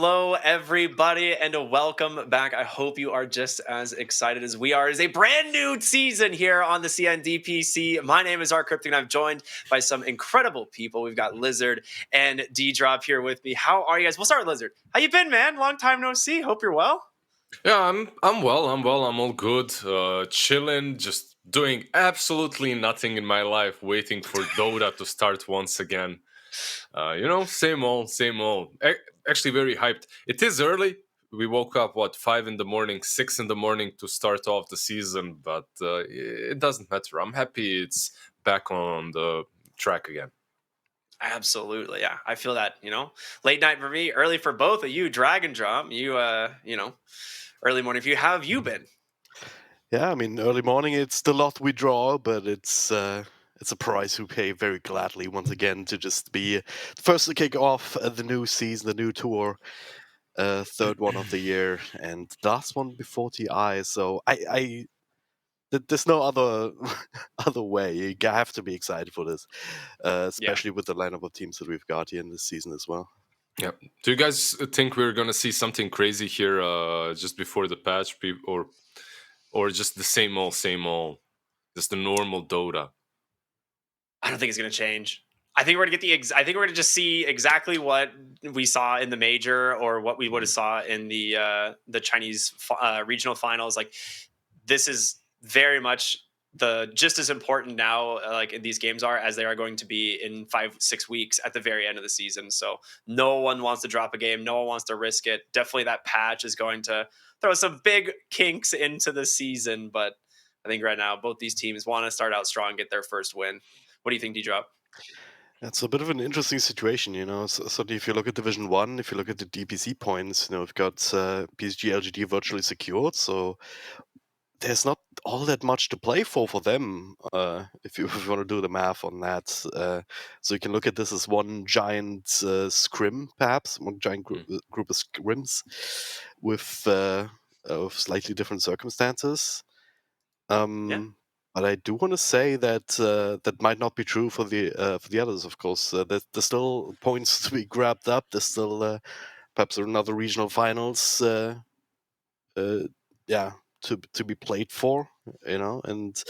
Hello, everybody, and welcome back. I hope you are just as excited as we are. It is a brand new season here on the CNDPC. My name is Art Cryptic, and I'm joined by some incredible people. We've got Lizard and D-Drop here with me. How are you guys? We'll start with Lizard. How you been, man? Long time no see. Hope you're well. Yeah, I'm well. I'm all good. Chilling, just doing absolutely nothing in my life, waiting for Dota to start once again. Same old, same old. Actually, very hyped. It is early. We woke up 5 in the morning, 6 in the morning to start off the season, but it doesn't matter. I'm happy it's back on the track again. Absolutely, yeah. I feel that, late night for me, early for both of you. Dragon Drop, early morning for you. How have you been? Yeah, I mean, early morning, it's the lot we draw, but it's a price we pay very gladly once again to just be the first to kick off the new season, the new tour, third one of the year, and the last one before TI. So there's no other other way. You have to be excited for this, especially with the lineup of teams that we've got here in this season as well. Yeah. Do you guys think we're gonna see something crazy here just before the patch, or just the same old, just the normal Dota? I don't think it's going to change. I think we're going to get I think we're going to just see exactly what we saw in the major, or what we would have saw in the Chinese regional finals. Like, this is very much just as important now, like in these games are, as they are going to be in 5-6 weeks at the very end of the season. So no one wants to drop a game. No one wants to risk it. Definitely that patch is going to throw some big kinks into the season. But I think right now both these teams want to start out strong, get their first win. What do you think, D-Drop? It's a bit of an interesting situation, certainly if you look at Division 1, if you look at the DPC points, we've got PSG LGD virtually secured, so there's not all that much to play for them, if you want to do the math on that. So you can look at this as one giant scrim, perhaps, one giant group of scrims with slightly different circumstances. But I do want to say that that might not be true for the others. Of course, there's still points to be grabbed up. There's still perhaps another regional finals. To be played for, and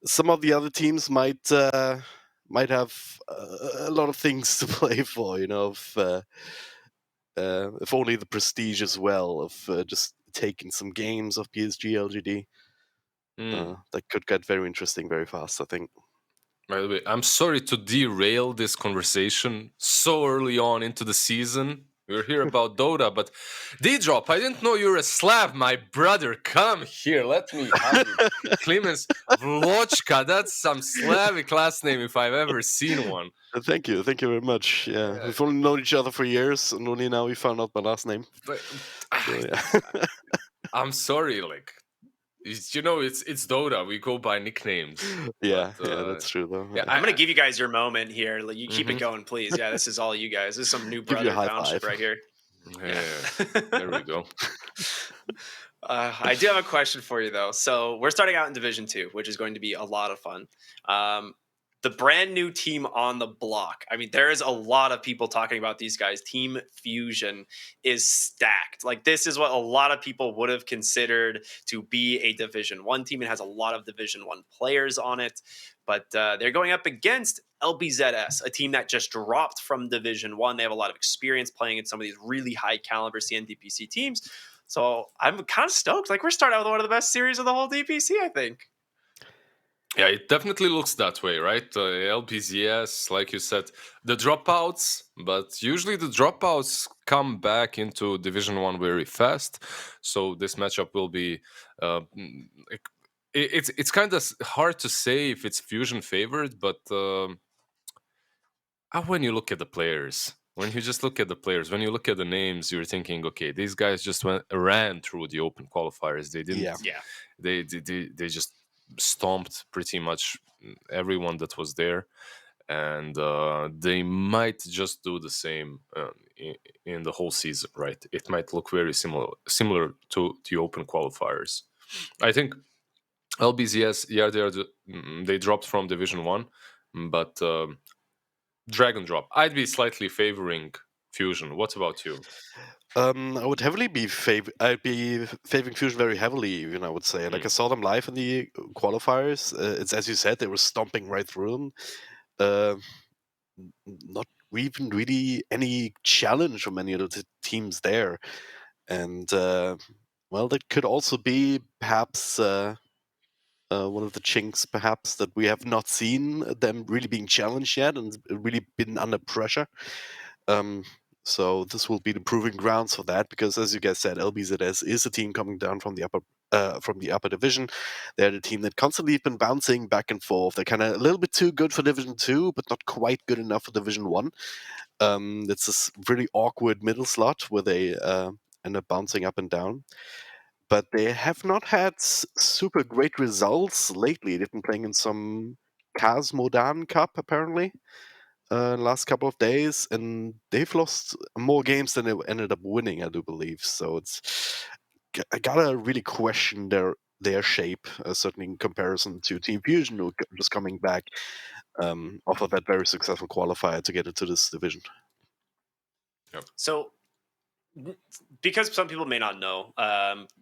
some of the other teams might have a lot of things to play for. If only the prestige as well of just taking some games of PSG LGD. That could get very interesting very fast, I think. By the way, I'm sorry to derail this conversation so early on into the season. We're here about Dota, but D-Drop, I didn't know you're a Slav, my brother. Come here, let me have you. Clemens Vlochka, that's some Slavic last name if I've ever seen one. Thank you very much. Yeah, we've only known each other for years, and only now we found out my last name. But, I'm sorry, like, it's Dota. We go by nicknames. Yeah, that's true though. Yeah, I'm gonna give you guys your moment here. Like, you keep it going, please. Yeah, this is all you guys. This is some new brother township right here. Yeah. There we go. I do have a question for you though. So we're starting out in Division 2, which is going to be a lot of fun. The brand new team on the block. I mean, there is a lot of people talking about these guys. Team Fusion is stacked. Like, this is what a lot of people would have considered to be a Division 1 team. It has a lot of Division 1 players on it, but they're going up against LBZS, a team that just dropped from Division 1. They have a lot of experience playing in some of these really high caliber CNDPC teams. So I'm kind of stoked. Like, we're starting out with one of the best series of the whole DPC, I think. Yeah, it definitely looks that way, right? LBZS, like you said, the dropouts, but usually the dropouts come back into Division 1 very fast. So this matchup will be... it's kind of hard to say if it's Fusion favored, but when you look at the players... When you just look at the players, when you look at the names, you're thinking, okay, these guys just ran through the open qualifiers. They didn't... Yeah. They just stomped pretty much everyone that was there, and they might just do the same in the whole season, right? It might look very similar to the open qualifiers. I think LBZS, they dropped from Division 1, but Dragon Drop, I'd be slightly favoring Fusion. What about you? I would heavily be I'd be favoring Fusion very heavily. I would say, like, I saw them live in the qualifiers. It's as you said, they were stomping right through them. Uh, Not even really any challenge from any of the teams there, and well, that could also be perhaps one of the chinks, perhaps, that we have not seen them really being challenged yet and really been under pressure. Um, so this will be the proving grounds for that, because as you guys said, LBZS is a team coming down from the upper division. They're the team that constantly been bouncing back and forth. They're kind of a little bit too good for Division 2, but not quite good enough for Division 1. It's this really awkward middle slot where they end up bouncing up and down. But they have not had super great results lately. They've been playing in some Kaz Modan Cup, apparently, last couple of days, and they've lost more games than they ended up winning, I do believe. So I gotta really question their shape, certainly in comparison to Team Fusion, who are just coming back off of that very successful qualifier to get into this division. So, because some people may not know,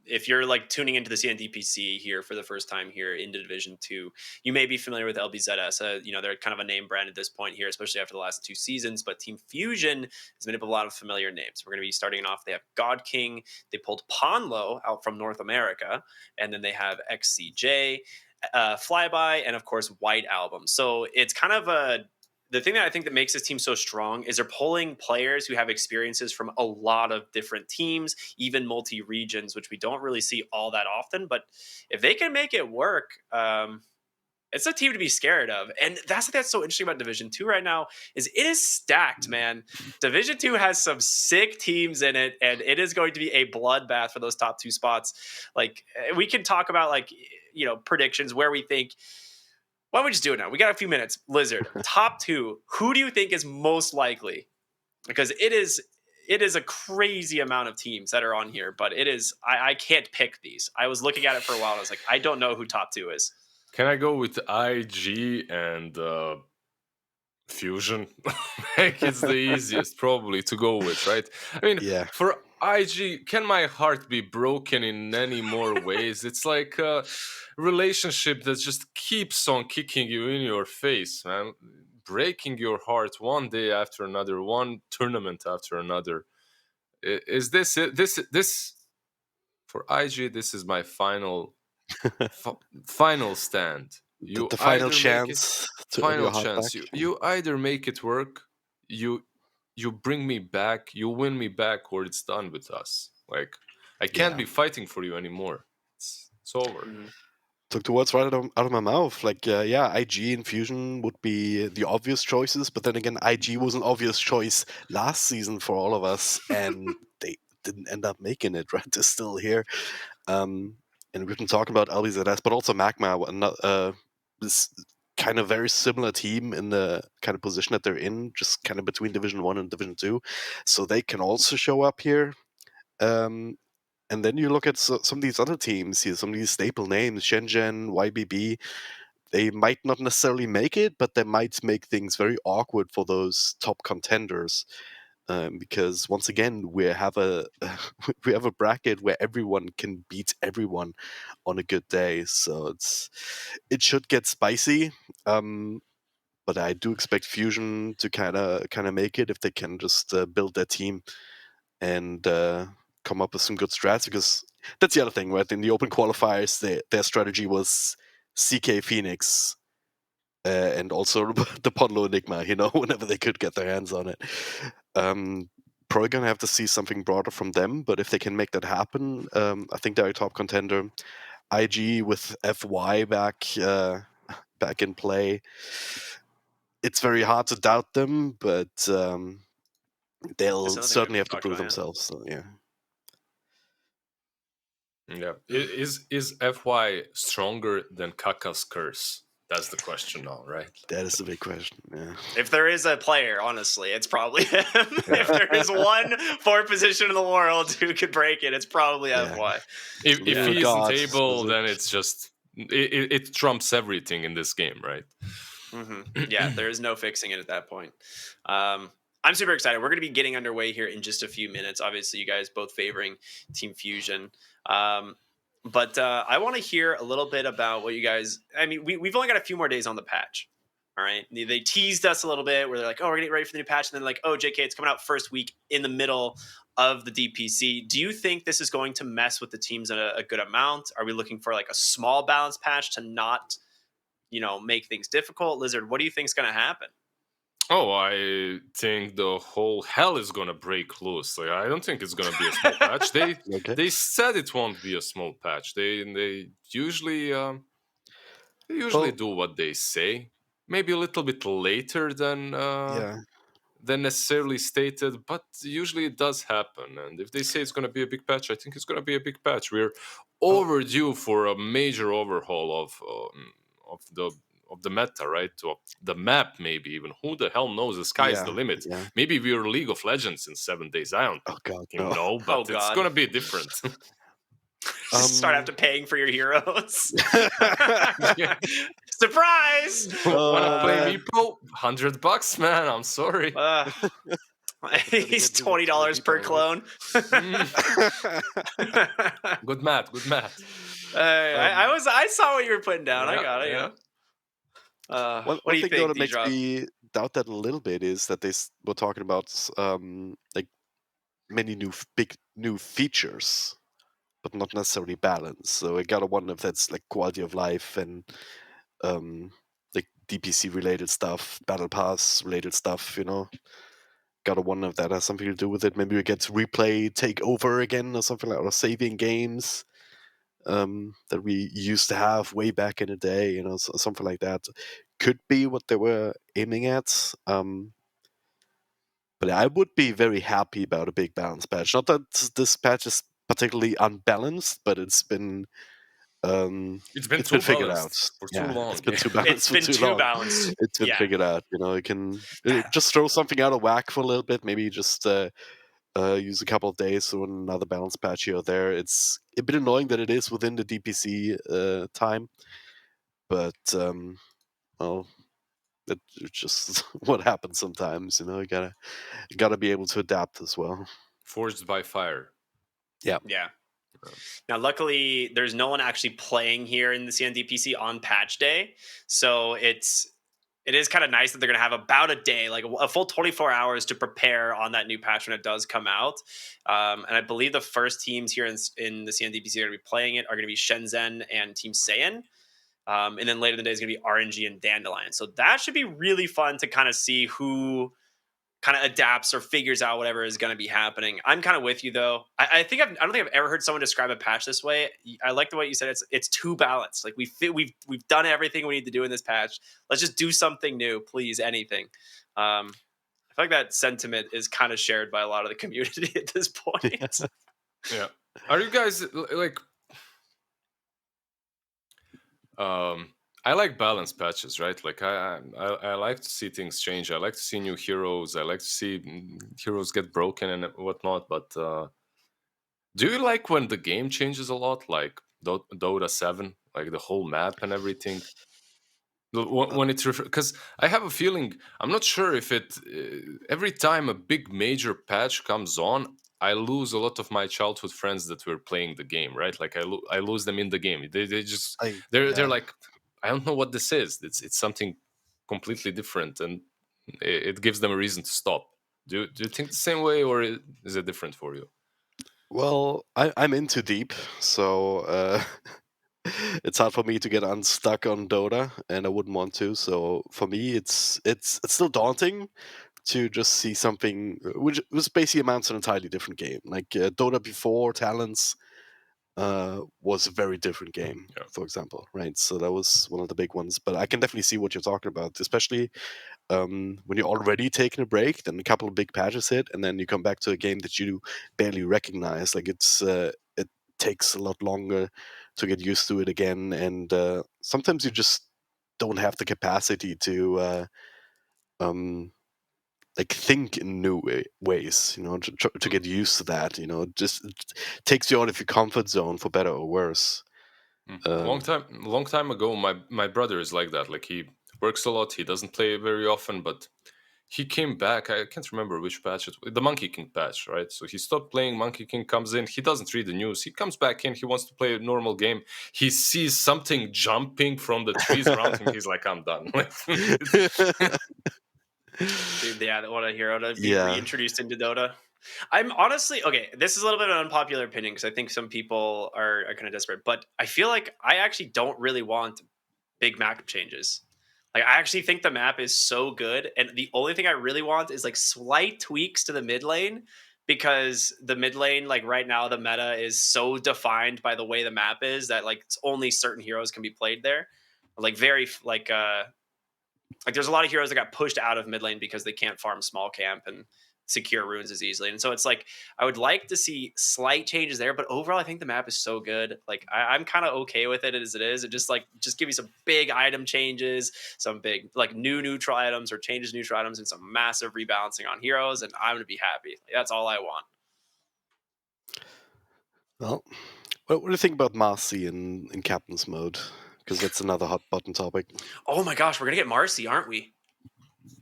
if you're like tuning into the CNDPC here for the first time here into Division 2, you may be familiar with LBZS. They're kind of a name brand at this point here, especially after the last 2 seasons. But Team Fusion has made up a lot of familiar names. We're going to be starting off. They have God King. They pulled Ponlo out from North America. And then they have XCJ, Flyby, and of course, White Album. So it's kind of the thing that I think that makes this team so strong is they're pulling players who have experiences from a lot of different teams, even multi-regions, which we don't really see all that often. But if they can make it work, it's a team to be scared of. And that's so interesting about Division 2 right now is it is stacked, man. Division 2 has some sick teams in it, and it is going to be a bloodbath for those top 2 spots. Like, we can talk about, like, predictions where we think. Why don't we just do it now? We got a few minutes. Lizard, top 2. Who do you think is most likely? Because it is a crazy amount of teams that are on here, but it is I can't pick these. I was looking at it for a while and I was like, I don't know who top 2 is. Can I go with IG and Fusion? Like, it's the easiest probably to go with, right? I mean, Yeah. for IG, can my heart be broken in any more ways? It's like a relationship that just keeps on kicking you in your face, man. Breaking your heart one day after another, one tournament after another. Is this it? This for IG? This is my final final stand. You The final either make it chance to earn final your heart chance. back. You either make it work, you bring me back, you win me back, or it's done with us. Like, I can't Yeah. be fighting for you anymore. It's over. Mhm. Took the words right out of my mouth. Like, yeah, IG and Fusion would be the obvious choices, but then again, IG was an obvious choice last season for all of us, and they didn't end up making it. Right, they're still here. And we've been talking about LBZS, but also Magma, this kind of very similar team in the kind of position that they're in, just kind of between Division 1 and Division 2. So they can also show up here. And then you look at some of these other teams here, some of these staple names, Shenzhen, YBB. They might not necessarily make it, but they might make things very awkward for those top contenders. Because once again, we have a we have a bracket where everyone can beat everyone on a good day, so it should get spicy. But I do expect Fusion to kind of make it if they can just build their team and come up with some good strats. Because that's the other thing, right? In the open qualifiers, their strategy was CK Phoenix. And also the Podlo Enigma, whenever they could get their hands on it. Probably going to have to see something broader from them, but if they can make that happen, I think they're a top contender. IG with FY back in play. It's very hard to doubt them, but they'll That's another thing we certainly haven't have to talked prove about, yeah. themselves. So, yeah. Yeah. Is FY stronger than Kaka's curse? That's the question now, right? That is the big question. Yeah. If there is a player, honestly, it's probably him. If there is one 4 position in the world who could break it, it's probably Yeah. FY. If Little he God, isn't able, Lizard. then it's just it trumps everything in this game, right? Yeah, there is no fixing it at that point. I'm super excited. We're going to be getting underway here in just a few minutes. Obviously, you guys both favoring Team Fusion. But I want to hear a little bit about what you guys. I mean, we've only got a few more days on the patch. All right. They teased us a little bit where they're like, oh, we're getting ready for the new patch. And then, like, oh, JK, it's coming out first week in the middle of the DPC. Do you think this is going to mess with the teams in a good amount? Are we looking for like a small balance patch to not, make things difficult? Lizard, what do you think is going to happen? Oh, I think the whole hell is gonna break loose. Like, I don't think it's gonna be a small patch. Okay. They said it won't be a small patch. They usually Well, do what they say. Maybe a little bit later yeah. than necessarily stated, but usually it does happen. And if they say it's gonna be a big patch, I think it's gonna be a big patch. We're Oh, overdue for a major overhaul of the meta, right? To the map, maybe even. Who the hell knows? The sky's the yeah, limit. yeah. Maybe we're League of Legends in 7 days. I don't Oh God, fucking no. know, Oh, but it's God. gonna be different. Just start Um. after paying for your heroes. Yeah. Surprise! Wanna Oh play man. Meepo? $100, man. I'm sorry. He's Gotta go visit $20 per Meepo, right? clone. Good math. Good math. I saw what you were putting down. I Yeah, got it. yeah. one What one do you thing though think, that D makes Drop? me doubt that a little bit is that were talking about like many big new features, but not necessarily balance. So I gotta wonder if that's like quality of life and um like DPC related stuff, battle pass related stuff. Gotta wonder if that has something to do with it. Maybe we get to replay, take over again, or something like, or saving games that we used to have way back in the day. Something like that could be what they were aiming at. But I would be very happy about a big balance patch. Not that this patch is particularly unbalanced, but It's been it's been too figured out. balanced for too Yeah, it's long. been Yeah. too It's balanced for been too too long. balanced. It's been Yeah. figured out. You can just throw something out of whack for a little bit. Maybe just use a couple of days or another balance patch here or there. It's a bit annoying that it is within the DPC time, but well, it's just what happens sometimes. You gotta be able to adapt as well. Forged by fire. Yeah. Yeah. Now, luckily, there's no one actually playing here in the CNDPC on patch day, so it is kind of nice that they're going to have about a day, like a full 24 hours to prepare on that new patch when it does come out. And I believe the first teams here in the CNDPC are going to be playing it are going to be Shenzhen and Team Saiyan. And then later in the day is going to be RNG and Dandelion. So that should be really fun to kind of see who kind of adapts or figures out whatever is going to be happening. I'm kind of with you though. I don't think I've ever heard someone describe a patch this way. I like the way you said it's too balanced. Like we've done everything we need to do in this patch. Let's just do something new, please. Anything. I feel like that sentiment is kind of shared by a lot of the community at this point. Yeah. Are you guys like? I like balanced patches, right? Like I like to see things change. I like to see new heroes. I like to see heroes get broken and whatnot. But do you like when the game changes a lot, like Dota 7, like the whole map and everything? When it's because I have a feeling, I'm not sure if it every time a big major patch comes on, I lose a lot of my childhood friends that were playing the game, right? Like I lose them in the game. They just they're Yeah. like, I don't know what this is. It's something completely different, and it gives them a reason to stop. Do you think the same way, or is it different for you? Well, I'm into deep, so it's hard for me to get unstuck on Dota, and I wouldn't want to. So for me, it's still daunting to just see something which was basically amounts to an entirely different game. Like Dota before Talents was a very different game, Yeah. for example, right? So that was one of the big ones. But I can definitely see what you're talking about, especially when you're already taking a break, then a couple of big patches hit, and then you come back to a game that you barely recognize. Like it takes a lot longer to get used to it again, and sometimes you just don't have the capacity to um, like think in new ways. To get used to that. Just it takes you out of your comfort zone for better or worse. Uh, Long time ago, my brother is like that. Like he works a lot. He doesn't play very often, but he came back. I can't remember which patch it was. The Monkey King patch, right? So he stopped playing. Monkey King comes in. He doesn't read the news. He comes back in. He wants to play a normal game. He sees something jumping from the trees around him. He's like, I'm done. Dude, yeah, what a hero to be Yeah. reintroduced into Dota. I'm honestly okay. This is a little bit of an unpopular opinion because I think some people are kind of desperate, but I feel like I actually don't really want big map changes. Like I actually think the map is so good, and the only thing I really want is like slight tweaks to the mid lane because the mid lane, like right now, the meta is so defined by the way the map is that like only certain heroes can be played there. Like like there's a lot of heroes that got pushed out of mid lane because they can't farm small camp and secure runes as easily. And so it's like I would like to see slight changes there, but overall I think the map is so good. Like I'm kind of okay with it as it is. It just give me some big item changes, some big like new neutral items or changes neutral items, and some massive rebalancing on heroes, and I'm gonna be happy. Like, that's all I want. Well, what do you think about Marcy in Captain's mode? Because that's another hot button topic. Oh my gosh, we're gonna get Marcy, aren't we?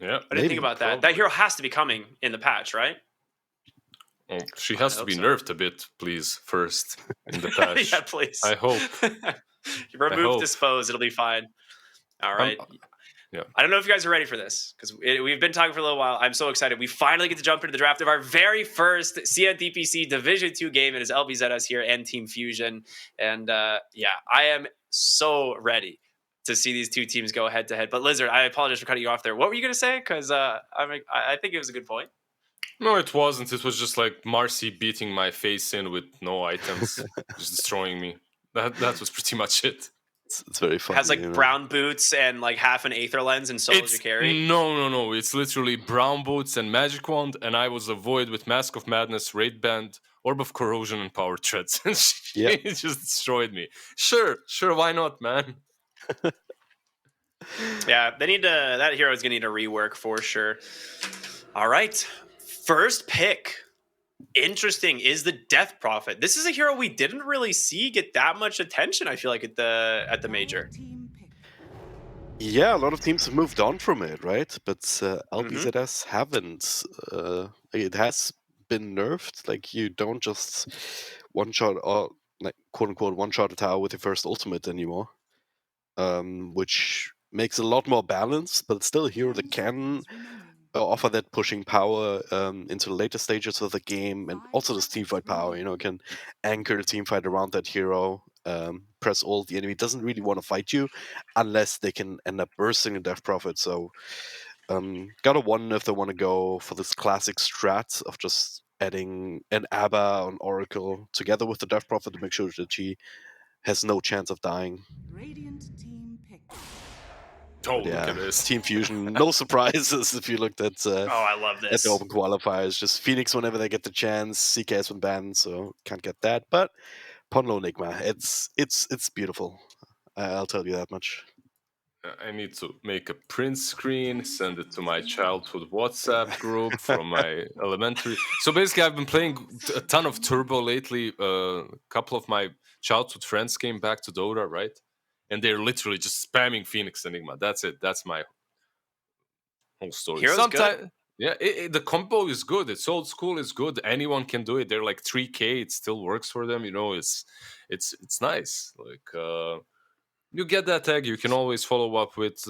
Yeah, I didn't think Maybe. about that. probably. That hero has to be coming in the patch, right? Oh, she I has to hope be so. nerfed a bit, please, first in the patch. Yeah, please. I hope. You remove hope. dispose, it'll be fine. All right. Yeah. I don't know if you guys are ready for this because we've been talking for a little while. I'm so excited. We finally get to jump into the draft of our very first CDPC Division 2 game. It is LBZS here and Team Fusion. And yeah, I am so ready to see these two teams go head to head. But Lizard, I apologize for cutting you off there. What were you going to say? Because I think it was a good point. No, it wasn't. It was just like Marcy beating my face in with no items, just destroying me. That was pretty much it. It's very funny. Has like brown boots and like half an Aether lens and solos your carry. No. It's literally brown boots and magic wand, and I was a void with Mask of Madness, Raid Band, Orb of Corrosion, and Power Treads. And she just destroyed me. Sure, why not, man? Yeah, they need to. That hero is gonna need a rework for sure. All right, first pick. Interesting is the Death Prophet. This is a hero we didn't really see get that much attention. I feel like at the major. Yeah, a lot of teams have moved on from it, right? But LBZS haven't. It has been nerfed. Like you don't just one shot or like quote unquote one shot a tower with your first ultimate anymore, which makes it a lot more balanced. But it's still a hero that can offer that pushing power into the later stages of the game, and also this teamfight power. You know, can anchor the teamfight around that hero. Press ult. The enemy doesn't really want to fight you unless they can end up bursting the Death Prophet. So, gotta wonder if they want to go for this classic strat of just adding an Abba or an Oracle together with the Death Prophet to make sure that she has no chance of dying. Radiant team pick. Oh, Yeah, look at this. Team Fusion, no surprises if you looked at Oh, I love at this. the open qualifiers. Just Phoenix whenever they get the chance. CKS when banned, so can't get that. But Ponlo Enigma, it's beautiful. I'll tell you that much. I need to make a print screen, send it to my childhood WhatsApp group from my elementary. So basically, I've been playing a ton of Turbo lately. A couple of my childhood friends came back to Dota, right? And they're literally just spamming Phoenix Enigma. That's it. That's my whole story. Hero's good. Yeah, the combo is good. It's old school. It's good. Anyone can do it. They're like 3K. It still works for them. You know, it's nice. Like you get that tag. You can always follow up with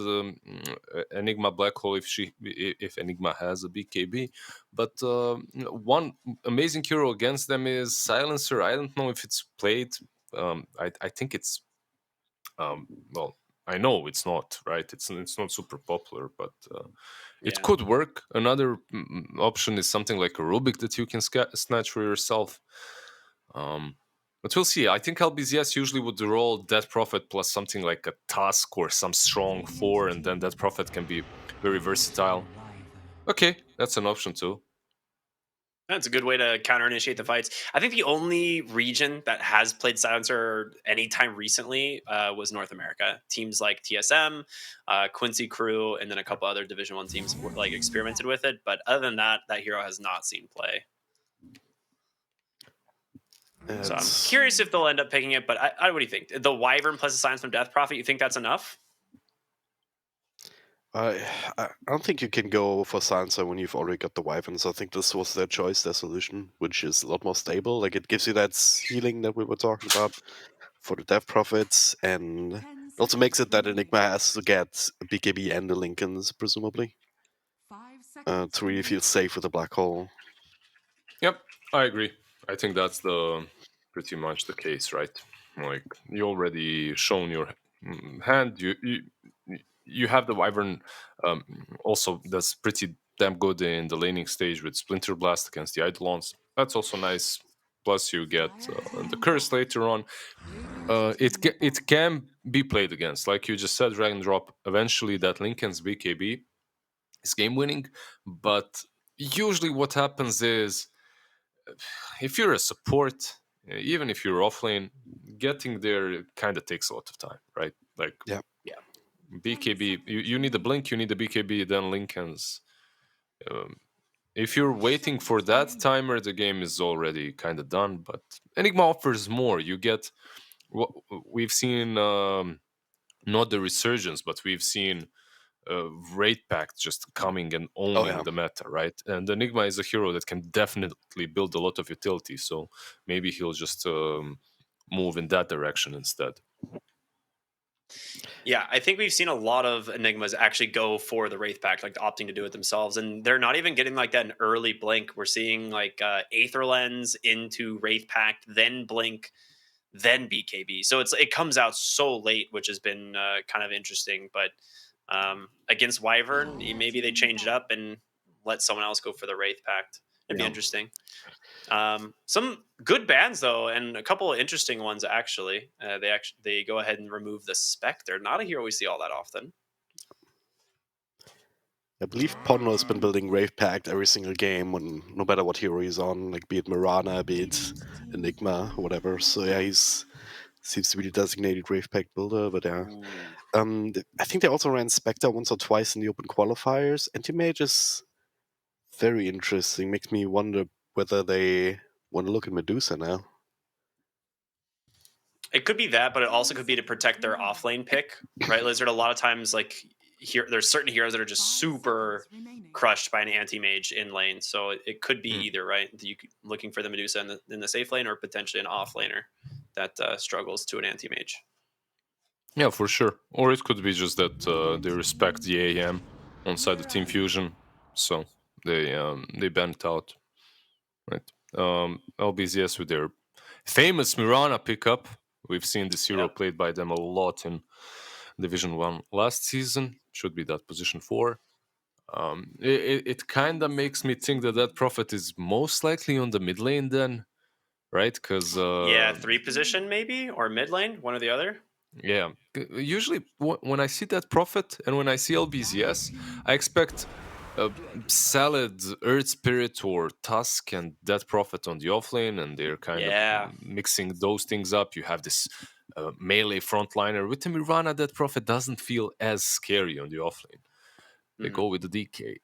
Enigma Black Hole if Enigma has a BKB. But one amazing hero against them is Silencer. I don't know if it's played. I think it's well. I know it's not right. It's not super popular, but it could work. Another option is something like a Rubik that you can snatch for yourself. But we'll see. I think LBZS usually would roll Death Prophet plus something like a Tusk or some strong 4, and then Death Prophet can be very versatile. Okay, that's an option too. That's a good way to counter initiate the fights. I think the only region that has played Silencer anytime recently was North America. Teams like TSM, Quincy Crew, and then a couple other Division 1 teams like experimented with it. But other than that, that hero has not seen play. So I'm curious if they'll end up picking it. But what do you think? The Wyvern plus the Silence from Death Prophet, you think that's enough? I I don't think you can go for Sansa when you've already got the Wyverns. I think this was their choice, their solution, which is a lot more stable. Like it gives you that healing that we were talking about for the death profits, and it 10 also makes seconds it that remaining. Enigma has to get a BKB and the Lincolns, presumably, 5 seconds to really feel remaining. safe with the black hole. Yep, I agree. I think that's the pretty much the case, right? Like you already shown your hand. You have the Wyvern. Um, Also, that's pretty damn good in the laning stage with Splinter Blast against the Eidolons. That's also nice. Plus, you get the curse later on. It can be played against, like you just said, drag and drop. Eventually, that Lincoln's BKB is game winning, but usually what happens is if you're a support, even if you're offlane, getting there kind of takes a lot of time, right? Like Yeah. Yeah. BKB, you need a blink, you need a BKB, then Lincoln's. Um, if you're waiting for that timer, the game is already kind of done. But Enigma offers more. You get what we've seen, not the resurgence, but we've seen Raid Pact just coming and Oh owning yeah. the meta, right? And Enigma is a hero that can definitely build a lot of utility. So maybe he'll just move in that direction instead. Yeah, I think we've seen a lot of Enigmas actually go for the Wraith Pact, like opting to do it themselves. And they're not even getting like that an early blink. We're seeing like Aether Lens into Wraith Pact, then blink, then BKB. So it comes out so late, which has been kind of interesting. But against Wyvern, maybe they change it up and let someone else go for the Wraith Pact. It'd be Yeah. interesting. Some good bands though, and a couple of interesting ones actually. They go ahead and remove the Spectre. Not a hero we see all that often. I believe Pono has been building Rave Pact every single game, when no matter what hero he's on, like be it Mirana, be it Enigma, or whatever. So yeah, he's seems to be the designated Rave Pact builder. But yeah, Ooh. I think they also ran Spectre once or twice in the open qualifiers. Anti-Mage is very interesting. Makes me wonder whether they want to look at Medusa now. It could be that, but it also could be to protect their offlane pick, right? Lizard. A lot of times, like here, there's certain heroes that are just super crushed by an anti-mage in lane. So it could be either, right? Looking for the Medusa in the safe lane, or potentially an off laner that struggles to an anti-mage. Yeah, for sure. Or it could be just that they respect the AM on side of Team Fusion, so they ban it out, right? LBZS with their famous Mirana pickup. We've seen this hero Yep. played by them a lot in Division 1 last season. Should be that position 4. It kind of makes me think that that Prophet is most likely on the mid lane then, right? Because Yeah, 3 position maybe, or mid lane, one or the other. yeah, usually when I see that Prophet and when I see LBZS, I expect a salad Earth Spirit or Tusk and that Prophet on the offlane, and they're kind of Yeah. mixing those things up. You have this melee frontliner with the Mirana. That Prophet doesn't feel as scary on the offlane. They go with the DK.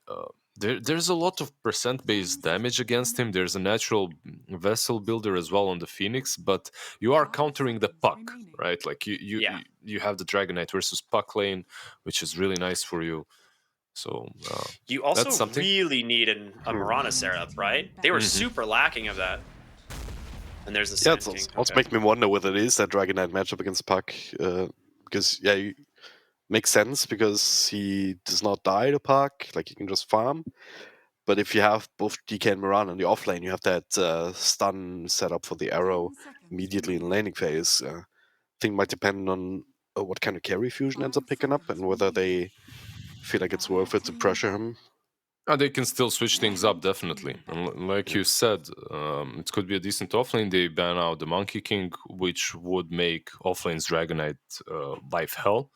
There's a lot of percent-based damage against him. There's a natural vessel builder as well on the Phoenix, but you are countering the puck, right? Like Yeah. you have the Dragon Knight versus puck lane, which is really nice for you. So You also that's something. really need a Mirana setup, right? They were super lacking of that. And there's the Yeah, Sand King. also Okay. makes me wonder whether it is that Dragon Knight matchup against Puck. Because yeah, makes sense because he does not die to Puck. Like he can just farm. But if you have both DK and Miran in the offlane, you have that stun set up for the arrow immediately in the laning phase. I think it might depend on what kind of carry Fusion ends up picking up and whether they feel like it's worth it to pressure him. They can still switch things up, definitely. And like you said, it could be a decent offlane. They ban out the Monkey King, which would make offlane's Dragonite life hell.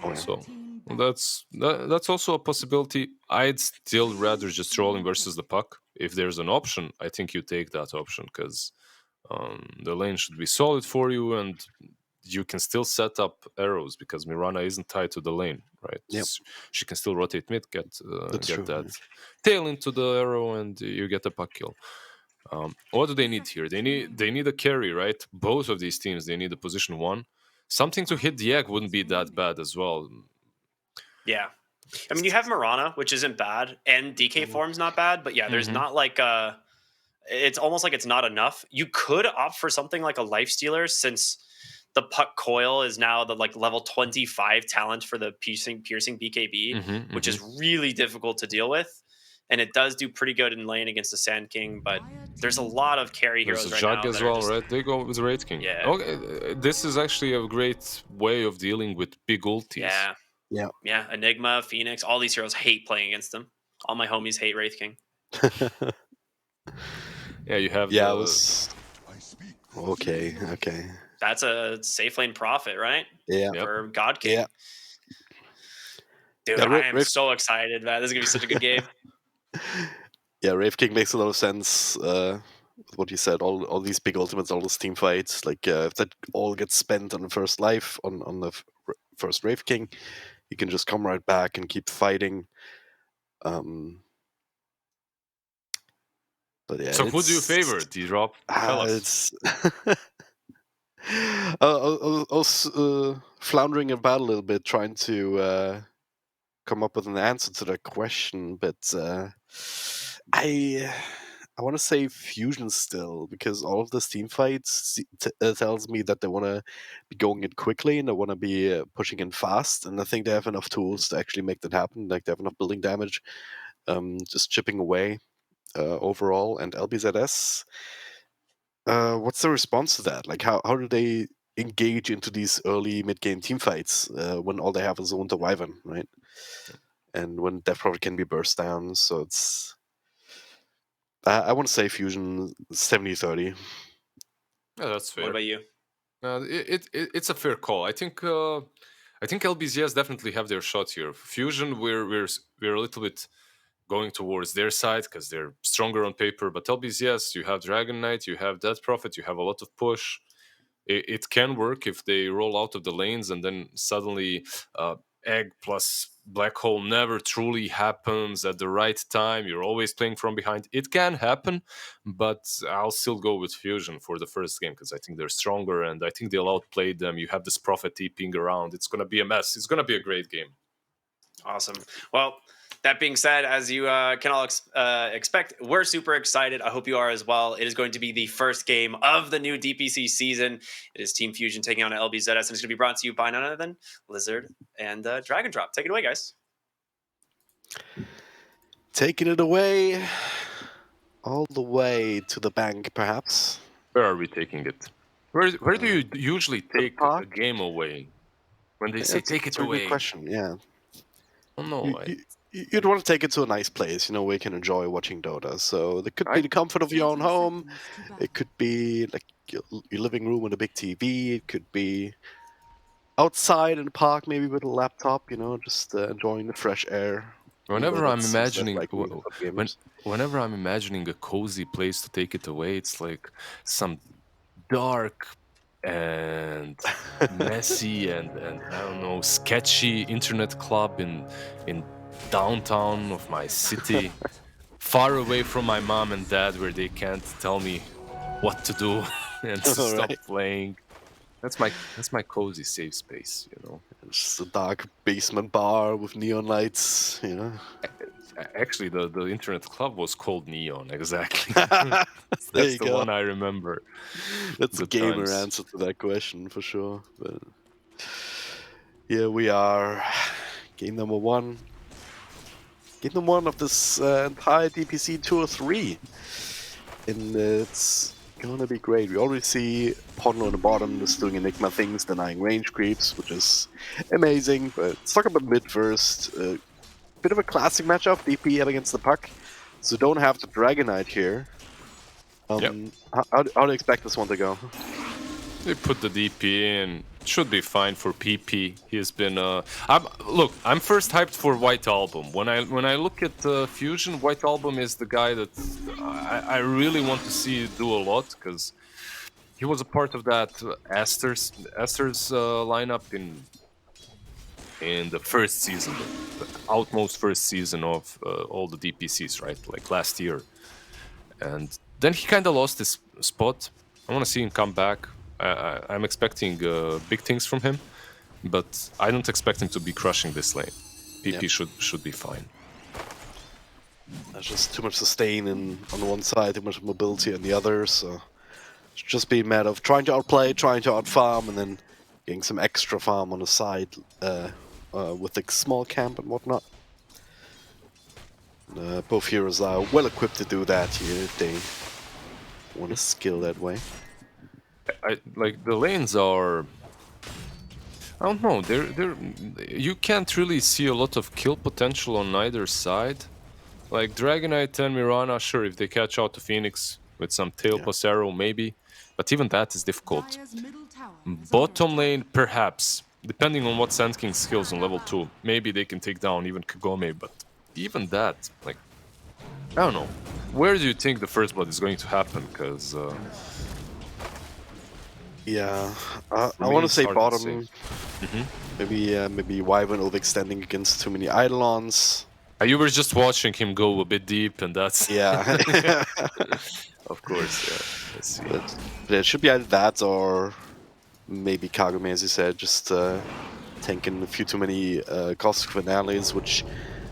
Oh, yeah. So that's also a possibility. I'd still rather just roll him versus the puck. If there's an option, I think you take that option because the lane should be solid for you, and you can still set up arrows because Mirana isn't tied to the lane, right? Yep. She can still rotate mid, get true, that yeah. tail into the arrow, and you get a puck kill. What do they need here? They need a carry, right? Both of these teams, they need a position 1. Something to hit the egg wouldn't be that bad as well. Yeah. I mean, you have Mirana, which isn't bad, and DK form's not bad, but yeah, there's not like a. It's almost like it's not enough. You could opt for something like a Life Stealer, since the Puck Coil is now the like level 25 talent for the piercing BKB, which is really difficult to deal with, and it does do pretty good in lane against the Sand King. But there's a lot of carry There's heroes a right Jug now as that are well, just, right? They go with Raid King. Yeah. Okay, this is actually a great way of dealing with big ultis. yeah. Enigma, Phoenix, all these heroes hate playing against them. All my homies hate Wraith King. Yeah, you have Yeah, the... it was okay. That's a safe lane profit, right? Yeah. Yep. For God King. Yeah. Dude, Yeah, I am so excited, man. This is gonna be such a good game. Yeah, Rave King makes a lot of sense. With what you said, all these big ultimates, all those team fights, like if that all gets spent on the first life on the first Rave King, you can just come right back and keep fighting. But yeah, So who do you favor, D-Drop? Tell us. It's I was floundering about a little bit, trying to come up with an answer to that question, but I want to say Fusion still, because all of this team fights tells me that they want to be going in quickly and they want to be pushing in fast, and I think they have enough tools to actually make that happen. Like they have enough building damage, just chipping away overall. And LBZS, what's the response to that? Like how do they engage into these early mid-game team fights when all they have is Zone to Wyvern, right? And when Death Prophet can be burst down, so it's... I want to say Fusion 70-30. Yeah, that's fair. What about you? It's a fair call. I think LBZS definitely have their shot here. Fusion, we're a little bit going towards their side because they're stronger on paper. But LBZS, you have Dragon Knight, you have Death Prophet, you have a lot of push. It can work if they roll out of the lanes and then suddenly Egg plus Black Hole never truly happens at the right time. You're always playing from behind. It can happen, but I'll still go with Fusion for the first game because I think they're stronger and I think they'll outplay them. You have this Prophet TPing around. It's going to be a mess. It's going to be a great game. Awesome. Well, that being said, as you can all expect, we're super excited. I hope you are as well. It is going to be the first game of the new DPC season. It is Team Fusion taking on LBZS, and it's going to be brought to you by none other than Lizard and Dragon Drop. Take it away, guys. Taking it away, all the way to the bank, perhaps. Where are we taking it? Where do you usually take a park? game away? When they say take it That's a away. good question. Yeah. I don't know. You'd want to take it to a nice place, where you can enjoy watching Dota. So it could be the comfort of your own home. It could be like your living room with a big TV. It could be outside in the park, maybe with a laptop. just enjoying the fresh air. Whenever I'm imagining, whenever I'm imagining a cozy place to take it away, it's like some dark and messy and I don't know, sketchy internet club in downtown of my city, far away from my mom and dad, where they can't tell me what to do and to stop playing. That's my cozy safe space, Just a dark basement bar with neon lights, Actually, the internet club was called Neon, exactly. That's the one I remember. That's a gamer answer to that question, for sure. But here we are, game number one. Game number one of this entire DPC Tour 3. And it's gonna be great. We already see Ponlo on the bottom just doing Enigma things, denying range creeps, which is amazing. But let's talk about mid first. Bit of a classic matchup, DP up against the Puck. So don't have the Dragon Knight here. How do you expect this one to go? They put the DP in. Should be fine for PP. He's been I'm first hyped for White Album. When I look at Fusion, White Album is the guy that I really want to see do a lot, because he was a part of that Aster's lineup in the first season, the outmost first season of all the DPCs, right? Like last year. And then he kind of lost his spot. I want to see him come back. I'm expecting big things from him, but I don't expect him to be crushing this lane. PP should be fine. There's just too much sustain on one side, too much mobility on the other, so it's just be a matter of trying to outplay, trying to outfarm, and then getting some extra farm on the side with a small camp and whatnot. Both heroes are well equipped to do that here if they want to skill that way. Like the lanes are, I don't know. They're you can't really see a lot of kill potential on either side. Like Dragonite and Mirana, sure, if they catch out to Phoenix with some tail pass arrow, maybe. But even that is difficult. Dire's middle tower is Bottom under lane, perhaps. Depending on what Sand King skills on level 2. Maybe they can take down even Kagome, but even that, like, I don't know. Where do you think the first blood is going to happen? Because Yeah, I me, want to it's say hard to bottom. Maybe Wyvern overextending against too many Eidolons. you were just watching him go a bit deep, and that's Yeah. of course. Yeah, let's see. But it should be either that or maybe Kagome, as you said, just tanking a few too many Cosmic Finales, which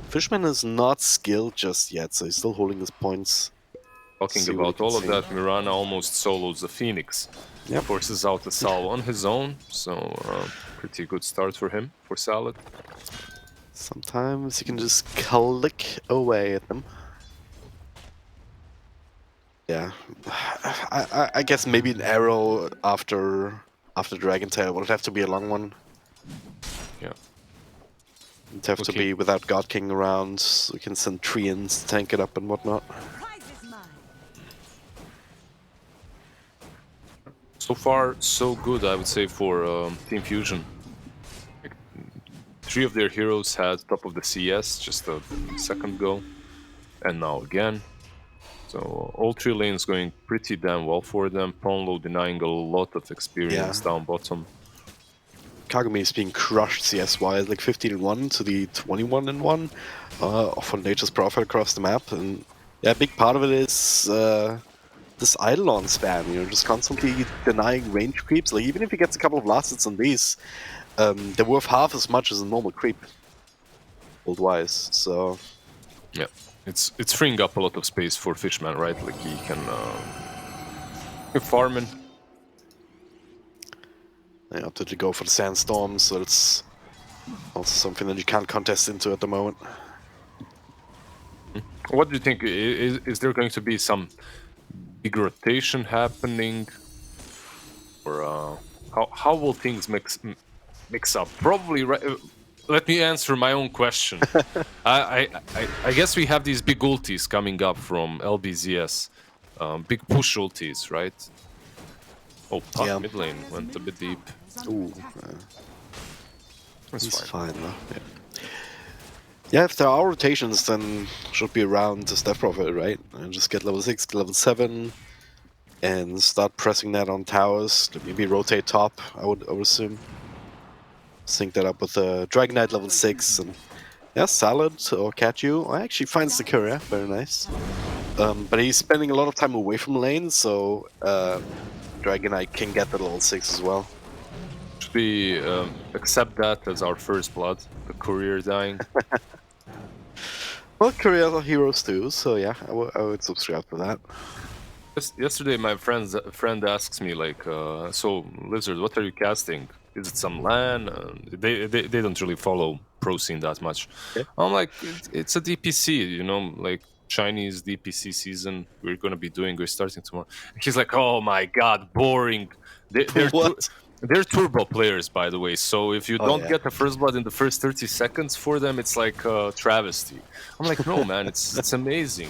Fishman is not skilled just yet, so he's still holding his points. Talking See what about we all can of that, Mirana almost solos the Phoenix. Yep. Forces out the Sal on his own, so pretty good start for him, for Salad. Sometimes you can just click away at them. Yeah, I guess maybe an arrow after Dragon Tail. Would it have to be a long one? Yeah. It'd have to Okay. be without God King around, so we can send Treants to tank it up and whatnot. prize is mine. So far, so good, I would say, for Team Fusion. Like, 3 of their heroes had top of the CS just a second ago, and now again. So all 3 lanes going pretty damn well for them. Ponlo denying a lot of experience down bottom. Kagome is being crushed CS-wise, like 15-1 to the 21-1 for Nature's Prophet across the map, and yeah, a big part of it is this Eidolon spam, you know, just constantly denying range creeps. Like even if he gets a couple of last hits on these, they're worth half as much as a normal creep, gold-wise. So Yeah, it's freeing up a lot of space for Fishman, right? Like he can farming. they opted to go for the Sandstorm, so it's also something that you can't contest into at the moment. What do you think? Is there going to be some big rotation happening, or how will things mix up? Probably. Let me answer my own question. I guess we have these big ultis coming up from LBZS, big push ultis, right? Oh, Puck Yeah. mid lane went a bit deep. Ooh, That's he's fine. fine though. Yeah, if there are rotations, then should be around the Death Prophet, right? And just get level 6, get level 7, and start pressing that on towers. Maybe rotate top, I would assume. Sync that up with the Dragon Knight level 6, and yeah, Salad or Catchu. I actually finds the courier, very nice. But he's spending a lot of time away from lane, so Dragon Knight can get the level 6 as well. Should we accept that as our first blood? The courier dying. Well, couriers are heroes too, so yeah, I would subscribe to that. Yesterday, my friend asks me like, "So Lizard, what are you casting? Is it some LAN?" They don't really follow pro scene that much. Okay. I'm like, it's a DPC, you know, like Chinese DPC season. We're starting tomorrow. He's like, "Oh my god, boring." What? They're turbo players, by the way. So if you Oh, don't yeah. get the first blood in the first 30 seconds for them, it's like a travesty. I'm like, no, man, it's amazing.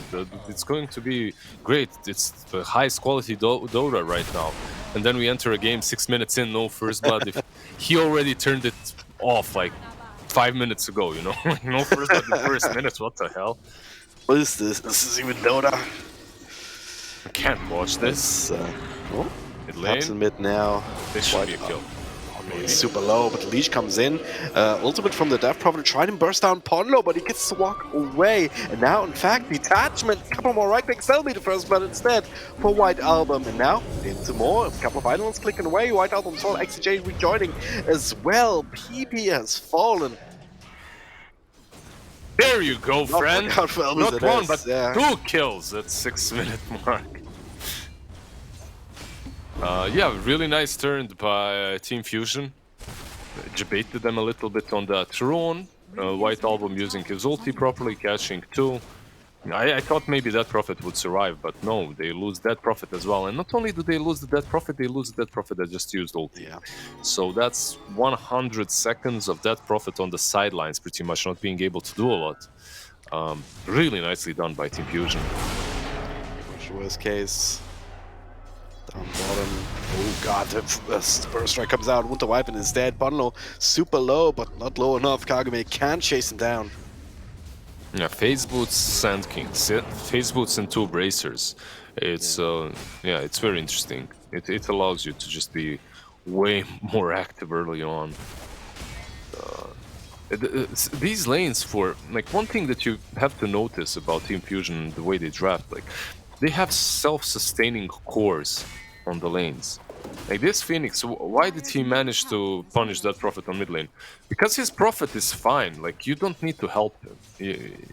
It's going to be great. It's the highest quality Dota right now. And then we enter a game 6 minutes in, no first blood. If he already turned it off like 5 minutes ago, you know, no first blood in the first minutes. What the hell? What is this? This is even Dota. I can't watch this. Oh, Mid taps in lane. mid now. This should be a kill. He's super low, but Leech comes in. Ultimate from the Death Prophet, tried and burst down Ponlo, but he gets to walk away. And now, in fact, detachment, a couple more right clicks, they'll be the first blood instead for White Album. And now, into more, a couple of Idolons clicking away. White Album as well, XJ rejoining as well. PP has fallen. There you go, Not friend. work out for Not LBZS, one, but yeah. 2 kills at 6-minute mark. Yeah, really nice turn by Team Fusion. Debated them a little bit on that rune. White Album using his ulti properly, catching 2. I thought maybe that Prophet would survive, but no, they lose that Prophet as well. And not only do they lose the Dead Prophet, they lose the Dead Prophet that just used ulti. Yeah. So that's 100 seconds of that Prophet on the sidelines, pretty much not being able to do a lot. Really nicely done by Team Fusion. Worst case. Down bottom. Oh god, the Burst Strike comes out. Winter Weapon is dead. Bunlo super low, but not low enough. Kagome can't chase him down. Yeah, Phase Boots, Sand King, Phase Boots and 2 Bracers. It's yeah, it's very interesting. It allows you to just be way more active early on. These lanes, for like, one thing that you have to notice about Team Fusion, the way they draft, like, they have self-sustaining cores on the lanes. Like this Phoenix, why did he manage to punish that Prophet on mid lane? Because his Prophet is fine, like, you don't need to help him.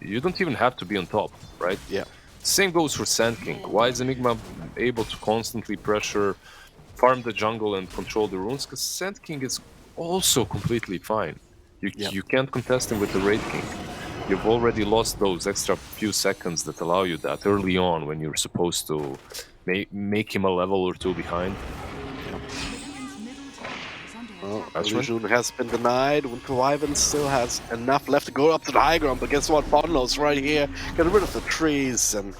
You don't even have to be on top, right? Yeah. Same goes for Sand King. Why is Enigma able to constantly pressure, farm the jungle and control the runes? Because Sand King is also completely fine. You can't contest him with the Raid King. You've already lost those extra few seconds that allow you that early on when you're supposed to make him a level or 2 behind. Well, That's Illusion has been denied. Winter Wyvern still has enough left to go up to the high ground, but guess what? Bonlo's right here. Get rid of the trees, and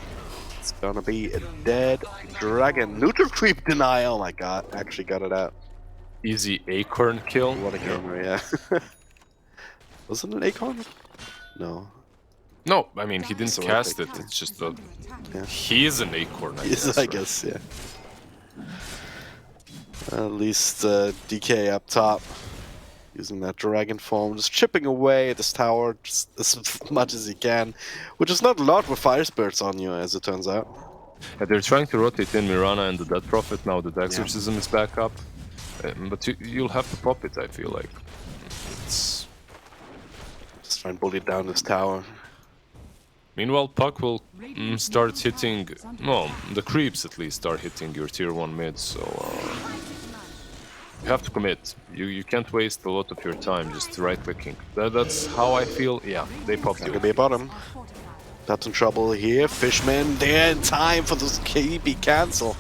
it's gonna be a dead dragon. Neutral creep deny. Oh my god, actually got it out. Easy Acorn kill. What a gamer, yeah. Was it an acorn? No. No, I mean, he didn't So cast epic. it, it's just a... Yeah. He is an Acorn, I Yes, guess. I right? guess, yeah. At least DK up top. Using that dragon form, just chipping away at this tower just as much as he can. Which is not a lot with Fire Spirits on you, as it turns out. Yeah, they're trying to rotate in Mirana and the Dead Prophet now that Exorcism is back up. But you'll have to pop it, I feel like. It's... Just try and bully down this tower. Meanwhile, Puck will start hitting... Well, the creeps at least start hitting your tier 1 mid, so... you have to commit. You can't waste a lot of your time just right-clicking. That's how I feel. Yeah, they popped you. Gonna be a bottom. That's in trouble here. Fishman there in time for this KP cancel.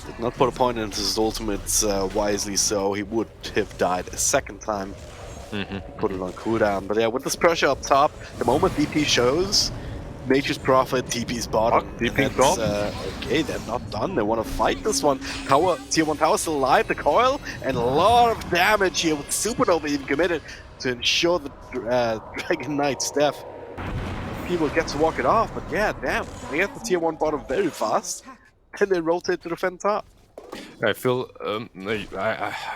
Did not put a point into his ultimates wisely, so he would have died a second time. Put it on cooldown. But yeah, with this pressure up top, the moment DP shows, Nature's Prophet, DP's bottom. DP top? Okay, they're not done. They want to fight this one. Tower, tier 1 tower still alive. The coil, and a lot of damage here with Supernova even committed to ensure the Dragon Knight's death. People get to walk it off, but yeah, damn. They get the tier 1 bottom very fast, and they rotate to defend top. I feel I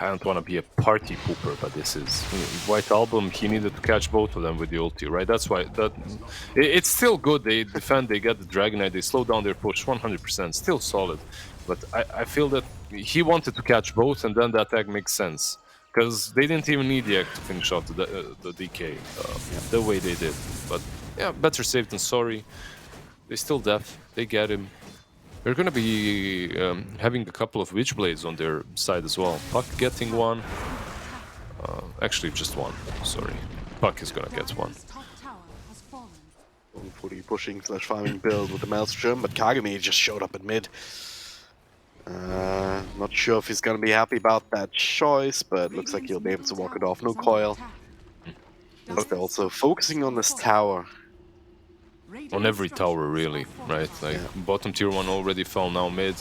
don't want to be a party pooper, but this is White Album. He needed to catch both of them with the ulti, right? That's why it's still good. They defend, they get the Dragon Knight, they slow down their push 100%, still solid. But I feel that he wanted to catch both, and then the attack makes sense because they didn't even need the act to finish off the DK the way they did. But yeah, better safe than sorry. They still deaf. They get him. They're gonna be having a couple of Witchblades on their side as well. Puck getting one. Actually, just one. Sorry. Puck is gonna get one. Fully pushing / farming build with the Maelstrom, but Kagami just showed up in mid. Not sure if he's gonna be happy about that choice, but looks like he'll be able to walk it off. No coil. But they're also focusing on this tower. On every tower, really, right? Like, bottom tier 1 already fell, now mid.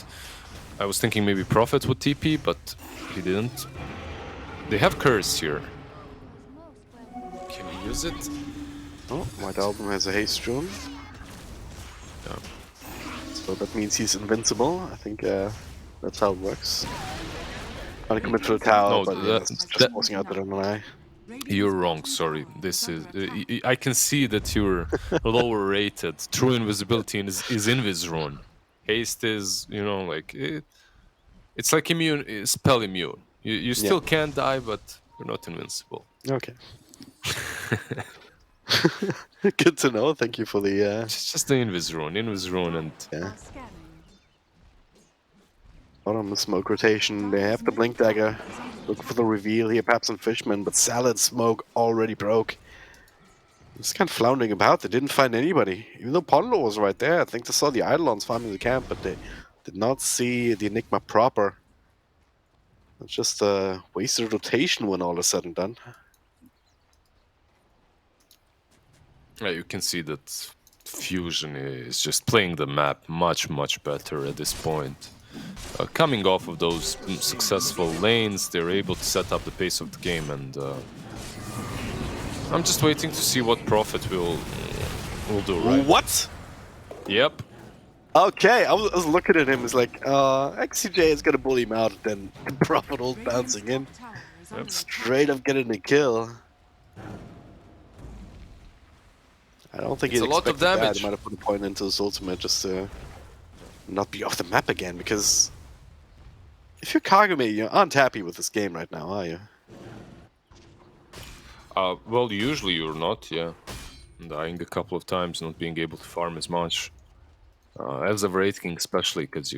I was thinking maybe Prophet would TP, but he didn't. They have Curse here. Can we use it? Oh, White Album has a haste rune. Yeah. So that means he's invincible. I think that's how it works. Trying to commit to the tower, No, but it's just forcing out the Runaway. You're wrong, sorry. This is... I can see that you're lower rated. True invisibility is invis rune. Haste is, you know, like... it's like immune, spell immune. You still can die, but you're not invincible. Okay. Good to know. Thank you for the Just the Invis rune, and yeah. Are scanning. Bottom smoke rotation. They have the blink dagger. Look for the reveal here, perhaps on Fishman, but Salad smoke already broke. Just kind of floundering about. They didn't find anybody, even though Ponlo was right there. I think they saw the Eidolons farming the camp, but they did not see the Enigma proper. It's just a wasted rotation when all is said and done. yeah, you can see that Fusion is just playing the map much better at this point. Coming off of those successful lanes, they're able to set up the pace of the game, and I'm just waiting to see what Prophet will do. Right? What? Yep. Okay, I was looking at him. It's like, XCJ is gonna bully him out, then the Prophet all bouncing in, Top tower is under straight up getting a kill. I don't think It's he a lot of expected that. damage. He might have put a point into his ultimate just to not be off the map again. Because if you're Kagome, you aren't happy with this game right now, are you? Well, usually you're not, yeah. Dying a couple of times, not being able to farm as much. As of Wraith King, especially because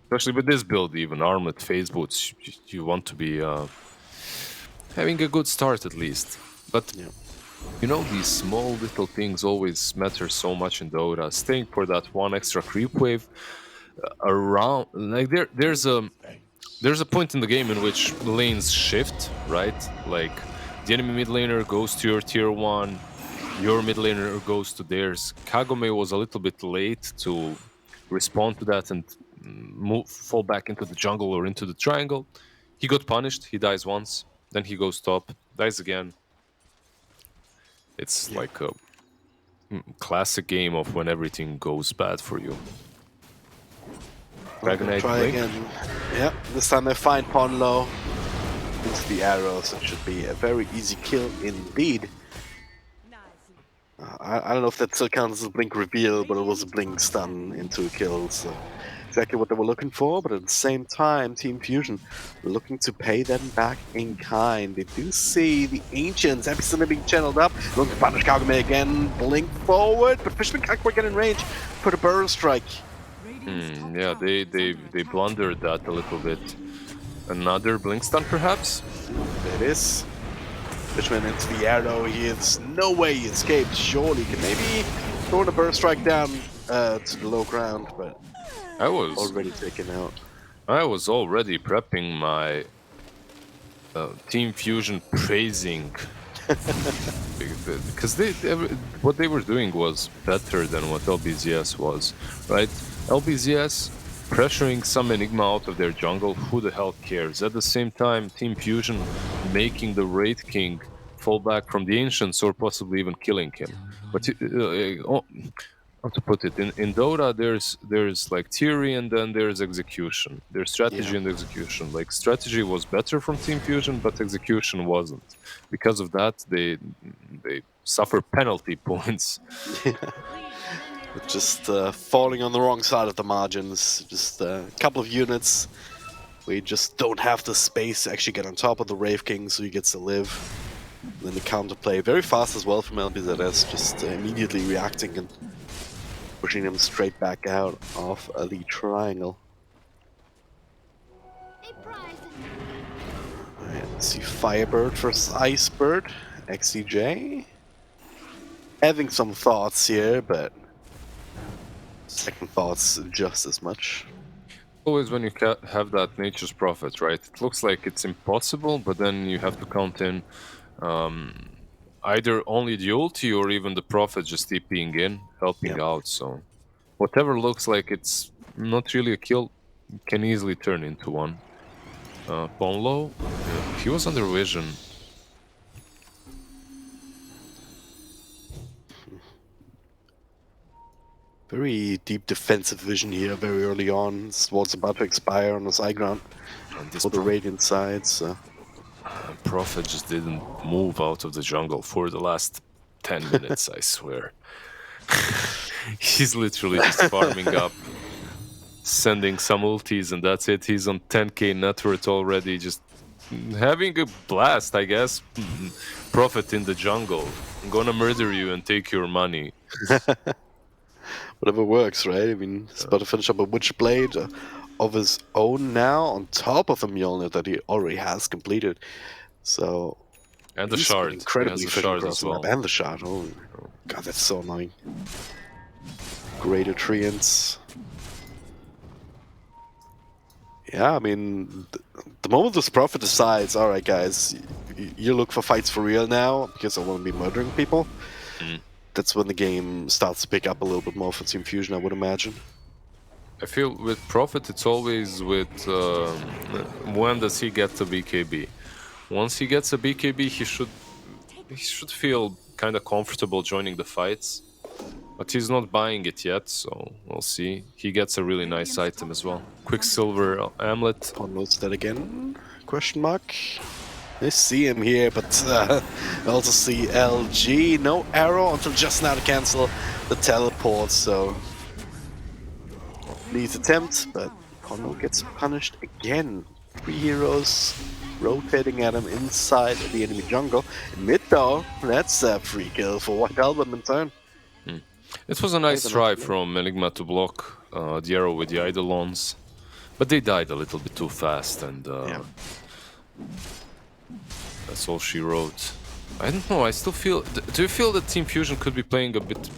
especially with this build, even armlet phase boots, you want to be having a good start at least. But Yeah. you know, these small little things always matter so much in Dota. Staying for that one extra creep wave around, like there's a point in the game in which lanes shift, right? Like the enemy mid laner goes to your tier 1, your mid laner goes to theirs. Kagome was a little bit late to respond to that and fall back into the jungle or into the triangle. He got punished, he dies once, then he goes top, dies again. It's Yeah. like a classic game of when everything goes bad for you. Dragon Knight Try Blink. again. Yeah, this time they find Ponlo. Into the arrows. It should be a very easy kill indeed. I don't know if that still counts as a blink reveal, but it was a blink stun into a kill, so exactly what they were looking for. But at the same time, Team Fusion were looking to pay them back in kind. They do see the Ancients, Epicenter being channeled up, looking to punish Kagome again, blink forward, but Fishman can't quite get in range for the burrow strike. Yeah, they blundered that a little bit. Another blink stun, perhaps? There it is. Fishman into the arrow. He has no way he escaped. Surely he can maybe throw the burst strike down to the low ground, but I was already taken out. already prepping my Team Fusion praising because what they were doing was better than what LBZS was, right? LBZS pressuring some Enigma out of their jungle, who the hell cares? At the same time, Team Fusion making the Wraith King fall back from the Ancients or possibly even killing him. But how to put it, in Dota there's like theory and then there's execution. There's strategy Yeah. and execution. Like strategy was better from Team Fusion, but execution wasn't. Because of that, they suffer penalty points. Just falling on the wrong side of the margins. Just a couple of units. We just don't have the space to actually get on top of the Wraith King, so he gets to live. And then the counterplay, very fast as well from LBZS, just immediately reacting and pushing them straight back out of the triangle. Alright, let's see Firebird versus Icebird. XCJ. Having some thoughts here, but second thoughts just as much. Always when you have that Nature's Prophet, right? It looks like it's impossible, but then you have to count in either only the ulti or even the Prophet just TPing in, helping out. So whatever looks like it's not really a kill can easily turn into one. Ponlo, he was under vision. Very deep defensive vision here, very early on. Sword's about to expire on his high ground for the Radiant side, so... Prophet just didn't move out of the jungle for the last 10 minutes, I swear. He's literally just farming up, sending some ultis, and that's it. He's on 10k net worth already, just having a blast, I guess. Prophet in the jungle. I'm gonna murder you and take your money. Whatever works, right? I mean, he's about to finish up a Witchblade of his own now, on top of the Mjolnir that he already has completed. So And the he's been shard. He has incredibly the efficient shard across as the map. well. And the shard. Oh, God, that's so annoying. Greater treants. Yeah, I mean, the moment this Prophet decides, alright guys, you look for fights for real now, because I want to be murdering people, that's when the game starts to pick up a little bit more for Team Fusion, I would imagine. I feel with Prophet, it's always with when does he get to BKB? Once he gets a BKB, he should feel kind of comfortable joining the fights. But he's not buying it yet, so we'll see. He gets a really nice item as well. Quicksilver amulet. Downloads that again? Question mark. I see him here, but I also see LG. No arrow until just now to cancel the teleport, so needs attempt, but Kono gets punished again. 3 heroes rotating at him inside the enemy jungle. In mid though, that's a free kill for White Album in turn. It was a nice Quite a try nice play. from Enigma to block the arrow with the Eidolons, but they died a little bit too fast, and Yeah. that's all she wrote. I don't know, I still feel... Do you feel that Team Fusion could be playing a bit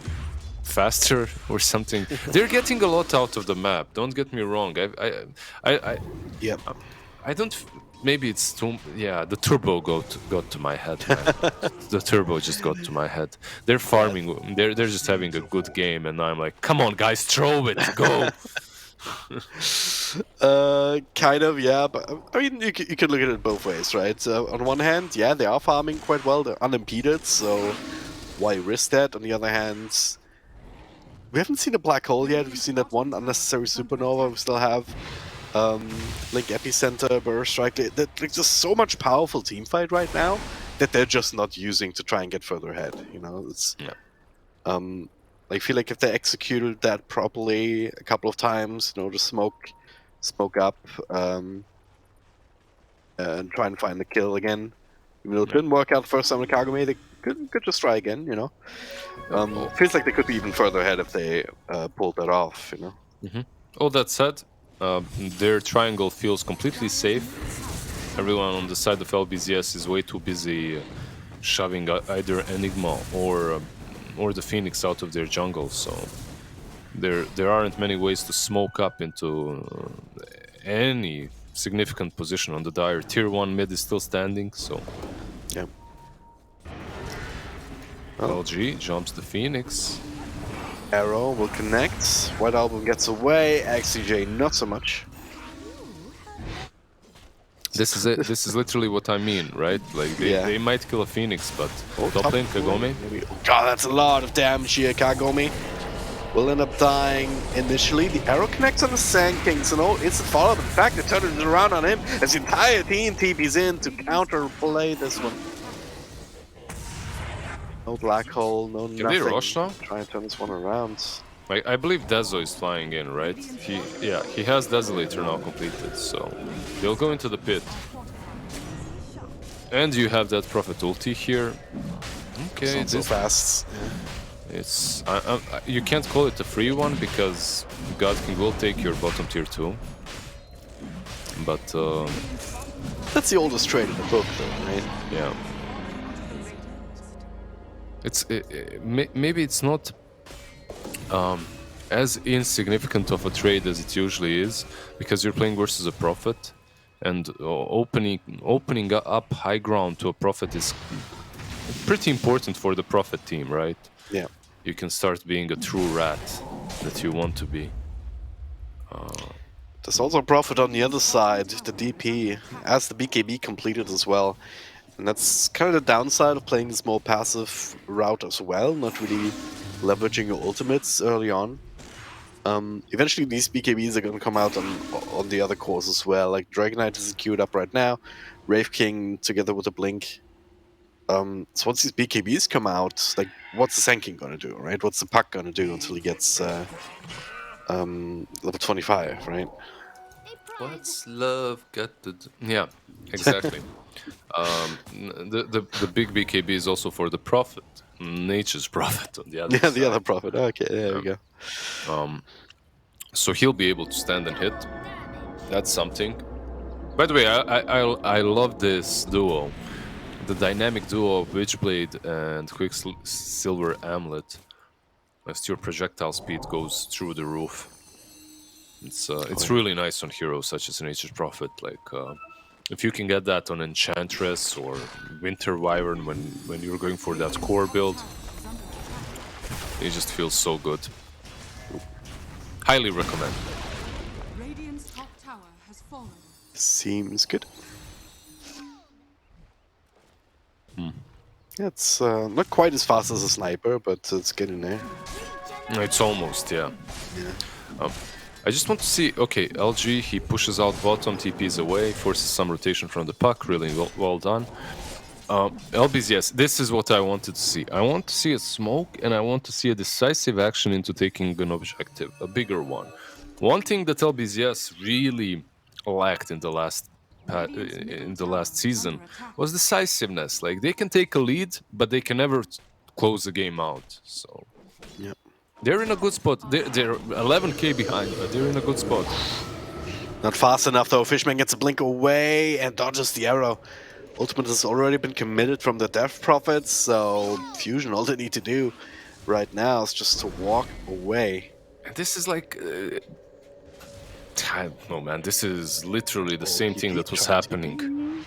faster or something? They're getting a lot out of the map, don't get me wrong. Yep. I don't... Maybe it's too... Yeah, the turbo got to my head, man. The turbo just got to my head. They're farming, they're just having a good game, and I'm like, come on guys, throw it, go! Kind of, yeah, but I mean, you could look at it both ways, right? On one hand, yeah, they are farming quite well, they're unimpeded, so why risk that? On the other hand, we haven't seen a black hole yet, we've seen that one unnecessary supernova, we still have Link Epicenter, Burst Strike. There's just so much powerful team fight right now that they're just not using to try and get further ahead, you know? It's, Yeah. I feel like if they executed that properly a couple of times, you know, to smoke up, and try and find the kill again. Even though it didn't work out the first time with Kagome, they could just try again, you know? Feels like they could be even further ahead if they pulled that off, you know? All that said, their triangle feels completely safe. Everyone on the side of LBZS is way too busy shoving either Enigma or the Phoenix out of their jungle, so there aren't many ways to smoke up into any significant position on the Dire. Tier 1 mid is still standing, so... Yeah. LG jumps the Phoenix. Arrow will connect. White Album gets away. XCJ not so much. This is it. This is literally what I mean, right? Like they might kill a Phoenix, but top lane Kagome. God, that's a lot of damage here. Kagome will end up dying initially. The arrow connects on the Sand King, so no instant follow-up. In fact, they turn it around on him as the entire team TP's in to counterplay this one. No black hole, no nothing. Can they rush now? Try and turn this one around. I believe Dezo is flying in, right? He has Desolator now completed, so they'll go into the pit. And you have that Prophet ulti here. Okay, it's not so fast. Yeah. It's you can't call it a free one because God King will take your bottom tier 2. But that's the oldest trade in the book, though, right? Yeah. It's maybe it's not as insignificant of a trade as it usually is, because you're playing versus a Prophet, and opening up high ground to a Prophet is pretty important for the Prophet team, right? Yeah. You can start being a true rat that you want to be. There's also a Prophet on the other side, the DP, as the BKB completed as well. And that's kind of the downside of playing this more passive route as well, not really leveraging your ultimates early on. Eventually these BKBs are going to come out on the other cores as well. Like Dragon Knight is queued up right now, Wraith King together with a Blink. So once these BKBs come out, like what's the Sand King going to do, right? What's the Puck going to do until he gets level 25, right? What's love got to do? Yeah, exactly. The big BKB is also for the prophet, nature's prophet on the other Yeah, the other side. prophet. Okay, there we go. So he'll be able to stand and hit. That's something. By the way, I love this duo, the dynamic duo of Witchblade and Quicksilver Amulet. As your projectile speed goes through the roof. It's really nice on heroes such as Nature's Prophet. Like if you can get that on Enchantress or Winter Wyvern when you're going for that core build, it just feels so good. Highly recommend. Radiant's top tower has fallen. Seems good. It's not quite as fast as a sniper, but it's getting there. It's almost, yeah. I just want to see, okay, LG, he pushes out bottom, TPs away, forces some rotation from the puck, really well done. LBZS, this is what I wanted to see. I want to see a smoke, and I want to see a decisive action into taking an objective, a bigger one. One thing that LBZS really lacked in the last season was decisiveness. Like, they can take a lead, but they can never close the game out. So Yep. they're in a good spot. They're 11k behind, but they're in a good spot. Not fast enough though. Fishman gets a blink away and dodges the arrow. Ultimate has already been committed from the Death Prophet, so Fusion, all they need to do right now is just to walk away. And this is like... I don't know, man. This is literally the same thing that was happening. I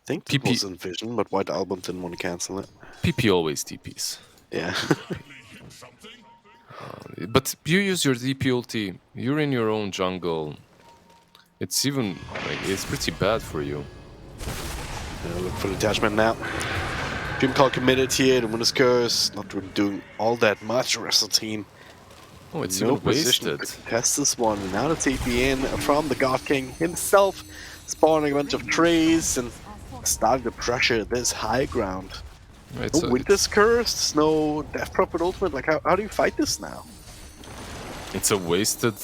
think it was in Vision, but White Album didn't want to cancel it. PP always TPs. Yeah. But you use your DP ulti, you're in your own jungle. It's even, like, it's pretty bad for you. Look for the detachment now. Dream Call committed here, the Winner's Curse, not really doing all that much. The rest of the team. Oh, it's No even position wasted. to test this one. Now the TP in from the God King himself, spawning a bunch of trees and starting to pressure this high ground. It's No Winter's Curse, no Death Prophet Ultimate. Like, how do you fight this now? It's a wasted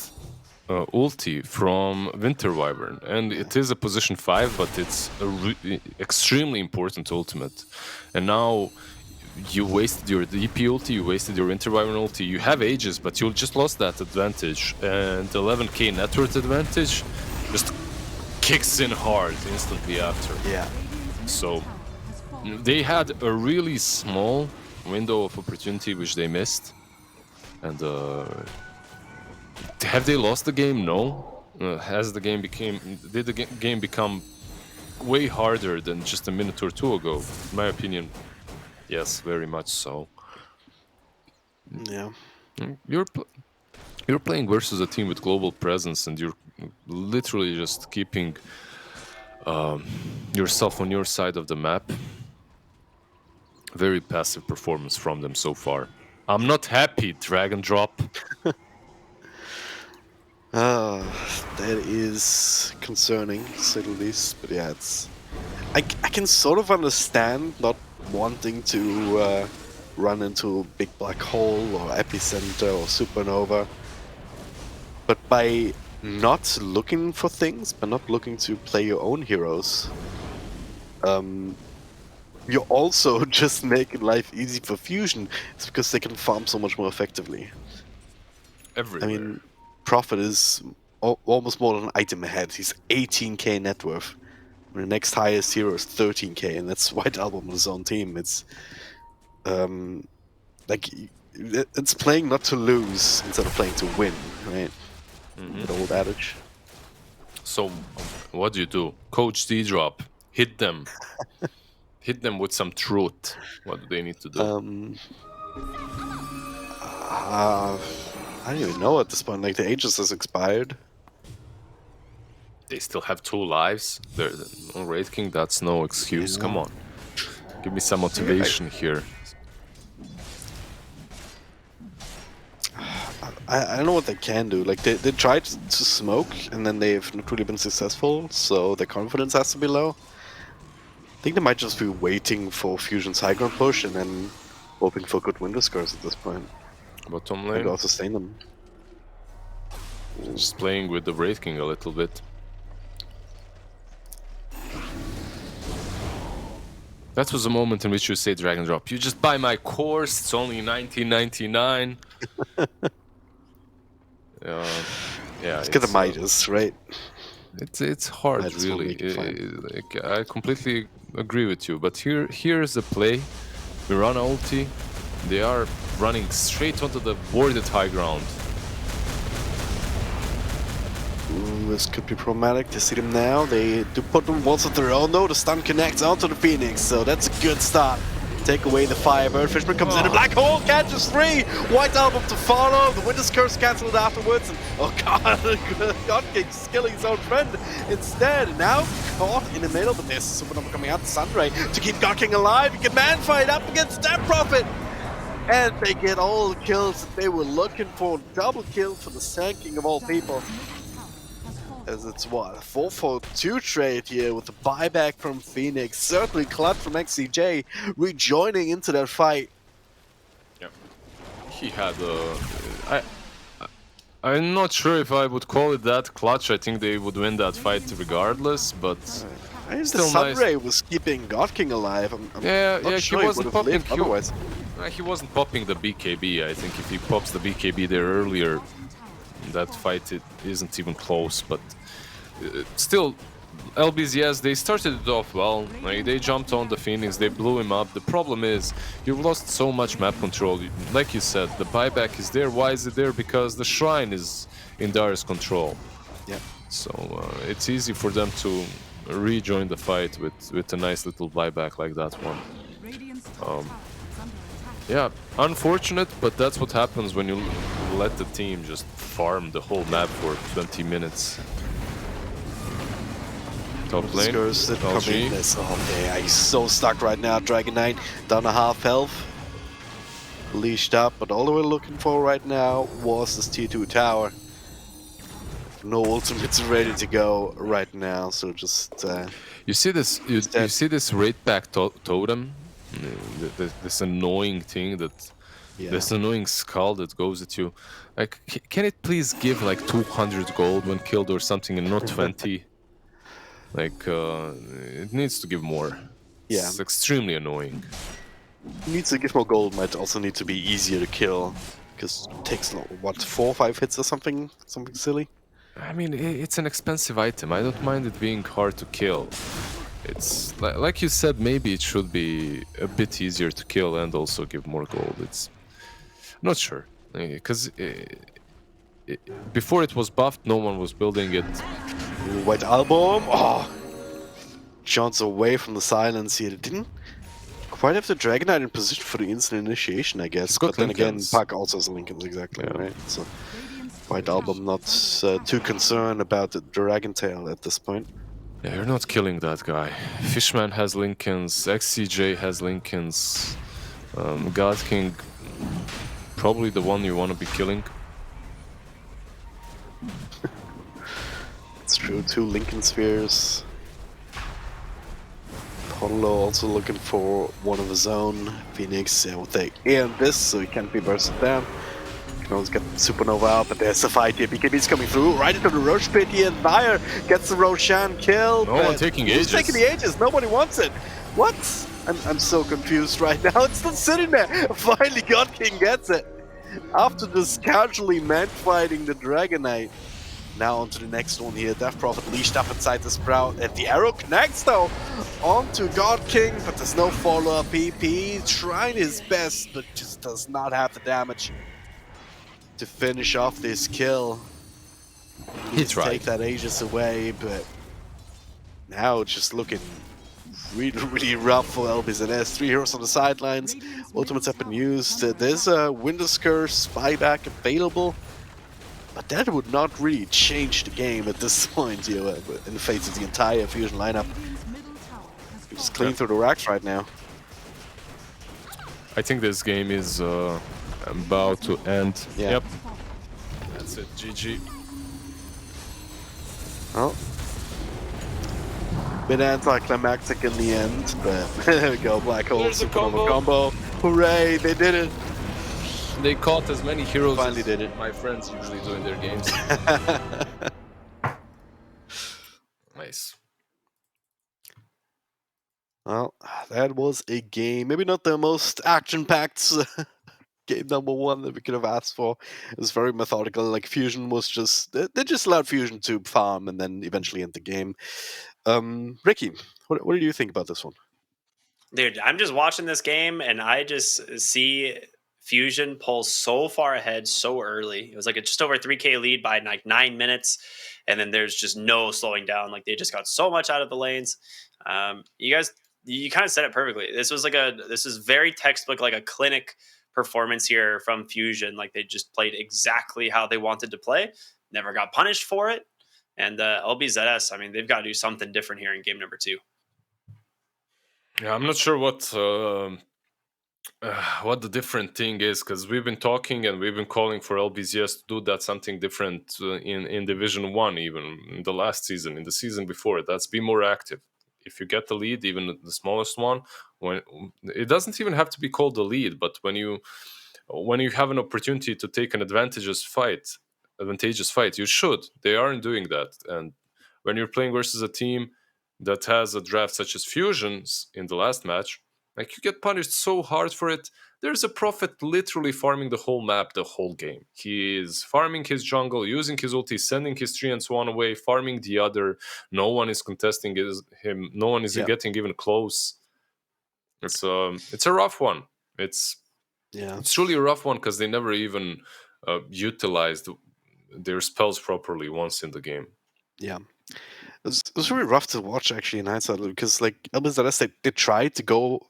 ulti from Winter Wyvern, and it is a position 5, but it's a extremely important ultimate. And now you wasted your DP ulti, you wasted your Winter Wyvern ulti. You have Aegis, but you just lost that advantage, and 11k net worth advantage just kicks in hard instantly after. Yeah. So they had a really small window of opportunity which they missed, and have they lost the game? No. Has the game did the game become way harder than just a minute or two ago? In my opinion, yes, very much so. Yeah. You're playing versus a team with global presence, and you're literally just keeping yourself on your side of the map. Very passive performance from them so far. I'm not happy, Dragon Drop. That is concerning, to say the least. But yeah, it's... I can sort of understand not wanting to run into a big black hole or epicenter or supernova. But by not looking for things, by not looking to play your own heroes, you're also just making life easy for Fusion. It's because they can farm so much more effectively. Everywhere. I mean, Prophet is almost more than an item ahead. He's 18k net worth. The next highest hero is 13k, and that's White Album on his own team. It's like it's playing not to lose instead of playing to win, right? The old adage. So, what do? Coach D-Drop, hit them. Hit them with some truth. What do they need to do? I don't even know at this point. Like, the Aegis has expired. They still have 2 lives. They're no Raid King, that's no excuse. Yeah. Come on. Give me some motivation here. I don't know what they can do. Like, they tried to smoke, and then they've not really been successful, so their confidence has to be low. I think they might just be waiting for Fusion's high ground push, and then hoping for good window scores at this point. Bottom Maybe lane. I'll sustain them. Just playing with the Wraith King a little bit. That was a moment in which you say drag and drop. You just buy my course, it's only $19.99. Yeah, Let's get the Midas, right? It's hard, Midas will really. make it fine. Like, I completely agree with you. But here's the play. Mirana ulti. They are running straight onto the warded high ground. This could be problematic. They see them now. They do put them once of their own though. The stun connects onto the Phoenix, so that's a good start. Take away the Firebird. Fishman comes in. A Black Hole catches 3. White Album to follow. The Winter's Curse cancelled afterwards. And oh god, God King's killing his own friend instead. Now caught in the middle, but there's Supernova coming out. Sunray to keep God King alive. He can man fight up against Death Prophet. And they get all the kills that they were looking for. Double kill for the Sand of all people. As it's what, a 4-4-2 trade here with the buyback from Phoenix. Certainly clutch from XCJ rejoining into that fight. Yep. He had I'm not sure if I would call it that clutch. I think they would win that fight regardless, but I think the still nice. Sunray was keeping God King alive. I'm Yeah, not sure he wasn't popping. otherwise. He wasn't popping the BKB. I think if he pops the BKB there earlier, that fight it isn't even close. But still, LBZS, they started it off well. Like, they jumped on the Phoenix, they blew him up. The problem is you've lost so much map control. Like you said, the buyback is there. Why is it there? Because the shrine is in Darius' control. Yeah. So it's easy for them to rejoin the fight with a nice little buyback like that one. Yeah, unfortunate, but that's what happens when you let the team just farm the whole map for 20 minutes. Top lane, LG. Okay, he's so stuck right now. Dragon Knight down to half health. Leashed up, but all we were looking for right now was this tier 2 tower. No ultimates ready to go right now, so just... you see this, you see this raid back totem? This annoying thing that... Yeah. This annoying skull that goes at you. Like, can it please give like 200 gold when killed or something and not 20? Like, it needs to give more. Yeah. It's extremely annoying. Needs to give more gold, might also need to be easier to kill. Because it takes, what, 4 or 5 hits or something? Something silly? I mean, it's an expensive item. I don't mind it being hard to kill. It's, like you said, maybe it should be a bit easier to kill and also give more gold. It's... not sure. Because before it was buffed, no one was building it. White Album. Oh, John's away from the silence here. Didn't quite have the Dragon Knight in position for the instant initiation, I guess. But then again, Puck also has Lincolns, exactly, yeah. Right? So White Album not too concerned about the Dragon Tail at this point. Yeah, you're not killing that guy. Fishman has Lincolns, XCJ has Lincolns, God King, probably the one you want to be killing. It's true, 2 Lincoln Spheres. Polo also looking for one of his own. Phoenix with the air and this, so he can't be bursted down. Can always get Supernova out, but there's a fight here. BKB's coming through, right into the Roche pit here, and Fire gets the Roshan kill. No one taking ages. Who's taking the ages? Nobody wants it. What? I'm so confused right now. It's still sitting there. Finally, God King gets it. After just casually man-fighting the Dragon Knight. Now onto the next one here. Death Prophet leashed up inside the Sprout. And the arrow connects though onto God King, but there's no follow-up. PP trying his best, but just does not have the damage to finish off this kill. He tried to take that Aegis away, but now it's just looking really rough for LBZS. 3 heroes on the sidelines. Ultimates have been used. There's a Winter's Curse buyback available, but that would not really change the game at this point here in the face of the entire Fusion lineup. Just clean through the racks right now. I think this game is about to end. Yeah. Yep. That's it. GG. Well, bit anticlimactic in the end, but there we go. Black Hole, Supernova combo. Hooray, they did it. They caught as many heroes Finally as did it. my friends usually do in their games. Nice. Well, that was a game. Maybe not the most action-packed game number one that we could have asked for. It was very methodical. Like Fusion was just they just allowed Fusion to farm and then eventually end the game. Ricky, what do you think about this one? Dude, I'm just watching this game and I just see Fusion pull so far ahead so early. It was like a just over 3K lead by like 9 minutes, and then there's just no slowing down. Like they just got so much out of the lanes. You guys, you kind of said it perfectly. This is very textbook, like a clinic performance here from Fusion. Like they just played exactly how they wanted to play. Never got punished for it. And LBZS, I mean, they've got to do something different here in game number 2. Yeah, I'm not sure what the different thing is, because we've been talking and we've been calling for LBZS to do that something different in Division 1, even in the last season, in the season before. That's be more active. If you get the lead, even the smallest one, when it doesn't even have to be called the lead, but when you have an opportunity to take an advantageous fight, you should. They aren't doing that. And when you're playing versus a team that has a draft such as Fusion's in the last match, like you get punished so hard for it. There's a Prophet literally farming the whole map the whole game. He is farming his jungle, using his ulti, sending his 3 and so on away, farming the other. No one is contesting him. No one is getting even close. It's a rough one. It's truly a rough one because they never even utilized their spells properly once in the game. Yeah. It was really rough to watch, actually, in hindsight, because, like, LBZS, they tried to go...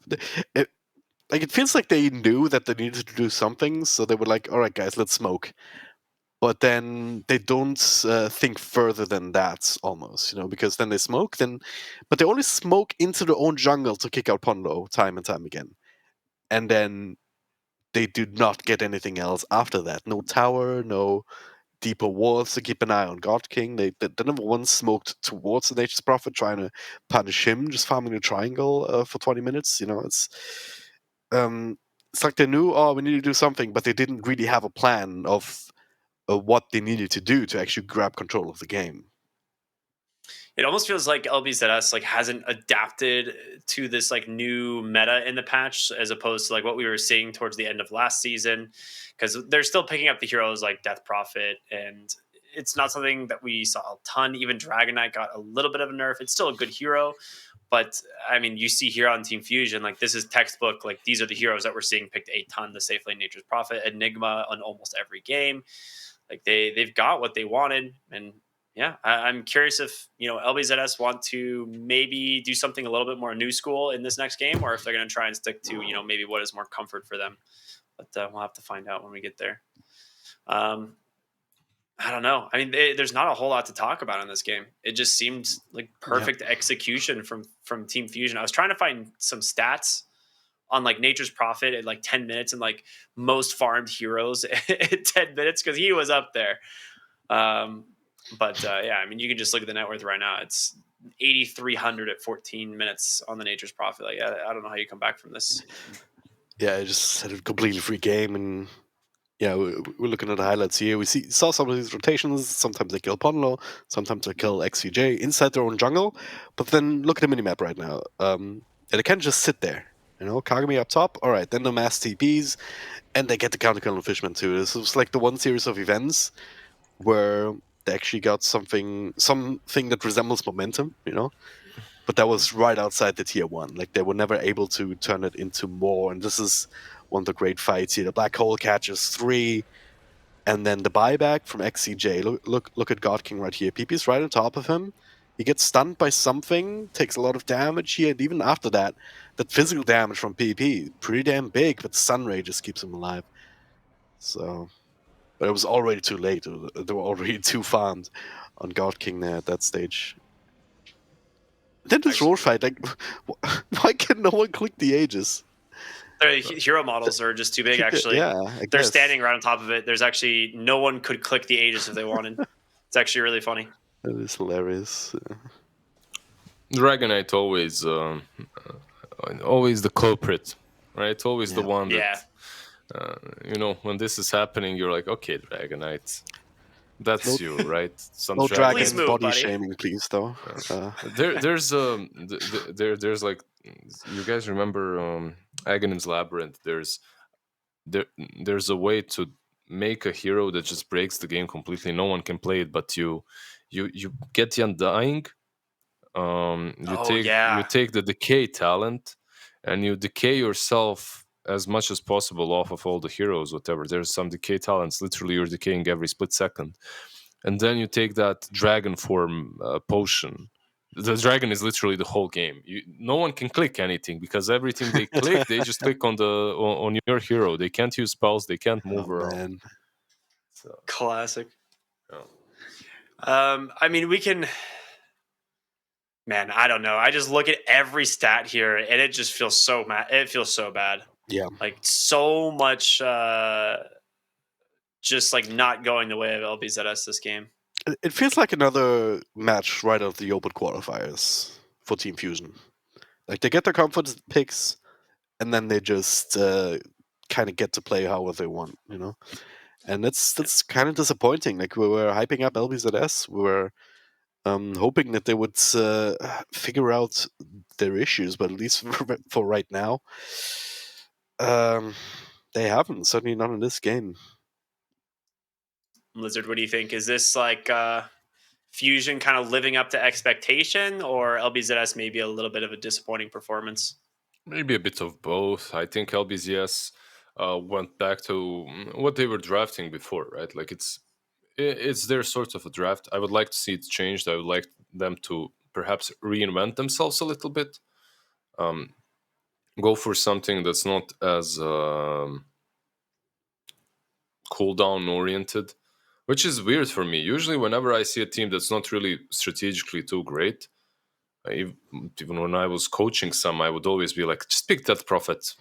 it feels like they knew that they needed to do something, so they were like, all right, guys, let's smoke. But then they don't think further than that, almost, because then they smoke, but they only smoke into their own jungle to kick out Pondo time and time again. And then they do not get anything else after that. No tower, no deeper walls to keep an eye on God King. They never once smoked towards the Nature's Prophet, trying to punish him, just farming the triangle for 20 minutes. It's like they knew, we need to do something, but they didn't really have a plan of what they needed to do to actually grab control of the game. It almost feels like LBZS like hasn't adapted to this like new meta in the patch, as opposed to like what we were seeing towards the end of last season, because they're still picking up the heroes like Death Prophet, and it's not something that we saw a ton. Even Dragon Knight got a little bit of a nerf. It's still a good hero, but I mean, you see here on Team Fusion, like this is textbook. Like these are the heroes that we're seeing picked a ton: the Safe Lane Nature's Prophet, Enigma on almost every game. Like they've got what they wanted, and yeah, I'm curious if LBZS want to maybe do something a little bit more new school in this next game, or if they're going to try and stick to maybe what is more comfort for them. But we'll have to find out when we get there. I don't know. I mean, there's not a whole lot to talk about in this game. It just seemed like perfect execution from Team Fusion. I was trying to find some stats on like Nature's Prophet at like 10 minutes and like most farmed heroes at 10 minutes because he was up there. But yeah, I mean, you can just look at the net worth right now. It's 8,300 at 14 minutes on the Nature's Prophet. Like, I don't know how you come back from this. Yeah, I just had a completely free game, and yeah, we're looking at the highlights here. We saw some of these rotations. Sometimes they kill Ponlo, sometimes they kill XVJ inside their own jungle. But then look at the minimap right now. And they can't just sit there. Kagami up top. All right, then the mass TPs, and they get the counter kill on Fishman too. This was like the one series of events where they actually got something that resembles momentum, but that was right outside the tier 1. Like they were never able to turn it into more, and this is one of the great fights here. The black hole catches 3, and then the buyback from XCJ. Look at God King right here. PP's right on top of him. He gets stunned by something, takes a lot of damage here, and even after that physical damage from PP, pretty damn big, but Sun Ray just keeps him alive. So... But it was already too late. They were already too farmed on God King there at that stage. Then this roar fight, like, why can no one click the Aegis? Their hero models are just too big, actually. Yeah, they're standing right on top of it. There's actually no one could click the Aegis if they wanted. It's actually really funny. That is hilarious. Dragon Knight always the culprit, right? Always the one that When this is happening, you're like, okay, Dragonite, No, that's you, right? Some no Please dragon Dragon. move, body buddy. shaming, please, though. There's like, you guys remember Aghanim's Labyrinth? There there's a way to make a hero that just breaks the game completely. No one can play it, but you get the Undying. You Oh take yeah. the decay talent, and you decay yourself as much as possible off of all the heroes. Whatever, there's some decay talents. Literally, you're decaying every split second, and then you take that dragon form potion. The dragon is literally the whole game. No one can click anything because everything they click, they just click on your hero. They can't use spells. They can't move Oh around. man. So, Classic. yeah. I mean, we can. Man, I don't know. I just look at every stat here, and it just feels so It feels so bad. Yeah. Like so much, just like not going the way of LBZS this game. It feels like another match right out of the open qualifiers for Team Fusion. Like they get their confidence picks, and then they just kind of get to play however they want, And that's kind of disappointing. Like we were hyping up LBZS, we were hoping that they would figure out their issues, but at least for right now, they haven't. Certainly not in this game. Lizard, what do you think? Is this like Fusion kind of living up to expectation, or LBZS maybe a little bit of a disappointing performance? Maybe a bit of both. I think LBZS went back to what they were drafting before, right? Like it's their sort of a draft. I would like to see it changed. I would like them to perhaps reinvent themselves a little bit. Um, Go for something that's not as cooldown oriented, which is weird for me. Usually, whenever I see a team that's not really strategically too great, even when I was coaching some, I would always be like, just pick that prophet,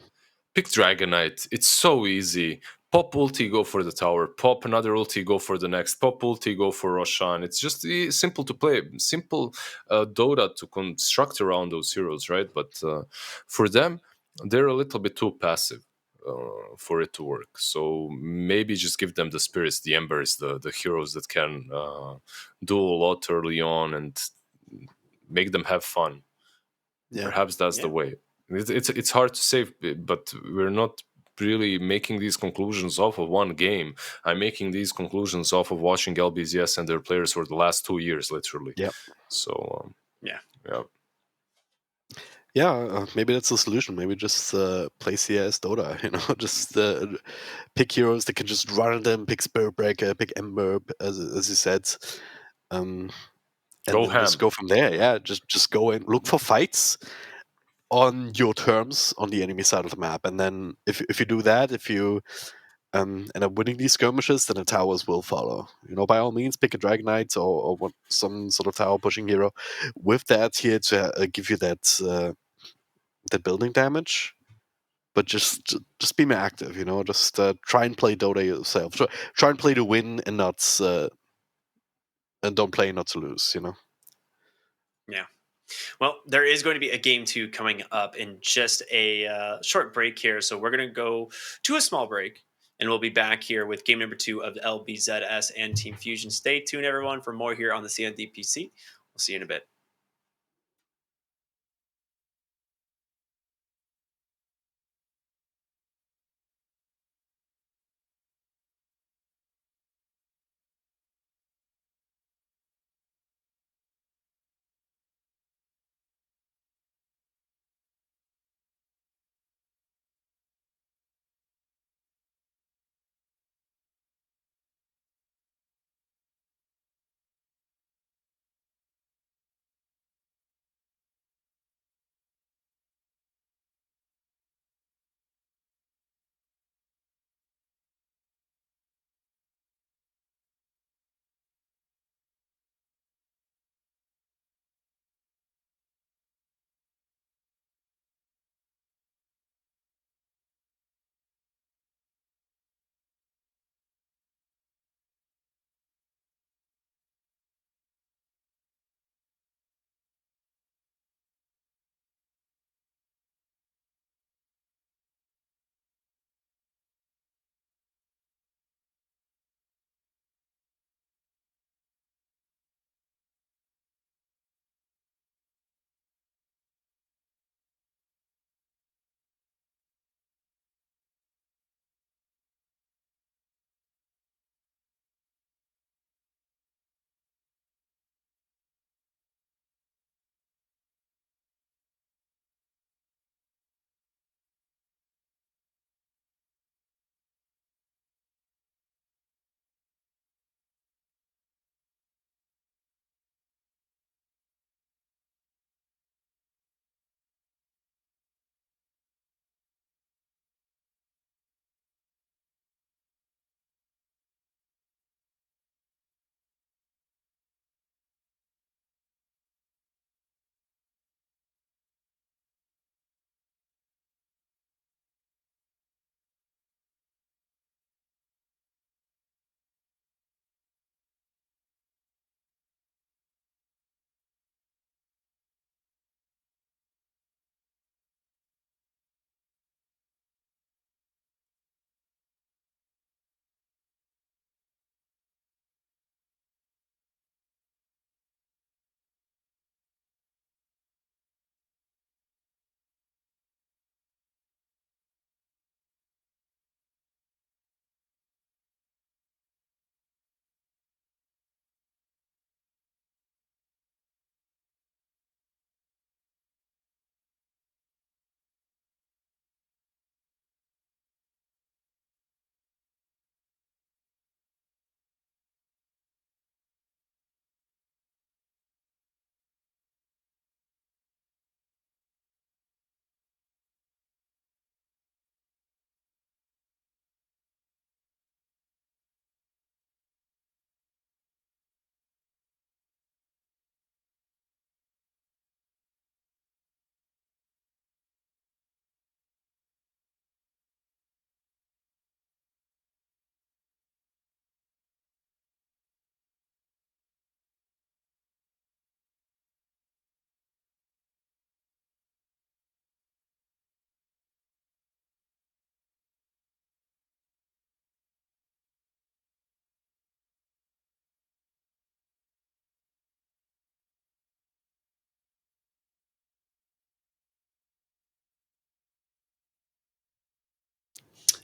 pick Dragonite. It's so easy. Pop ulti, go for the tower. Pop another ulti, go for the next. Pop ulti, go for Roshan. It's just simple to play. Simple Dota to construct around those heroes, right? But for them, they're a little bit too passive for it to work. So maybe just give them the spirits, the embers, the heroes that can do a lot early on and make them have fun. Yeah. Perhaps that's the way. It's hard to say, but we're not really making these conclusions off of one game. I'm making these conclusions off of watching LBZS and their players for the last 2 years, literally. Yep. So Yeah. Yeah, maybe that's the solution. Maybe just play CS Dota, just pick heroes that can just run at them, pick Spirit Breaker, pick Ember, as you said. And Go then just ham. go from there. Yeah, just go and look for fights on your terms on the enemy side of the map. And then if you do that, if you end up winning these skirmishes, then the towers will follow. By all means, pick a Dragonite or some sort of tower pushing hero with that here to give you that building damage. But just be more active, Just try and play Dota yourself. Try and play to win and not and don't play not to lose. Yeah. Well, there is going to be a game 2 coming up in just a short break here. So we're going to go to a small break, and we'll be back here with game number 2 of LBZS and Team Fusion. Stay tuned, everyone, for more here on the CNDPC. We'll see you in a bit.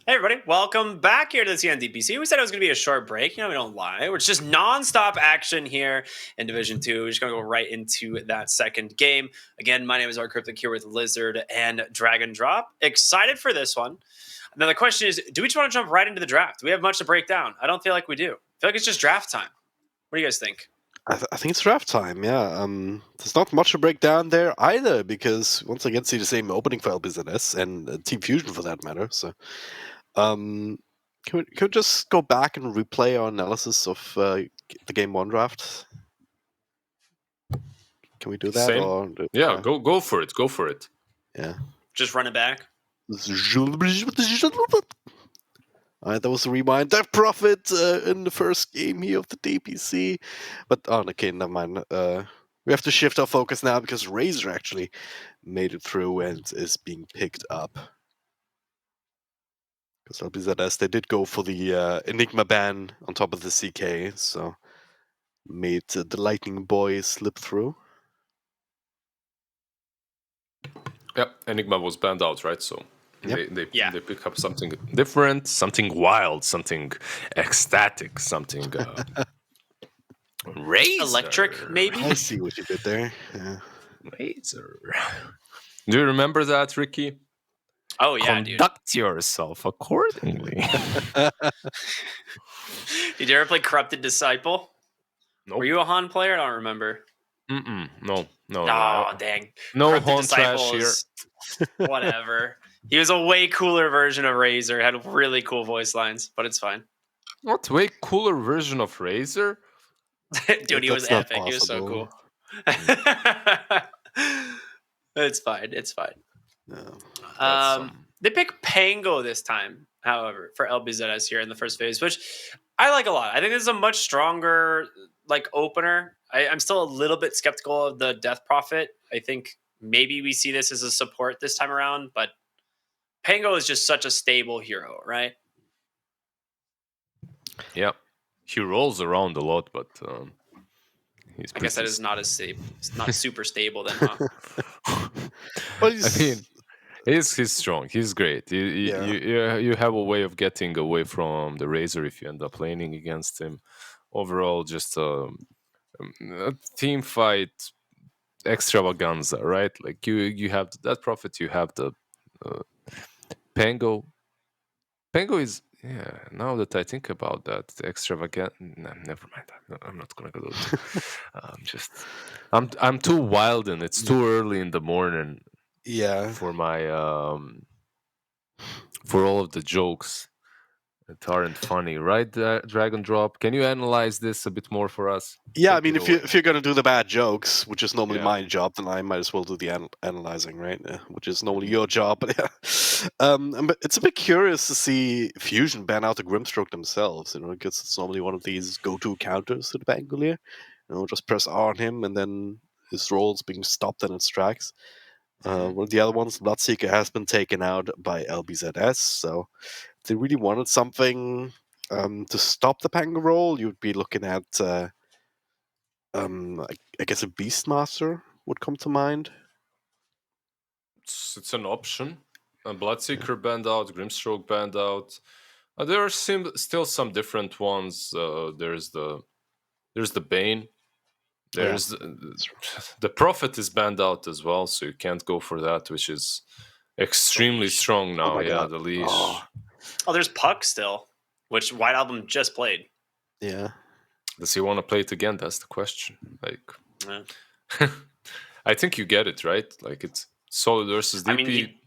Hey everybody, welcome back here to the CDEC. We said it was going to be a short break. We don't lie. It's just non-stop action here in Division 2. We're just going to go right into that second game. Again, my name is Cryptic here with Lizard and Dragon Drop. Excited for this one. Now the question is, do we just want to jump right into the draft? Do we have much to break down? I don't feel like we do. I feel like it's just draft time. What do you guys think? I think it's draft time, yeah. There's not much to break down there either, because once again, see the same opening for LBZS and Team Fusion for that matter. So, can we just go back and replay our analysis of the Game 1 draft? Can we do that? Same? Or, Yeah, go for it. Go for it. Yeah. Just run it back. Alright, that was a rewind. Death Prophet in the first game here of the DPC. But, okay, never mind. We have to shift our focus now because Razor actually made it through and is being picked up. Because LBZS, they did go for the Enigma ban on top of the CK, so made the Lightning Boy slip through. Yep, Enigma was banned out, right? So Yep. they pick up something different, something wild, something ecstatic, something Razor. Electric, maybe? I see what you did there. Yeah. Razor. Do you remember that, Ricky? Oh, yeah, dude. Conduct yourself accordingly. Did you ever play Corrupted Disciple? Nope. Were you a Han player? I don't remember. No. Oh, dang. No Corrupted Han trash Disciple here. is- Whatever. He was a way cooler version of Razor. Had really cool voice lines, but it's fine. What way cooler version of Razor? Dude, he was That's not epic. He was so cool. possible. It's fine. It's fine. No. They pick Pango this time, however, for LBZS here in the first phase, which I like a lot. I think this is a much stronger opener. I'm still a little bit skeptical of the Death Prophet. I think maybe we see this as a support this time around, but Pango is just such a stable hero, right? Yeah. He rolls around a lot, but he's I guess that is not as stable. It's not super stable then, huh? Well, I mean, he's strong. He's great. You have a way of getting away from the Razor if you end up laning against him. Overall, just a team fight extravaganza, right? Like you have that Prophet, you have the Pango. Pango is now that I think about that, extravagant. No, never mind. I'm not gonna go there. I'm too wild and it's too early in the morning yeah. for my for all of the jokes that aren't funny, right? Dragon Drop. Can you analyze this a bit more for us? Yeah, I Take mean, it if away. you're gonna do the bad jokes, which is normally Yeah. my job, then I might as well do the analyzing, right? Which is normally your job. But yeah, but it's a bit curious to see Fusion ban out the Grimstroke themselves. Because it's normally one of these go-to counters to the Pangolier. Just press R on him, and then his roll's being stopped in its tracks. One of the other ones, Bloodseeker, has been taken out by LBZS. So if they really wanted something to stop the Pango roll, you'd be looking at. I guess a Beastmaster would come to mind. It's an option. Bloodseeker banned out, Grimstroke banned out. There are still some different ones. There's the Bane. There's the Prophet is banned out as well, so you can't go for that, which is extremely strong now. my Yeah, God. the leash. Oh, there's Puck still, which White Album just played. Yeah. Does he want to play it again? That's the question. Yeah. I think you get it right. Like it's Solid versus DP. I mean,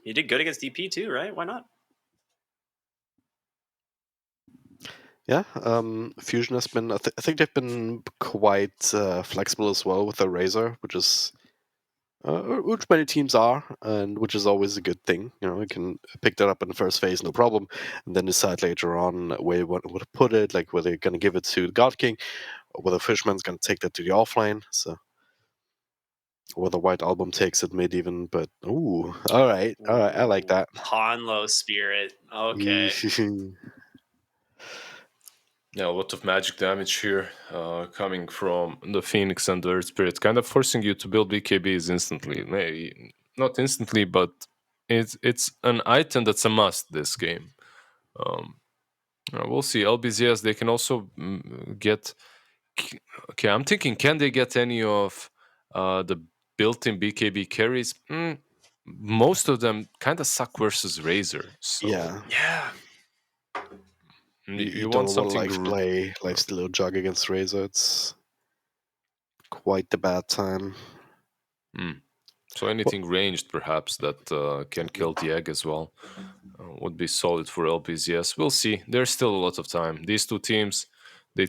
you did good against DP too, right? Why not? Yeah. Fusion has been. I think they've been quite flexible as well with their Razor, which is which many teams are, and which is always a good thing. You can pick that up in the first phase, no problem, and then decide later on where you want to put it, like whether you're going to give it to the God King, or whether Fishman's going to take that to the offline. So. Whether White Album takes it mid even, but all right, I like that. Ponlo Spirit. Okay. Yeah, a lot of magic damage here coming from the Phoenix and the Earth Spirit, kind of forcing you to build BKBs instantly. Maybe not instantly, but it's an item that's a must this game. We'll see. LBZS, they can also get. Okay, I'm thinking, can they get any of the built-in BKB carries? Most of them kind of suck versus Razor. So Yeah. Yeah. You you don't want want to something. play Lifesteal or Jug against Razor. It's quite the bad time. So anything ranged, perhaps, that can kill the egg as well, would be solid for LBZS. We'll see. There's still a lot of time. These two teams, they,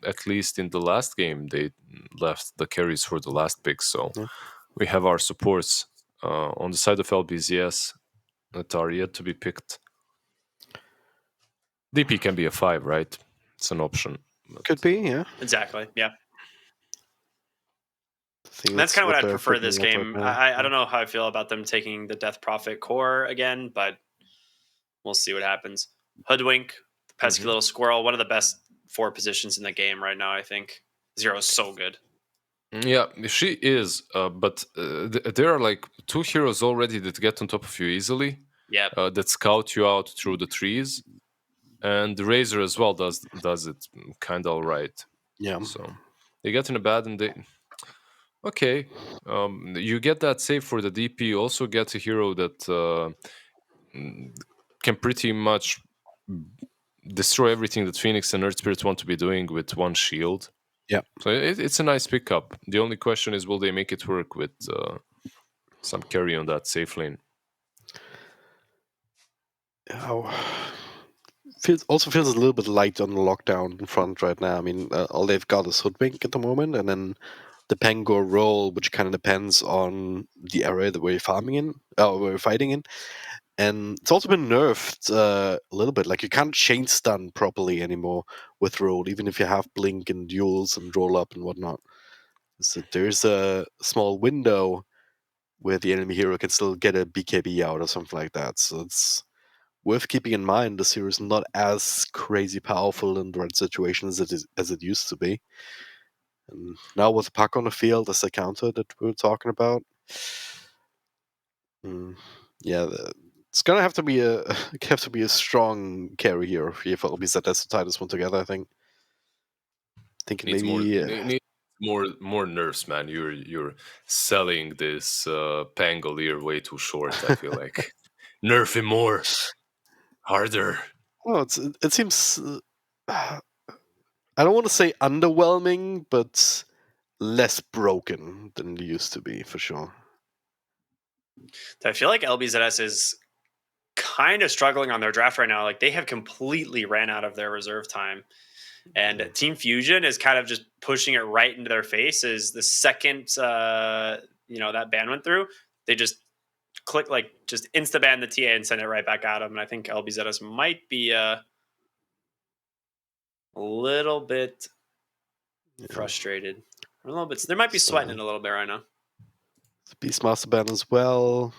at least in the last game, they left the carries for the last pick. So Yeah. we have our supports on the side of LBZS that are yet to be picked. DP can be a 5, right? It's an option. Could be, yeah. Exactly. Yeah. I think That's kind of what I'd they're prefer this figuring out game. right now. I don't know how I feel about them taking the Death Prophet core again, but we'll see what happens. Hoodwink, the pesky Mhm. little squirrel, one of the best 4 positions in the game right now, I think. Zero is so good. Yeah, she is. But there are like 2 heroes already that get on top of you easily, Yep. that scout you out through the trees. And the Razor as well does it kind of all right. Yeah. So they get in a bad and they okay. You get that save for the DP. You also get a hero that can pretty much destroy everything that Phoenix and Earth Spirit want to be doing with one shield. Yeah. So it's a nice pickup. The only question is, will they make it work with some carry on that safe lane? Oh. Feels a little bit light on the lockdown in front right now. I mean, all they've got is Hoodwink at the moment, and then the Pangor role, which kind of depends on the area that we're farming in, we're fighting in. And it's also been nerfed a little bit. Like, you can't chain stun properly anymore with roll, even if you have blink and duels and roll up and whatnot. So there's a small window where the enemy hero can still get a BKB out or something like that. So it's worth keeping in mind. The hero is not as crazy powerful in the right situation as it used to be. And now with the puck on the field as the counter that we were talking about, yeah, it's gonna have to be a strong carry here if LBZS to tie this one together. I think. Thinking Needs more. maybe Needs more nerfs, man. You're selling this Pangolier way too short. I feel like nerf him more, harder. it seems I don't want to say underwhelming, but less broken than it used to be for sure. I feel like LBZS is kind of struggling on their draft right now. Like, they have completely ran out of their reserve time. And Team Fusion is kind of just pushing it right into their face. Is the second that ban went through, they just click, like, just insta ban the TA and send it right back at them. And I think LBZS might be a little bit frustrated. A little bit. They might be sweating it a little bit right now. Beastmaster ban as well.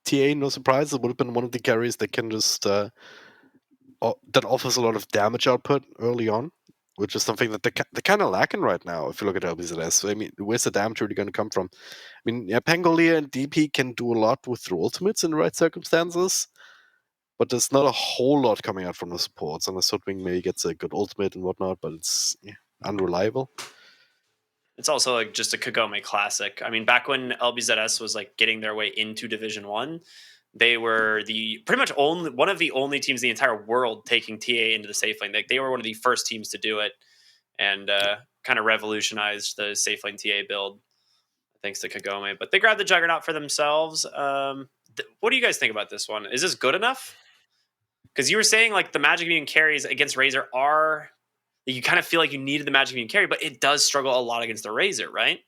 TA, no surprise, it would have been one of the carries that can just that offers a lot of damage output early on, which is something that they're kind of lacking right now. If you look at LBZS, so, I mean, where's the damage really going to come from? I mean, yeah, Pangolier and DP can do a lot with their ultimates in the right circumstances, but there's not a whole lot coming out from the supports. And the Sudwing maybe gets a good ultimate and whatnot, but it's unreliable. It's also like just a Kagome classic. I mean, back when LBZS was like getting their way into Division 1, they were the pretty much one of the only teams in the entire world taking TA into the safe lane. Like, they were one of the first teams to do it, and kind of revolutionized the safe lane TA build thanks to Kagome. But they grabbed the Juggernaut for themselves. What do you guys think about this one? Is this good enough? Because you were saying like the Magic Beam carries against Razor are, you kind of feel like you needed the Magic Beam carry, but it does struggle a lot against the Razor, right?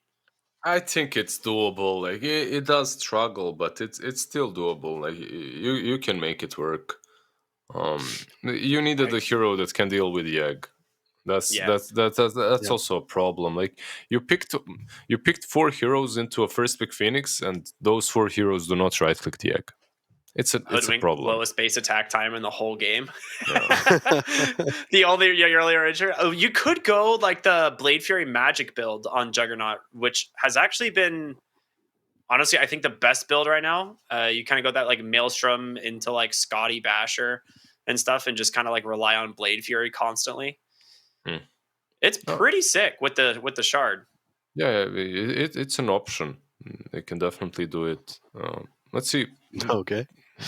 I think it's doable. Like it does struggle, but it's still doable. Like you can make it work. You needed a hero that can deal with the egg. That's Yeah. also a problem. Like you picked 4 heroes into a first pick Phoenix, and those 4 heroes do not right click the egg. It's a Hoodwink, problem. lowest base attack time in the whole game. Yeah. The only your earlier intro. Oh, you could go like the Blade Fury Magic build on Juggernaut, which has actually been honestly, I think the best build right now, you kind of go that like Maelstrom into like Scotty Basher and stuff, and just kind of like rely on Blade Fury constantly. It's pretty sick with the shard. Yeah, it's an option. They can definitely do it. Let's see. Okay. A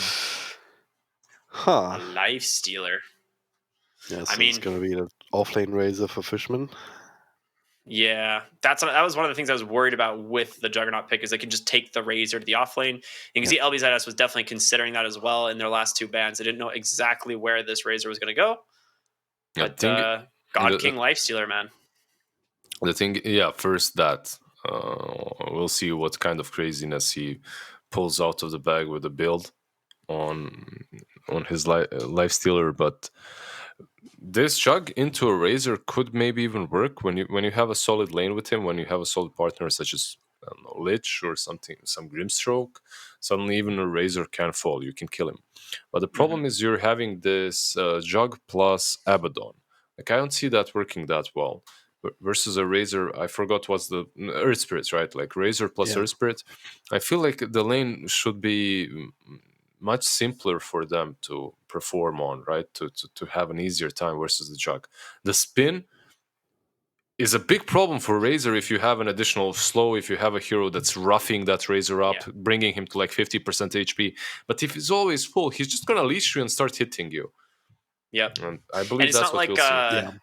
Huh. Life Stealer. Yeah, so I mean, it's gonna be an offlane Razor for Fishman. yeah, that was one of the things I was worried about with the Juggernaut pick, is they can just take the Razor to the offlane. You can see LBZS was definitely considering that as well in their last 2 bans. They didn't know exactly where this Razor was going to go. But God King Lifestealer, man. The thing, yeah, first that we'll see what kind of craziness he pulls out of the bag with the build on his Lifestealer, but this Jug into a Razor could maybe even work when you have a solid lane with him, when you have a solid partner such as, I don't know, Lich or something, some Grimstroke. Suddenly even a Razor can fall, you can kill him. But the problem is you're having this Jug plus Abaddon. Like, I don't see that working that well. Versus a Razor, I forgot what's the Earth Spirits, right? Like Razor plus Earth Spirit. I feel like the lane should be much simpler for them to perform on, right? To have an easier time versus the Jug. The spin is a big problem for Razor if you have an additional slow, if you have a hero that's roughing that Razor up, bringing him to like 50% HP. But if he's always full, he's just going to leash you and start hitting you. Yep. And I believe that's what we'll see.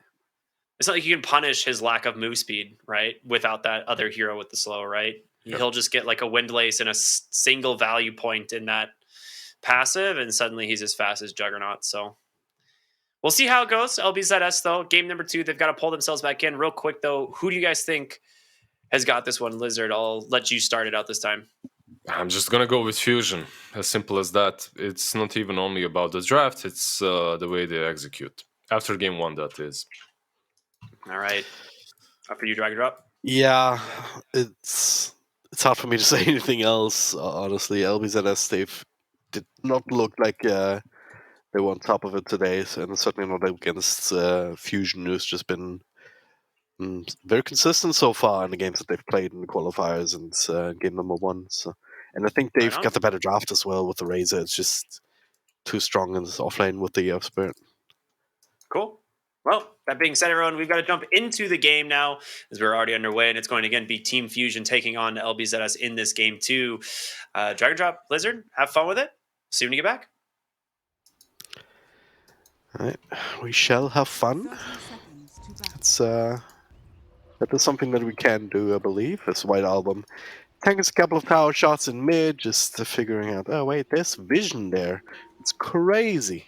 It's not like you can punish his lack of move speed, right? Without that other hero with the slow, right? He'll just get like a Windlace and a single value point in that passive, and suddenly he's as fast as Juggernaut. So we'll see how it goes. LBZS, though, game number 2, they've got to pull themselves back in. Real quick, though, who do you guys think has got this one? Lizard, I'll let you start it out this time. I'm just going to go with Fusion. As simple as that. It's not even only about the draft, it's the way they execute. After game 1, that is. All right. After you, Drag and Drop. Yeah, it's hard for me to say anything else, honestly. LBZS, they've did not look like they were on top of it today, and certainly not against Fusion, who's just been very consistent so far in the games that they've played in the qualifiers and game number 1. So, and I think they've got the better draft as well with the Razor. It's just too strong in this offlane with the Earth Spirit. Cool. Well, that being said, everyone, we've got to jump into the game now, as we're already underway, and it's going to again be Team Fusion taking on LBZS in this game too. Drag and Drop, Blizzard, have fun with it. See you when you get back. All right, we shall have fun. It's that is something that we can do, I believe. This White Album tanking a couple of tower shots in mid, just figuring out. Oh wait, there's vision there. It's crazy.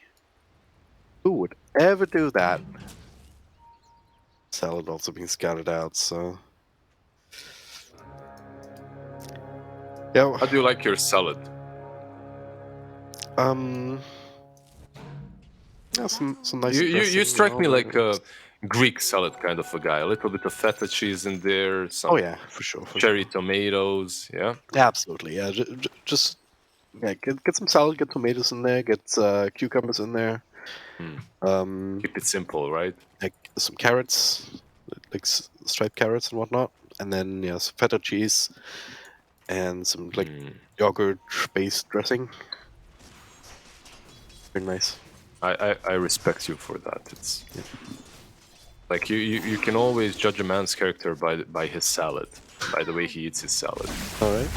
Who would ever do that? Salad also being scouted out, so. Yeah. How do you like your salad? Yeah, some nice. You strike me like a Greek salad kind of a guy. A little bit of feta cheese in there. Some for sure. Cherry tomatoes. Yeah. Absolutely. Yeah. Just get some salad, get tomatoes in there, get cucumbers in there. Keep it simple, right? Like some carrots, like striped carrots and whatnot, and then some feta cheese and some like yogurt-based dressing. Very nice. I respect you for that. It's like you can always judge a man's character by his salad, by the way he eats his salad. All right.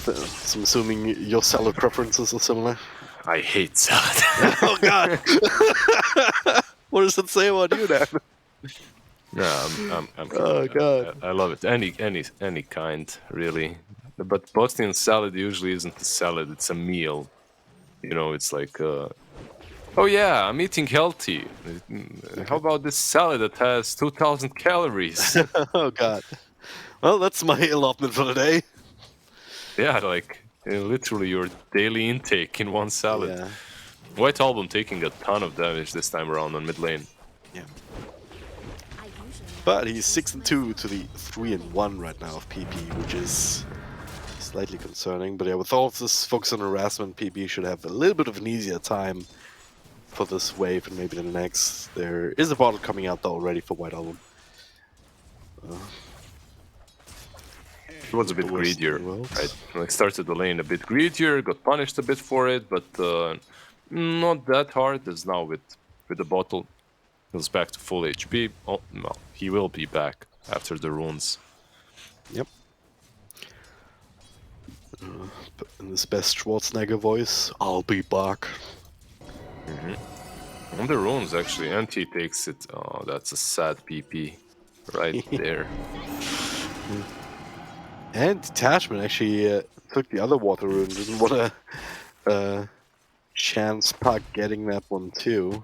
So I'm assuming your salad preferences are similar. I hate salad. Oh God! What does it say about you then? No, I'm oh God! I love it. Any kind, really. But Bosnian salad usually isn't a salad; it's a meal. You know, it's like, oh yeah, I'm eating healthy. How about this salad that has 2,000 calories? Oh God! Well, that's my allotment for today. Yeah, like literally your daily intake in one salad. Yeah. White Album taking a ton of damage this time around on mid lane. Yeah. But he's 6-2 to the 3-1 right now of PP, which is slightly concerning. But yeah, with all of this focus on harassment, PP should have a little bit of an easier time for this wave and maybe the next. There is a bottle coming out though already for White Album. He was a bit The worst greedier, in the world. right? Like started the lane a bit greedier, got punished a bit for it, but not that hard as now with the bottle. He's back to full HP. Oh no, he will be back after the runes. Yep. But in his best Schwarzenegger voice, I'll be back. On the runes actually, and he takes it. Oh, that's a sad PP right there. And Detachment actually took the other water rune. Didn't want to chance Puck getting that one too.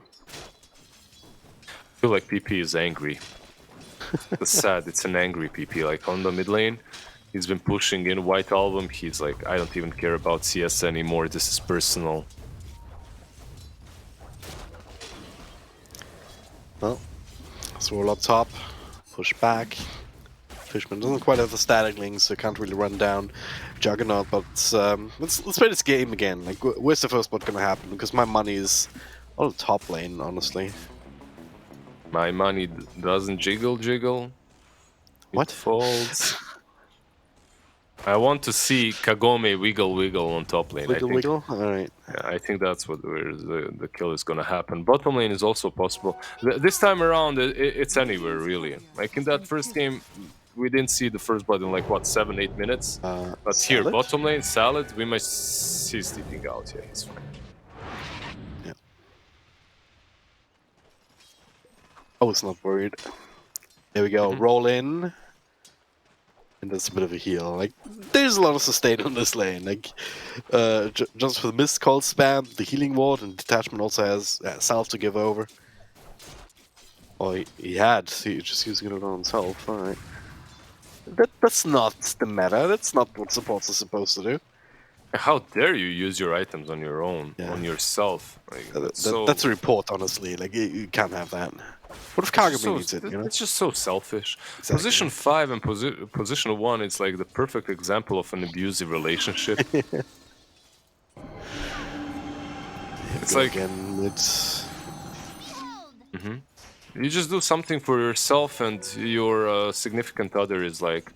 I feel like PP is angry. It's sad, it's an angry PP. Like on the mid lane, he's been pushing in White Album. He's like, I don't even care about CS anymore. This is personal. Well, Swirl up top, push back. Fishman doesn't quite have the static link, so can't really run down Juggernaut. But let's play this game again. Like, where's the first spot gonna happen? Because my money is on the top lane, honestly. My money doesn't jiggle. What? It folds. I want to see Kagome wiggle on top lane. Wiggle. All right. Yeah, I think that's where the kill is gonna happen. Bottom lane is also possible. This time around, it's anywhere really. Like in that first game, we didn't see the first blood in like what 7-8 minutes. But here, Salad? bottom lane, Salad, we might see sleeping out. Yeah, he's fine. Yeah. I was not worried. There we go. Roll in. And that's a bit of a heal. Like, there's a lot of sustain on this lane. Like, just for the mist call spam, the healing ward, and Detachment also has Salve to give over. Oh, he had. So he's just using it on himself. Alright. That's not the meta. That's not what supports are supposed to do. How dare you use your items on your own, Yeah. on yourself? Like, That's a report, honestly. Like, you can't have that. What if Kagome needs it, you know? It's just so selfish. Exactly. Position 5 and position 1 is like the perfect example of an abusive relationship. It's like again, it's you just do something for yourself and your significant other is like,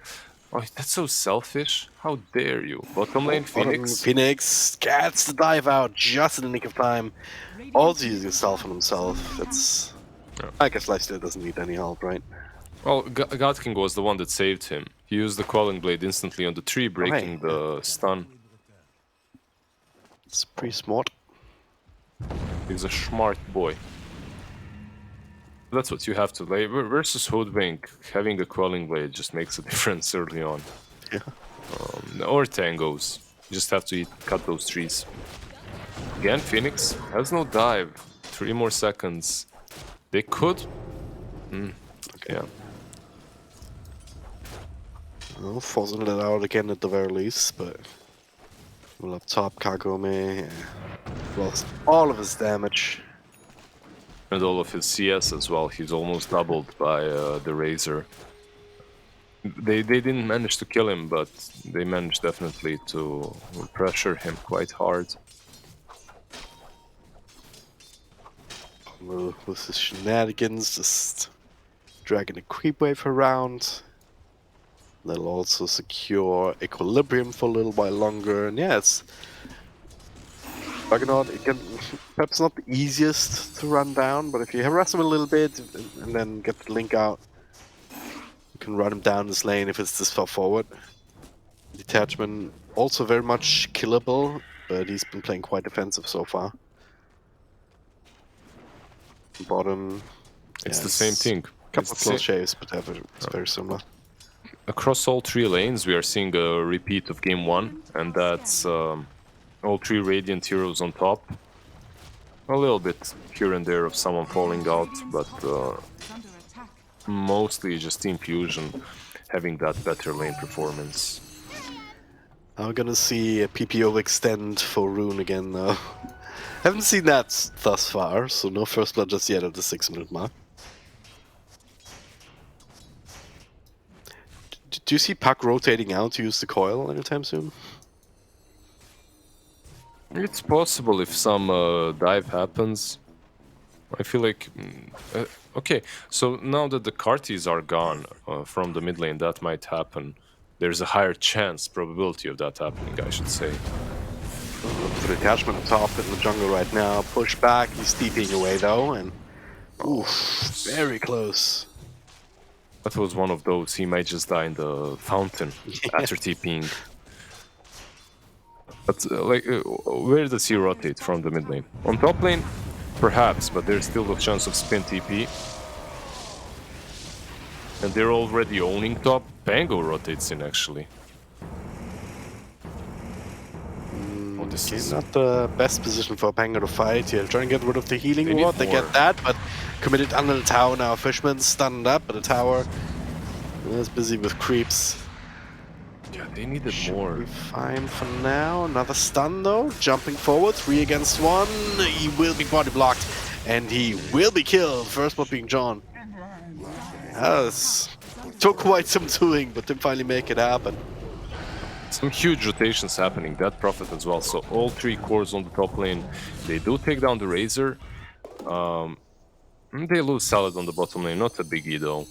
oh, that's so selfish. How dare you? Bottom lane Phoenix. Phoenix gets the dive out just in the nick of time. Also using himself on himself. That's. I guess Lifesteal doesn't need any help, right? Well, God King was the one that saved him. He used the Quelling Blade instantly on the tree, breaking the stun. It's pretty smart. He's a smart boy. That's what you have to lay. Versus Hoodwink, having a Quelling Blade just makes a difference early on. Yeah. Or Tangos. You just have to cut those trees. Again, Phoenix has no dive. 3 more seconds. They could. Okay. Yeah. Well, forcing it out again at the very least, but we'll up top Kagome. Lost all of his damage. And all of his CS as well. He's almost doubled by the Razor. They didn't manage to kill him, but they managed definitely to pressure him quite hard. With his shenanigans, just dragging a creep wave around. That'll also secure equilibrium for a little while longer, and yeah, it's Juggernaut. It can perhaps not the easiest to run down, but if you harass him a little bit and then get the link out, you can run him down this lane if it's this far forward. Detachment also very much killable, but he's been playing quite defensive so far. Bottom, It's the same thing. Couple of close shaves, but it's very similar. Across all 3 lanes, we are seeing a repeat of game 1, and that's all 3 Radiant heroes on top. A little bit here and there of someone falling out, but mostly just Team Fusion having that better lane performance. I'm gonna see a PPO extend for Rune again though. Haven't seen that thus far, so no first blood just yet at the 6-minute mark. Do you see Puck rotating out to use the coil anytime soon? It's possible if some dive happens. I feel like... okay, so now that the Kartis are gone from the mid lane, that might happen. there's a higher chance, probability of that happening, I should say. For the attachment on top in the jungle right now. Push back. He's TPing away though, and oof, very close. That was one of those. He might just die in the fountain after TPing. But where does he rotate from the mid lane? On top lane, perhaps, but there's still a chance of spin TP. And they're already owning top. Pango rotates in actually. Oh, this Okay, is not the best position for Pango to fight here. Trying to get rid of the healing They need ward. They more. get that, but committed under the tower now. Fishman's stunned up, but the tower is busy with creeps. yeah, they needed Should more. be fine for now. Another stun though. Jumping forward, 3 against 1. He will be body blocked, and he will be killed. First one being John. Yes. Took quite some doing, but didn't finally make it happen. Some huge rotations happening, that Prophet as well. So all 3 cores on the top lane, they do take down the Razor. They lose Salad on the bottom lane, not a biggie though.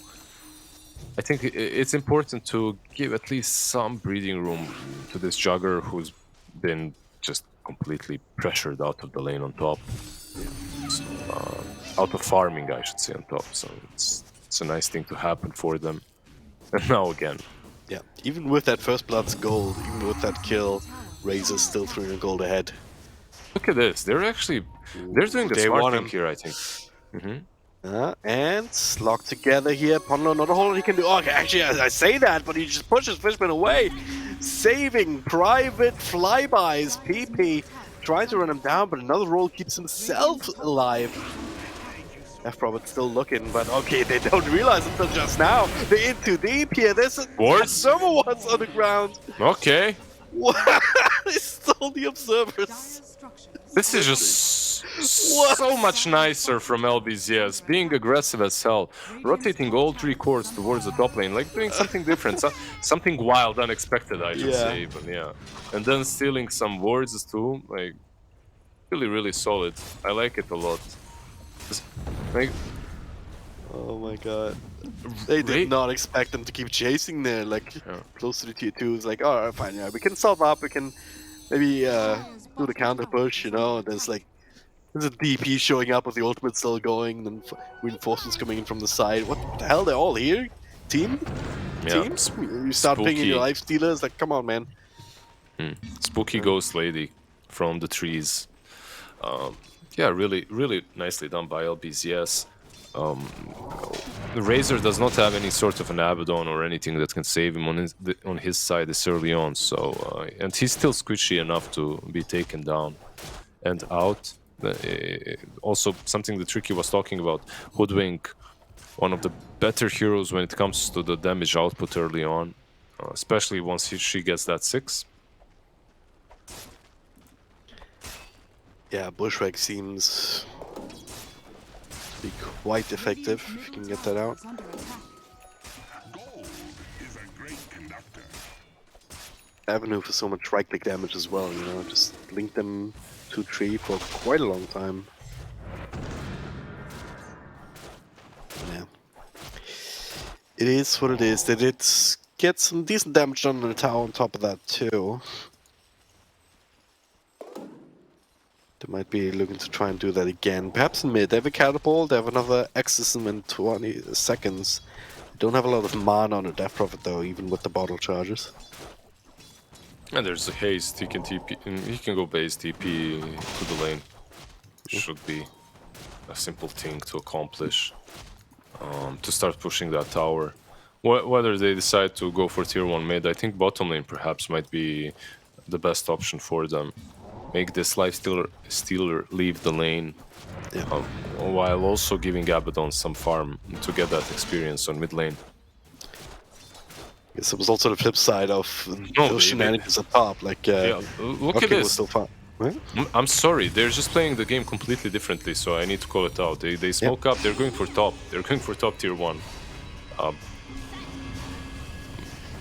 I think it's important to give at least some breathing room to this Jugger who's been just completely pressured out of the lane on top. So, out of farming, I should say, on top. So it's a nice thing to happen for them. And now again. Yeah, even with that first blood's gold, even with that kill, Razor's still 300 gold ahead. Look at this. They're doing the They smart want thing him. here, I think. And locked together here. Pondo, not a whole lot he can do. Oh, okay, actually, I say that, but he just pushes Fishman away. Saving private flybys. PP tries to run him down, but another roll keeps himself alive. F-Robert still looking, but okay, they don't realize until just now. They're in too deep here. There's a Wards? server wards on the ground. Okay. They stole the observers. Dire structures. This is just so much nicer from LBZS, being aggressive as hell, rotating all 3 cores towards the top lane, like doing something different, something wild, unexpected, I should say, even, yeah. And then stealing some wards too, like, really, really solid. I like it a lot. Like, Oh my god. They did not expect them to keep chasing there, like, close to the tier 2. It's like, alright, fine, yeah, we can solve up, we can maybe do the counter push, you know, and there's like, there's a DP showing up with the ultimate still going, and reinforcements coming in from the side. What the hell, they're all here? Team? yeah, Teams? You start pinging spooky. your life stealers, like, come on, man. Spooky ghost lady from the trees. Yeah, really, really nicely done by LBZS. The Razor does not have any sort of an Abaddon or anything that can save him on his side this early on. So, and he's still squishy enough to be taken down and out. Also, something that Tricky was talking about, Hoodwink, one of the better heroes when it comes to the damage output early on, especially once she gets that 6. Yeah, Bushwhack seems to be quite effective, if you can get that out. Is under attack. Avenue for so much right-click damage as well, you know, just link them to tree for quite a long time. Yeah. It is what it is. They did get some decent damage done on the tower on top of that too. They might be looking to try and do that again. Perhaps in mid. They have a catapult, they have another exorcism in 20 seconds. They don't have a lot of mana on a Death Prophet though, even with the bottle charges. And there's a haste, he can TP, he can go base TP to the lane. Which should be a simple thing to accomplish. To start pushing that tower. Whether they decide to go for tier 1 mid, I think bottom lane perhaps might be the best option for them. Make this life stealer leave the lane, while also giving Abaddon some farm to get that experience on mid lane. Guess it was also the flip side of those shenanigans at top, like Yeah, look at Rocket was this. still fun. What? I'm sorry, they're just playing the game completely differently, so I need to call it out. They smoke up, they're going for top. They're going for top tier 1.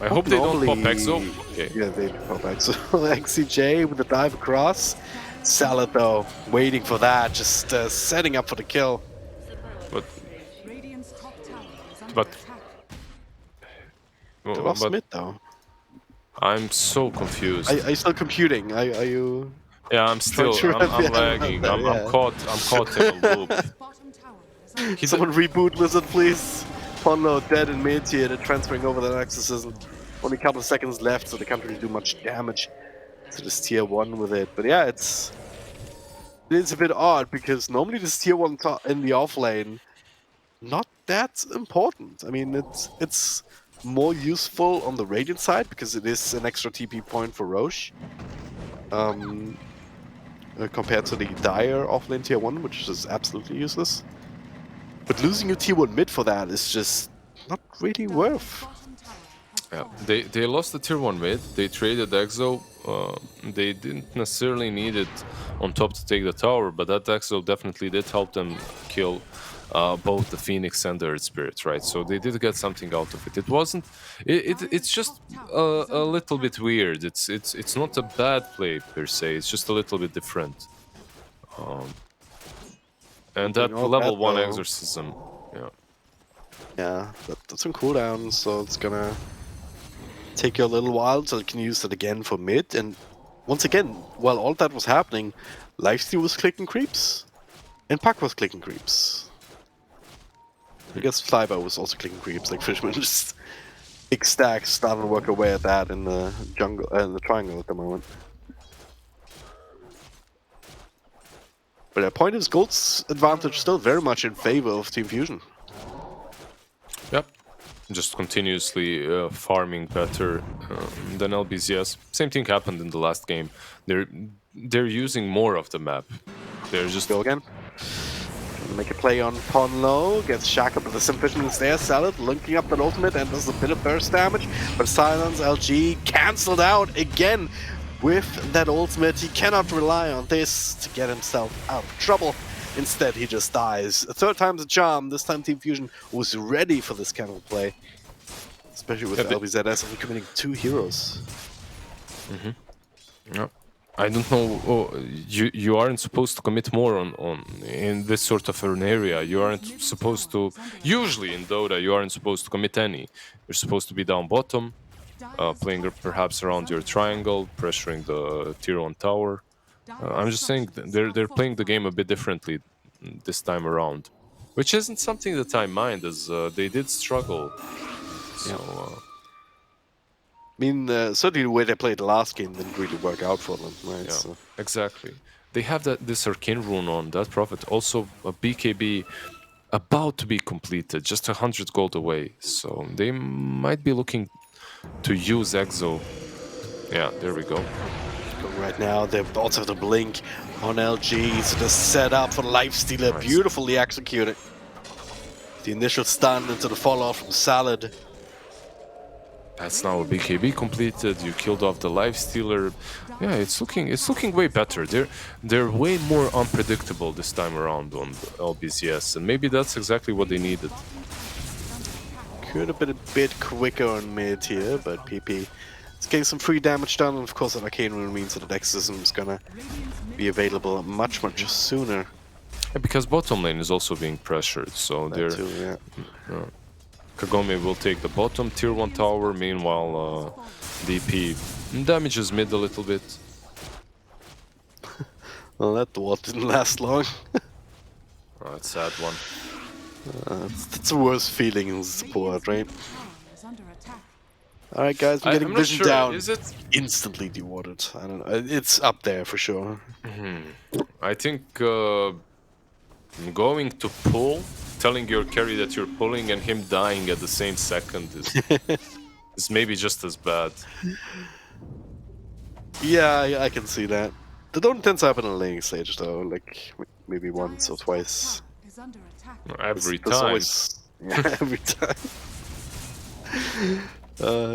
I hope they don't pop Exo. Okay. Yeah, they pop Exo. XCJ with the dive across. Salad though, waiting for that, just setting up for the kill. But Radiant's top tower is under But- attack. They lost mid though. I'm so confused. Are you still computing? Are you? Yeah, I'm still. sure I'm if you haven't lagging. done that, I'm yeah. caught. I'm caught in a loop. Bottom tower is under He Someone reboot Wizard, please. Ponlo dead in mid here. They're transferring over the exorcism. Only a couple of seconds left, so they can't really do much damage to this tier 1 with it. But yeah, it is a bit odd because normally this tier 1 in the off lane, not that important. I mean, it's more useful on the Radiant side because it is an extra TP point for Roche. Compared to the Dire offlane tier 1, which is absolutely useless. But losing your tier 1 mid for that is just not really worth. bottom tower has Yeah, fallen. they lost the tier 1 mid, they traded Exo, they didn't necessarily need it on top to take the tower, but that Exo definitely did help them kill both the Phoenix and the Earth Spirit, right? So they did get something out of it. It wasn't, it's just a little bit weird. It's not a bad play per se, it's just a little bit different. And that Something all level bad, 1 though. exorcism, yeah. Yeah, that's on cooldown, so it's gonna take you a little while until you can use it again for mid. And once again, while all that was happening, Lifesteal was clicking creeps, and Puck was clicking creeps. I guess Flybow was also clicking creeps, like Fishman. Just big stacks starting to work away at that in the jungle, in the triangle at the moment. But at point is Gold's advantage still very much in favor of Team Fusion. Yep. Just continuously farming better than LBZS. Same thing happened in the last game. They're using more of the map. They're just Go again. Make a play on Ponlo, gets shackled with the Sim Fisherman's there, Salad linking up that ultimate and does a bit of burst damage, but Silence LG cancelled out again with that ultimate. He cannot rely on this to get himself out of trouble. Instead, he just dies. A third time's a charm. This time Team Fusion was ready for this kind of play. Especially with LBZS only committing 2 heroes. Yeah. I don't know. You aren't supposed to commit more on in this sort of an area. You aren't supposed to. Usually in Dota, you aren't supposed to commit any. You're supposed to be down bottom, playing perhaps around your triangle, pressuring the tier 1 tower. I'm just saying they're playing the game a bit differently this time around, which isn't something that I mind, as they did struggle. So. I mean, certainly the way they played the last game didn't really work out for them, right? Yeah, So. exactly. They have this Arcane Rune on that Prophet. Also, a BKB about to be completed, just 100 gold away. So they might be looking to use Exo. Yeah, there we go. Right now, they also have the blink on LG, so the setup for Lifestealer, Nice. beautifully executed. The initial stun into the follow-off from Salad. That's now a BKB completed. You killed off the Lifestealer. Yeah, it's looking way better. They're way more unpredictable this time around on the LBZS, and maybe that's exactly what they needed. Could have been a bit quicker on mid here, but PP is getting some free damage done, and of course that Arcane Rune means that Exorcism is gonna be available much sooner. Yeah, because bottom lane is also being pressured, so That they're. too, yeah. Kagome will take the bottom tier 1 tower, meanwhile DP damages mid a little bit. Well, that dwarf didn't last long. It's a sad one. That's the worst feeling in support, right? is under attack. Alright guys, we're getting I'm not Vision sure, down. is it? Instantly dewatered. I don't know. It's up there for sure. I think going to pull, telling your carry that you're pulling and him dying at the same second is maybe just as bad. Yeah, I can see that. They don't tend to happen in the laning stage though, like maybe once or twice. Is under attack. Every There's time. always- yeah, every time.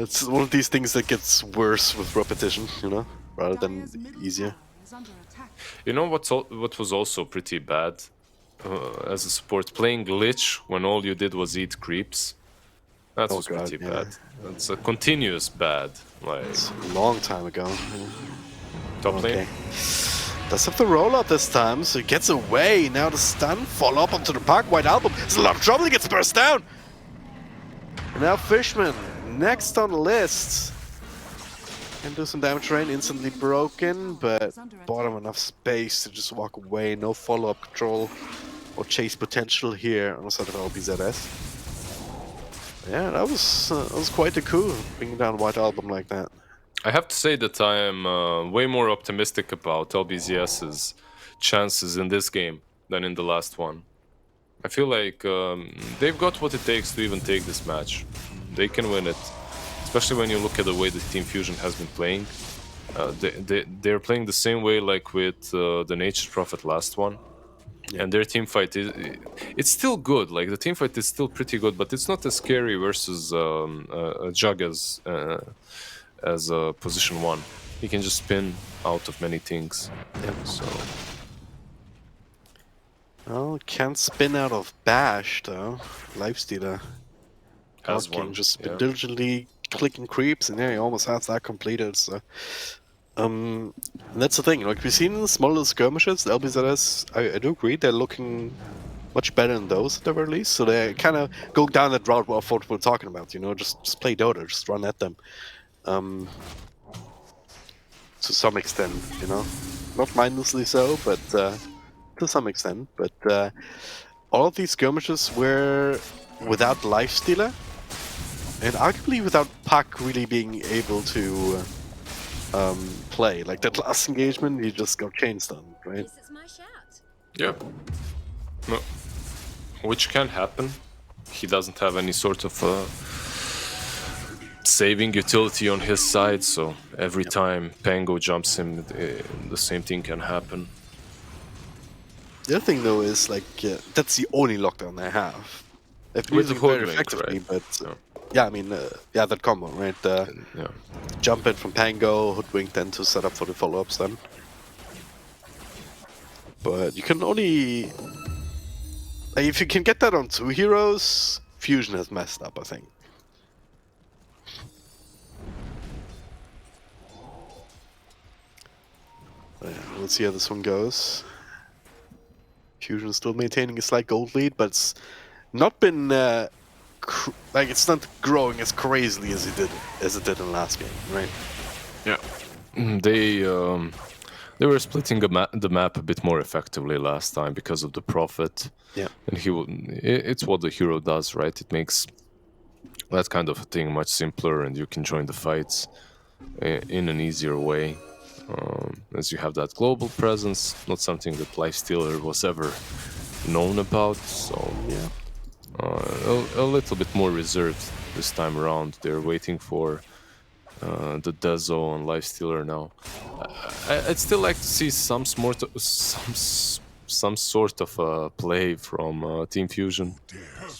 It's one of these things that gets worse with repetition, you know, rather than Dire's middle easier. tower is under attack. You know what was also pretty bad as a support? Playing Lich when all you did was eat creeps. That Oh was God, pretty yeah. bad. That's a continuous bad. Like, It's a long time ago. top Okay. lane. Does have the rollout this time, so he gets away. Now the stun, follow up onto the Puck. White Album, it's a lot of trouble, he gets burst down. And now Fishman, next on the list. Can do some damage rain, instantly broken, but Is under bottom attack. enough space to just walk away. No follow-up control or chase potential here on the side of LBZS. Yeah, that was quite a coup, bringing down White Album like that. I have to say that I am way more optimistic about LBZS's chances in this game than in the last one. I feel like they've got what it takes to even take this match. They can win it, especially when you look at the way that Team Fusion has been playing. They're playing the same way like with the Nature's Prophet last one. Yeah. And their team fight it's still good. Like the team fight is still pretty good, but it's not as scary versus a Jug as position 1. He can just spin out of many things. Yeah. So Well, can't spin out of Bash though. Lifestealer. has King one. just been Yeah. diligently clicking creeps, and yeah, he almost has that completed. So, and that's the thing. Like we've seen in the smaller skirmishes, the LBZS, I do agree they're looking much better than those at the very least. So they're kind of going down that route of what we're talking about. You know, just play Dota, just run at them. To some extent, you know, not mindlessly so, but to some extent. But all of these skirmishes were without Lifestealer, and arguably without Puck really being able to play. Like that last engagement, he just got chain stunned, right? Guess it's my shout. Yeah. No. Which can happen. He doesn't have any sort of saving utility on his side, so every time Pango jumps him, the same thing can happen. The other thing though is like that's the only lockdown they have. They've been With the using it very hoodwink, effectively, right? but Yeah. yeah, I mean, yeah, that combo, right? Yeah. Jump in from Pango, hoodwink, then to set up for the follow-ups then. But you can only... like, if you can get that on 2 heroes, Fusion has messed up, I think. But yeah, we'll see how this one goes. Fusion still maintaining a slight gold lead, but it's not been... like, it's not growing as crazily as it did in the last game, right? Yeah. They were splitting the map a bit more effectively last time because of the Prophet. Yeah. And it's what the hero does, right? It makes that kind of thing much simpler, and you can join the fights in an easier way. As you have that global presence, not something that Lifestealer was ever known about, so Yeah. a little bit more reserved this time around. They're waiting for the Dezo on Lifestealer now. I'd still like to see some sort of play from Team Fusion.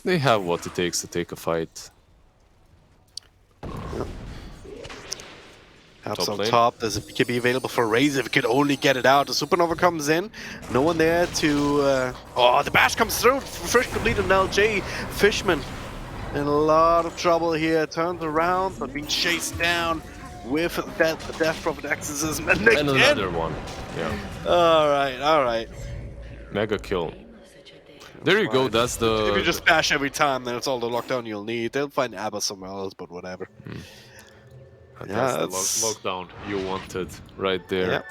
They have what it takes to take a fight. Perhaps Top on lane. top, there's a BKB available for Raze if he could only get it out. The Supernova comes in, no one there to... oh, the bash comes through! First complete on LJ. Fishman in a lot of trouble here, turns around, but being chased down with the Death Prophet Exorcism. And And another one. Yeah. Alright. Mega kill. There you go, that's If you the... just bash every time, then it's all the lockdown you'll need. They'll find Abba somewhere else, but whatever. That's Yeah, the that's- lockdown you wanted right there. Yep.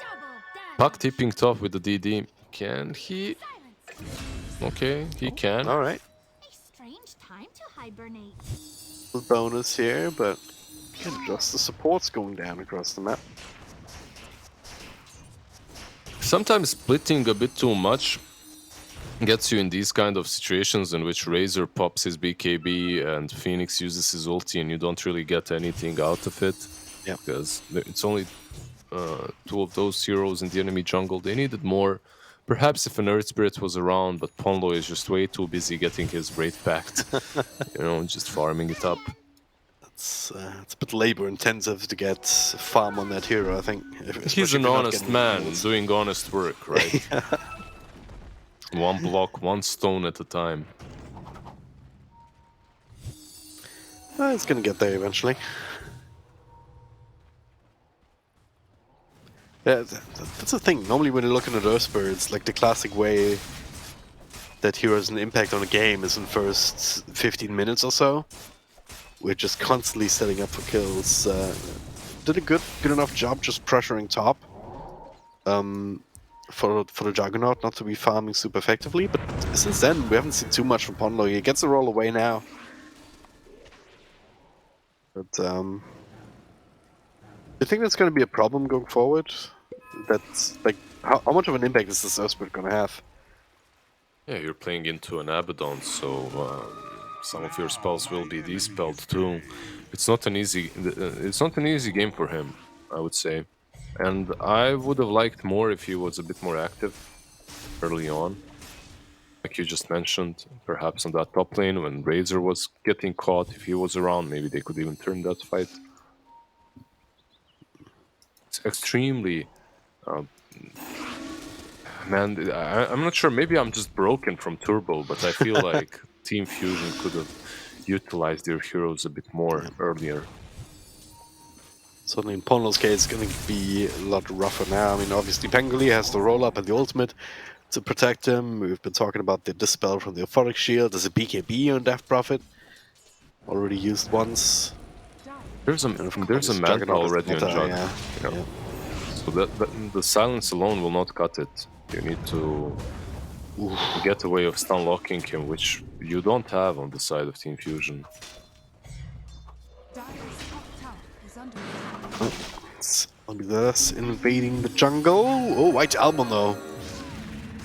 Puck tipping top with the DD. Can he? Okay, he can. Alright. A strange time to hibernate. Bonus here, but again, just the supports going down across the map. Sometimes splitting a bit too much gets you in these kind of situations in which Razor pops his BKB and Phoenix uses his ulti and you don't really get anything out of it. Yeah. Because it's only 2 of those heroes in the enemy jungle. They needed more. Perhaps if an Earth Spirit was around, but Ponlo is just way too busy getting his Wraith packed. You know, just farming it up. It's a bit labor intensive to get farm on that hero, I think. He's an honest man doing honest work, right? One block, one stone at a time. It's gonna get there eventually. Yeah, that's the thing. Normally when you're looking at Earth Spirits, like the classic way that hero has an impact on a game is in the first 15 minutes or so. We're just constantly setting up for kills did a good enough job just pressuring top. For the Juggernaut not to be farming super effectively, but since then we haven't seen too much from Ponlo. He gets the roll away now. But do you think that's going to be a problem going forward? That's like how much of an impact is this Earthspirit going to have? Yeah, you're playing into an Abaddon, so some of your spells will be dispelled too. It's not an easy game for him, I would say. And I would have liked more if he was a bit more active early on. Like you just mentioned, perhaps on that top lane when Razor was getting caught, if he was around, maybe they could even turn that fight. It's extremely... man, I'm not sure, maybe I'm just broken from Turbo, but I feel like Team Fusion could have utilized their heroes a bit more earlier. Certainly in Ponlo's case, it's going to be a lot rougher now. I mean, obviously Pangoli has the roll-up and the ultimate to protect him. We've been talking about the dispel from the Euphoric Shield. There's a BKB on Death Prophet. Already used once. There's a Manta already on Jug. Yeah. So the silence alone will not cut it. You need to get a way of stun locking him, which you don't have on the side of Team Fusion. It's LBZS invading the jungle. Oh, White Album though.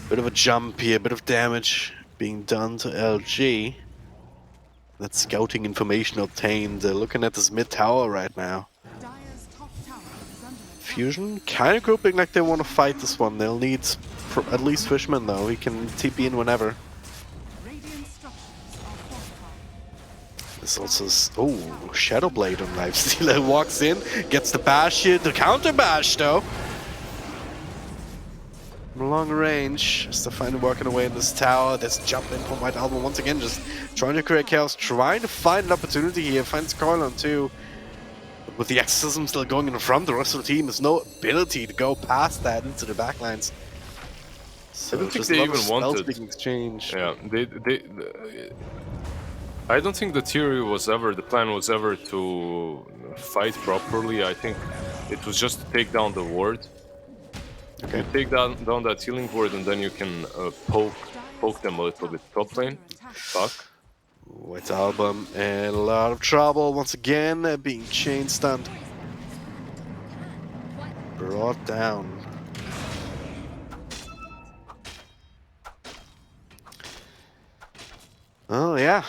Bit of a jump here, bit of damage being done to LG. That scouting information obtained. Looking at this mid tower right now. Fusion kind of grouping like they want to fight this one. They'll need at least Fishman though. He can TP in whenever. This also is... Oh, Shadowblade on Lifestealer walks in, gets the bash here. The counter bash though. Long range. Stefan working away in this tower. There's jump in from White Album once again, just trying to create chaos, trying to find an opportunity here. Finds Coilon too. But with the Exorcism still going in front, the rest of the team has no ability to go past that into the backlines. So I don't think they even wanted. Being exchanged. Yeah, I don't think the plan was ever to fight properly. I think it was just to take down the ward. Okay. You take down that healing ward and then you can poke them a little bit top lane. Fuck. White Album in a lot of trouble once again, being chain stunned. Brought down. Oh yeah.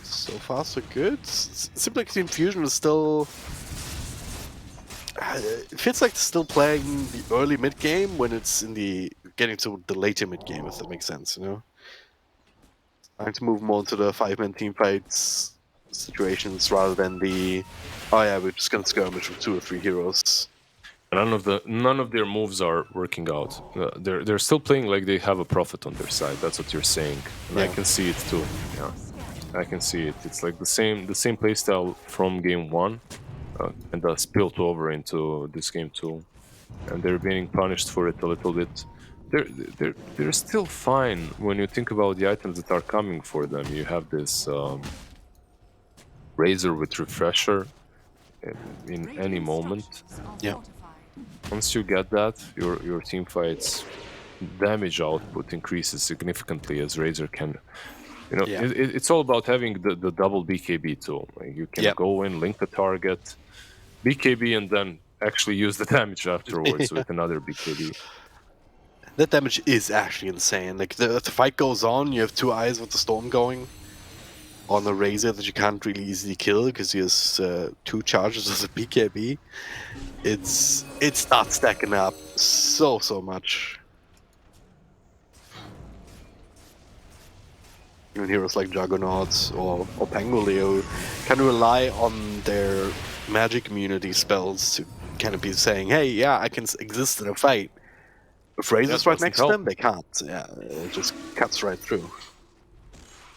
So far so good. Seems like Team Fusion is still... It feels like they're still playing the early mid game when it's in the getting to the later mid game, if that makes sense, you know. Trying to move more into the 5-man team fights situations rather than the we're just gonna skirmish with 2 or 3 heroes. None of their moves are working out. They're still playing like they have a Prophet on their side. That's what you're saying, and I can see it too. Yeah, I can see it. It's like the same playstyle from game 1. And that spilled over into this game too, and they're being punished for it a little bit. They're still fine when you think about the items that are coming for them. You have this Razor with Refresher in any moment. Yeah. Once you get that, your team fight's damage output increases significantly as Razor can. You know, it's all about having the double BKB too. Like you can go in, link the target, BKB, and then actually use the damage afterwards with another BKB. That damage is actually insane. Like the fight goes on, you have 2 eyes with the storm going on the Razor that you can't really easily kill because he has 2 charges as a BKB. It's not stacking up so much. Even heroes like Juggernauts or Pangoleo kind of rely on their magic immunity spells to kind of be saying, hey, yeah, I can exist in a fight. If Razor's right next to them, they can't. Yeah, it just cuts right through.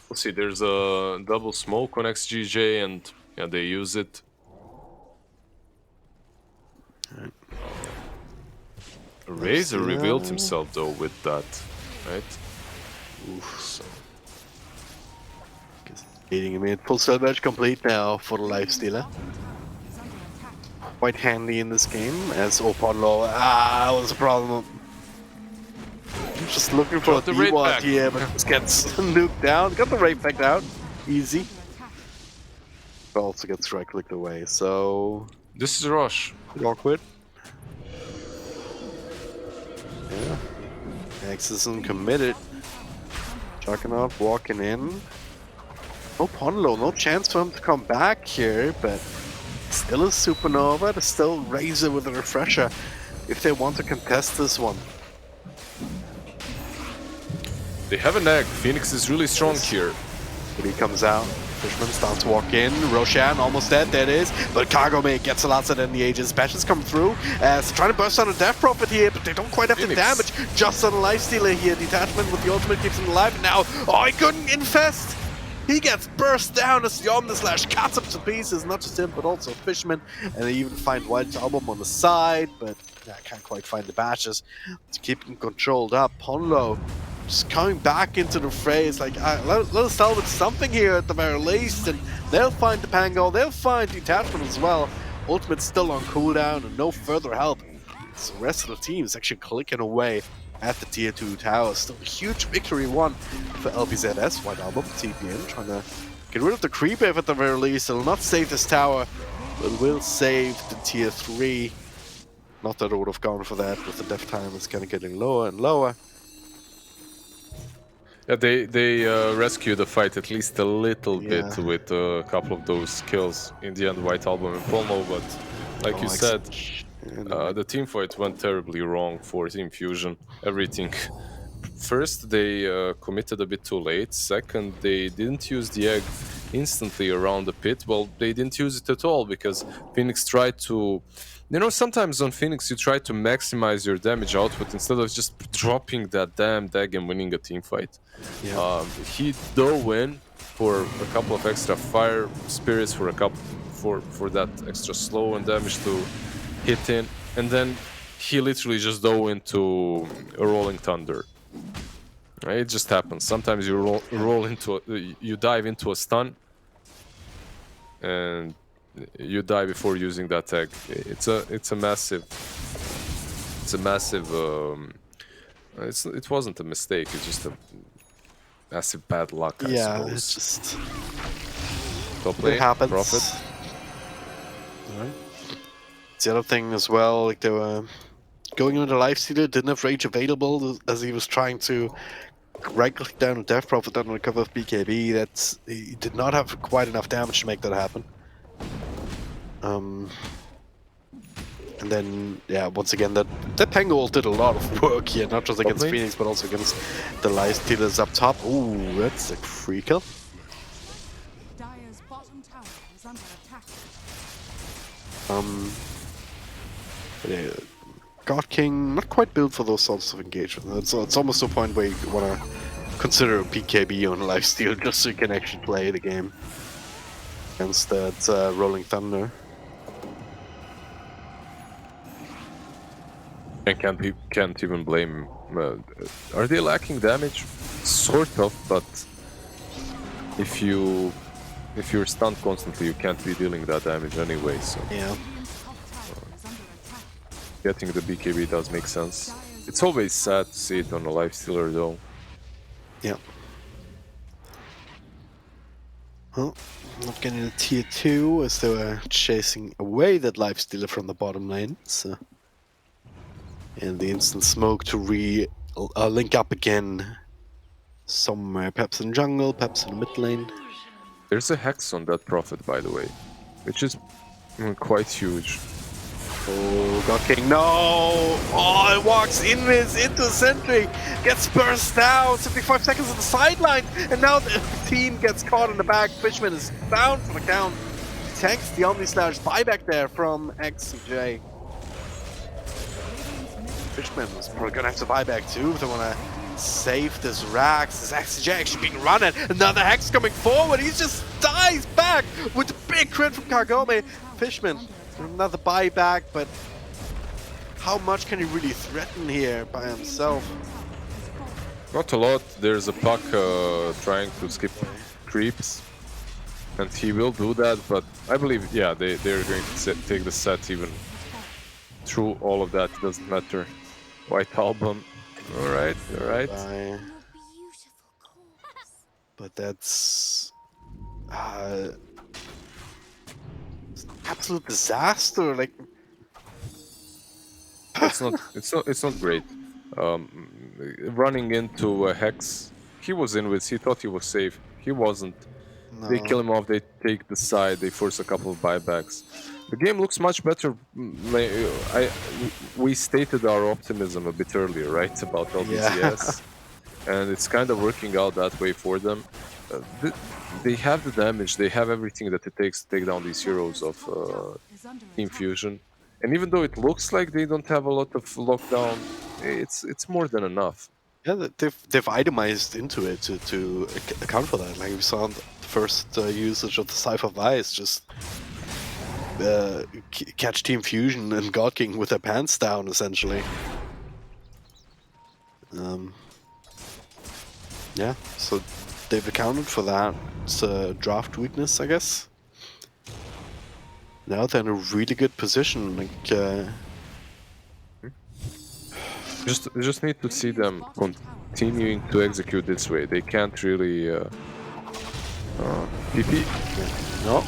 We'll see, there's a double smoke on XGJ and yeah, they use it. Right. Razor revealed himself though with that, right? Oof. So. Leading him in. Full cell badge complete now for the Lifestealer. quite handy in this game. As Oponlo, that was a problem. Just looking for Drop a the raid D1 back. here, but just gets nuked down. Got the raid back out, easy. But also gets right-clicked away, so This is Rush. awkward. Yeah. X isn't committed. Juggernaut walking in. No Ponlo, no chance for him to come back here, but still a Supernova. There's still Razor with a refresher if they want to contest this one. They have an egg. Phoenix is really strong here. But he comes out. Fishman's down to walk in. Roshan almost dead. There it is. But Kagome gets a lot in the ages. Bashes come through. Trying to burst on a Death Prophet here, but they don't quite have the damage. Just on a Lifestealer here. Detachment with the ultimate keeps him alive. And now, he couldn't infest. He gets burst down as the Omnislash cuts him to pieces. Not just him, but also Fishman. And they even find White's album on the side, but can't quite find the bashes to keep him controlled up. Ponlo just coming back into the fray. It's like, let us salvage something here at the very least, and they'll find the Pango, they'll find Detachment as well. Ultimate's still on cooldown and no further help. So the rest of the team is actually clicking away at the tier 2 tower. Still a huge victory won for LBZS, White Album, TPN, trying to get rid of the creep wave at the very least. It'll not save this tower, but it will save the tier 3. Not that I would have gone for that, with the death time it's kind of getting lower and lower. Yeah, they rescue the fight at least a little bit with a couple of those kills in the end, White Album and Polmo, but like you said, the team fight went terribly wrong for Team Fusion. Everything. First, they committed a bit too late. Second, they didn't use the egg instantly around the pit. Well, they didn't use it at all because Phoenix tried to... You know, sometimes on Phoenix you try to maximize your damage output instead of just dropping that damn egg and winning a team fight. Yeah. He dove in for a couple of extra fire spirits for that extra slow and damage to hit in, and then he literally just dove into a rolling thunder. Right? It just happens. Sometimes you you dive into a stun, and you die before using that egg. It wasn't a mistake. It's just a massive bad luck. I suppose. It's just top lane, it happens. Prophet. Right. The other thing as well, like they were going into Lifestealer, didn't have rage available as he was trying to right-click down a Death Prophet on the cover of BKB. He did not have quite enough damage to make that happen. And then, once again, that Pango ult did a lot of work here, not just against Phoenix, but also against the Lifestealers up top. Ooh, that's a free kill. Dire's bottom tower is under attack. God King, not quite built for those sorts of engagement. It's almost to a point where you want to consider a BKB on Lifesteal just so you can actually play the game against that Rolling Thunder. I can't even blame him. Are they lacking damage? Sort of, but if you're stunned constantly, you can't be dealing that damage anyway. So yeah, getting the BKB does make sense. It's always sad to see it on a Lifestealer though. Yeah. Well, not getting a tier 2 as they were chasing away that Lifestealer from the bottom lane. So. And the instant smoke to link up again somewhere, perhaps in jungle, perhaps in the mid lane. There's a hex on that Prophet, by the way, which is quite huge. Oh, God King, no! Oh, it walks into the sentry, gets burst down, 75 seconds on the sideline, and now the team gets caught in the back. Fishman is down for the count. Tanks the Omnislash buyback there from XJ. Fishman is probably gonna have to buy back too if they wanna save this Rax. This XJ actually being run at. Another Hex coming forward. He just dies back with a big crit from Kagome. Fishman, another buyback, but how much can he really threaten here by himself? Not a lot. There's a Puck trying to skip creeps. and he will do that. But I believe, yeah, they're going to take the set even through all of that. It doesn't matter. White album. All right, all right. Die. Your beautiful corpse. But that's absolute disaster. Like, It's not great. Running into Hex, he was in with. He thought he was safe. He wasn't. They kill no. him off. They take the side. They force a couple of buybacks. The game looks much better. We stated our optimism a bit earlier, right, about LBZS, and it's kind of working out that way for them. They have the damage. They have everything that it takes to take down these heroes of Is under Team attack. Fusion. And even though it looks like they don't have a lot of lockdown, it's more than enough. Yeah, they've itemized into it to account for that. Like we saw in the first usage of the Cypher Vice, just catch Team Fusion and God King with their pants down, essentially. Yeah, so they've accounted for that. It's a draft weakness, I guess. Now they're in a really good position. Like, Just need to see them continuing to execute this way. They can't really PP. no.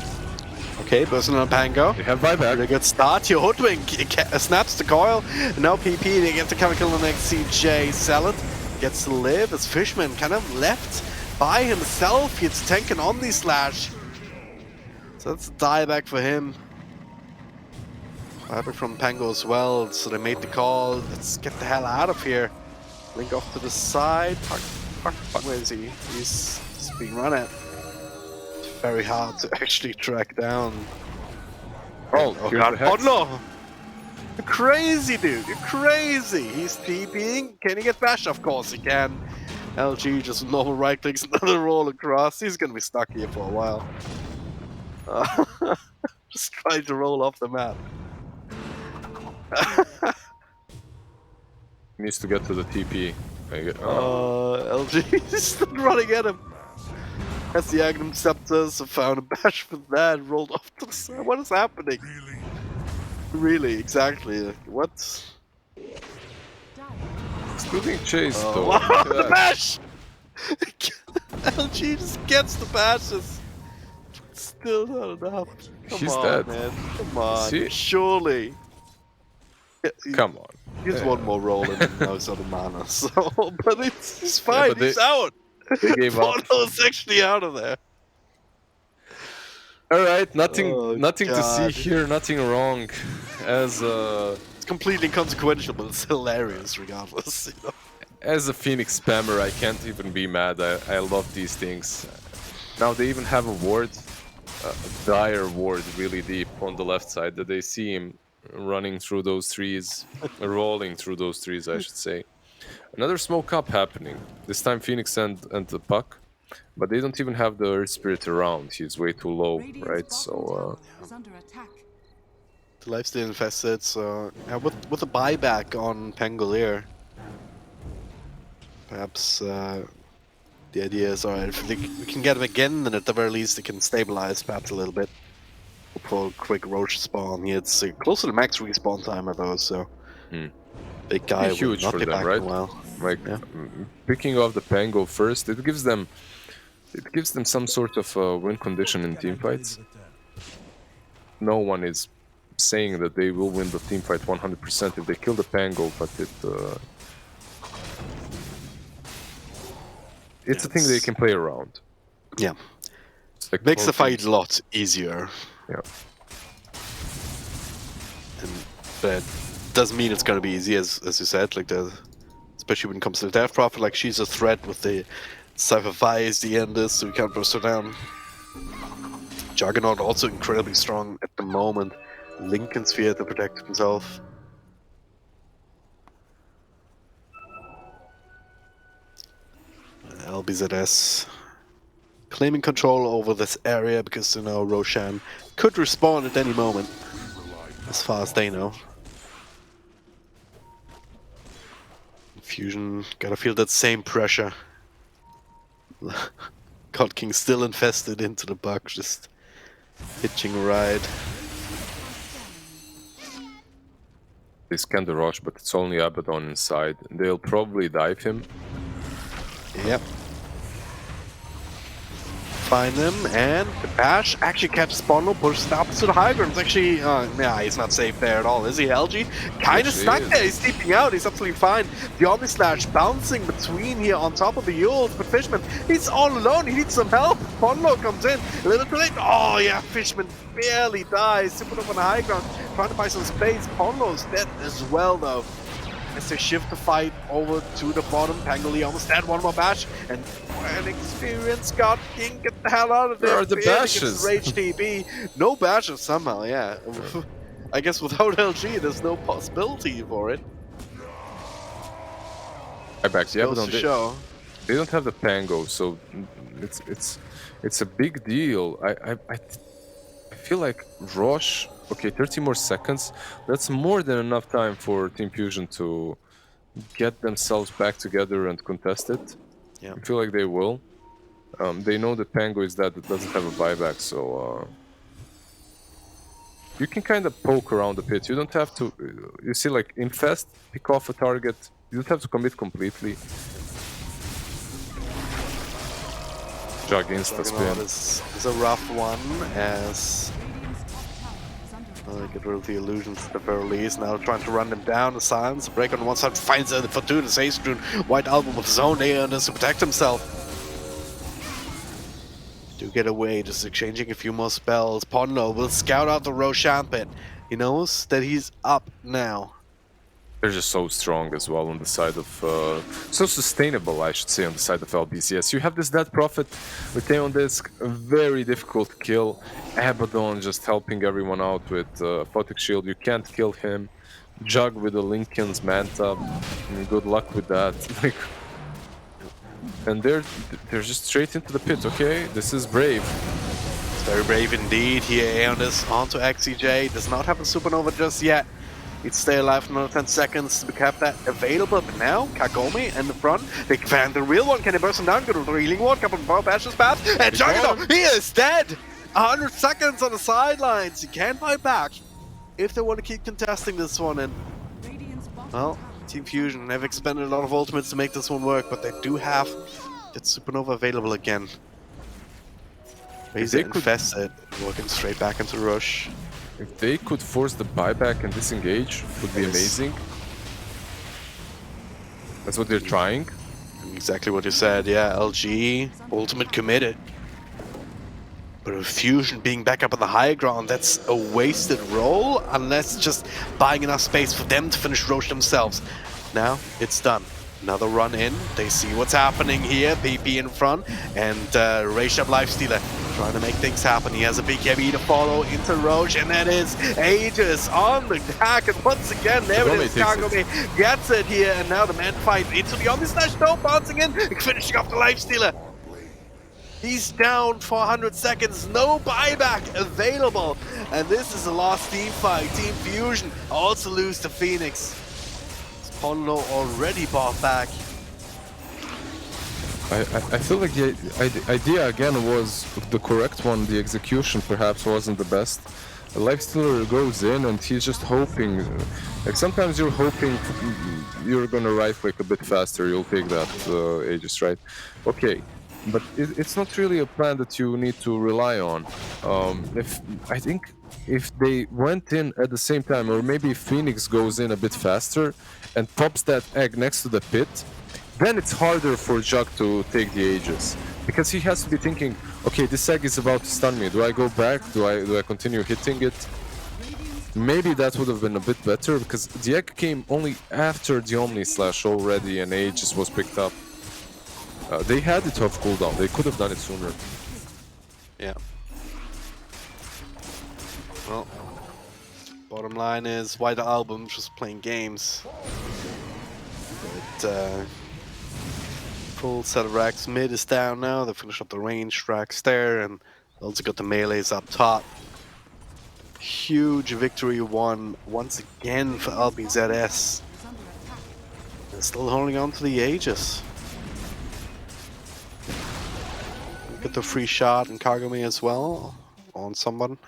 Okay, Bursting on Pango. They have buyback. Really good start. Your Hoodwink snaps the coil. Now PP, they get the chemical on the next CJ. Salad gets to live as Fishman kind of left by himself. He's tanking Omni Slash. So that's a dieback for him. Buyback from Pango as well. So they made the call. Let's get the hell out of here. Link off to the side. Fuck, where is he? He's being run at. It's very hard to actually track down. Oh, here's God. the Hex. Oh no! You're crazy, dude. You're crazy. He's TPing. Can he get bashed? Of course he can. LG just normal right clicks, another roll across. He's gonna be stuck here for a while. Just trying to roll off the map. Needs to get to the TP. LG is still running at him. Has the Agnum Scepters, found a bash for that, rolled off to the side. What is happening? Really, exactly. Like, what? Still being chased though. Wow, Look at the that. bash! LG just gets the bashes. Still not enough. Come He's on, dead. man. Come on. See? Surely. Come on. He's one more roll and now he's out of mana. So, but he's fine. but they- He's out. They gave up. Porno's actually out of there. All right, nothing Oh, to God. see here. Nothing wrong. As It's completely inconsequential, but it's hilarious regardless. You know? As a Phoenix spammer, I can't even be mad. I love these things. Now they even have a ward, a dire ward, really deep on the left side. That they see him running through those trees, rolling through those trees, I should say. Another smoke up happening. This time Phoenix and the Puck, but they don't even have the Earth Spirit around. He's way too low, Radiant's right? bottom So tower is under attack. The lifesteal infested, so yeah, with a buyback on Pangolier. Perhaps the idea is, alright, if we can get them again, then at the very least they can stabilize perhaps a little bit. For a quick Roach spawn. Yeah, it's close to the max respawn timer though, so big guy will huge not for be them, back right? in a while. like Yeah. picking off the Pango first, it gives them some sort of win condition in team fights. No one is saying that they will win the team fight 100% if they kill the Pango, but it's a thing they can play around. Yeah, It's like makes the both fight teams. a lot easier. Yeah. But doesn't mean it's gonna be easy, as you said. Like especially when it comes to the Death Prophet, like she's a threat with the Cypher Vice, the Enders, so we can't burst her down. Juggernaut also incredibly strong at the moment. Lincoln Sphere to protect himself. LBZS claiming control over this area because, you know, Roshan could respawn at any moment, as far as they know. Fusion gotta feel that same pressure. God King still infested into the buck, just hitching a ride. They scan the rush, but it's only Abaddon inside. They'll probably dive him. Yep. Find him, and the bash actually catches Bono, pushes it up to the high ground. It's actually, yeah, he's not safe there at all, is he, LG? Kind of stuck there, he's deeping out, he's absolutely fine. The Omni Slash bouncing between here on top of the Yules, but Fishman, he's all alone, he needs some help. Ponlo comes in, a little too late. Oh yeah, Fishman barely dies, super up on the high ground, trying to buy some space. Ponlo's dead as well, though. As they shift the fight over to the bottom, Pangoli almost dead, one more bash, and an experienced God King, get the hell out of there. Where are the bashes? Rage TB. No bashes somehow, yeah. I guess without LG, there's no possibility for it. Buyback, yeah, but they don't have the Pango, so it's a big deal. I feel like Roche. Okay, 30 more seconds. That's more than enough time for Team Fusion to get themselves back together and contest it. Yeah. I feel like they will. They know that Pango is that it doesn't have a buyback, so you can kind of poke around the pit. You don't have to. You see, like infest, pick off a target. You don't have to commit completely. Jug insta spin. Is a rough one as. Get rid of the illusions at the very least. Now trying to run them down. The silence. Break on one side finds the Fortuna. Says White Album with his own air to protect himself. Do get away, just exchanging a few more spells. Ponlo will scout out the Roshampit. He knows that he's up now. They're just so strong as well on the side of... so sustainable, I should say, on the side of LBZS. You have this Dead Prophet with Aeon Disc, a very difficult kill. Abaddon just helping everyone out with Photic Shield. You can't kill him. Jug with the Lincoln's Manta. Good luck with that. And they're just straight into the pit, okay? This is brave. It's very brave indeed here. Aeon Disc onto XCJ. Does not have a Supernova just yet. He'd stay alive for another 10 seconds to have that available, but now Kagome in the front. They found the real one. Can they burst him down? Good with the healing one. Couple of power bashes pass. And Juggernaut, he is dead! 100 seconds on the sidelines. He can't buy back if they want to keep contesting this one. And well, Team Fusion have expended a lot of ultimates to make this one work, but they do have that Supernova available again. Razor infested, working straight back into Rush. If they could force the buyback and disengage, it would be amazing. That's what they're trying. Exactly what you said, yeah. LG, ultimate committed. But with Fusion being back up on the high ground, that's a wasted roll, unless just buying enough space for them to finish Roche themselves. Now, it's done. Another run in, they see what's happening here, PP in front, and Rayshab Lifestealer trying to make things happen. He has a big heavy to follow into Roche, and that is Aegis on the attack, and once again, there it is, Kagome gets it here, and now the man fight into the Omni Slash, no, bouncing in, finishing off the Lifestealer. He's down for 100 seconds, no buyback available, and this is a lost team fight. Team Fusion also lose to Phoenix. Ponlo already bought back. I feel like the idea again was the correct one. The execution perhaps wasn't the best. The Lifestealer goes in and he's just hoping. Like sometimes you're hoping you're gonna right click a bit faster. You'll take that Aegis, right? Okay, but it's not really a plan that you need to rely on. I think if they went in at the same time, or maybe Phoenix goes in a bit faster and pops that egg next to the pit, then it's harder for Jug to take the Aegis. Because he has to be thinking, okay, this egg is about to stun me. Do I go back? Do I continue hitting it? Maybe that would have been a bit better, because the egg came only after the Omni Slash already and Aegis was picked up. They had it off cooldown. They could have done it sooner. Yeah. Well, bottom line is White Album just playing games. But full set of racks. Mid is down now. They finish up the range racks there, and also got the melees up top. Huge victory won once again for LBZS. They're still holding on to the Aegis. Get the free shot and Kagome as well on someone.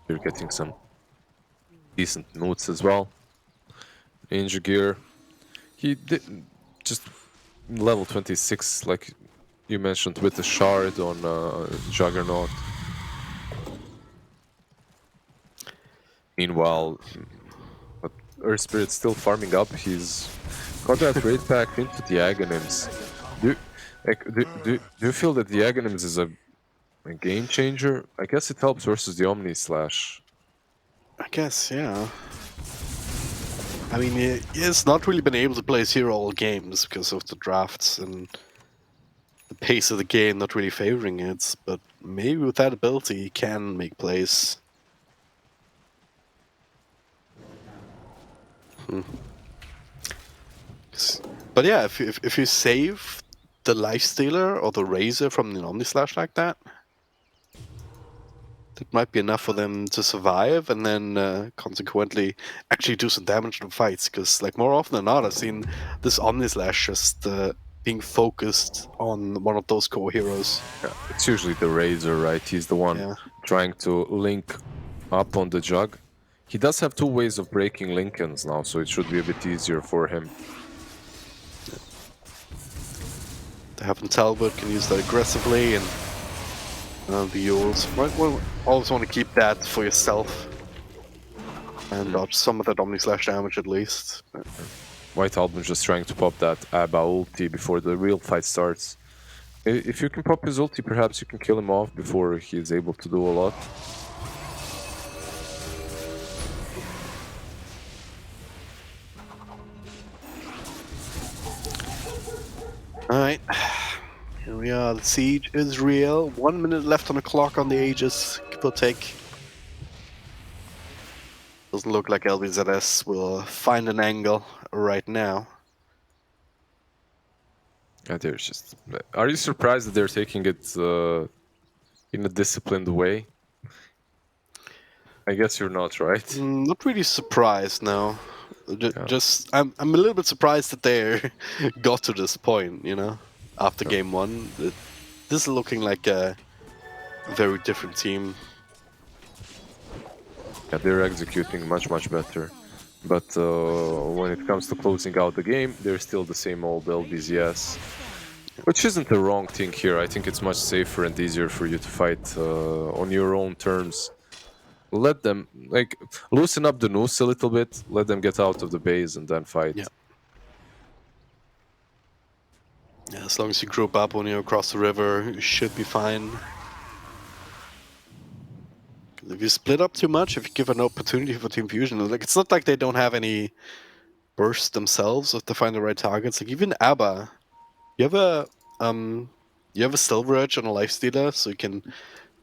You're getting some decent notes as well. Ninja gear. He did just level 26, like you mentioned, with the shard on Juggernaut. Meanwhile, but Earth Spirit's still farming up. He's got that raid pack into the Aghanims. Do you feel that the Aghanims is a game changer? I guess it helps versus the Omni Slash. I guess, yeah. I mean, he has not really been able to play Zero all games because of the drafts and the pace of the game not really favoring it, but maybe with that ability he can make plays. But yeah, if you save the Lifestealer or the Razor from the Omni Slash like that, that might be enough for them to survive and then consequently actually do some damage in fights. Because like more often than not, I've seen this Omni Slash just being focused on one of those core heroes. Yeah, it's usually the Razor, right? He's the one trying to link up on the Jug. He does have two ways of breaking Lincolns now, so it should be a bit easier for him. They have Talbot can use that aggressively, and the Yules. Always want to keep that for yourself and dodge some of that Omni Slash damage at least. White Album just trying to pop that Abba ulti before the real fight starts. If you can pop his ulti, perhaps you can kill him off before he is able to do a lot. Alright, here we are, the siege is real. 1 minute left on the clock on the Aegis, give or take. Doesn't look like LBZS will find an angle right now. Yeah, there's just... Are you surprised that they're taking it in a disciplined way? I guess you're not, right? Not really surprised, no. Just, I'm a little bit surprised that they got to this point, you know, after game one. This is looking like a very different team. Yeah, they're executing much better. But when it comes to closing out the game, they're still the same old LBZS. Which isn't the wrong thing here. I think it's much safer and easier for you to fight on your own terms. Let them, like, loosen up the noose a little bit, let them get out of the base and then fight. Yeah, as long as you group up when you're across the river, you should be fine. If you split up too much, if you give an opportunity for team fusion, like it's not like they don't have any burst themselves if they find the right targets. Like even Abba, you have a Silver Edge on a Lifestealer, so you can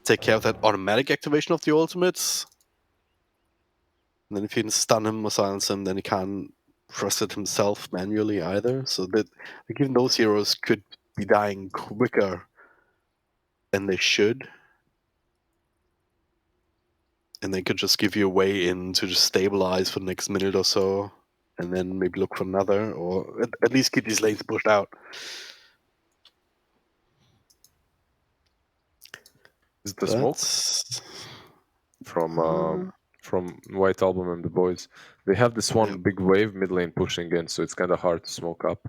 take care of that automatic activation of the ultimates. And then if you can stun him or silence him, then he can't trust it himself manually either. So that like even those heroes could be dying quicker than they should. And they could just give you a way in to just stabilize for the next minute or so, and then maybe look for another, or at least keep these lanes pushed out. Is the smoke from White Album and the boys? They have this one big wave mid lane pushing in, so it's kind of hard to smoke up.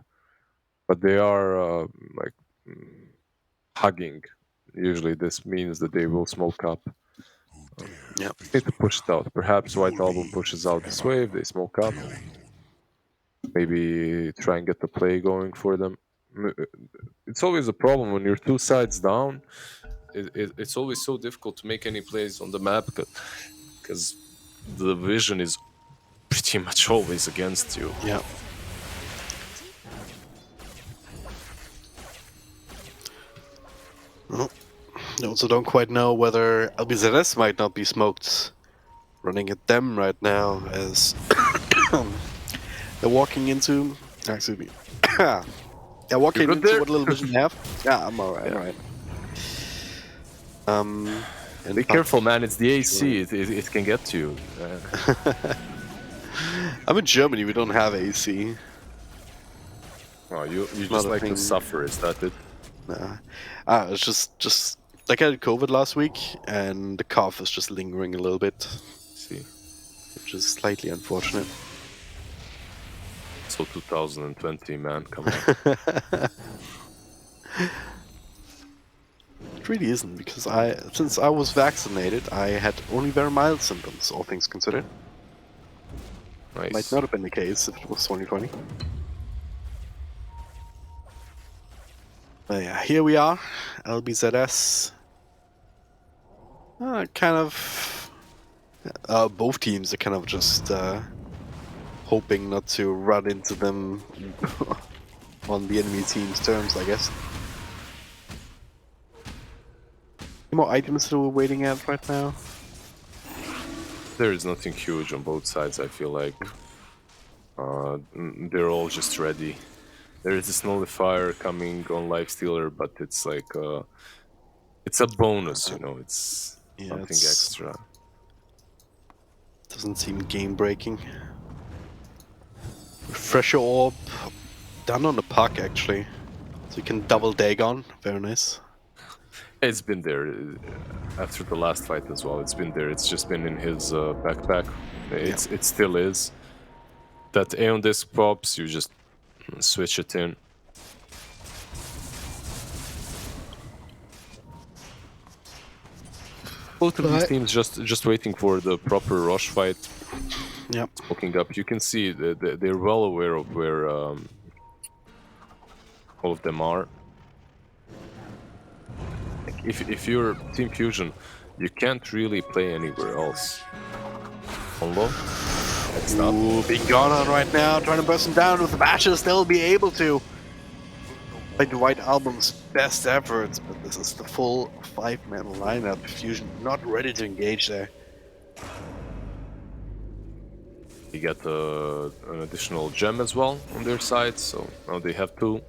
But they are like hugging. Usually, this means that they will smoke up. Yeah, need to push it out. Perhaps White Album pushes out this wave, they smoke up. Maybe try and get the play going for them. It's always a problem when you're two sides down. It's always so difficult to make any plays on the map because the vision is pretty much always against you. Yeah. Well, I also don't quite know whether LBZS might not be smoked running at them right now as they're walking into... Excuse me. They're walking into what little vision they have. Yeah, I'm alright, alright. And be careful, man, it's the AC, it can get to you. I'm in Germany, we don't have AC. Oh, you Not just a like to thing. suffer, is that it? Nah. It's just like I had COVID last week, and the cough is just lingering a little bit, See, which is slightly unfortunate. so 2020, man, come on. It really isn't, because since I was vaccinated, I had only very mild symptoms, all things considered. Might Nice. not have been the case if it was 2020. But yeah, here we are, LBZS. Kind of, both teams are kind of just hoping not to run into them on the enemy team's terms, I guess. Any more items that we're waiting at right now? There is nothing huge on both sides, I feel like. They're all just ready. There is this nullifier coming on Lifestealer, but it's like it's a bonus, you know, it's Yeah, nothing it's extra. doesn't seem game breaking. Refresher orb done on the puck actually, so you can double Dagon. Very nice. It's been there after the last fight as well. It's been there. It's just been in his backpack. It still is. That Aeon disc pops, you just switch it in. Both of these teams just waiting for the proper rush fight. Yep. Looking up, you can see they're well aware of where all of them are. Like, if you're Team Fusion, you can't really play anywhere else. On low, next up. Ooh, being gone on right now, trying to burst him down with the bashes. They'll be able to. Like the White Album's best efforts, but this is the full 5-man lineup. Fusion not ready to engage there. You get an additional gem as well on their side, so now they have 2.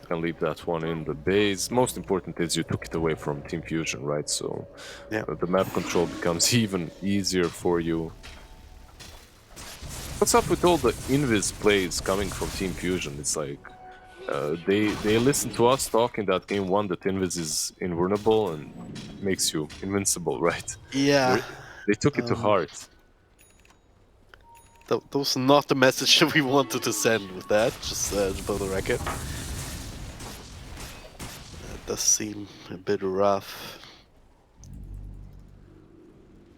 Can leave that one in the base. Most important is you took it away from Team Fusion, right? So Yeah. the map control becomes even easier for you. What's up with all the invis plays coming from Team Fusion? It's like they listen to us talking that game 1 that invis is invulnerable and makes you invincible, right? Yeah. They took it to heart. That was not the message that we wanted to send with that, just for the record. It does seem a bit rough.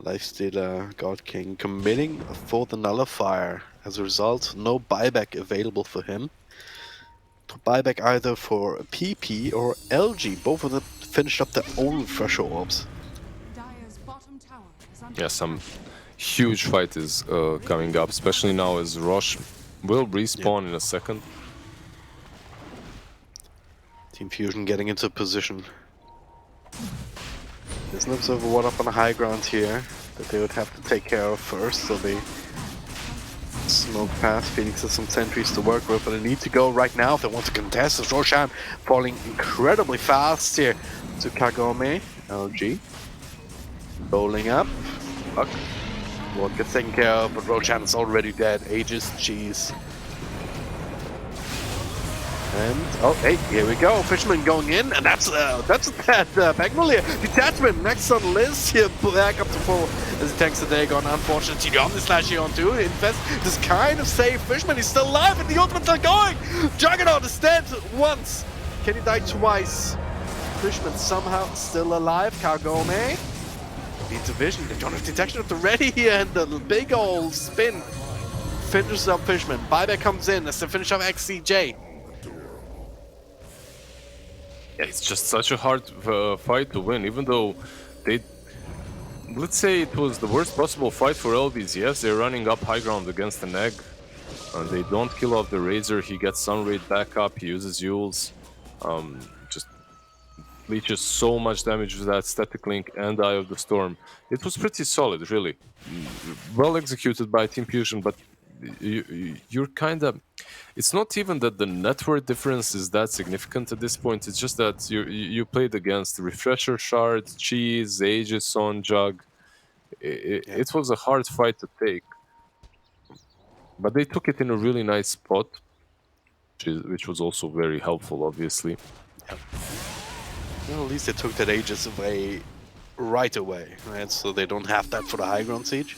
Lifestealer, God King, committing for the nullifier. As a result, no buyback available for him. To buyback either for PP or LG. Both of them finished up their own refresher orbs. Dire's bottom tower is under Yeah, some attack. huge fight is coming up, especially now as Rosh will respawn in a second. Team Fusion getting into position. There's an Observer one up on the high ground here that they would have to take care of first, so they smoke past. Phoenix has some sentries to work with, but they need to go right now if they want to contest. As Roshan falling incredibly fast here to Kagome. LG rolling up. Fuck. Won't get taken care of, but Roshan is already dead. Aegis, jeez. And oh, hey, here we go. Fisherman going in, and that's that Magma detachment next on the list here. Back up to full as he tanks the Dagon. Unfortunately, the Omni Slash here on 2. Infest is kind of safe. Fisherman is still alive, and the ultimate's still going. Juggernaut is dead once. Can he die twice? Fisherman somehow still alive. Kagome needs a vision. They don't have detection at the ready here, and the big old spin finishes up Fisherman. Buyback comes in as the finish of XCJ. Yeah, it's just such a hard fight to win, even though they... Let's say it was the worst possible fight for LBZS. They're running up high ground against an egg. And they don't kill off the Razor. He gets Sunraid back up. He uses Yules. Just leeches so much damage with that Static Link and Eye of the Storm. It was pretty solid, really. Well executed by Team Fusion, but you're kind of... It's not even that the network difference is that significant at this point. It's just that you played against Refresher Shard, Cheese, Aegis on Jug. It was a hard fight to take. But they took it in a really nice spot. which was also very helpful, obviously. Well, at least they took that Aegis away right away, right? So they don't have that for the high ground siege.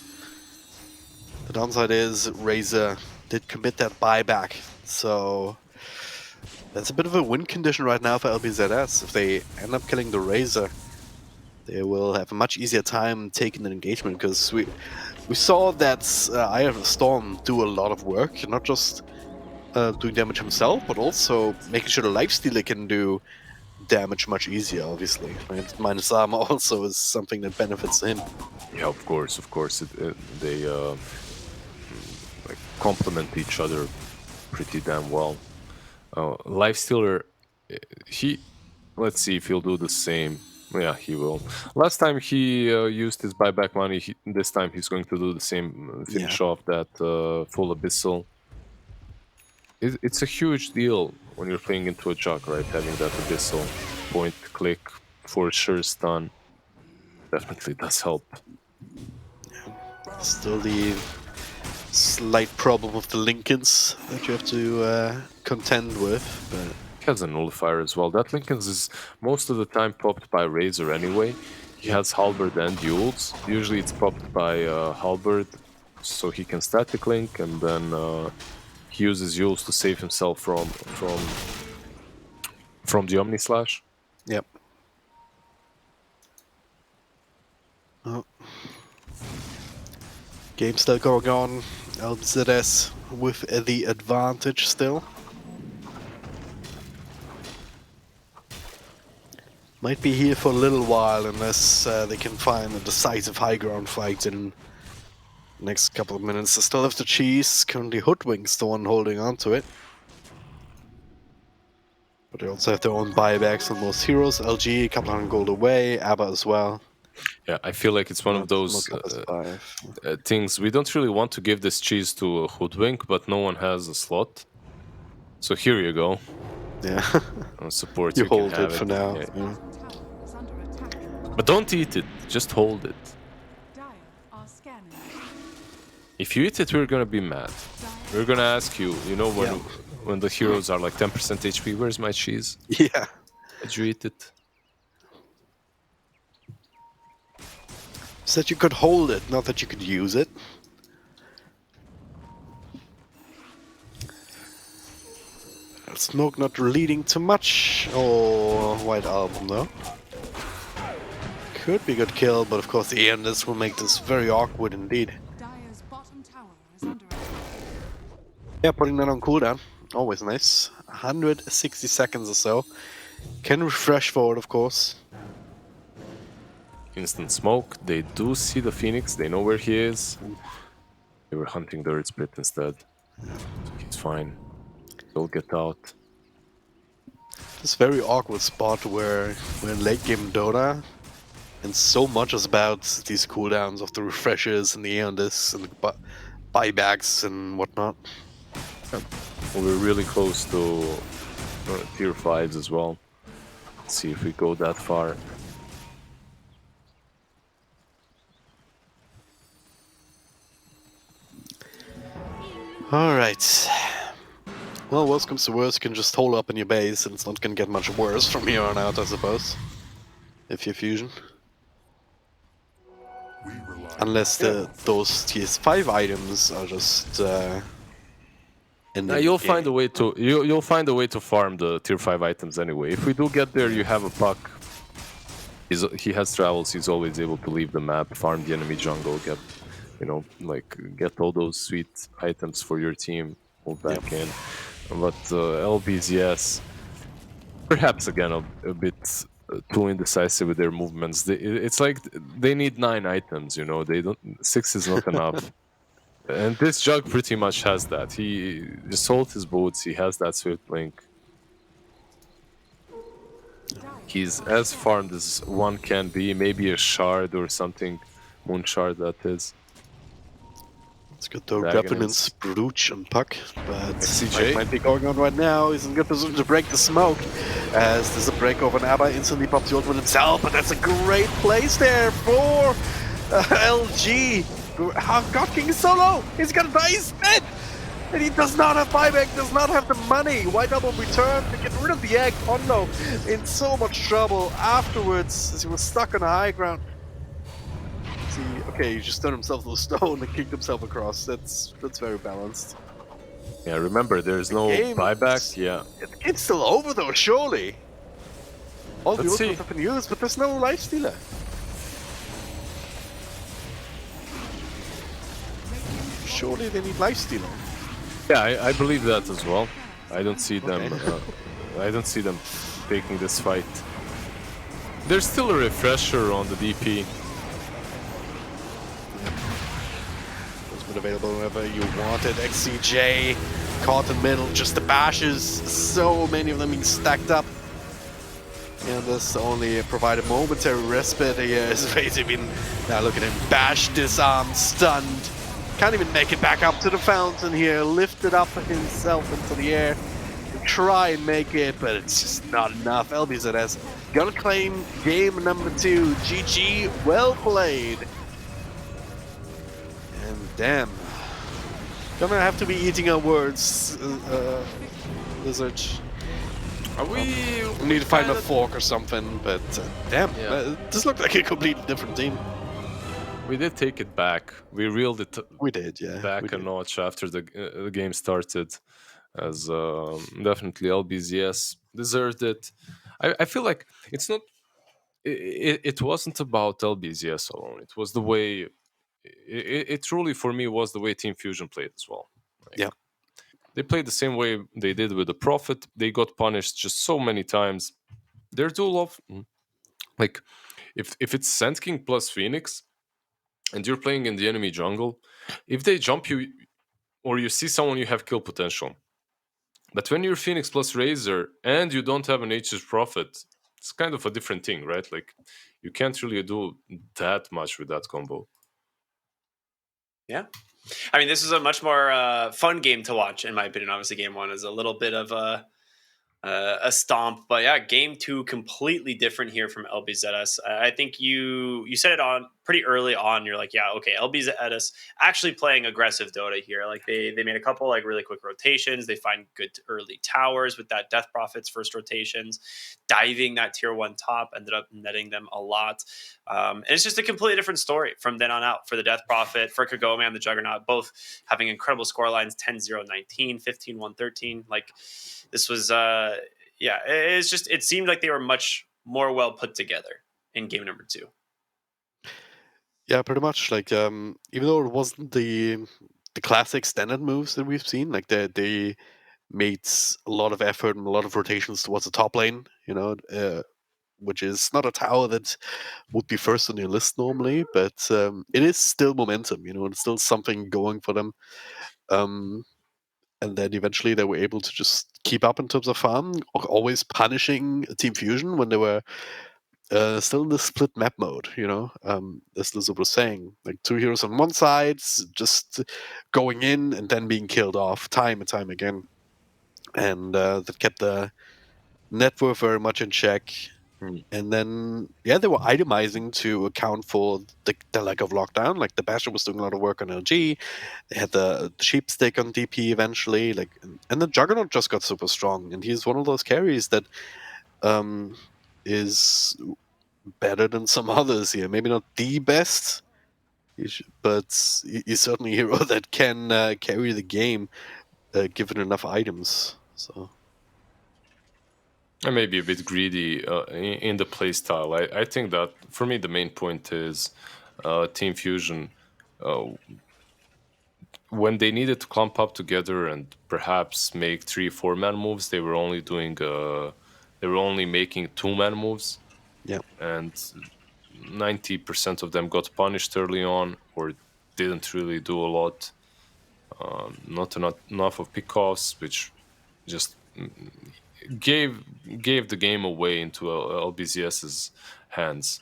The downside is Razor did commit that buyback, so that's a bit of a win condition right now for LBZS. If they end up killing the Razor, they will have a much easier time taking an engagement, because we saw that Eye of the Storm do a lot of work, not just doing damage himself, but also making sure the lifestealer can do damage much easier, obviously. Right? Minus armor also is something that benefits him. Yeah, of course. They like complement each other pretty damn well. Lifestealer, let's see if he'll do the same. Yeah, he will. Last time he used his buyback money, this time he's going to do the same, finish off that full abyssal. It's a huge deal when you're playing into a jug, right? Having that abyssal point click for sure stun definitely does help. Still the slight problem of the Lincolns that you have to contend with, but He has a nullifier as well. That Lincoln's is most of the time popped by Razor anyway. He has Halberd and Duels. Usually it's popped by Halberd, so he can static link, and then he uses Duels to save himself from the Omni Slash. yep. Oh. Game still going on. LBZS with the advantage still. Might be here for a little while unless they can find a decisive high ground fight in the next couple of minutes. They still have the cheese. Currently Hoodwink's the one holding on to it. But they also have their own buybacks on most heroes. LG, a couple hundred gold away. ABBA as well. Yeah, I feel like it's one of those things. We don't really want to give this cheese to Hoodwink, but no one has a slot. So here you go. Yeah. On support, You you can hold have it for now. Yeah. Yeah. Tower is under attack. But don't eat it, just hold it. Dire are scanning. If you eat it, we're gonna be mad. We're gonna ask you, you know, when the heroes are like 10% HP, where's my cheese? Yeah. Did you eat it? So that you could hold it, not that you could use it. Smoke not leading too much. Oh, White Album though. Could be a good kill, but of course the Aeondis will make this very awkward indeed. Dire's bottom tower is under attack. Yeah, putting that on cooldown. Always nice. 160 seconds or so. Can refresh forward, of course. Instant smoke. They do see the Phoenix. They know where he is. They were hunting the Earth Split instead. So he's fine. They'll get out. This very awkward spot where we're in late game Dota, and so much is about these cooldowns of the refreshes and the Aeondis and the buybacks and whatnot. Well, we're really close to tier 5s as well. Let's see if we go that far. Alright. Well, worst comes to worst, you can just hold up in your base and it's not gonna get much worse from here on out, I suppose. If you're fusion. Unless those TS5 items are just You'll find a way to you'll find a way to farm the tier 5 items anyway. If we do get there, you have a puck. He has travels. He's always able to leave the map, farm the enemy jungle, get get all those sweet items for your team, hold back in. But LBZS, perhaps again a bit too indecisive with their movements. It's like they need 9 items. You know, they don't. 6 is not enough. And this jug pretty much has that. He sold his boots, he has that swift link. He's as farmed as one can be, maybe a shard or something. Moon shard, that is. It's got the Revenant's Brooch and Puck, but CJ might be going on right now. He's in good position to break the smoke. As there's a break over, and ABBA instantly pops the ult with himself, but that's a great place there for LG. God King is so low! He's gonna die, he's dead! And he does not have buyback, does not have the money. Why double return to get rid of the egg? Hondo in so much trouble afterwards as he was stuck on the high ground. See, okay, he just turned himself to a stone and kicked himself across. That's very balanced. Yeah, remember, there's no game- buyback. Yeah. It's still over though, surely. All the Let's see. ultimates have been used, but there's no lifestealer. Surely they need lifestealer. Yeah, I believe that as well. I don't see them. Okay. I don't see them taking this fight. There's still a refresher on the DP. It's been available whenever you wanted. XCJ caught in the middle, just the bashes. So many of them being stacked up. And this only provided momentary respite here. His face even, now look at him, bashed, disarmed, stunned. Can't even make it back up to the fountain here. Lifted up himself into the air. Try and make it, but it's just not enough. LBZS gonna claim game number 2. GG, well played. And damn, gonna have to be eating our words, Lizard. We need to find a fork or something, but damn, Yeah. this looked like a completely different team. We did take it back. We reeled it We did, yeah. back we a did. notch after the game started, as definitely LBZS deserved it. I feel like it's not. It wasn't about LBZS alone. It was the way. It truly, for me, was the way Team Fusion played as well. Like, Yeah. They played the same way they did with the Prophet. They got punished just so many times. Their duel of, like, if it's Sand King plus Phoenix, and you're playing in the enemy jungle, if they jump you or you see someone, you have kill potential. But when you're Phoenix plus Razor and you don't have an H's Prophet, it's kind of a different thing, right? Like, you can't really do that much with that combo. Yeah. I mean, this is a much more fun game to watch, in my opinion. Obviously, game 1 is a little bit of a stomp, but yeah, game 2 completely different here from LBZS. I think you said it on pretty early on. You're like, yeah, okay, LBZS actually playing aggressive Dota here. Like they made a couple like really quick rotations. They find good early towers with that Death Prophet's first rotations, diving that tier 1 top ended up netting them a lot. And it's just a completely different story from then on out for the Death Prophet, for Kagome and the Juggernaut, both having incredible score lines 10-0-19, 15-1-13. Like, this was, it's just, it seemed like they were much more well put together in game number 2. Yeah, pretty much. Like, even though it wasn't the classic standard moves that we've seen, like they made a lot of effort and a lot of rotations towards the top lane, which is not a tower that would be first on your list normally, but it is still momentum, and still something going for them. And then eventually they were able to just keep up in terms of farm, always punishing Team Fusion when they were still in the split map mode, as Lizzo was saying. Like 2 heroes on one side, just going in and then being killed off time and time again. And that kept the net worth very much in check. And then, they were itemizing to account for the lack of lockdown. Like the Bastion was doing a lot of work on LG. They had the sheep stick on DP eventually. Like, and the Juggernaut just got super strong. And he's one of those carries that is better than some others here. Maybe not the best, but he's certainly a hero that can carry the game given enough items. So. I may be a bit greedy in the playstyle. I think that for me the main point is Team Fusion, when they needed to clump up together and perhaps make 3-4 man moves, they were only doing they were only making 2-man moves. Yeah. And 90% of them got punished early on or didn't really do a lot. Not enough of pickoffs, which just gave the game away into LBZS's hands.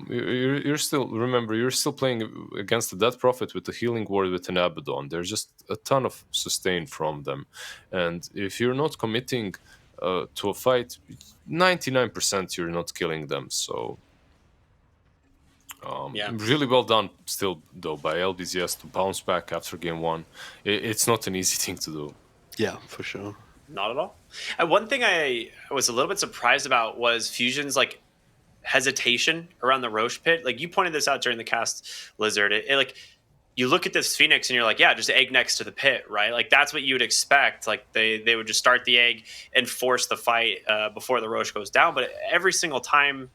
You're still, remember, you're still playing against the Death Prophet with the healing ward with an Abaddon. There's just a ton of sustain from them, and if you're not committing to a fight, 99% you're not killing them. So Yeah. Really well done still, though, by LBZS to bounce back after game one. It's not an easy thing to do. Yeah, for sure. Not at all. And one thing I was a little bit surprised about was Fusion's like hesitation around the Roche pit. Like you pointed this out during the cast, Lizard. It like you look at this Phoenix and you're like, yeah, just egg next to the pit, right? Like that's what you would expect. Like they would just start the egg and force the fight before the Roche goes down. But every single time,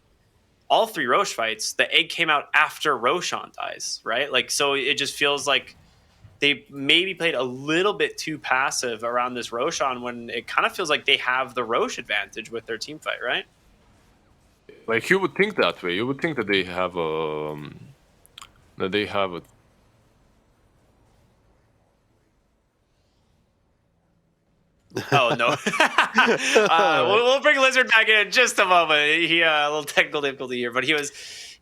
all 3 Roche fights, the egg came out after Roshan dies, right? Like so it just feels like they maybe played a little bit too passive around this Roshan when it kind of feels like they have the Roche advantage with their team fight, right? Like you would think that way. You would think that they have a Oh no! We'll bring Lizard back in just a moment. He a little technical difficulty here, but he was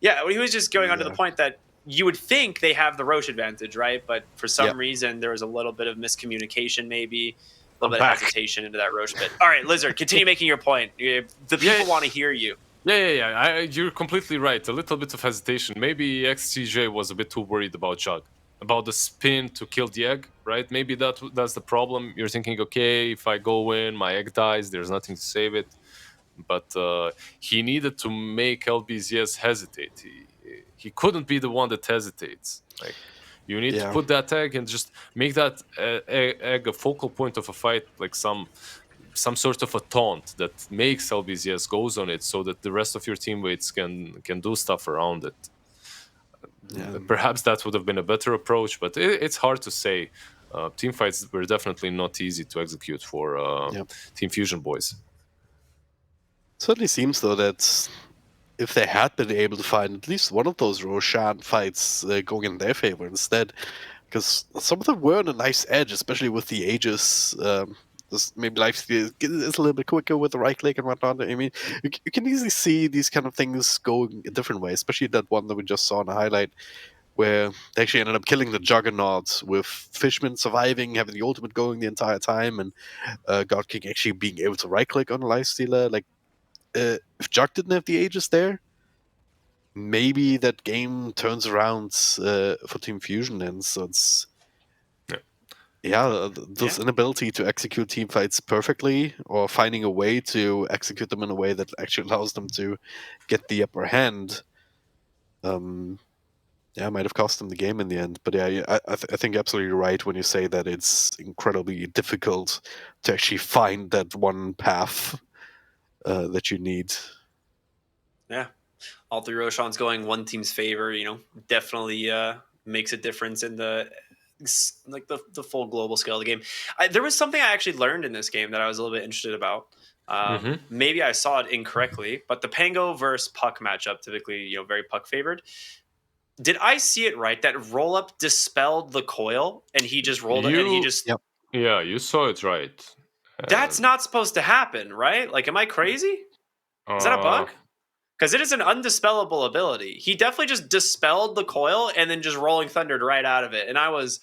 just going on to the point that you would think they have the Roche advantage, right? But for some reason, there was a little bit of miscommunication, maybe a little bit of hesitation into that Roche bit. All right, Lizard, continue making your point. The people want to hear you. Yeah. You're completely right. A little bit of hesitation. Maybe XTJ was a bit too worried about Jug, about the spin to kill the egg, right? Maybe that's the problem. You're thinking, okay, if I go in, my egg dies. There's nothing to save it. But he needed to make LBZS hesitate. He couldn't be the one that hesitates. Like you need to put that egg and just make that egg a focal point of a fight, like some sort of a taunt that makes LBZS goes on it, so that the rest of your teammates can do stuff around it. Perhaps that would have been a better approach, but it's hard to say. Team fights were definitely not easy to execute for Team Fusion boys. Certainly seems though that if they had been able to find at least one of those Roshan fights going in their favor instead, because some of them were on a nice edge, especially with the Aegis. Maybe lifesteal is a little bit quicker with the right click and whatnot. I mean, you can easily see these kind of things going a different way, especially that one that we just saw in the highlight, where they actually ended up killing the Juggernaut with Fishman surviving, having the ultimate going the entire time, and God King actually being able to right click on a lifestealer. Like, if Jug didn't have the Aegis there, maybe that game turns around for Team Fusion then. So it's this inability to execute team fights perfectly, or finding a way to execute them in a way that actually allows them to get the upper hand, might have cost them the game in the end. But I think absolutely right when you say that it's incredibly difficult to actually find that one path that you need. Yeah, all 3 Roshans going one team's favor, definitely makes a difference in the full global scale of the game. There was something I actually learned in this game that I was a little bit interested about. Maybe I saw it incorrectly, but the Pango versus Puck matchup, typically, very Puck favored. Did I see it right that roll up dispelled the coil and he just rolled it and he just Yeah, you saw it right. That's not supposed to happen, right? Like, am I crazy? Is that a bug? Because it is an undispellable ability. He definitely just dispelled the coil and then just rolling thundered right out of it, and I was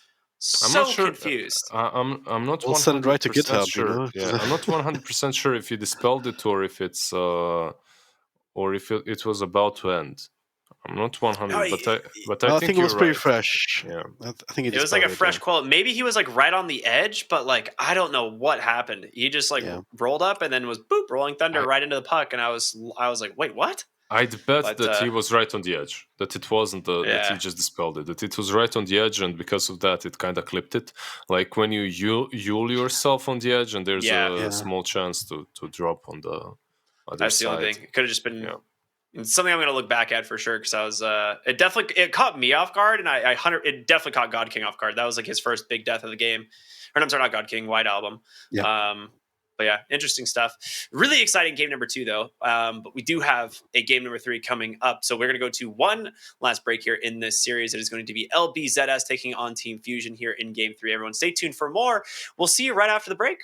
confused. I'm not. We'll send it right to 100% GitHub. sure. Yeah, I'm not 100% sure if he dispelled it or if it's or if it was about to end. I'm not 100, but I think it was you're pretty right. fresh. Yeah, I think it was like a fresh coil. Maybe he was like right on the edge, but like I don't know what happened. He just rolled up and then was boop rolling thunder right into the puck, and I was like, wait, what? I'd bet that he was right on the edge. That it wasn't that he just dispelled it. That it was right on the edge, and because of that, it kind of clipped it. Like when you yule yourself on the edge, and there's a small chance to drop on the other That's side. the only thing. It could have just been something I'm going to look back at for sure, because I was it caught me off guard, and it definitely caught God King off guard. That was like his first big death of the game. Or I'm sorry, not God King, White Album. But yeah, interesting stuff. Really exciting game number 2, though. But we do have a game number 3 coming up. So we're going to go to one last break here in this series. It is going to be LBZS taking on Team Fusion here in game 3. Everyone stay tuned for more. We'll see you right after the break.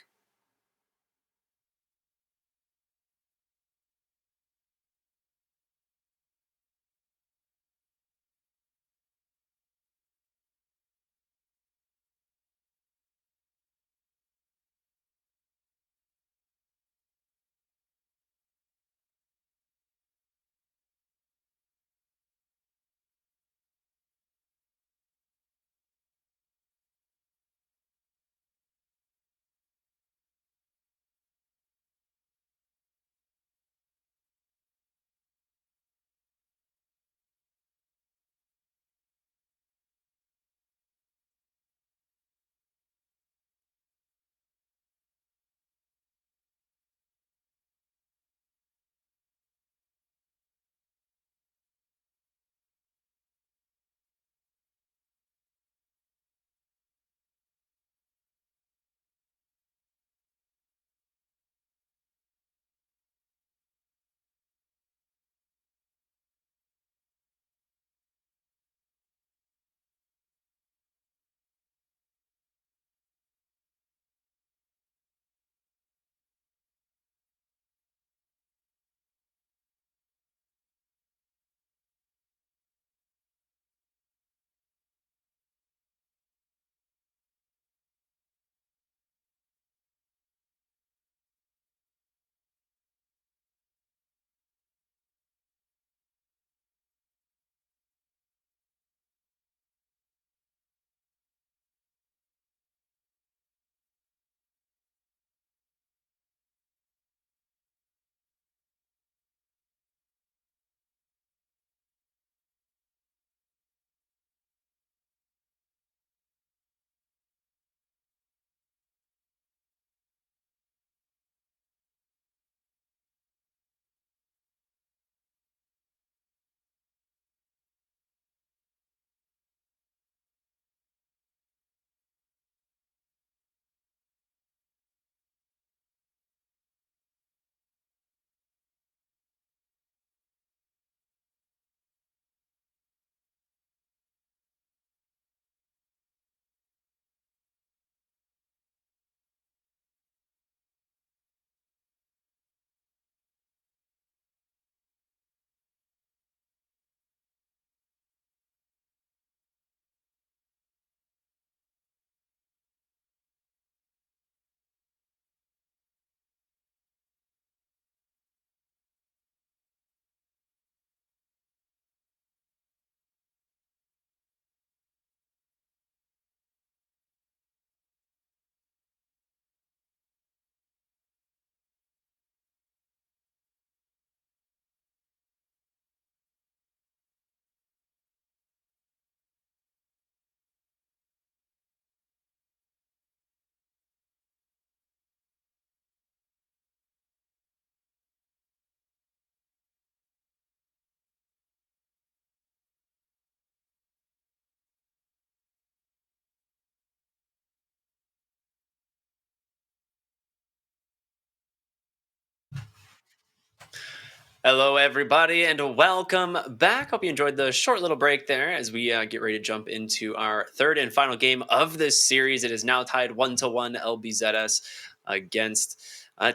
Hello, everybody, and welcome back. Hope you enjoyed the short little break there as we get ready to jump into our third and final game of this series. It is now tied 1-1 LBZS against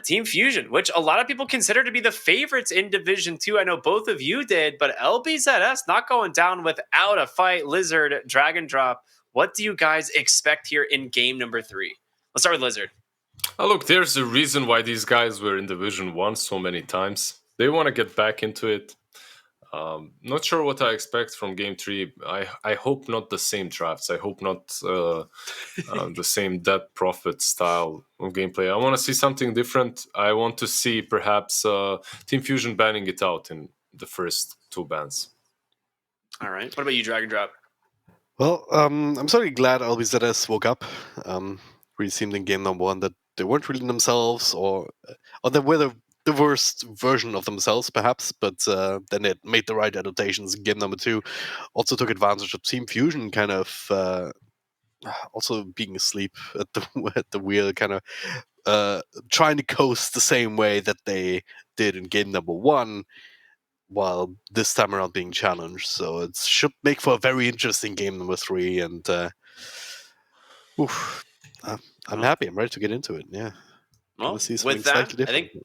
Team Fusion, which a lot of people consider to be the favorites in Division 2. I know both of you did, but LBZS not going down without a fight. Lizard, drag and drop. What do you guys expect here in game number 3? Let's start with Lizard. Look, there's a reason why these guys were in Division 1 so many times. They want to get back into it. Not sure what I expect from Game 3. I hope not the same drafts. I hope not the same dead profit style of gameplay. I want to see something different. I want to see perhaps Team Fusion banning it out in the first 2 bans. All right. What about you, drag and drop? Well, I'm certainly glad LBZS woke up. Really seemed in game number 1 that they weren't really themselves, or they were the worst version of themselves, perhaps. But then it made the right adaptations in game number 2. Also took advantage of Team Fusion, kind of also being asleep at the at the wheel, kind of trying to coast the same way that they did in game number 1. While this time around being challenged, so it should make for a very interesting game number 3. And I'm happy. I'm ready to get into it. Yeah, Well, gonna see something with that, slightly different.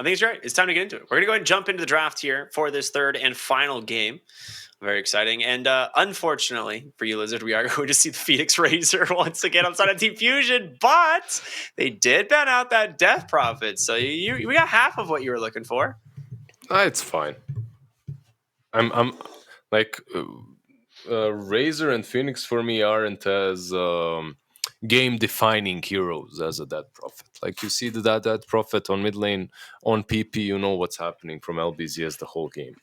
I think it's right. It's time to get into it. We're going to go ahead and jump into the draft here for this third and final game. Very exciting. And unfortunately for you, Lizard, we are going to see the Phoenix Razor once again outside of Team Fusion, but they did ban out that Death Prophet. So we got half of what you were looking for. It's fine. I'm like Razor and Phoenix for me aren't as game-defining heroes as a Dead Prophet. Like you see the Dead Prophet on mid lane on PP, you know what's happening from LBZS the whole game.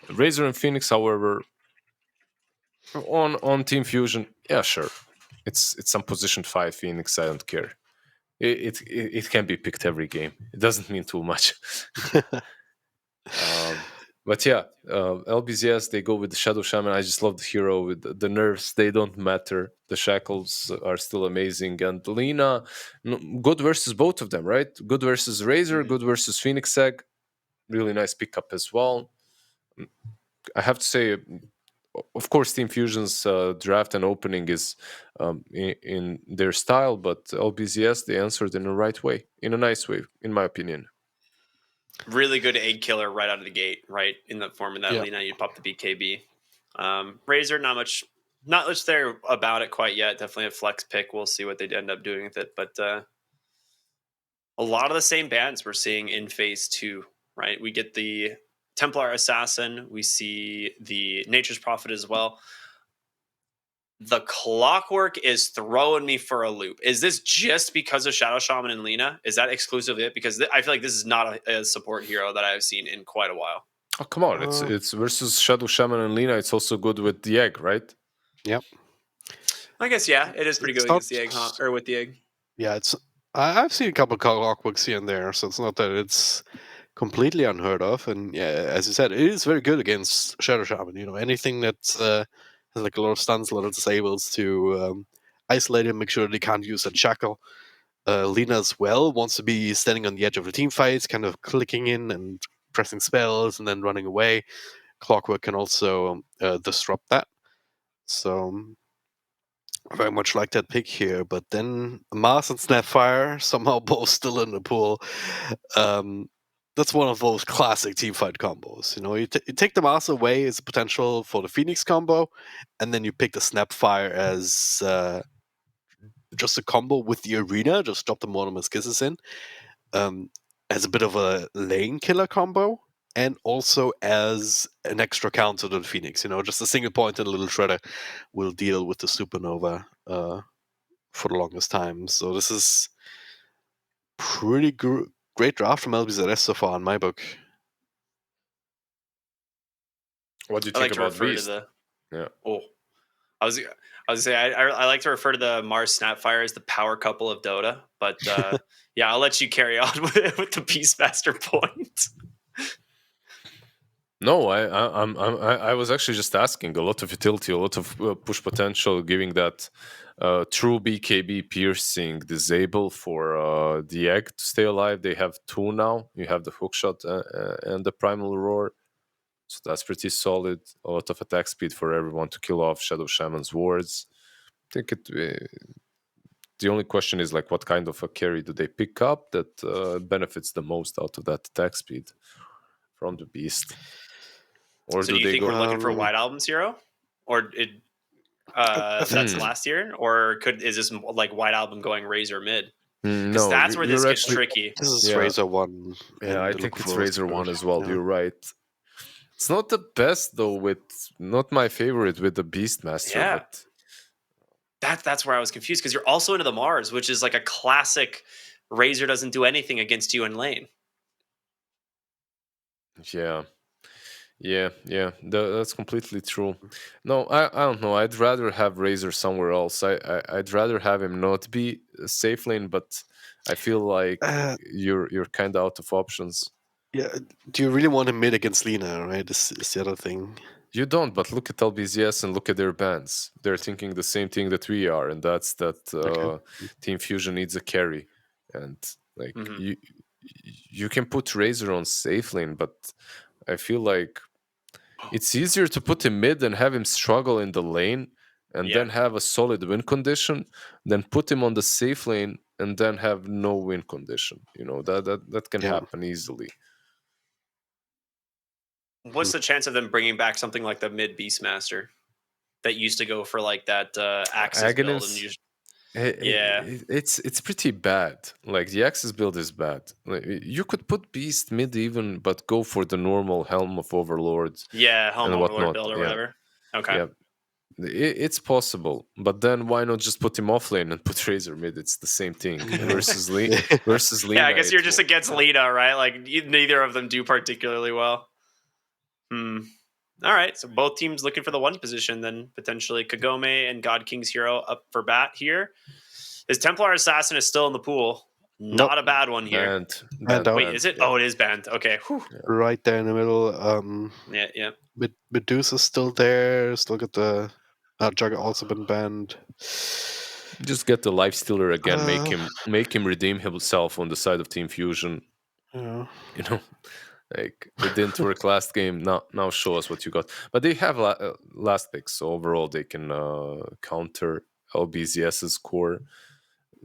Razor and Phoenix, however, on Team Fusion, yeah, sure, it's some position 5 Phoenix. I don't care. It can be picked every game. It doesn't mean too much. But yeah, LBZS, they go with the Shadow Shaman. I just love the hero. With the nerfs, they don't matter. The shackles are still amazing. And Lina, good versus both of them, right? Good versus Razor, good versus Phoenix Egg. Really nice pickup as well. I have to say, of course, Team Fusion's draft and opening is in their style, but LBZS, they answered in the right way, in a nice way, in my opinion. Really good egg killer right out of the gate, right? In the form of that Lina, you pop the BKB. Razor, not much there about it quite yet. Definitely a flex pick. We'll see what they end up doing with it. But a lot of the same bans we're seeing in phase 2, right? We get the Templar Assassin. We see the Nature's Prophet as well. The Clockwork is throwing me for a loop. Is this just because of Shadow Shaman and Lina? Is that exclusively it? Because I feel like this is not a support hero that I've seen in quite a while. Oh, come on. It's versus Shadow Shaman and Lina. It's also good with the egg, right? Yep. I guess, yeah. It is pretty good against the egg, or with the egg. Yeah, I've seen a couple of clockworks here and there, so it's not that it's completely unheard of. And yeah, as you said, it is very good against Shadow Shaman. You know, anything that has like a lot of stuns, a lot of disables to isolate him, make sure they can't use that shackle. Lina as well wants to be standing on the edge of the team fights, kind of clicking in and pressing spells and then running away. Clockwork can also disrupt that. So I very much like that pick here. But then Mars and Snapfire somehow both still in the pool. That's one of those classic teamfight combos. You know, you take the Mars away as a potential for the Phoenix combo, and then you pick the Snapfire as just a combo with the Arena, just drop the Monomus Kisses in, as a bit of a lane killer combo, and also as an extra counter to the Phoenix. You know, just a single point and a little shredder will deal with the Supernova for the longest time. So this is pretty great draft from LBZS so far in my book. What do you think about Beast? Yeah. Oh, I was gonna say I like to refer to the Mars Snapfire as the power couple of Dota, but yeah, I'll let you carry on with the Beastmaster point. No, I was actually just asking. A lot of utility, a lot of push potential, giving that true BKB piercing disable for the egg to stay alive. They have two now. You have the hookshot and the primal roar, so that's pretty solid. A lot of attack speed for everyone to kill off Shadow Shaman's wards. I think the only question is like, what kind of a carry do they pick up that benefits the most out of that attack speed from the beast? Or So do do you they think go? we're looking for White Album Zero, or it that's Hmm. last year, or is this like White Album going Razor mid? Because No, that's where this you're gets actually. tricky. This is Yeah, Razor 1 yeah. I in think Look it's for Razor One as well. Yeah. You're right. It's not the best though. With not my favorite with the Beastmaster, Yeah, but that's where I was confused, because you're also into the Mars, which is like a classic. Razor doesn't do anything against you in lane. yeah, yeah. That's completely true. No, I don't know. I'd rather have Razor somewhere else. I'd rather have him not be a safe lane, but I feel like Uh, you're kind of out of options. yeah. Do you really want him mid against Lina, right? Is the other thing. You don't, but look at LBZS and look at their bans. They're thinking the same thing that we are, and that's that Okay. Team Fusion needs a carry, and like Mhm. you can put Razor on safe lane, but I feel like it's easier to put him mid and have him struggle in the lane, and Yeah. then have a solid win condition, than put him on the safe lane and then have no win condition. You know that can Yeah. happen easily. What's the chance of them bringing back something like the mid Beastmaster that used to go for like that Axis build and Aghanim you? Yeah, It's pretty bad. Like the Axis build is bad. Like, you could put Beast mid even, but go for the normal Helm of Overlords yeah, Home and Overlord whatnot. build or Yeah, whatever. Okay. yeah. It's possible, but then why not just put him off lane and put Razor mid? It's the same thing Yeah. versus Yeah, I Lina. guess you're just against Lita, right? Like neither of them do particularly well. All right, so both teams looking for the one position, then potentially Kagome and God King's Hero up for bat here. His Templar Assassin is still in the pool. Nope. Not a bad one here. And out. Wait, is it? Yeah. Oh, it is banned. Okay. Whew. Right there in the middle. Yeah. Medusa's still there. Still got the Jugger also been banned. Just get the Life Stealer again. Uh, Make him redeem himself on the side of Team Fusion. yeah. You know, like it didn't work last game. Now show us what you got. But they have last picks, so overall they can counter LBZS's core.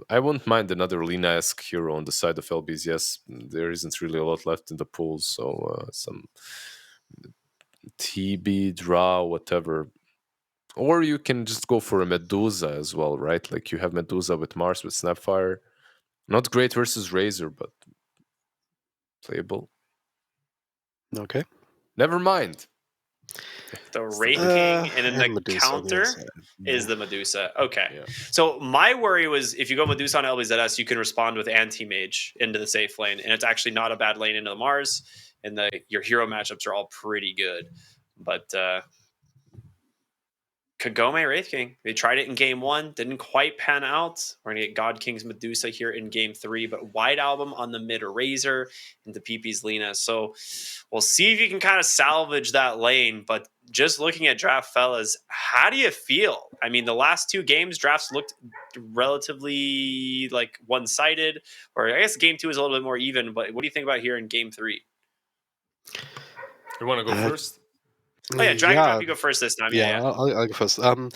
I wouldn't mind another Lina-esque hero on the side of LBZS. There isn't really a lot left in the pool, so some TB, Draw, whatever. Or you can just go for a Medusa as well, right? Like you have Medusa with Mars with Snapfire. Not great versus Razor, but playable. Okay. Never mind. The Wraith King and then the Medusa on the other counter side. is the Medusa. Okay. Yeah. So my worry was if you go Medusa on LBZS, you can respond with anti-mage into the safe lane. And it's actually not a bad lane into the Mars. And your hero matchups are all pretty good. But Kagome Wraith King, they tried it in game 1, didn't quite pan out. We're gonna get God King's Medusa here in game 3, but White Album on the mid Razor into PP's Lina. So we'll see if you can kind of salvage that lane. But just looking at draft, fellas, how do you feel? I mean, the last 2 games, drafts looked relatively like one-sided, or I guess game 2 is a little bit more even. But what do you think about here in game 3? You want to go first? Oh yeah, Dragon Draft, you go first this time. Yeah. I'll go first. Kind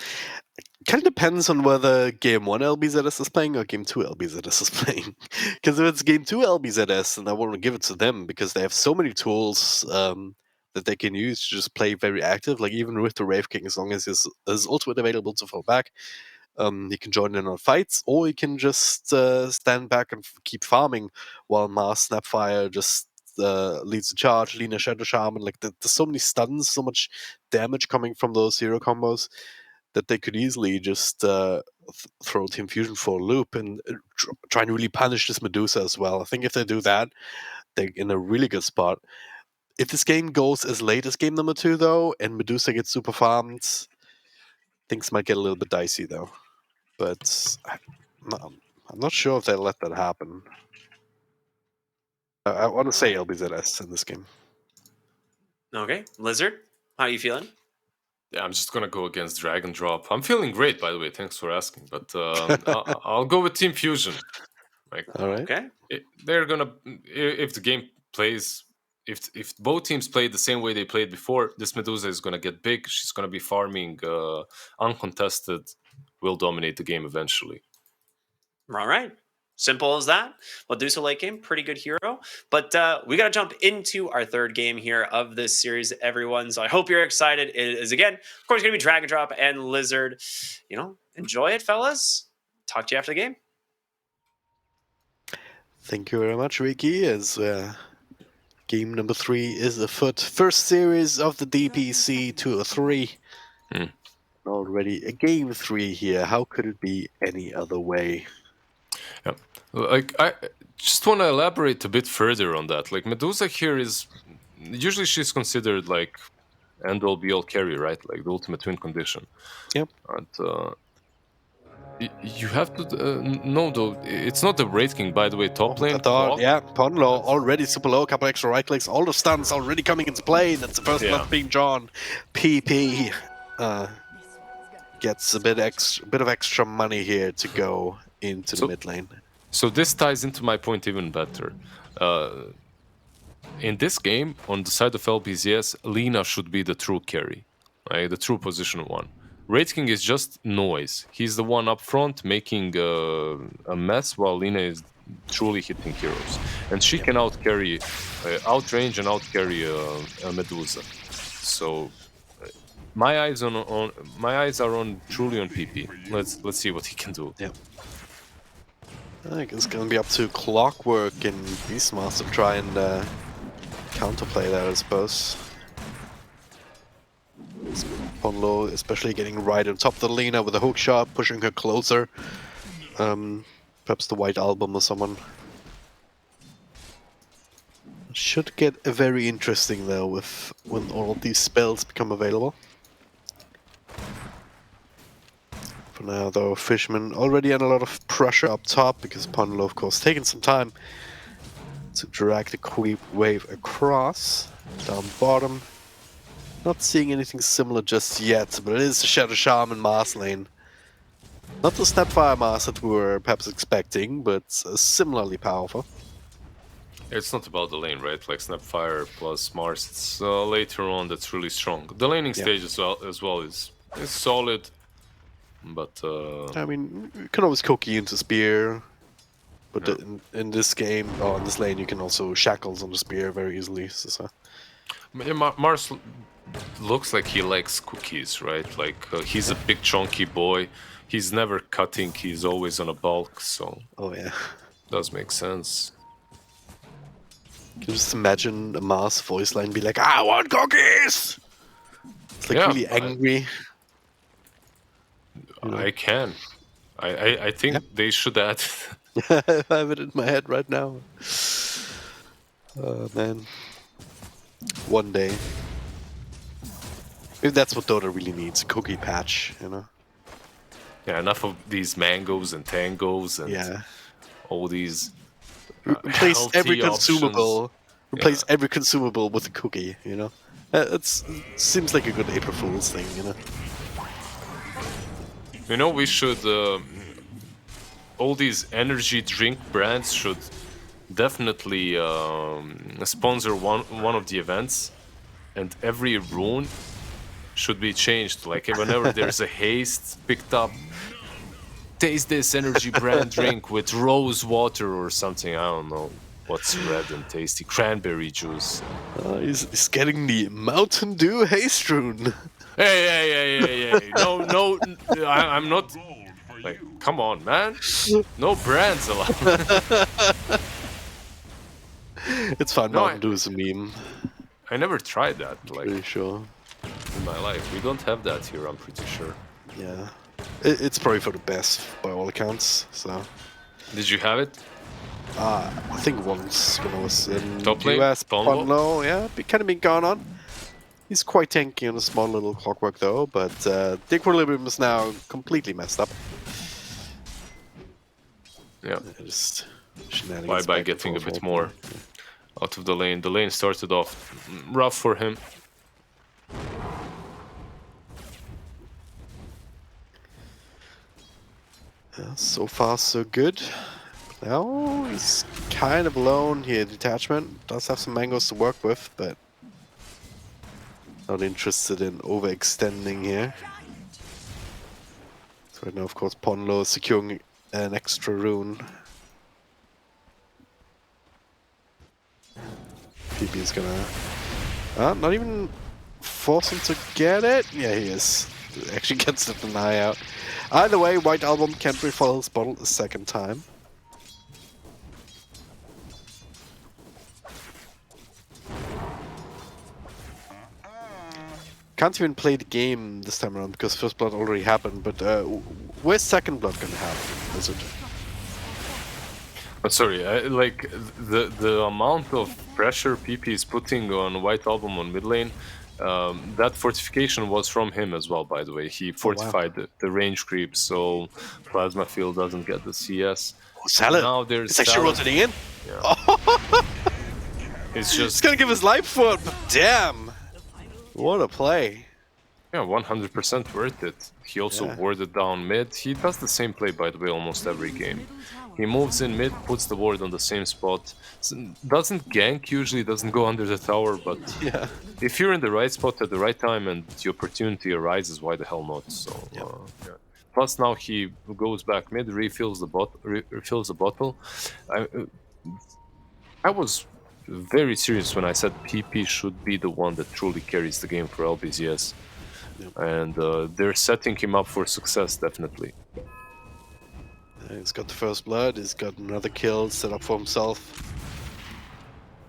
of depends on whether game 1 LBZS is playing or game 2 LBZS is playing. Because if it's game 2 LBZS, then I want to give it to them because they have so many tools that they can use to just play very active. Like even with the Wraith King, as long as his ultimate available to fall back, he can join in on fights, or he can just stand back and keep farming while Mars Snapfire just leads the charge. Lina Shadow Shaman, like there's so many stuns, so much damage coming from those hero combos that they could easily just throw Team Fusion for a loop and try and really punish this Medusa as well. I think if they do that, they're in a really good spot. If this game goes as late as game number 2, though, and Medusa gets super farmed, things might get a little bit dicey, though. But I'm not sure if they let that happen. I want to say LBZS in this game. Okay, Lizard, how are you feeling? Yeah, I'm just gonna go against Drag and Drop. I'm feeling great, by the way. Thanks for asking. But I'll go with Team Fusion. Like All right. Okay. they're gonna if the game plays if both teams play the same way they played before, this Medusa is gonna get big. She's gonna be farming uncontested. Will dominate the game eventually. All right. Simple as that. Medusa late game, pretty good hero. But we got to jump into our third game here of this series, everyone. So I hope you're excited. It is, again, of course, going to be Drag and Drop and Lizard. Enjoy it, fellas. Talk to you after the game. Thank you very much, Ricky. As game number 3 is afoot. First series of the DPC 203. Hmm. Already a game 3 here. How could it be any other way? Yeah. Like I just want to elaborate a bit further on that. Like Medusa here is usually she's considered like end all be all carry, right? Like the ultimate win condition. Yep. And you have to know though, it's not the Wraith King, by the way. Top lane. I thought, clock. yeah, pawn low, already super low, couple extra right clicks, all the stuns already coming into play. That's the first blood being drawn. PP gets a bit of extra money here to go into the mid lane. So this ties into my point even better. In this game, on the side of LBZS, Lina should be the true carry, right? The true position 1. Wraith King is just noise. He's the one up front making a mess, while Lina is truly hitting heroes, and she can outcarry, outrange and outcarry a Medusa. So my eyes are on truly on PP. Let's see what he can do. Yep. I think it's gonna be up to Clockwork and Beastmaster to try and counterplay that, I suppose. Ponlo especially getting right on top of the Lina with a hook shot, pushing her closer. Perhaps the White Album or someone. Should get very interesting though with when all of these spells become available. For now though, Fishman already under a lot of pressure up top because Ponlo of course taking some time to drag the creep wave across. Down bottom. Not seeing anything similar just yet, but it is the Shadow Shaman Mars lane. Not the Snapfire Mars that we were perhaps expecting, but similarly powerful. It's not about the lane, right? Like Snapfire plus Mars, it's later on that's really strong. The laning stage as well is solid, but I mean, you can always cookie into Spear, but in this game, or in this lane, you can also shackles on the Spear very easily. So. Mars looks like he likes cookies, right? Like he's a big chunky boy. He's never cutting. He's always on a bulk. So oh yeah, does make sense. Can you just imagine a Mars voice line be like, "I want cookies." It's like really angry. I can. I think they should add. I have it in my head right now. Oh man. One day. Maybe that's what Dota really needs, a cookie patch, you know? Yeah, enough of these mangoes and tangos and all these replace every consumable. Options. Replace every consumable with a cookie, you know? It seems like a good April Fool's thing, you know? You know, we should... all these energy drink brands should definitely sponsor one of the events, and every rune should be changed. Like whenever there's a haste picked up, taste this energy brand drink with rose water or something. I don't know what's red and tasty. Cranberry juice. He's getting the Mountain Dew haste rune. Hey. No, I'm not... Like, come on, man. No brands allowed. It's fine, Mountain Dew is a meme. I never tried that, like, pretty sure. in my life. We don't have that here, I'm pretty sure. Yeah. It's probably for the best, by all accounts, so... Did you have it? I think once when I was in Top lane? US, Ponlo? Ponlo, yeah, kind of been going on. He's quite tanky on a small little Clockwork though, but the equilibrium is now completely messed up. Yeah. Just shenanigans. By getting a bit more out of the lane. The lane started off rough for him. Yeah, so far, so good. Now he's kind of alone here. Detachment does have some mangoes to work with, but not interested in overextending here. So right now, of course, Ponlo is securing an extra rune. PP is gonna not even force him to get it. Yeah, he is. Actually gets the deny out. Either way, White Album can't refill his bottle a second time. Can't even play the game this time around because First Blood already happened, but where's Second Blood gonna happen? Is it? Sorry, like the amount of pressure PP is putting on White Album on mid lane, that fortification was from him as well, by the way. He fortified the range creep, so Plasma Field doesn't get the CS. Oh, Salad! Now there's It's actually Salad. rotating in? Yeah. It's He's just, gonna give his life for it, but damn! What a play. yeah, 100% worth it. He also Yeah. warded down mid. He does the same play, by the way, almost every game. He moves in mid, puts the ward on the same spot. Doesn't gank usually, doesn't go under the tower, but Yeah. if you're in the right spot at the right time and the opportunity arises, why the hell not? So, yeah. Plus now he goes back mid, refills the bottle. I was very serious when I said PP should be the one that truly carries the game for LBZS. Yep. And they're setting him up for success, definitely. He's got the first blood, he's got another kill set up for himself.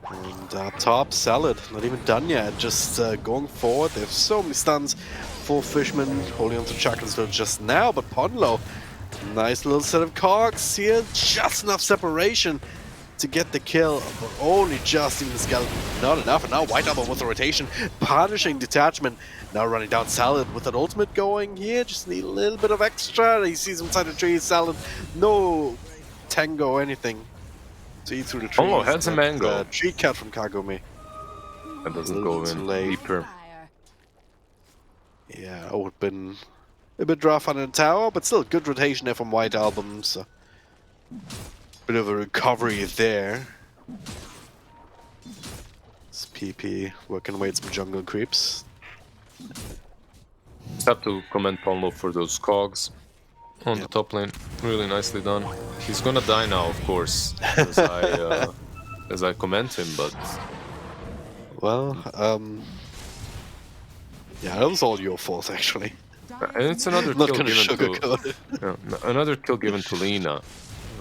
And up top, Salad, not even done yet, just going forward. They have so many stuns. 4 Fishmen holding on to Chakra just now, but Ponlo, nice little set of cogs here, just enough separation to get the kill, but only just even the skeleton. Not enough, and now White Album with the rotation, punishing Detachment. Now running down Salad with an ultimate going here, just need a little bit of extra. He sees him inside the tree, Salad, no tango or anything to eat through the trees. Oh, has a mango. Tree cat from Kagome. That doesn't A go little too in late. deeper. Yeah, it would have been a bit rough on the tower, but still good rotation there from White Album, so bit of a recovery there. It's PP working away at some jungle creeps. Just have to commend Ponlo for those cogs on the top lane. Really nicely done. He's gonna die now, of course, as I commend him, but Well, yeah, that was all your fault actually. and it's another Not kill gonna given to sugarcoat it. another kill given to Lina,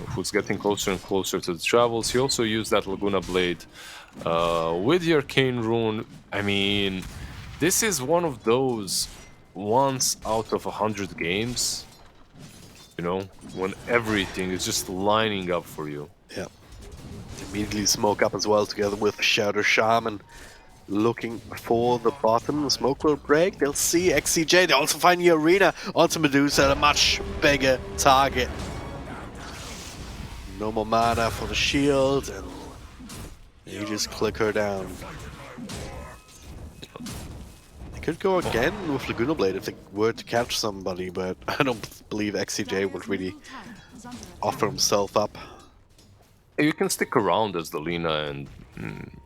who's getting closer and closer to the travels. He also used that Laguna Blade with the Arcane Rune. I mean, this is one of those once out of 100 games, you know, when everything is just lining up for you. Yeah. Immediately smoke up as well together with Shadow Shaman. Looking for the bottom, the smoke will break, they'll see XCJ, they also find the arena onto Medusa, a much bigger target. No more mana for the shield, and you just click her down. They could go again with Laguna Blade if they were to catch somebody, but I don't believe XCJ would really offer himself up. You can stick around as the Lina, and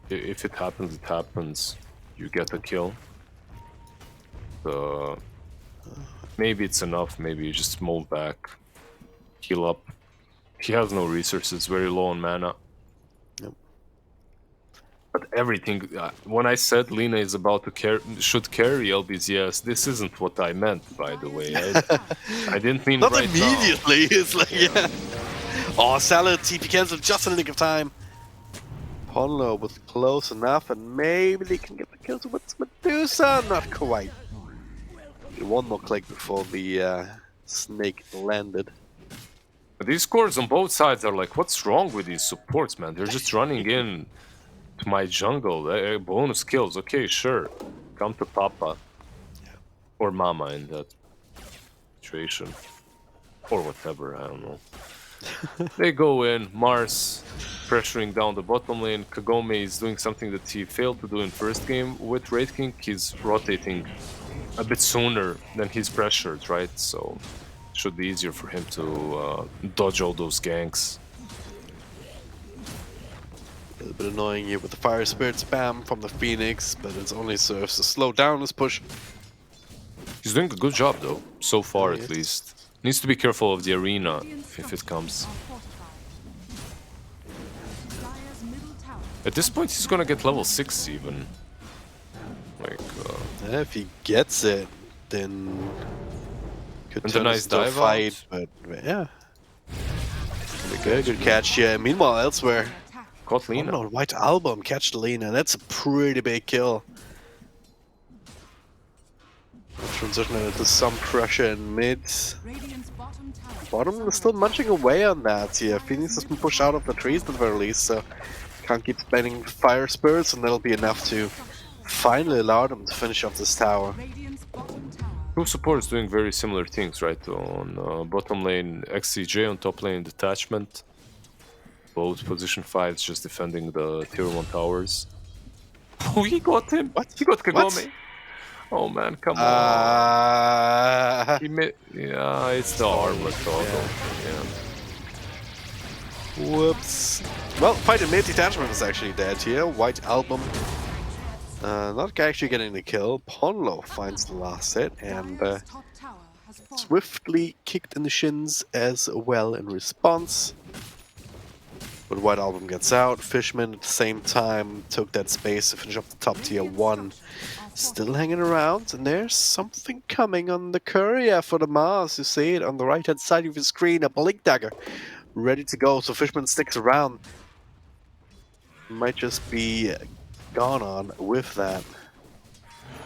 if it happens, it happens. You get a kill. Maybe it's enough. Maybe you just move back, heal up. He has no resources, very low on mana. Yep. But everything. When I said Lina is about to should carry LBZS, this isn't what I meant, by the way. I didn't mean Not right immediately, it's like, yeah. Oh, Salad, TP cancel just in the nick of time. Ponlo was close enough, and maybe they can get the kills with Medusa. Not quite. One more click before the snake landed. These cores on both sides are like, what's wrong with these supports, man? They're just running in to my jungle. Bonus kills, okay, sure. Come to Papa. Or Mama in that situation. Or whatever, I don't know. They go in, Mars pressuring down the bottom lane. Kagome is doing something that he failed to do in first game with Wraith King. He's rotating a bit sooner than he's pressured, right? So Should be easier for him to dodge all those ganks. A little bit annoying here with the Fire Spirit spam from the Phoenix, but it only serves to slow down this push. He's doing a good job though, so far Yeah, at he is. least. Needs to be careful of the arena if it comes. Dire's middle tower At this point, he's gonna get level 6 even. Like, Yeah, if he gets it, then could And a turn nice this into a dive fight. out. But yeah, good catch here. Meanwhile, elsewhere, attack. caught oh Lina. no, White Album catched Lena. That's a pretty big kill. Transitioning into some pressure in mid. Radiant's bottom tower Bottom is still munching away on that here. Phoenix has been pushed out of the trees at the very least, so can't keep spending fire spirits, and that'll be enough to finally allow them to finish off this tower. Radiant's bottom tower. Two supports doing very similar things, right? On bottom lane, XCJ, on top lane, Detachment. Both position 5s just defending the tier 1 towers. Oh, he got him! What? He got Kagome! What? Oh man, come on! He yeah, it's the armor toggle. Yeah. Whoops. Well, Fighting Mid Detachment is actually dead here. White Album not actually getting the kill. Ponlo finds the last hit and Dire's top tower has fallen. swiftly kicked in the shins as well in response. But White Album gets out. Fishman at the same time took that space to finish up the top tier 1. Still hanging around, and there's something coming on the courier for the Mars. You see it on the right hand side of your screen, a blink dagger ready to go. So Fishman sticks around. Might just be gone on with that.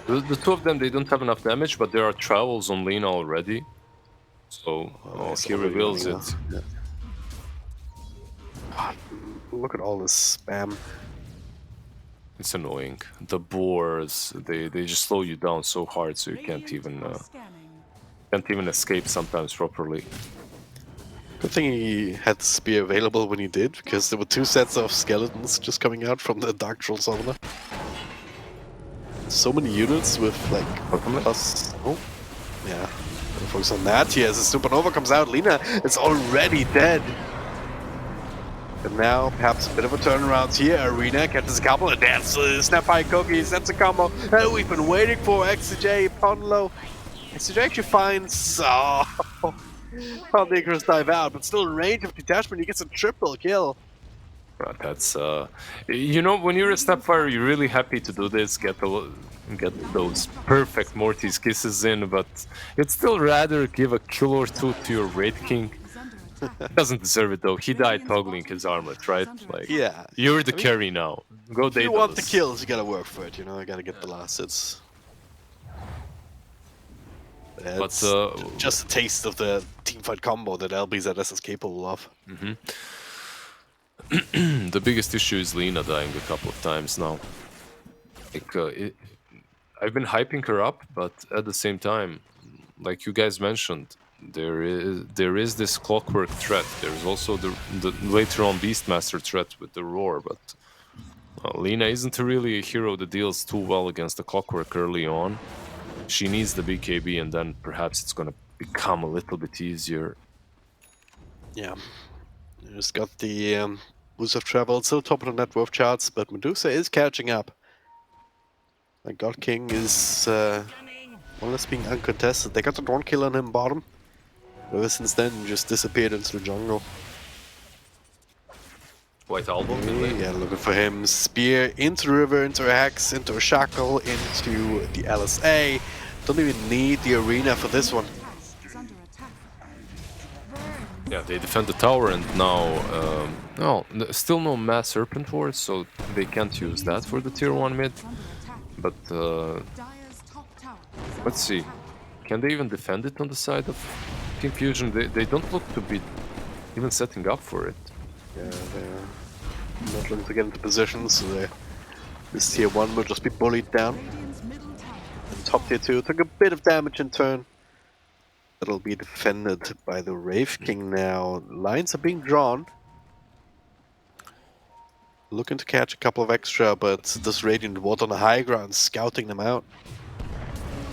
The two of them, they don't have enough damage, but there are travels on Lina already. So It's he already reveals running it. out. Yeah. God, look at all this spam. It's annoying. The boars, they just slow you down so hard, so you can't Radiant even are scanning. escape sometimes properly. Good thing he had the spear available when he did, because there were 2 sets of skeletons just coming out from the Dark Troll Summoner. So many units with like plus. Oh, yeah. Focus on that here as the Supernova comes out. Lina is already dead. And now, perhaps a bit of a turnaround here. Arena catches a couple of deaths. Snap by cookies. That's a combo that we've been waiting for. XJ, Ponlo. XJ actually finds. Oh, Icarus dive out, but still in range of Detachment. He gets a triple kill. That's you know, when you're a Snapfire, you're really happy to do this, get those perfect Morty's kisses in, but you'd still rather give a kill or two to your Raid King. Is under attack. He doesn't deserve it though. He died toggling his armlet, right? Like, Yeah. you're the I mean, carry now. Go If you want the Daedalus. kills, you gotta work for it, you know, you gotta get the last hits. That's just a taste of the teamfight combo that LBZS is capable of. The biggest issue is Lina dying a couple of times now. Like, I've been hyping her up, but at the same time, like you guys mentioned, there is this clockwork threat. There's also the later on Beastmaster threat with the roar, but Lina isn't really a hero that deals too well against the clockwork early on. She needs the BKB, and then perhaps it's gonna become a little bit easier. Yeah. Just got the boost of travel, still top of the net worth charts, but Medusa is catching up. Like God King is more or less being uncontested. They got the drone kill on him bottom. Ever since then, just disappeared into the jungle. White Album in lane. Yeah, looking for him. Spear into the river, into a Hex, into a Shackle, into the LSA. Don't even need the arena for this one. Is under attack. Yeah, they defend the tower, and now still no Mass Serpent Ward, so they can't use that for the tier 1 mid. Is under attack. But Dire's top tower is under let's see, attack. can they even defend it on the side of Team Fusion? They don't look to be even setting up for it. Yeah, they're not looking to get into position, so this tier 1 will just be bullied down. Radiant's middle tower And top tier 2 took a bit of damage in turn. That'll be defended by the Wraith King now. Lines are being drawn. Looking to catch a couple of extra, but this Radiant Water on the high ground, scouting them out.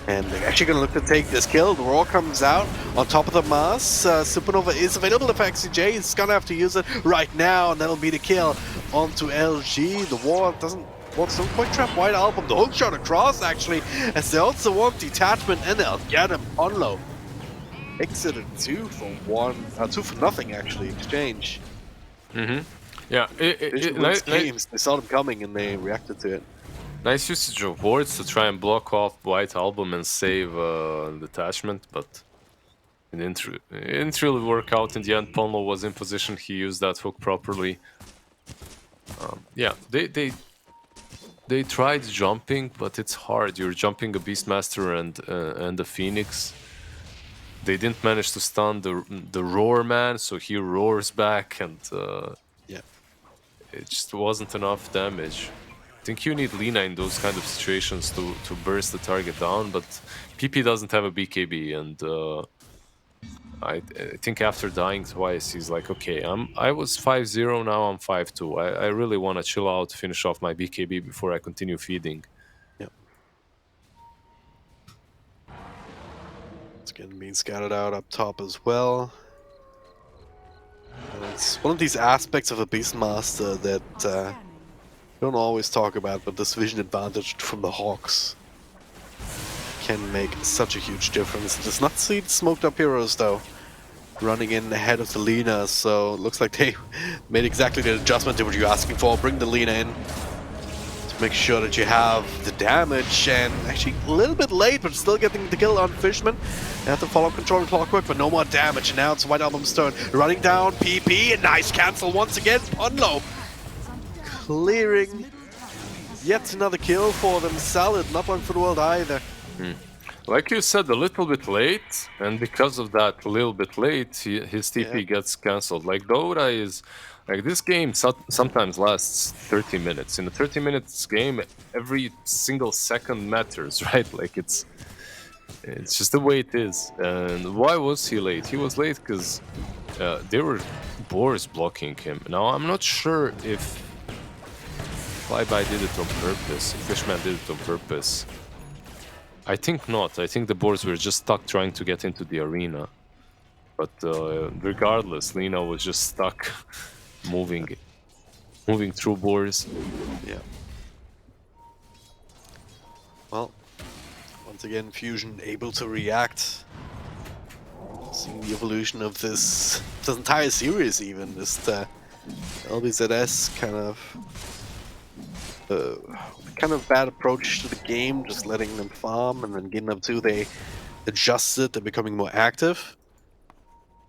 And they're actually going to look to take this kill. The Roar comes out on top of the Mars. Supernova is available for XCJ. He's going to have to use it right now, and that'll be the kill onto LG. The War doesn't quite trap White Album. The hook shot across, actually, as they also want detachment, and they'll get him on low. Exited 2 for 1, 2 for nothing, actually, exchange. Yeah, Games, they saw them coming, and they reacted to it. nice usage of wards to try and block off White Album and save detachment, but it didn't really work out in the end. Ponlo was in position, he used that hook properly. Yeah, they tried jumping, but it's hard. You're jumping a Beastmaster and a Phoenix. They didn't manage to stun the Roar man, so he roars back, and Yeah. it just wasn't enough damage. I think you need Lina in those kind of situations to burst the target down, but PP doesn't have a BKB, and I think after dying twice, he's like, okay, I was 5-0, now I'm 5-2. I really want to chill out, finish off my BKB before I continue feeding. Yep. It's getting being scattered out up top as well. And it's one of these aspects of a Beastmaster that Scanning. don't always talk about, but this vision advantage from the Hawks can make such a huge difference. Does not see the smoked up heroes though, running in ahead of the Lina, so it looks like they made exactly the adjustment to what you're asking for. Bring the Lina in to make sure that you have the damage, and actually a little bit late, but still getting the kill on Fishman. They have to follow control clockwork, but no more damage. And now it's White Album's turn, running down PP, and nice cancel once again. Unlow clearing yet another kill for them. Salad, not long for the world either. Like you said, a little bit late, and because of that little bit late, his TP gets cancelled. Like Dota is, like this game sometimes lasts 30 minutes. In a 30 minutes game, every single second matters, right? Like it's just the way it is. And why was he late? He was late because there were boars blocking him. Now I'm not sure if Flyby did it on purpose, if Fishman did it on purpose. I think not. I think the boars were just stuck trying to get into the arena. But regardless, Lina was just stuck moving through boars. Yeah. Well, once again, Fusion able to react. Seeing the evolution of this entire series, even just LBZS kind of bad approach to the game, just letting them farm, and then Game Up 2 they adjusted, they're becoming more active.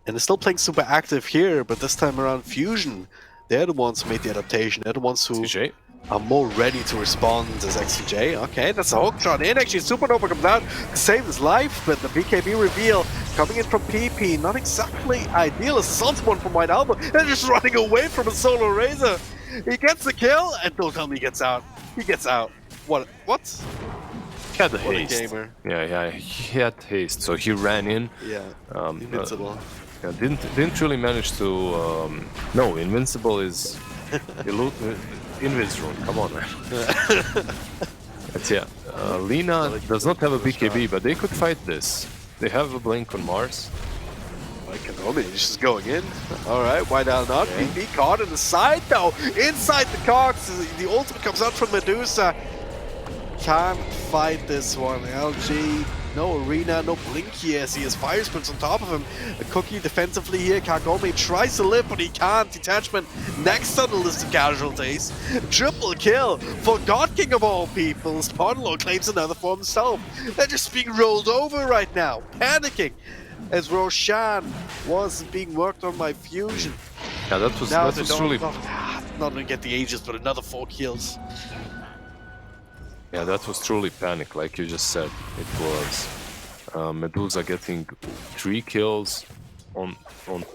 And they're still playing super active here, but this time around Fusion, they're the ones who made the adaptation, they're the ones who CJ? are more ready to respond as XCJ. Okay, that's a hook shot in, actually Supernova comes out to save his life, but the BKB reveal coming in from PP, not exactly ideal. It's also one from White Album, and just running away from a Solo Razor. He gets the kill, and don't tell me he gets out. He gets out. What? He had the What a haste. gamer. Yeah, he had haste, so he ran in. Yeah, invincible. Yeah, didn't really manage to. No, invincible is Invis rune. Come on, man. But yeah, Lina does not have a BKB, but they could fight this. They have a blink on Mars. Like Kanomi, he's just going in. Alright, why down not? PP caught in the side though. Inside the cogs. The ultimate comes out from Medusa. Can't fight this one. LG, no arena, no blink here as he has fire sprints on top of him. A cookie defensively here. Kagome tries to live, but he can't. Detachment next on the list of casualties. Triple kill for God King of all people. Sponlo claims another for himself. They're just being rolled over right now, panicking, as Roshan was being worked on by Fusion. Yeah, that was truly. Not gonna get the Aegis, but another 4 kills. Yeah, that was truly panic, like you just said. It was Medusa getting 3 kills on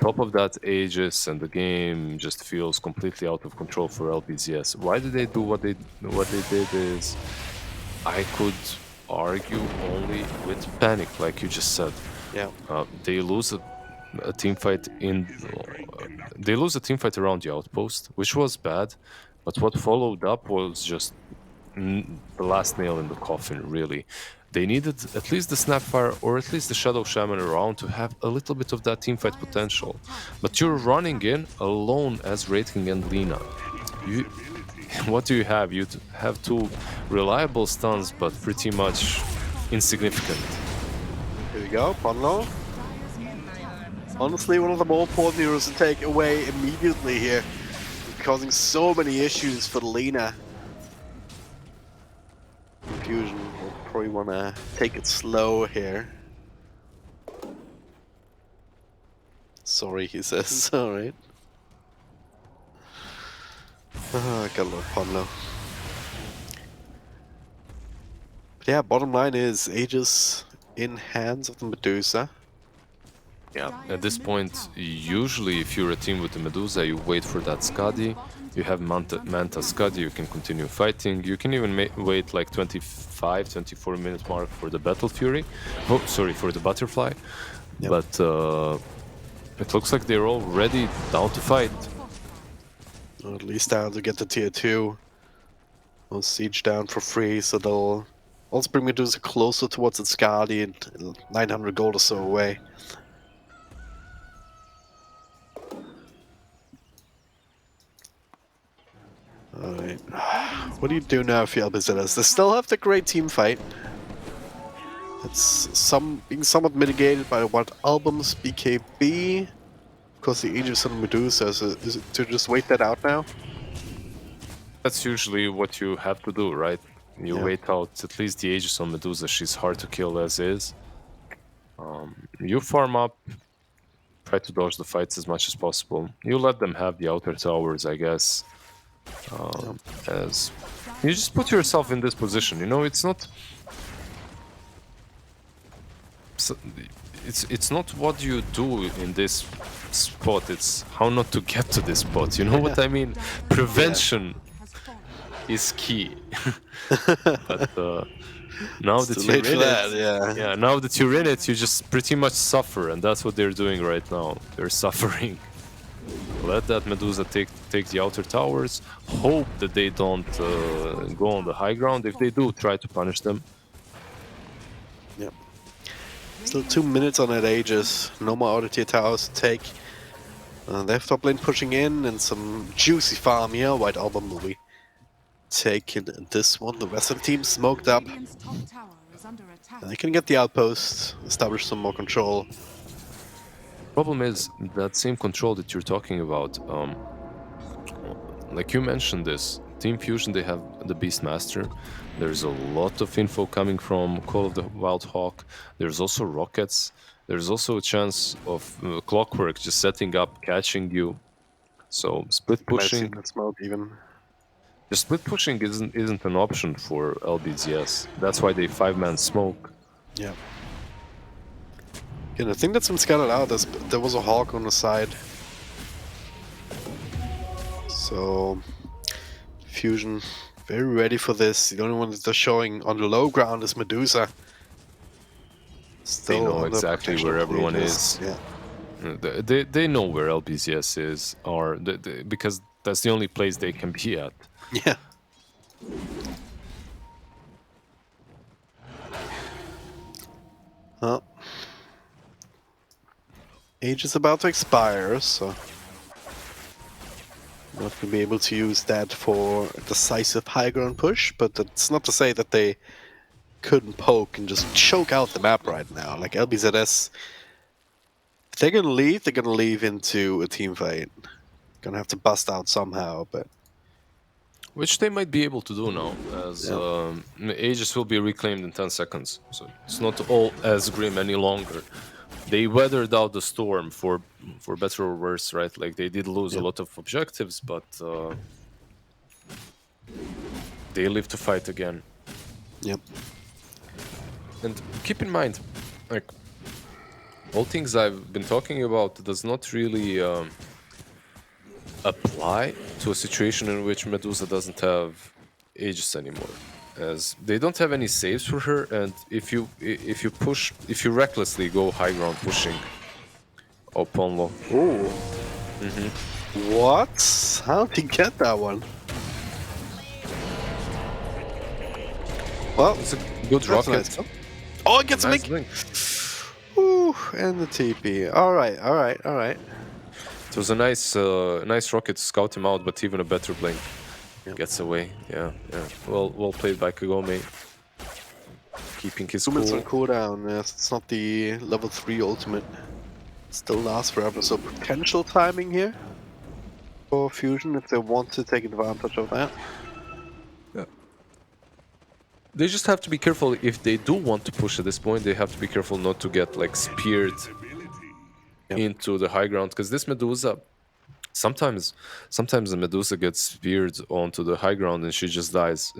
top of that Aegis, and the game just feels completely out of control for LBZS. Why did they do what they did is, I could argue only with panic, like you just said. Yeah. They lose a team fight they lose a team fight around the outpost, which was bad, but what followed up was just the last nail in the coffin, really. They needed at least the Snapfire or at least the Shadow Shaman around to have a little bit of that teamfight potential. But you're running in alone as Wraith King and Lina. What do you have? You have two reliable stuns, but pretty much insignificant. Here we go, Ponlo. Honestly, one of the more important heroes to take away immediately here, causing so many issues for Lina. Fusion will probably want to take it slow here. Sorry, he says. Alright. I gotta love Ponlo. But yeah, bottom line is Aegis in hands of the Medusa. Yeah, at this point, usually if you're a team with the Medusa, you wait for that Skadi. You have Manta Skadi, you can continue fighting. You can even wait like 24 minute mark for the Battle Fury. Oh, sorry, for the Butterfly. Yep. But it looks like they're all ready, down to fight. Or at least down to get the tier 2. Or siege down for free, so they'll also bring Medusa closer towards its Skadi and 900 gold or so away. Alright. What do you do now if you're LBZS? They still have the great team fight. It's being somewhat mitigated by what albums BKB. Of course, the Aegis and Medusa. Is it to just wait that out now? That's usually what you have to do, right? You wait out at least the Aegis on Medusa. She's hard to kill as is. You farm up, try to dodge the fights as much as possible. You let them have the outer towers, I guess. As you just put yourself in this position, you know, it's not. It's not what you do in this spot. It's how not to get to this spot. You know what I mean? Prevention is key. But now that you're in it, now that you're in it, you just pretty much suffer, and that's what they're doing right now. They're suffering. Let that Medusa take the outer towers. Hope that they don't go on the high ground. If they do, try to punish them. Yep. Still 2 minutes on that Aegis. No more outer tier towers to take. They have top lane pushing in and some juicy farm here. White Album will be taking this one. The rest of the team smoked up. They can get the outpost, establish some more control. Problem is that same control that you're talking about. Like you mentioned, this Team Fusion, they have the Beastmaster. There's a lot of info coming from Call of the Wild Hawk. There's also rockets. There's also a chance of Clockwork just setting up, catching you. So split pushing. Smoke even. The split pushing isn't an option for LBZS. That's why they 5-man smoke. Yeah. Again, I think that's been scattered out. There was a Hawk on the side. So Fusion very ready for this. The only one that they're showing on the low ground is Medusa. Still they know exactly where everyone is. Yeah. They know where LBZS is, because that's the only place they can be at. Yeah. Well, age is about to expire, so not going to be able to use that for a decisive high ground push, but that's not to say that they couldn't poke and just choke out the map right now. Like LBZS, if they're going to leave into a team fight. Going to have to bust out somehow, but... Which they might be able to do now, as Aegis will be reclaimed in 10 seconds. So it's not all as grim any longer. They weathered out the storm for better or worse, right? Like they did lose a lot of objectives, but they live to fight again. Yep. And keep in mind, like all things I've been talking about does not really apply to a situation in which Medusa doesn't have Aegis anymore, as they don't have any saves for her, and if you recklessly go high ground pushing Ponlo. Ooh. What? How did he get that one? Well, it's a good rocket. Nice. Oh, it gets a Nice blink. blink. Ooh, and the TP. All right, all right, all right. It was a nice rocket to scout him out, but even a better blink. Yep. Gets away. Yeah, yeah. Well played by Kagome. Keeping his 2 minutes on cool. cooldown. Yes, it's not the level 3 ultimate. Still lasts forever, so potential timing here for Fusion if they want to take advantage of that. They just have to be careful if they do want to push at this point. They have to be careful not to get like speared Yep. into the high ground, because this Medusa, sometimes the Medusa gets speared onto the high ground and she just dies.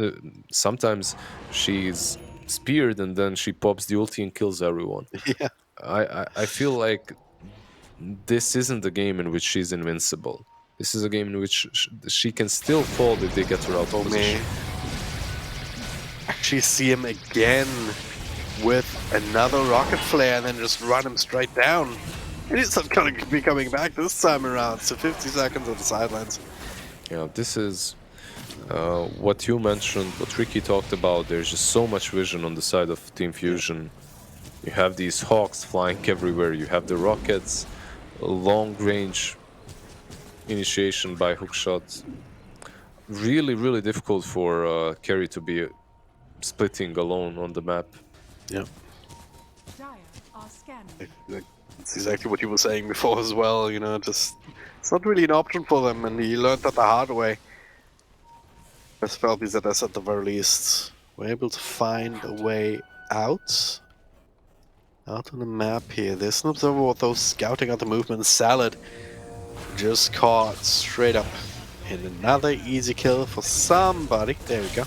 Sometimes she's speared and then she pops the ulti and kills everyone. Yeah. I feel like this isn't a game in which she's invincible. This is a game in which she can still fall if they get her out of position. Actually see him again with another rocket flare and then just run him straight down. And he's not going to be coming back this time around, so 50 seconds on the sidelines. Yeah, this is what you mentioned, what Ricky talked about. There's just so much vision on the side of Team Fusion. You have these hawks flying everywhere. You have the rockets, long range initiation by hookshot. Really, really difficult for Carry to be splitting alone on the map. Yeah. Dire are scanning. That's exactly what you were saying before as well, you know, just it's not really an option for them, and he learned that the hard way. As for LBZS at the very least, we're able to find a way out. Out on the map here. There's an observer with those scouting out the movement. Salad just caught straight up. And another easy kill for somebody. There we go.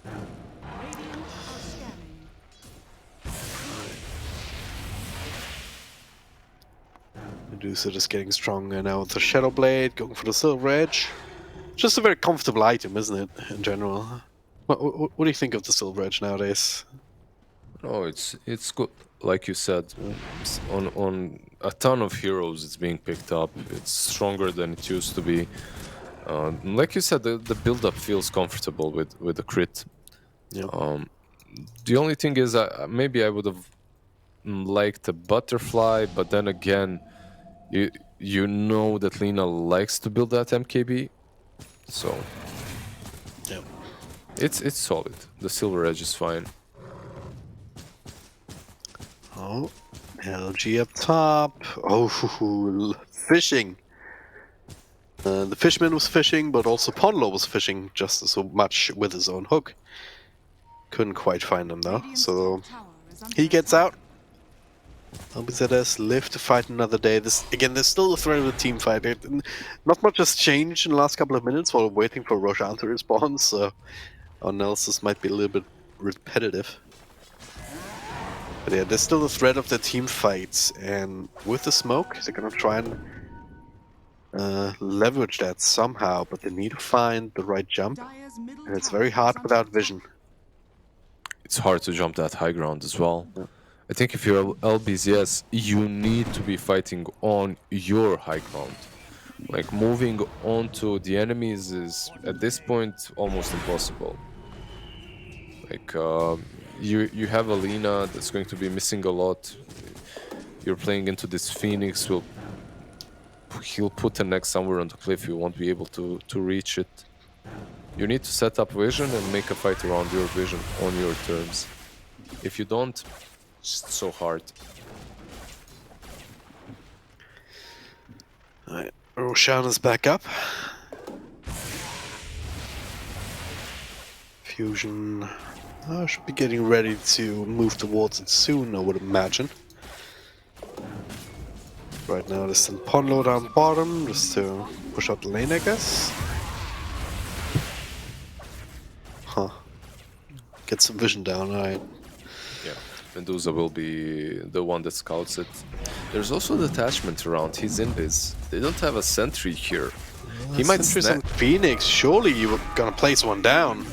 Radiant are scanning. Medusa just getting stronger now with the Shadow Blade, going for the Silver Edge. Just a very comfortable item, isn't it, in general? What do you think of the Silver Edge nowadays? Oh, it's good. Like you said, on a ton of heroes, it's being picked up. It's stronger than it used to be. Like you said, the build-up feels comfortable with the crit. Yeah. The only thing is, maybe I would have liked a butterfly, but then again, you know that Lina likes to build that MKB, so Yeah. it's solid. The Silver Edge is fine. Oh, LG up top. Oh, fishing. The fishman was fishing, but also Ponlo was fishing just as much with his own hook. Couldn't quite find him though, Radiant's so top tower is under he gets attack. out. LBZS live to fight another day. This again, there's still a threat of a team fight. Not much has changed in the last couple of minutes while waiting for Roshan to respawn, so on else this might be a little bit repetitive. But yeah, there's still the threat of the team fights, and with the smoke, they're gonna try and leverage that somehow, but they need to find the right jump, Dire's middle and it's tower very is hard under without attack. vision. It's hard to jump that high ground as well. Yeah. I think if you're LBZS, you need to be fighting on your high ground. Like moving onto the enemies is at this point almost impossible. Like you have a Lina that's going to be missing a lot. You're playing into this Phoenix. He'll put an X somewhere on the cliff. You won't be able to reach it. You need to set up vision and make a fight around your vision on your terms. If you don't, it's so hard. Alright, Roshan is back up. Fusion should be getting ready to move towards it soon, I would imagine. Right now there's some Ponlo down bottom, just to push out the lane, I guess. Huh. Get some vision down, alright. Yeah, Medusa will be the one that scouts it. There's also a detachment around. He's in this. They don't have a sentry here. He might Sentry's snap. on Phoenix, surely you were gonna place one down.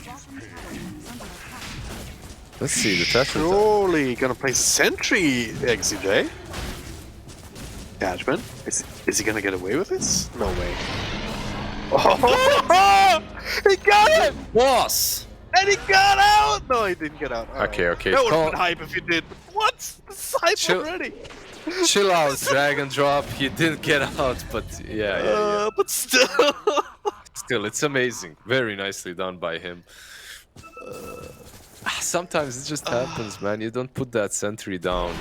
Let's see, detachment. Surely gonna place a sentry, XCJ. Detachment? Is he gonna get away with this? No way. Oh, he got it! Boss! And he got out! No, he didn't get out. All Okay, right. okay. That would have Call- been hype if he did. But what? It's hype Chill- already. Chill out, drag and drop. He didn't get out, but yeah. But still. Still, it's amazing. Very nicely done by him. Sometimes it just happens, man. You don't put that sentry down,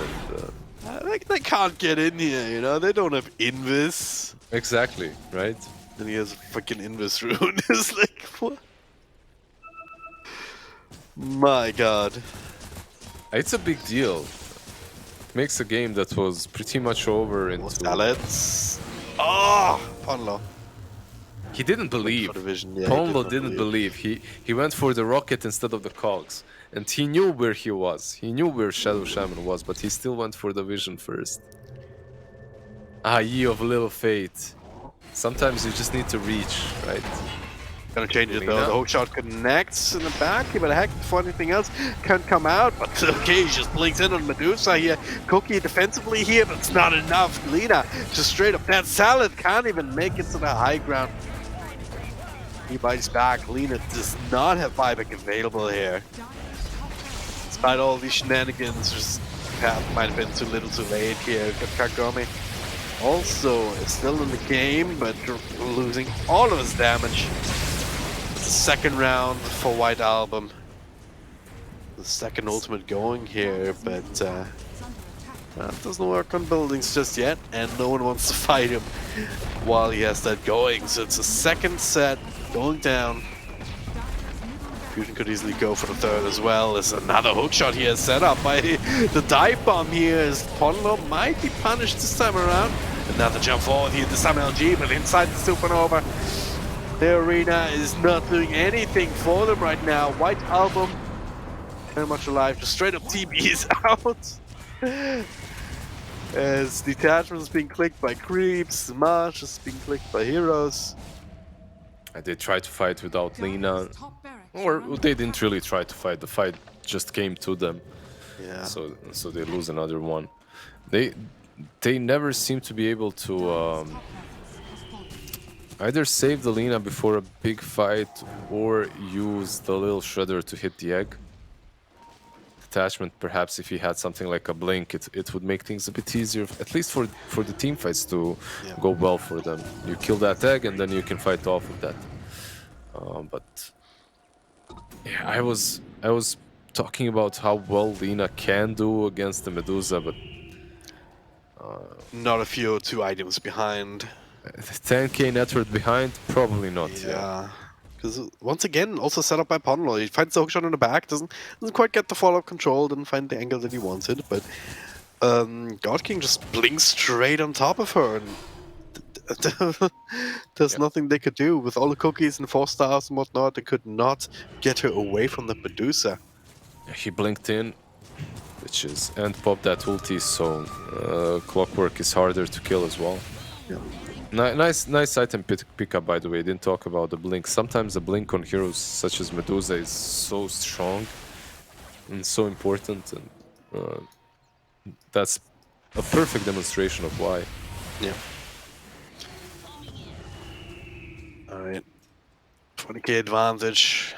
and They can't get in here, you know? They don't have Invis. exactly, right? And he has a freaking Invis rune. It's like, what? My god. It's a big deal. Makes a game that was pretty much over into. Salads. Oh! Ponlo. He didn't believe. For the vision. Yeah, he Ponlo did not didn't believe. He went for the rocket instead of the cogs, and he knew where he was. He knew where Shadow Shaman was, but he still went for the vision first. Ah, ye of little fate. Sometimes you just need to reach, right? Gonna change it though. Lina. The hook shot connects in the back. He better hack before anything else can come out. But okay, he just blinks in on Medusa here. Cookie defensively here, but it's not enough. Lina just straight up. That salad can't even make it to the high ground. He bites back. Lina does not have buyback available here. Despite all these shenanigans, just might have been too little too late here. Kagome also is still in the game, but losing all of his damage. The second round for White Album. The second ultimate going here, but that doesn't work on buildings just yet, and no one wants to fight him while he has that going. So it's a second set going down. Fusion could easily go for the third as well. There's another hookshot here set up by the dive bomb here as Ponlo might be punished this time around. Another jump forward here, this time LG, but inside the supernova. The arena is not doing anything for them right now. White Album, very much alive, just straight up TBs out. As detachment is being clicked by creeps, March is being clicked by heroes. They tried to fight without Lina, Dire's top barracks or are under they didn't really try to fight. The fight just came to them, Yeah. so they lose another one. They never seem to be able to either save the Lina before a big fight or use the little shredder to hit the egg. Detachment, perhaps if he had something like a blink, it would make things a bit easier, at least for the team fights to go well for them. You kill that egg and then you can fight off of that. But yeah, I was talking about how well Lina can do against the Medusa, but Not a few or two items behind. 10k network behind, probably not. Yeah. Because once again, also set up by Ponlo. He finds the hookshot in the back, doesn't quite get the follow-up control, didn't find the angle that he wanted, but God King just blinks straight on top of her, and there's nothing they could do. With all the cookies and 4 stars and whatnot, they could not get her away from the Medusa. He blinked in, and popped that ulti, so Clockwork is harder to kill as well. Yeah. Nice item pick up, by the way. Didn't talk about the blink. Sometimes the blink on heroes such as Medusa is so strong and so important, and that's a perfect demonstration of why. Yeah. Alright. 20k advantage.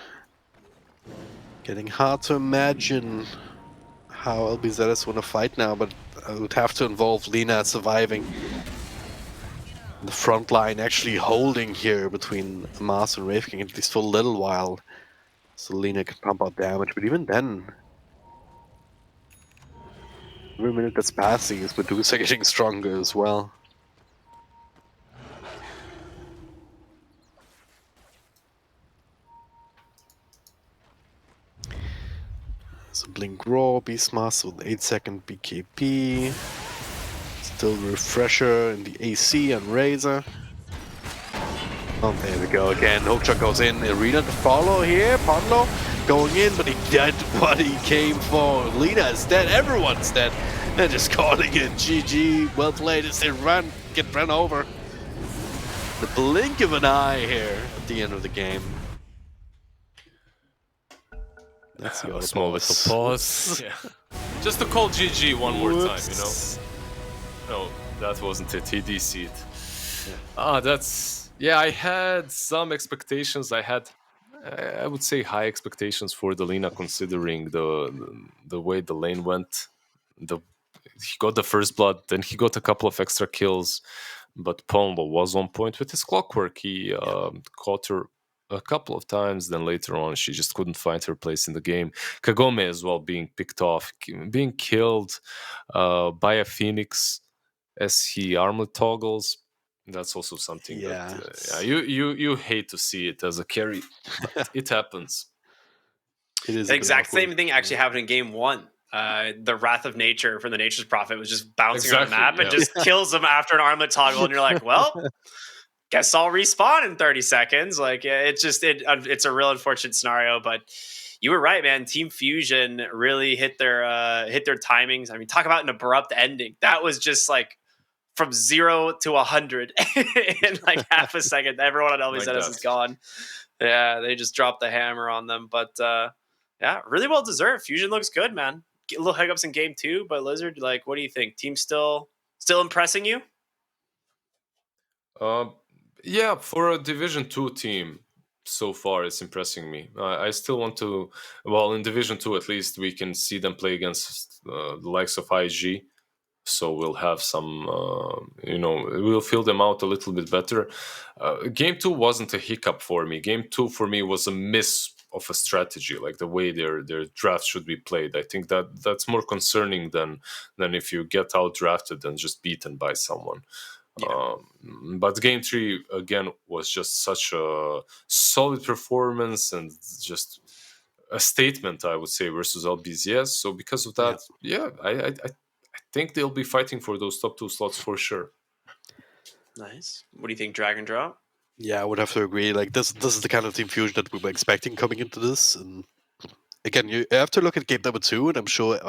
Getting hard to imagine how LBZS want to fight now, but I would have to involve Lina surviving. The front line actually holding here between Mars and Wraith King, at least for a little while. So Lina can pump out damage, but even then, every minute that's passing is Medusa getting stronger as well. So Blink Raw, Beastmaster with 8-second BKB. Still Refresher in the AC and Razor. Oh, there we go again. Hookshot goes in. Arena to follow here. Ponlo going in, but he did what he came for. Lina is dead. Everyone's dead. They're just calling it GG. Well played as they get run over. The blink of an eye here at the end of the game. That's A small little pause. Yeah. Just to call GG one more time, you know? No, that wasn't it. He DC'd. Yeah. I had some expectations. I had I would say high expectations for the Lina, considering the way the lane went. He got the first blood, then he got a couple of extra kills, but Pombo was on point with his clockwork. He caught her a couple of times, then later on she just couldn't find her place in the game. Kagome as well being picked off, being killed by a Phoenix as he armlet toggles. That's also something Yeah, that you hate to see it as a carry, but it happens. it is The a bit exact awkward. same thing actually happened in game one. The Wrath of Nature from the Nature's Prophet was just bouncing on the Exactly, map and yeah. just kills them after an armlet toggle, and you're like, well, guess I'll respawn in 30 seconds. Like, yeah, it's a real unfortunate scenario, but you were right, man. Team Fusion really hit their timings. I mean, talk about an abrupt ending. That was just like from 0 to 100 in like half a second. Everyone on Like LBZS that. is gone. Yeah, they just dropped the hammer on them. But yeah, really well deserved. Fusion looks good, man. Get little hiccups in game 2, but Lizard, like, what do you think? Team still impressing you? Yeah, for a Division 2 team, so far it's impressing me. I still want to, well, in Division 2 at least, we can see them play against the likes of IG. So we'll have some, we'll feel them out a little bit better. Game 2 wasn't a hiccup for me. Game 2 for me was a miss of a strategy, like the way their draft should be played. I think that's more concerning than if you get out drafted and just beaten by someone. Yeah. But game 3 again was just such a solid performance and just a statement, I would say, versus LBZS. So because of that, I think they'll be fighting for those top 2 slots for sure. Nice. What do you think, Dragon Drop? Yeah, I would have to agree. Like this is the kind of Team Fusion that we were expecting coming into this. And again, you have to look at game number 2, and I'm sure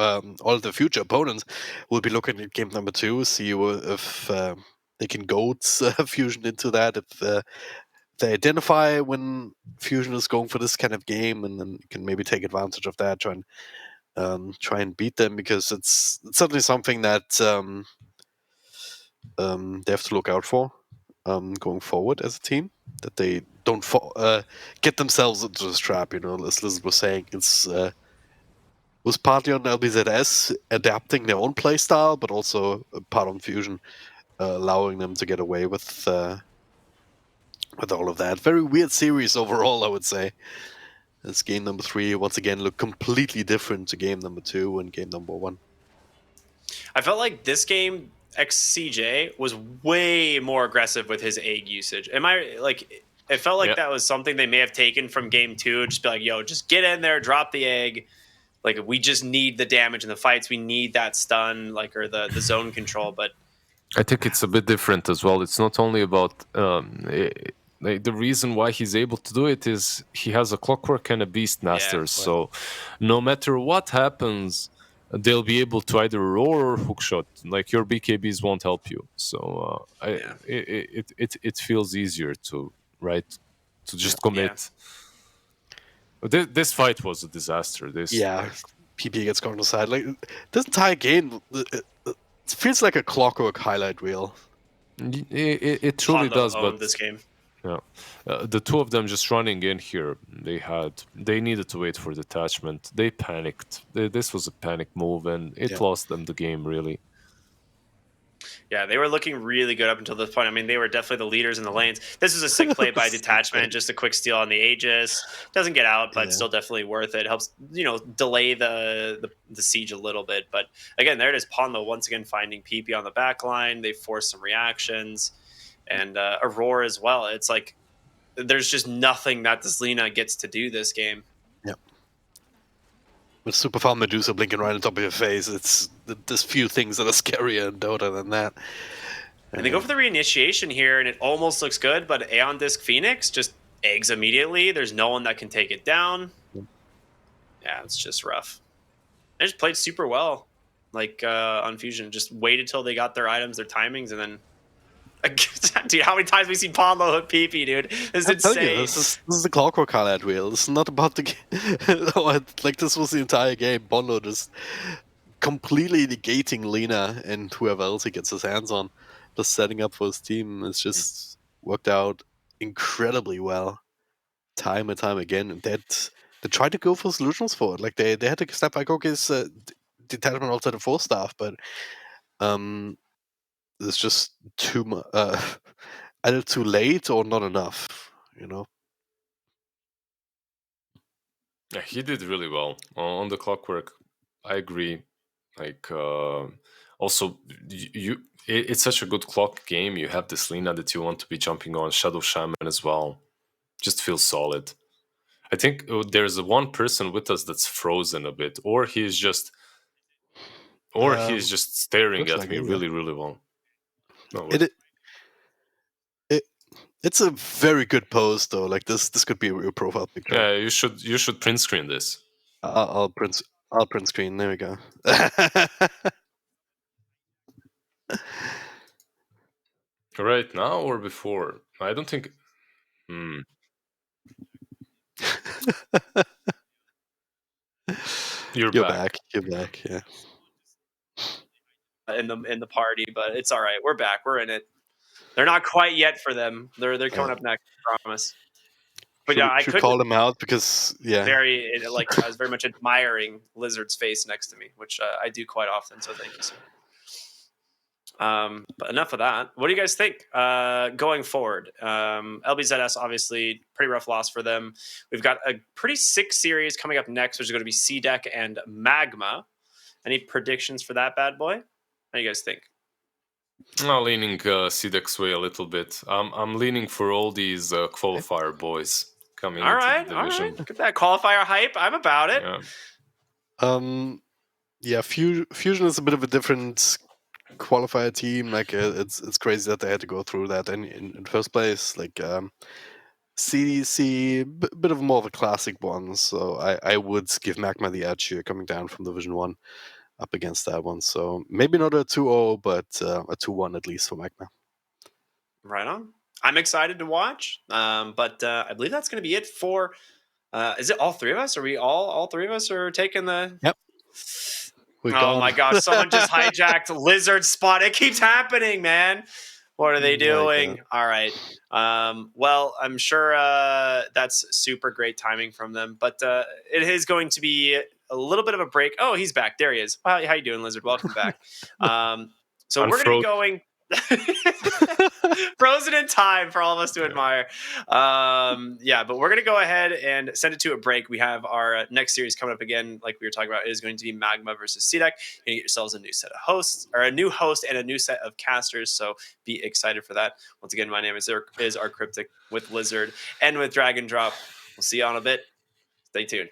all the future opponents will be looking at game number 2, see if they can goad Fusion into that. If they identify when Fusion is going for this kind of game, and then you can maybe take advantage of that, try and beat them, because it's certainly something that they have to look out for going forward as a team, that they don't get themselves into this trap. As Liz was saying, was partly on LBZS adapting their own playstyle, but also a part on Fusion allowing them to get away with all of that. Very weird series overall, I would say. As game number 3 once again looked completely different to game number 2 and game number 1. I felt like this game, XCJ, was way more aggressive with his egg usage. It felt like that was something they may have taken from game 2, just be like, yo, just get in there, drop the egg. Like, we just need the damage in the fights. We need that stun, or the zone control. But I think it's a bit different as well. It's not only about the reason why he's able to do it is he has a clockwork and a beastmaster. So no matter what happens, they'll be able to either roar or hookshot. Like, your BKBs won't help you. So it feels easier to just commit. This fight was a disaster. PP gets caught on the side. Like, this entire game, it feels like a clockwork highlight reel. It truly does. But this game, yeah, the two of them just running in here, they needed to wait for detachment. They panicked. This was a panic move, and it lost them the game, really. Yeah, they were looking really good up until this point. I mean, they were definitely the leaders in the lanes. This was a sick play by detachment, just a quick steal on the Aegis. Doesn't get out, but still definitely worth it. Helps, delay the siege a little bit. But again, there it is. Ponlo once again finding PP on the back line. They forced some reactions. And Aurora as well. It's like there's just nothing that this Lina gets to do this game. Yep. With Super Farm Medusa blinking right on top of your face, there's few things that are scarier in Dota than that. And they go for the reinitiation here, and it almost looks good, but Aeon Disc Phoenix just eggs immediately. There's no one that can take it down. Yeah, it's just rough. They just played super well, on Fusion. Just waited till they got their items, their timings, and then... Dude, how many times have we seen Pombo hit PP, dude? This is insane. This is the clockwork highlight reel. This is not about the game. This was the entire game. Bondo just completely negating Lina and whoever else he gets his hands on. Just setting up for his team. It's just worked out incredibly well. time and time again, and that they tried to go for solutions for it. Like they had to step back. Okay, it's detachment also the 4-staff, but it's just too much, either too late or not enough. Yeah, he did really well on the Clockwork. I agree. Like also, it's such a good clock game. You have this Lina that you want to be jumping on, Shadow Shaman as well. Just feels solid. I think there's one person with us that's frozen a bit, or he's just staring Looks at like me it, yeah. really, really well. No, wait. It's a very good pose though. Like this could be a real profile picture. Yeah, you should print screen this. I'll print screen. There we go. Right now or before? I don't think. You're back. You're back. Yeah. in the party, but it's all right. We're back. We're in it. They're not quite yet for them. They're coming up next. I promise. But yeah, I should couldn't call them out because I was very much admiring Lizard's face next to me, which I do quite often. So thank you, sir. But enough of that. What do you guys think going forward? LBZS obviously pretty rough loss for them. We've got a pretty sick series coming up next, which is going to be CDEC and Magma. Any predictions for that bad boy? How do you guys think? I'm leaning CDEC's way a little bit. I'm leaning for all these qualifier boys coming into the division. All right. Look at that qualifier hype. I'm about it. Yeah. Fusion is a bit of a different qualifier team. Like it's crazy that they had to go through that in first place. Like CDEC, bit of more of a classic one. So I would give Magma the edge here, coming down from Division 1 up against that one. So maybe not a 2-0, but a 2-1 at least for Magma. Right on. I'm excited to watch. But I believe that's going to be it for. Is it all three of us? Are we all three of us are taking the? Yep. Oh my gosh! Someone just hijacked Lizard's spot. It keeps happening, man. What are they doing? All right. Well, I'm sure that's super great timing from them. But it is going to be a little bit of a break. Oh, he's back. There he is. How you doing, Lizard? Welcome back. So we're going to be going. Frozen in time for all of us to admire. Yeah, but we're going to go ahead and send it to a break. We have our next series coming up again, like we were talking about. It is going to be Magma versus CDEC. You're going to get yourselves a new set of hosts, or a new host and a new set of casters, so be excited for that. Once again, my name is our Cryptic with Lizard and with Dragon Drop. We'll see you on a bit. Stay tuned.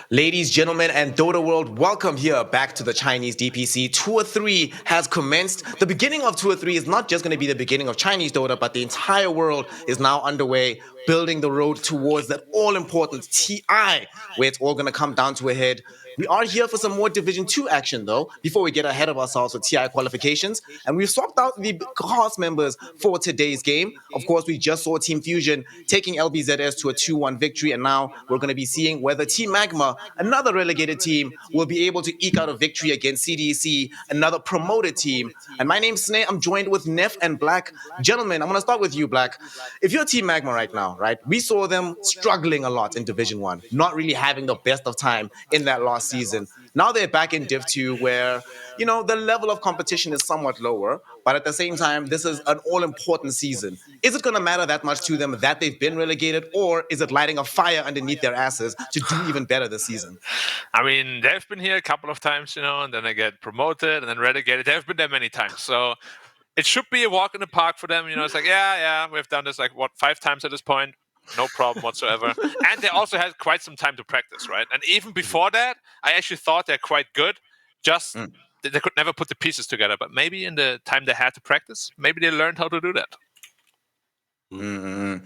Ladies, gentlemen, and Dota World, welcome here back to the Chinese DPC. Tour 3 has commenced. The beginning of Tour 3 is not just going to be the beginning of Chinese Dota, but the entire world is now underway, building the road towards that all-important TI, where it's all going to come down to a head. We are here for some more Division 2 action, though, before we get ahead of ourselves with TI qualifications. And we've swapped out the cast members for today's game. Of course, we just saw Team Fusion taking LBZS to a 2-1 victory, and now we're going to be seeing whether Team Magma, another relegated team, will be able to eke out a victory against CDEC, another promoted team. And my name's Sneh. I'm joined with Neff and Black. Gentlemen, I'm going to start with you, Black. If you're Team Magma right now, right, we saw them struggling a lot in Division 1, not really having the best of time in that last season. Now they're back in Div 2 where, the level of competition is somewhat lower, but at the same time, this is an all-important season. Is it going to matter that much to them that they've been relegated, or is it lighting a fire underneath their asses to do even better this season? I mean, they've been here a couple of times, and then they get promoted and then relegated. They've been there many times. So it should be a walk in the park for them. It's like, yeah, we've done this 5 times at this point. No problem whatsoever. And they also had quite some time to practice, right? And even before that, I actually thought they're quite good. Just they could never put the pieces together. But maybe in the time they had to practice, maybe they learned how to do that. Mm-hmm.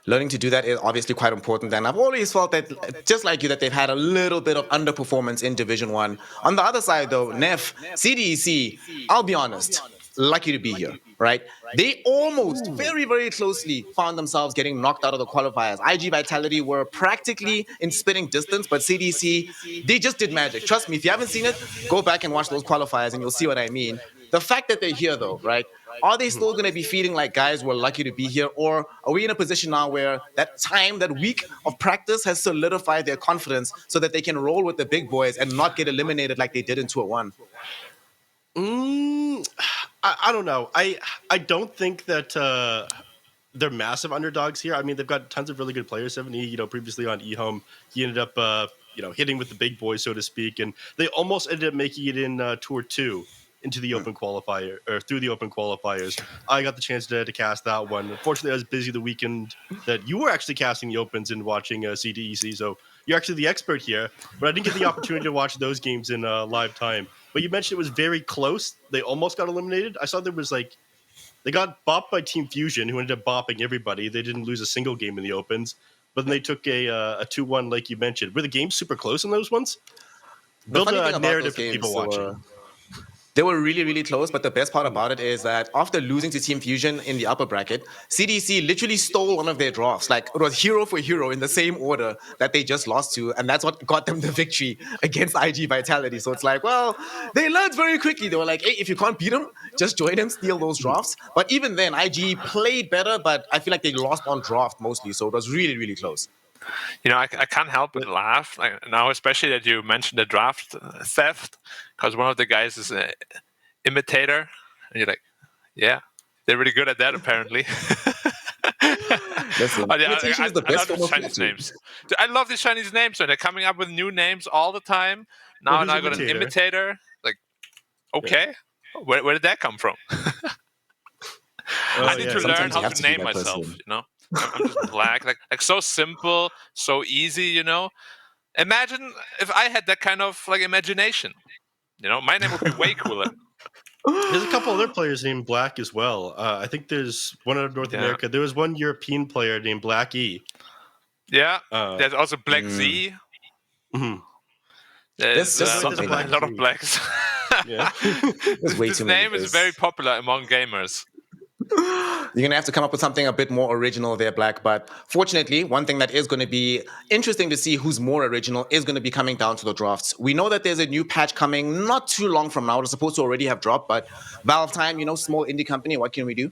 Learning to do that is obviously quite important. And I've always felt that, just like you, that they've had a little bit of underperformance in Division 1. On the other side, though, Neff, CDEC, I'll be honest, lucky to be here, right? They almost very, very closely found themselves getting knocked out of the qualifiers. IG Vitality were practically in spitting distance, but CDC, they just did magic. Trust me, if you haven't seen it, go back and watch those qualifiers and you'll see what I mean. The fact that they're here, though, right? Are they still going to be feeling like guys were lucky to be here? Or are we in a position now where that week of practice has solidified their confidence so that they can roll with the big boys and not get eliminated like they did in Tour 1? I don't know. I don't think that they're massive underdogs here. I mean, they've got tons of really good players. 70, previously on eHome, he ended up, hitting with the big boys, so to speak, and they almost ended up making it in Tour 2 into the open qualifier, or through the open qualifiers. I got the chance to cast that one. Unfortunately, I was busy the weekend that you were actually casting the opens and watching CDEC, so you're actually the expert here, but I didn't get the opportunity to watch those games in live time. But you mentioned it was very close. They almost got eliminated. I saw there was they got bopped by Team Fusion, who ended up bopping everybody. They didn't lose a single game in the opens, but then they took a 2-1 like you mentioned. Were the games super close in those ones? Build a narrative for people watching. They were really, really close, but the best part about it is that after losing to Team Fusion in the upper bracket, CDC literally stole one of their drafts. It was hero for hero in the same order that they just lost to, and that's what got them the victory against IG Vitality. So it's they learned very quickly. They were like, hey, if you can't beat them, just join them, steal those drafts. But even then, IG played better, but I feel like they lost on draft mostly, so it was really, really close. I can't help but laugh now, especially that you mentioned the draft theft, because one of the guys is an imitator, and you're like, yeah, they're really good at that apparently. Listen, imitation is the best form of Chinese names. I love these Chinese names, so they're coming up with new names all the time. Now I got an imitator. Okay, yeah. Where did that come from? I need to learn how to name myself. I'm just Black, so simple, so easy. Imagine if I had that kind of imagination. My name would be way cooler. There's a couple other players named Black as well. I think there's one out of North America. There was one European player named Black E. Yeah, there's also Black Z. Mm-hmm. There's a lot of Blacks. Yeah. This name is very popular among gamers. You're going to have to come up with something a bit more original there, Black. But fortunately, one thing that is going to be interesting to see who's more original is going to be coming down to the drafts. We know that there's a new patch coming not too long from now. It's supposed to already have dropped, but Valve Time, small indie company, what can we do?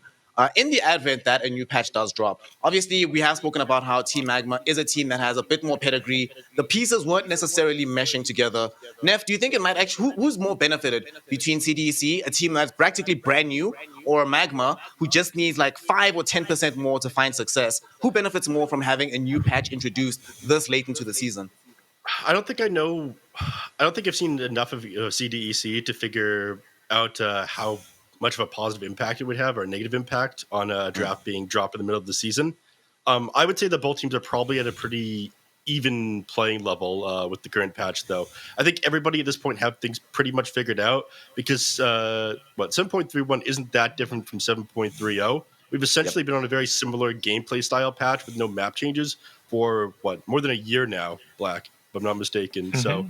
In the advent that a new patch does drop, obviously we have spoken about how Team Magma is a team that has a bit more pedigree. The pieces weren't necessarily meshing together. Neff, do you think it might actually, who's more benefited between CDEC, a team that's practically brand new, or Magma, who just needs 5 or 10% more to find success? Who benefits more from having a new patch introduced this late into the season? I don't think I've seen enough of CDEC to figure out how much of a positive impact it would have or a negative impact on a draft being dropped in the middle of the season. I would say that both teams are probably at a pretty even playing level with the current patch, though. I think everybody at this point have things pretty much figured out because 7.31 isn't that different from 7.30. We've essentially been on a very similar gameplay style patch with no map changes for more than a year now, Black, if I'm not mistaken. So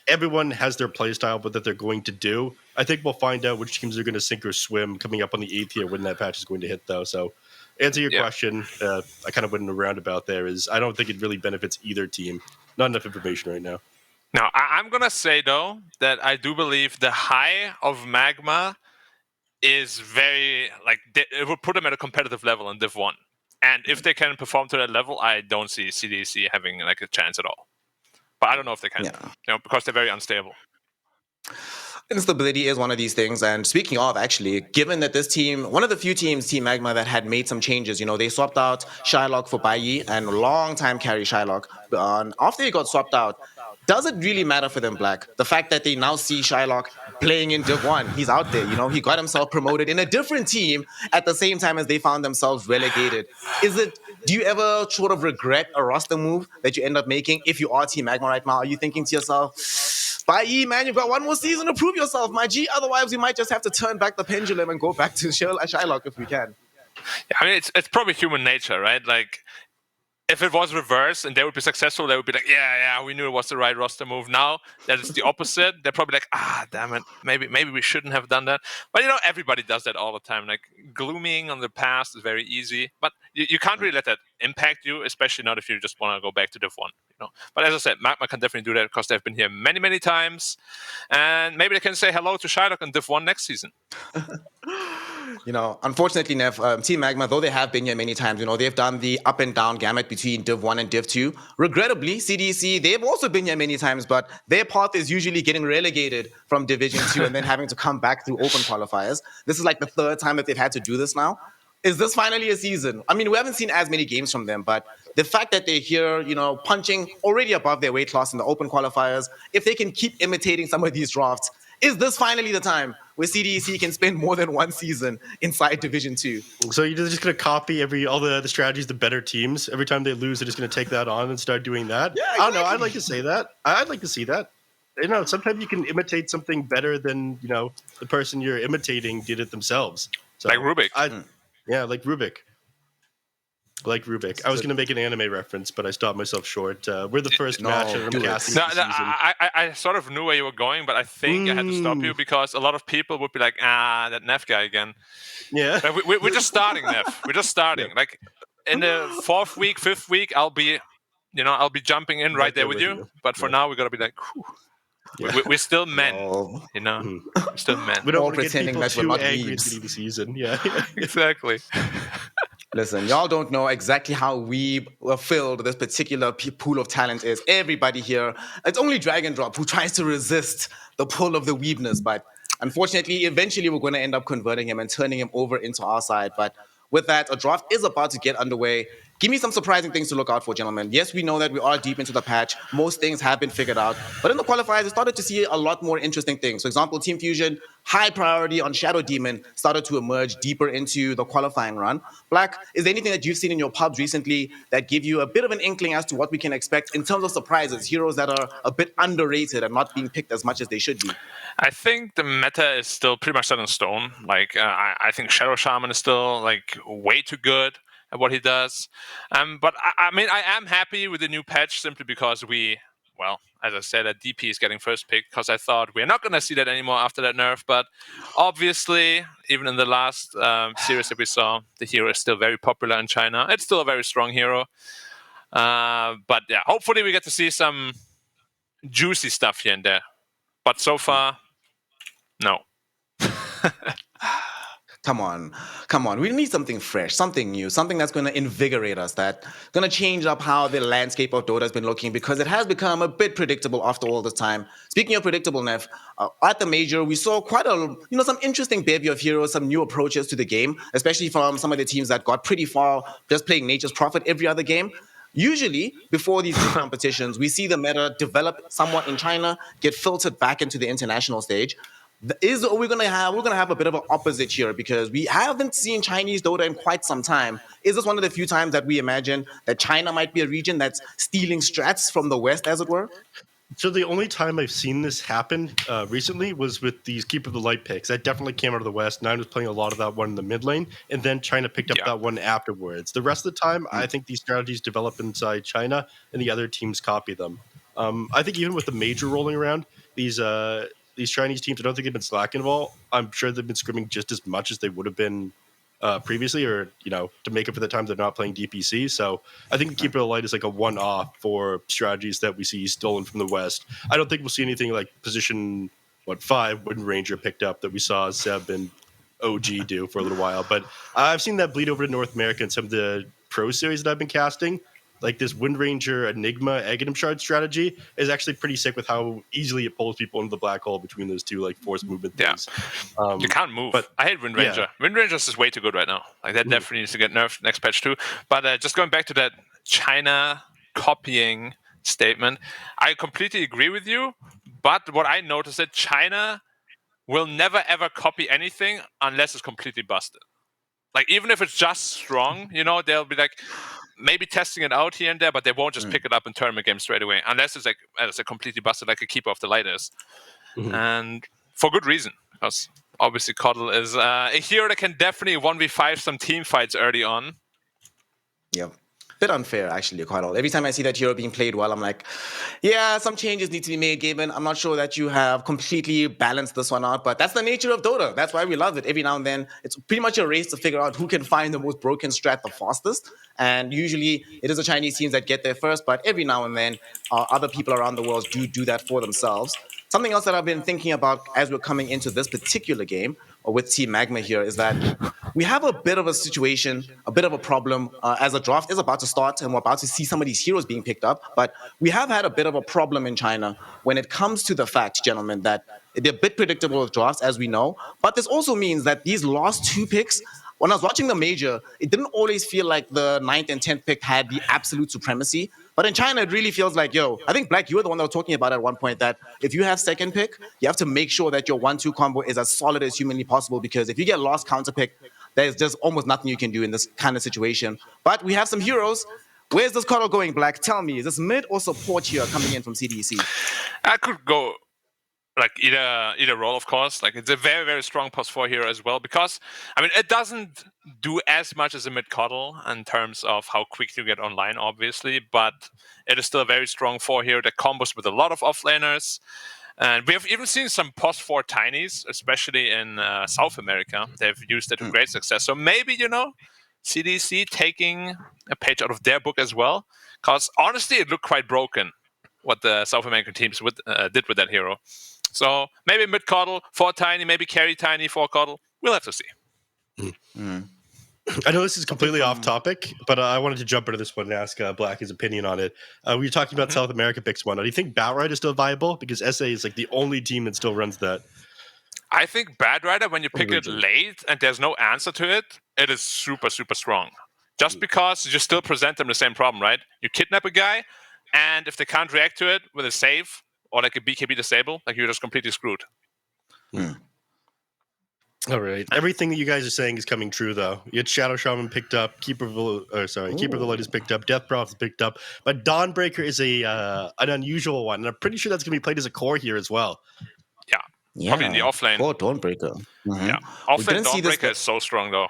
everyone has their play style, but that they're going to do. I think we'll find out which teams are going to sink or swim coming up on the 8th year when that patch is going to hit, though. So, answer your question, I kind of went in a roundabout there, is I don't think it really benefits either team. Not enough information right now. Now, I'm going to say, though, that I do believe the high of Magma is very, it would put them at a competitive level in Div 1. And if they can perform to that level, I don't see CDEC having a chance at all. But I don't know if they can, because they're very unstable. Instability is one of these things. And speaking of, actually, given that this team, one of the few teams, Team Magma, that had made some changes, they swapped out Shylock for Baiyi and long-time carry Shylock. After he got swapped out, does it really matter for them, Black? The fact that they now see Shylock playing in Div 1, he's out there, he got himself promoted in a different team at the same time as they found themselves relegated. Do you ever sort of regret a roster move that you end up making if you are Team Magma right now? Are you thinking to yourself, Baiyi, man, you've got one more season to prove yourself, my G. Otherwise, we might just have to turn back the pendulum and go back to Shylock if we can. Yeah, I mean, it's probably human nature, right? Like, if it was reversed and they would be successful, they would be like, yeah, we knew it was the right roster move. Now that it's the opposite, they're probably like, damn it, maybe we shouldn't have done that. But everybody does that all the time. Like, glooming on the past is very easy, but you can't really let that impact you, especially not if you just want to go back to Div 1. But as I said, Magma can definitely do that because they've been here many, many times, and maybe they can say hello to Shylock in Div 1 next season. Unfortunately, Nev, Team Magma, though they have been here many times, they've done the up and down gamut between Div 1 and Div 2. Regrettably, CDEC, they've also been here many times, but their path is usually getting relegated from Division 2 and then having to come back through open qualifiers. This is like the third time that they've had to do this now. Is this finally a season? I mean, we haven't seen as many games from them, but the fact that they're here, punching already above their weight class in the open qualifiers, if they can keep imitating some of these drafts, is this finally the time where CDEC can spend more than one season inside Division 2? So you're just going to copy all the strategies, the better teams. Every time they lose, they're just going to take that on and start doing that? Yeah, exactly. I don't know. I'd like to say that. I'd like to see that. Sometimes you can imitate something better than, the person you're imitating did it themselves. So like Rubik. Yeah, like Rubik. I was going to make an anime reference, but I stopped myself short. We're the first match of the season. I sort of knew where you were going, but I think I had to stop you because a lot of people would be like, that Nev guy again. Yeah. We're just starting, Nev. We're just starting. Yeah. Like, in the 4th week, 5th week, I'll be jumping in right there with you. But for now, we got to be like, whew. Yeah. We're still men, We're still men. We don't want to get pretending people that we're too not angry at weebs. the season. Yeah, exactly. Listen, y'all don't know exactly how filled this particular pool of talent is. Everybody here, it's only Dragon Drop who tries to resist the pull of the weebness, but unfortunately, eventually we're going to end up converting him and turning him over into our side. But with that, a draft is about to get underway. Give me some surprising things to look out for, gentlemen. Yes, we know that we are deep into the patch. Most things have been figured out. But in the qualifiers, we started to see a lot more interesting things. For example, Team Fusion, high priority on Shadow Demon, started to emerge deeper into the qualifying run. Black, is there anything that you've seen in your pubs recently that give you a bit of an inkling as to what we can expect in terms of surprises, heroes that are a bit underrated and not being picked as much as they should be? I think the meta is still pretty much set in stone. I think Shadow Shaman is still way too good at what he does. But I mean, I am happy with the new patch simply because as I said, DP is getting first pick because I thought we're not going to see that anymore after that nerf. But obviously, even in the last series that we saw, the hero is still very popular in China. It's still a very strong hero. But yeah, hopefully we get to see some juicy stuff here and there. But so far, no. Come on. We need something fresh, something new, something that's going to invigorate us, that's going to change up how the landscape of Dota has been looking, because it has become a bit predictable after all this time. Speaking of predictable, Nev, at the major, we saw quite some interesting bevy of heroes, some new approaches to the game, especially from some of the teams that got pretty far just playing Nature's Prophet every other game. Usually, before these big competitions, we see the meta develop somewhat in China, get filtered back into the international stage. We're gonna have a bit of an opposite here because we haven't seen Chinese Dota in quite some time. Is this one of the few times that we imagine that China might be a region that's stealing strats from the West, as it were? So the only time I've seen this happen recently was with these Keep of the Light picks. That definitely came out of the West. Nine was playing a lot of that one in the mid lane, and then China picked up that one afterwards. The rest of the time, I think these strategies develop inside China, and the other teams copy them. I think even with the major rolling around, these Chinese teams, I don't think they've been slacking at all. I'm sure they've been scrimming just as much as they would have been previously, or to make up for the time they're not playing DPC. So I think the Keeper of the Light is like a one-off for strategies that we see stolen from the West. I don't think we'll see anything like position 5 Wind Ranger picked up that we saw Seb and OG do for a little while. But I've seen that bleed over to North America in some of the pro series that I've been casting. Like this Wind Ranger Enigma Aghanim Shard strategy is actually pretty sick with how easily it pulls people into the black hole between those two like force movement things. You can't move. But I hate Wind Ranger. yeah. Wind Ranger is way too good right now. Like that definitely needs to get nerfed next patch too. But just going back to that China copying statement, I completely agree with you. But what I noticed that China will never ever copy anything unless it's completely busted. Like even if it's just strong, they'll be like maybe testing it out here and there, but they won't just pick it up in tournament games straight away, unless it's like as a completely busted, like a Keeper of the Light is. And for good reason, because obviously Coddle is a hero that can definitely 1v5 some team fights early on. Yep. Bit unfair, actually, quite all. Every time I see that hero being played well, I'm like, yeah, some changes need to be made, Gaben. I'm not sure that you have completely balanced this one out, but that's the nature of Dota. That's why we love it. Every now and then, it's pretty much a race to figure out who can find the most broken strat the fastest. And usually, it is the Chinese teams that get there first, but every now and then, other people around the world do that for themselves. Something else that I've been thinking about as we're coming into this particular game, or with Team Magma here, is that we have a bit of a situation, a bit of a problem as the draft is about to start and we're about to see some of these heroes being picked up. But we have had a bit of a problem in China when it comes to the fact, gentlemen, that they're a bit predictable with drafts, as we know. But this also means that these last two picks, when I was watching the major, it didn't always feel like the 9th and 10th pick had the absolute supremacy. But in China, it really feels like, I think, Black, you were the one that was talking about at one point that if you have second pick, you have to make sure that your 1-2 combo is as solid as humanly possible, because if you get lost counter pick, there's just almost nothing you can do in this kind of situation. But we have some heroes. Where's this Coddle going, Black? Tell me, is this mid or support here coming in from CDEC? I could go like either role, of course. Like it's a very, very strong +4 here as well, because it doesn't do as much as a mid Coddle in terms of how quick you get online, obviously, but it is still a very strong 4 here that combos with a lot of offlaners. And we have even seen some +4 tinies, especially in South America. They've used it to great success. So maybe, CDC taking a page out of their book as well, because honestly, it looked quite broken what the South American teams did with that hero. So maybe mid Coddle, 4 tiny, maybe carry tiny, 4 Coddle. We'll have to see. I know this is completely off topic, but I wanted to jump into this one and ask Black his opinion on it. We were talking about South America picks one. Do you think Batrider is still viable? Because SA is like the only team that still runs that. I think Batrider, when you pick it late and there's no answer to it, it is super, super strong. Just because you still present them the same problem, right? You kidnap a guy, and if they can't react to it with a save or like a BKB disable, like you're just completely screwed. All right. Everything that you guys are saying is coming true, though. You had Shadow Shaman picked up, Keeper of the Light is picked up, Death Prophet is picked up, but Dawnbreaker is an unusual one, and I'm pretty sure that's going to be played as a core here as well. Yeah, Probably in the offlane. Core Dawnbreaker. Yeah, offlane Dawnbreaker is so strong, though.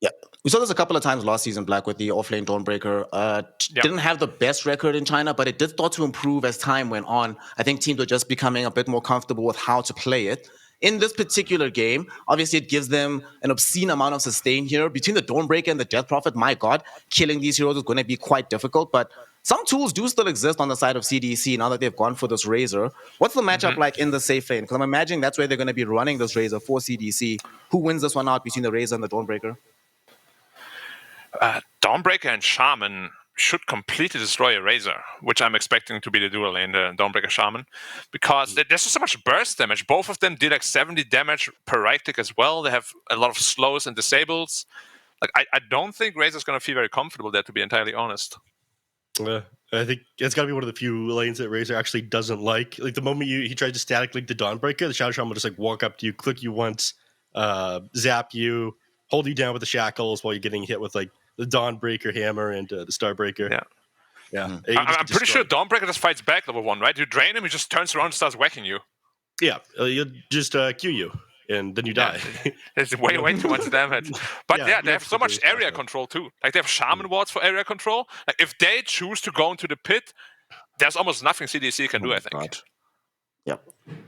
Yeah, we saw this a couple of times last season, Black, with the offlane Dawnbreaker. Didn't have the best record in China, but it did start to improve as time went on. I think teams were just becoming a bit more comfortable with how to play it. In this particular game, obviously it gives them an obscene amount of sustain here. Between the Dawnbreaker and the Death Prophet, my God, killing these heroes is going to be quite difficult, but some tools do still exist on the side of CDC now that they've gone for this Razor. What's the matchup like in the safe lane? Because I'm imagining that's where they're going to be running this Razor for CDC. Who wins this one out between the Razor and the Dawnbreaker? Dawnbreaker and Shaman should completely destroy a Razor, which I'm expecting to be the dual lane, the Dawnbreaker Shaman, because there's just so much burst damage. Both of them did like 70 damage per right click as well. They have a lot of slows and disables. Like I don't think Razor's going to feel very comfortable there, to be entirely honest. I think it's got to be one of the few lanes that Razor actually doesn't like. Like the moment he tries to static link the Dawnbreaker, the Shadow Shaman will just like walk up to you, click you once, zap you, hold you down with the shackles while you're getting hit with like the Dawnbreaker hammer and the Starbreaker. Yeah. You just I'm pretty destroy sure Dawnbreaker just fights back level 1, right? You drain him, he just turns around and starts whacking you. Yeah, you'll just Q you, and then you die. It's way too much damage. But Yeah, yeah, you they have have to so much figure it area out. control too. Like they have Shaman wards for area control. Like if they choose to go into the pit, there's almost nothing CDC can do, I think. God. Yep.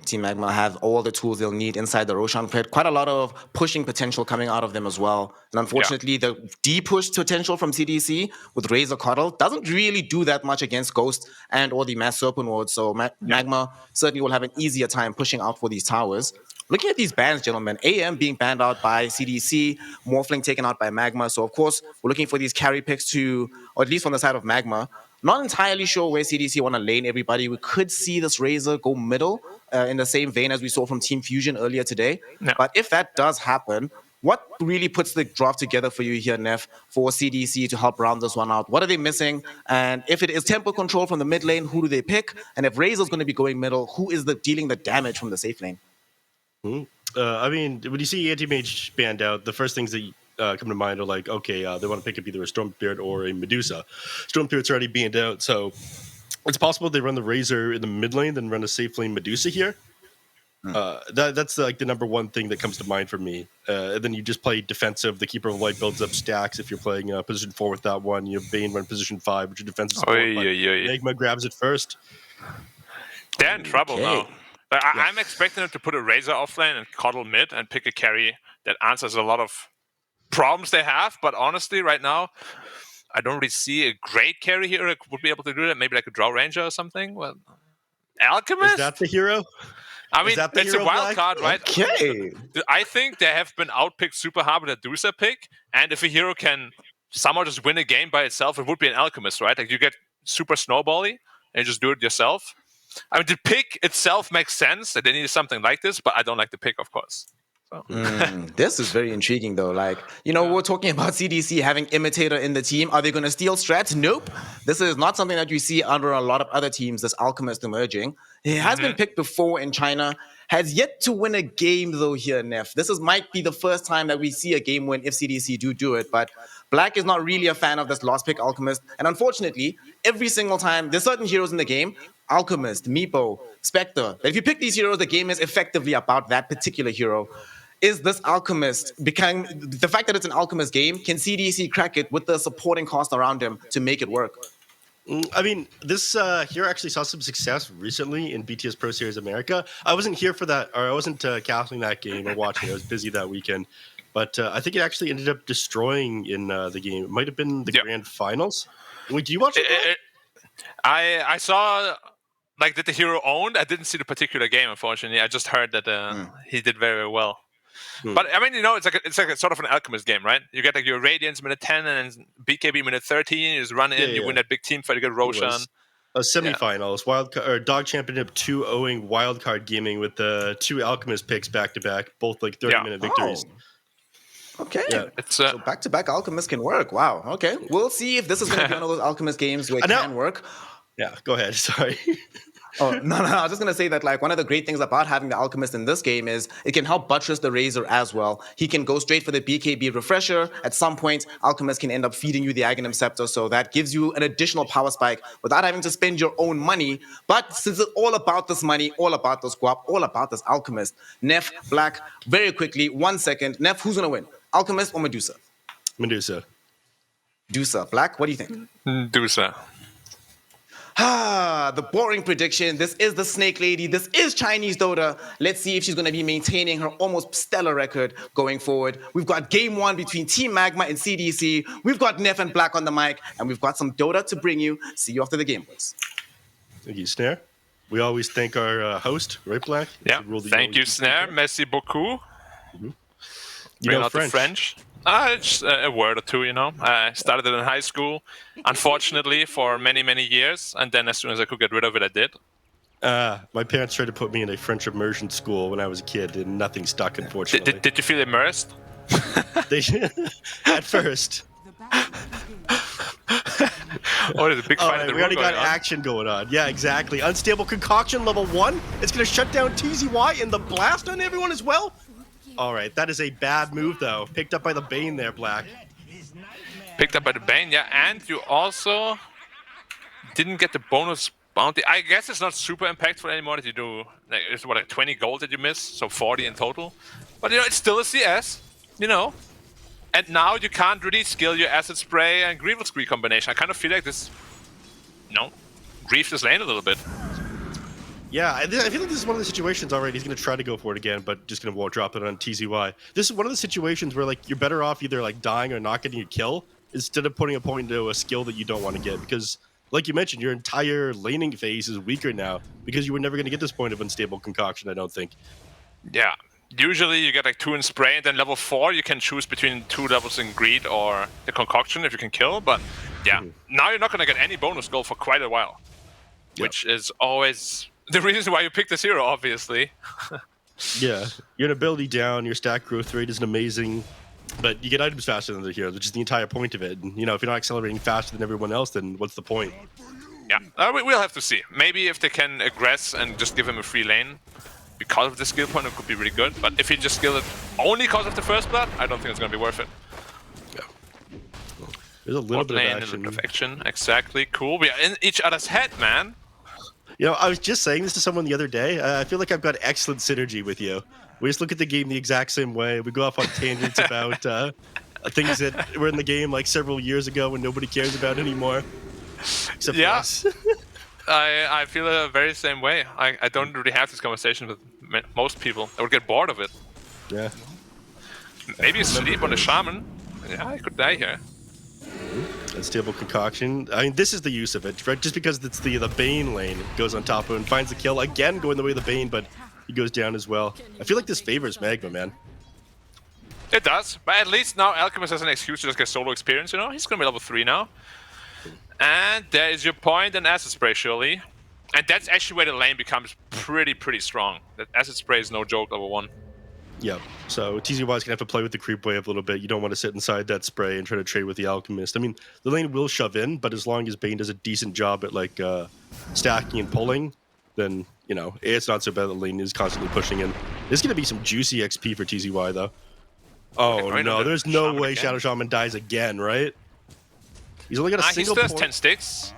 Team Magma have all the tools they'll need inside the Roshan pit. Quite a lot of pushing potential coming out of them as well. And unfortunately, the D-push potential from CDC with Razor Cuddle doesn't really do that much against Ghost and or the Mass Serpent Ward. So Magma certainly will have an easier time pushing out for these towers. Looking at these bans, gentlemen, AM being banned out by CDC, Morphling taken out by Magma. So, of course, we're looking for these carry picks to, or at least on the side of Magma. Not entirely sure where CDC want to lane everybody. We could see this Razor go middle in the same vein as we saw from Team Fusion earlier today. Yeah. But if that does happen, what really puts the draft together for you here, Neff, for CDC to help round this one out? What are they missing? And if it is tempo control from the mid lane, who do they pick? And if Razor's going to be going middle, who is dealing the damage from the safe lane? I mean, when you see Anti-Mage banned out, the first things that come to mind are like, okay, they want to pick up either a Storm Spirit or a Medusa. Storm Spirit's already banned out, so it's possible they run the Razor in the mid lane, then run a safe lane Medusa here. That's like the number one thing that comes to mind for me. And then you just play defensive. The Keeper of Light builds up stacks. If you're playing position 4 with that one, you have Bane run position 5, which your defensive support. Magma grabs it first. They're in trouble Okay. now. But I'm expecting them to put a Razor offlane and Cuddle mid and pick a carry that answers a lot of problems they have. But honestly, right now, I don't really see a great carry here that would be able to do that. Maybe like a Draw Ranger or something. Well, Alchemist? Is that the hero? I mean, is that the it's a hero, wild Black? card, right? Okay. I think they have been outpicked super hard with a Dusa pick. And if a hero can somehow just win a game by itself, it would be an Alchemist, right? Like you get super snowbally and you just do it yourself. I mean, the pick itself makes sense that they need something like this, but I don't like the pick, of course. So. This is very intriguing, though. Like, we're talking about CDC having Imitator in the team. Are they going to steal strats? Nope. This is not something that you see under a lot of other teams, this Alchemist emerging. It has been picked before in China. Has yet to win a game, though, here, Neff. This might be the first time that we see a game win if CDC do it. But Black is not really a fan of this last pick Alchemist. And unfortunately, every single time, there's certain heroes in the game, Alchemist, Meepo, Spectre, that if you pick these heroes, the game is effectively about that particular hero. Is this Alchemist becoming the fact that it's an Alchemist game? Can CDC crack it with the supporting cost around him to make it work? I mean, this hero actually saw some success recently in BTS Pro Series America. I wasn't here for that, or I wasn't casting that game or watching. I was busy that weekend. But I think it actually ended up destroying in the game. It might have been the grand finals. Wait, do you watch it? I saw that the hero owned. I didn't see the particular game, unfortunately. I just heard that he did very, very well. But I mean, it's like a sort of an Alchemist game, right? You get like your Radiance minute 10 and then BKB minute 13. You just run in, you win that big team fight, you get Roshan. A semifinals, Dog Championship 2 owing wildcard gaming with the 2 Alchemist picks back to back, both like 30-minute victories. Okay. Yeah. So back-to-back Alchemist can work. Wow. Okay. We'll see if this is going to be one of those Alchemist games where it can work. Yeah, go ahead. Sorry. Oh, no. I was just going to say that one of the great things about having the Alchemist in this game is it can help buttress the Razor as well. He can go straight for the BKB refresher. At some point, Alchemist can end up feeding you the Aghanim Scepter, so that gives you an additional power spike without having to spend your own money. But since it's all about this money, all about this guap, all about this Alchemist, Neff, Black, very quickly, 1 second. Neff, who's going to win? Alchemist or Medusa? Medusa. Dusa. Black, what do you think? Dusa. The boring prediction. This is the Snake Lady. This is Chinese Dota. Let's see if she's going to be maintaining her almost stellar record going forward. We've got game 1 between Team Magma and CDC. We've got Neff and Black on the mic, and we've got some Dota to bring you. See you after the game, boys. Thank you, Snare. We always thank our host, right, Black? Yeah. Thank you, Snare. Merci beaucoup. Bring out the French. Just a word or two, I started it in high school, unfortunately, for many, many years. And then as soon as I could get rid of it, I did. My parents tried to put me in a French immersion school when I was a kid, and nothing stuck, unfortunately. Did you feel immersed? At first. Oh, there's a big All fight in right, the we room already got going on. action going on. Yeah, exactly. Unstable concoction level 1. It's going to shut down TZY and the blast on everyone as well. All right, that is a bad move, though. Picked up by the Bane there, Black. Picked up by the Bane, yeah, and you also didn't get the bonus bounty. I guess it's not super impactful anymore that you do, like, it's what, like 20 gold that you miss, so 40 in total. But, you know, it's still a CS, you know. And now you can't really skill your Acid Spray and Grievous Scree combination. I kind of feel like this, you know, griefs this lane a little bit. Yeah, I feel like this is one of the situations already. He's going to try to go for it again, but just going to drop it on TZY. This is one of the situations where, like, you're better off either, like, dying or not getting a kill instead of putting a point into a skill that you don't want to get. Because, like you mentioned, your entire laning phase is weaker now because you were never going to get this point of Unstable Concoction, I don't think. Yeah. Usually you get like 2 in Spray, and then level 4 you can choose between 2 levels in Greed or the Concoction if you can kill. But, yeah, now you're not going to get any bonus gold for quite a while. Which is always the reason why you pick this hero, obviously. Yeah, your ability down, your stack growth rate isn't amazing, but you get items faster than the hero, which is the entire point of it. And, you know, if you're not accelerating faster than everyone else, then what's the point? Yeah, we'll have to see. Maybe if they can aggress and just give him a free lane because of the skill point, it could be really good. But if he just skill it only because of the first blood, I don't think it's going to be worth it. Yeah. There's a little Bot bit lane, of a action. little bit of action. Exactly. Cool. We are in each other's head, man. You know, I was just saying this to someone the other day. I feel like I've got excellent synergy with you. We just look at the game the exact same way. We go off on tangents about things that were in the game like several years ago and nobody cares about anymore. Except for us. I feel the very same way. I don't really have this conversation with most people. I would get bored of it. Yeah. Maybe sleep on a shaman. Yeah, I could die here. Unstable Concoction. I mean, this is the use of it, right? Just because it's the Bane lane goes on top of him, finds the kill again, going the way of the Bane, but he goes down as well. I feel like this favors Magma, man. It does, but at least now Alchemist has an excuse to just get solo experience. You know, he's gonna be level 3 now. And there is your point and Acid Spray, surely. And that's actually where the lane becomes pretty strong. That Acid Spray is no joke, level 1. Yeah, so TZY is going to have to play with the creep wave a little bit. You don't want to sit inside that spray and try to trade with the Alchemist. I mean, the lane will shove in, but as long as Bane does a decent job at, like, stacking and pulling, then, you know, it's not so bad the lane is constantly pushing in. There's going to be some juicy XP for TZY, though. Oh, no, there's no way again. Shadow Shaman dies again, right? He's only got a single he still has point. 10 sticks.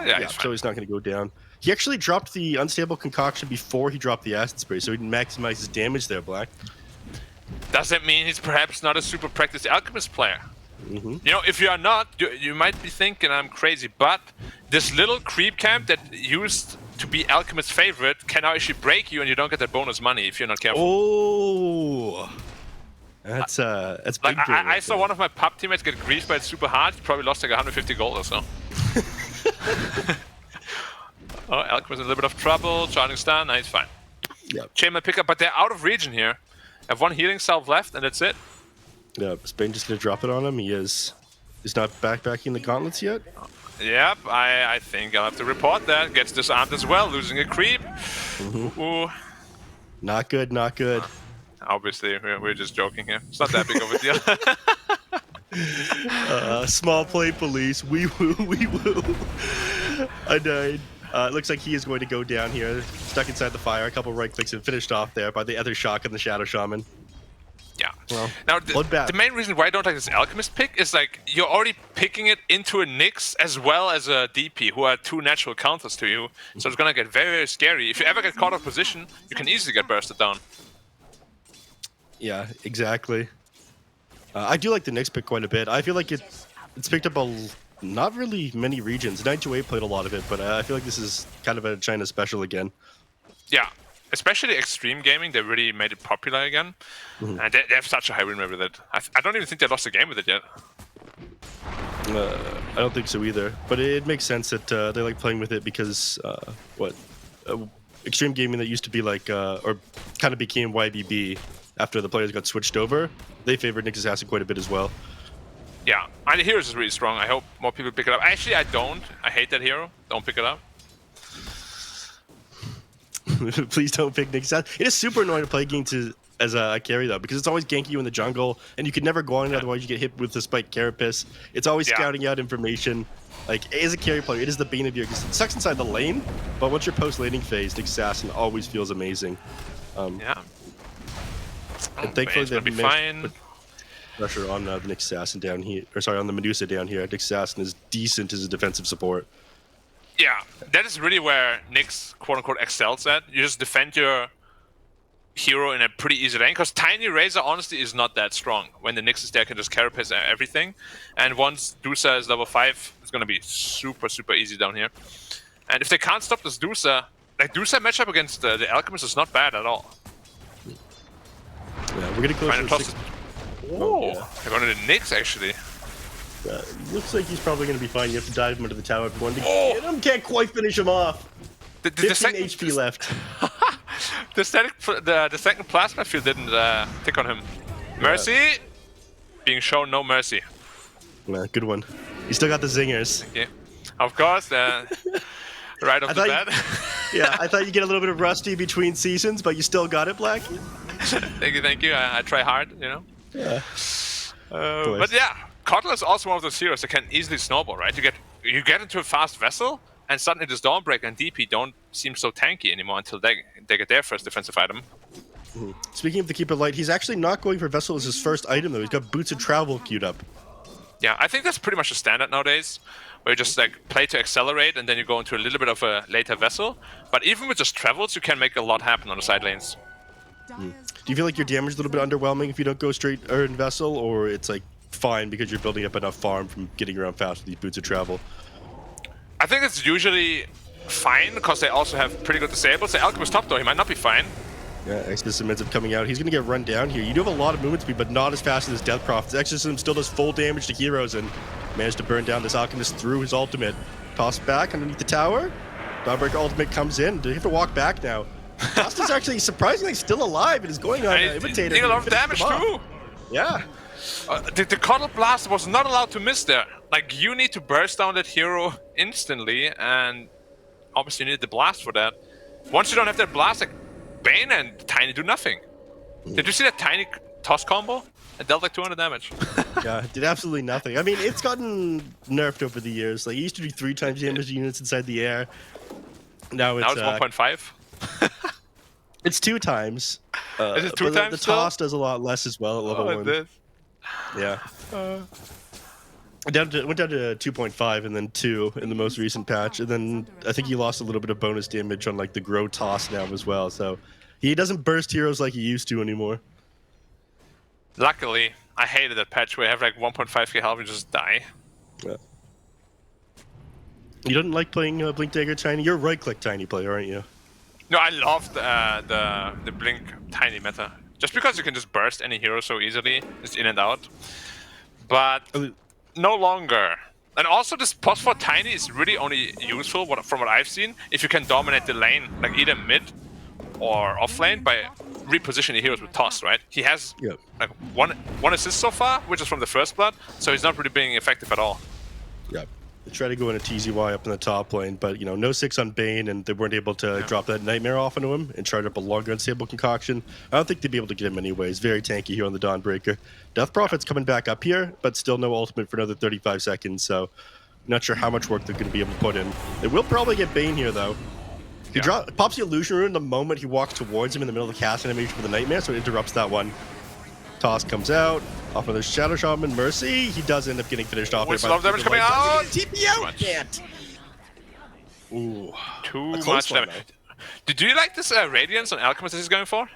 Yeah, so he's not going to go down. He actually dropped the Unstable Concoction before he dropped the Acid Spray, so he didn't maximize his damage there, Black. Does that mean he's perhaps not a super practiced Alchemist player? You know, if you are not, you might be thinking I'm crazy, but this little creep camp that used to be Alchemist's favorite can now actually break you and you don't get that bonus money if you're not careful. Oh! That's big. Like, I saw one of my pub teammates get griefed by it super hard. He probably lost like 150 gold or so. Oh, Alchemist in a little bit of trouble. Charging stun. Nice, fine. Yep. Chamber pickup, but they're out of region here. Have one healing salve left, and that's it. Yeah, Spain just gonna drop it on him. He's not backpacking the gauntlets yet. Yep, I think I'll have to report that. Gets disarmed as well, losing a creep. Ooh. Not good, not good. Obviously, we're just joking here. It's not that big of a deal. Small play police. Wee woo, wee woo. I died. It looks like he is going to go down here, stuck inside the fire. A couple right clicks and finished off there by the other shock and the Shadow Shaman. Yeah. Well, now, the main reason why I don't like this Alchemist pick is like you're already picking it into a Nyx as well as a DP, who are 2 natural counters to you. So it's gonna get very, very scary. If you ever get caught off position, you can easily get bursted down. Yeah, exactly. I do like the Nyx pick quite a bit. I feel like it's picked up not really many regions. 928 played a lot of it, but I feel like this is kind of a China special again. Yeah, especially Extreme Gaming, they really made it popular again. And they have such a high win rate with it. I don't even think they lost a game with it yet. I don't think so either. But it makes sense that they like playing with it because, Extreme Gaming that used to be like, or kind of became YBB after the players got switched over, they favored Nyx Assassin quite a bit as well. Yeah, and the Heroes is really strong. I hope more people pick it up. Actually, I don't. I hate that hero. Don't pick it up. Please don't pick Nyx Assassin. It is super annoying to play against as a carry though, because it's always ganking you in the jungle, and you could never go on it, otherwise you get hit with the spike carapace. It's always scouting out information. Like, as a carry player, it is the bane of your existence. It sucks inside the lane, but once you're post-laning phase, the assassin always feels amazing. Yeah. And thankfully It's gonna be they've managed fine. to put pressure on the Nyx assassin down here, or sorry, on the Medusa down here. Nyx assassin is decent as a defensive support. Yeah, that is really where Nyx quote-unquote excels at. You just defend your hero in a pretty easy lane, because Tiny Razor honestly is not that strong. When the Nyx is there, can just carapace everything. And once Dusa is level 5, it's going to be super, super easy down here. And if they can't stop this Dusa, like Dusa matchup against the Alchemist is not bad at all. Yeah, we're getting close to 6. Oh, yeah. they're going to the Nyx actually. Looks like he's probably going to be fine. You have to dive him into the tower if you want to get him. Can't quite finish him off. The 15 second HP left. the second plasma field didn't tick on him. Mercy, being shown no mercy. Yeah, good one. You still got the zingers. Okay, of course. Right off the bat. Yeah, I thought you get a little bit of rusty between seasons, but you still got it, Black. Thank you. I try hard, you know. Yeah. But yeah, Kotl is also one of those heroes that can easily snowball, right? You get into a fast vessel, and suddenly this Dawnbreaker and DP don't seem so tanky anymore until they get their first defensive item. Speaking of the Keeper Light, he's actually not going for Vessel as his first item, though. He's got Boots of Travel queued up. Yeah, I think that's pretty much the standard nowadays, where you just like play to accelerate, and then you go into a little bit of a later vessel. But even with just travels, you can make a lot happen on the side lanes. Do you feel like your damage is a little bit underwhelming if you don't go straight in Vessel, or it's like fine because you're building up enough farm from getting around fast with these Boots of Travel? I think it's usually fine because they also have pretty good disables. The Alchemist top though, he might not be fine. Yeah, Exorcism ends up coming out. He's going to get run down here. You do have a lot of movement speed, but not as fast as his Death Prophet. Exorcism still does full damage to heroes and managed to burn down this Alchemist through his ultimate. Toss back underneath the tower. Dawnbreaker ultimate comes in. Do you have to walk back now? Costa's actually surprisingly still alive and is going on Imitator. Dealing a lot of damage too. Yeah. The Kotl Blast was not allowed to miss there. Like, you need to burst down that hero instantly, and obviously you need the blast for that. Once you don't have that blast, like, Bane and Tiny do nothing. Did you see that Tiny toss combo? It dealt like 200 damage. Yeah, did absolutely nothing. I mean, it's gotten nerfed over the years. Like, it used to do 3 times damage to units inside the air. Now it's 1.5. It's 2 times. Is it 2 but times the still? toss does a lot less as well at level 1. It did. Yeah. Went down to 2.5 and then 2 in the most recent patch, and then I think he lost a little bit of bonus damage on like the grow toss now as well. So he doesn't burst heroes like he used to anymore. Luckily, I hated that patch where you have like 1.5k health and just die. Yeah. You don't like playing Blink Dagger Tiny? You're a right-click Tiny player, aren't you? No, I loved the Blink Tiny meta. Just because you can just burst any hero so easily, just in and out. But no longer. And also this pos for Tiny is really only useful, from what I've seen, if you can dominate the lane, like either mid or off lane by repositioning heroes with toss, right? He has like one assist so far, which is from the first blood, so he's not really being effective at all. Yeah. They try to go in a TZY up in the top lane, but you know, no 6 on Bane, and they weren't able to drop that Nightmare off into him and charge up a longer unstable concoction. I don't think they'd be able to get him anyways. Very tanky here on the Dawnbreaker. Death Prophet's coming back up here, but still no ultimate for another 35 seconds, so not sure how much work they're going to be able to put in. They will probably get Bane here, though. He pops the Illusion Rune the moment he walks towards him in the middle of the cast animation for the Nightmare, so it interrupts that one. Toss comes out. Off another Shadow Shaman. Mercy. He does end up getting finished off. With love damage coming out! TP out! Can't. Ooh. Too much damage. Did you like this Radiance on Alchemist that he's going for?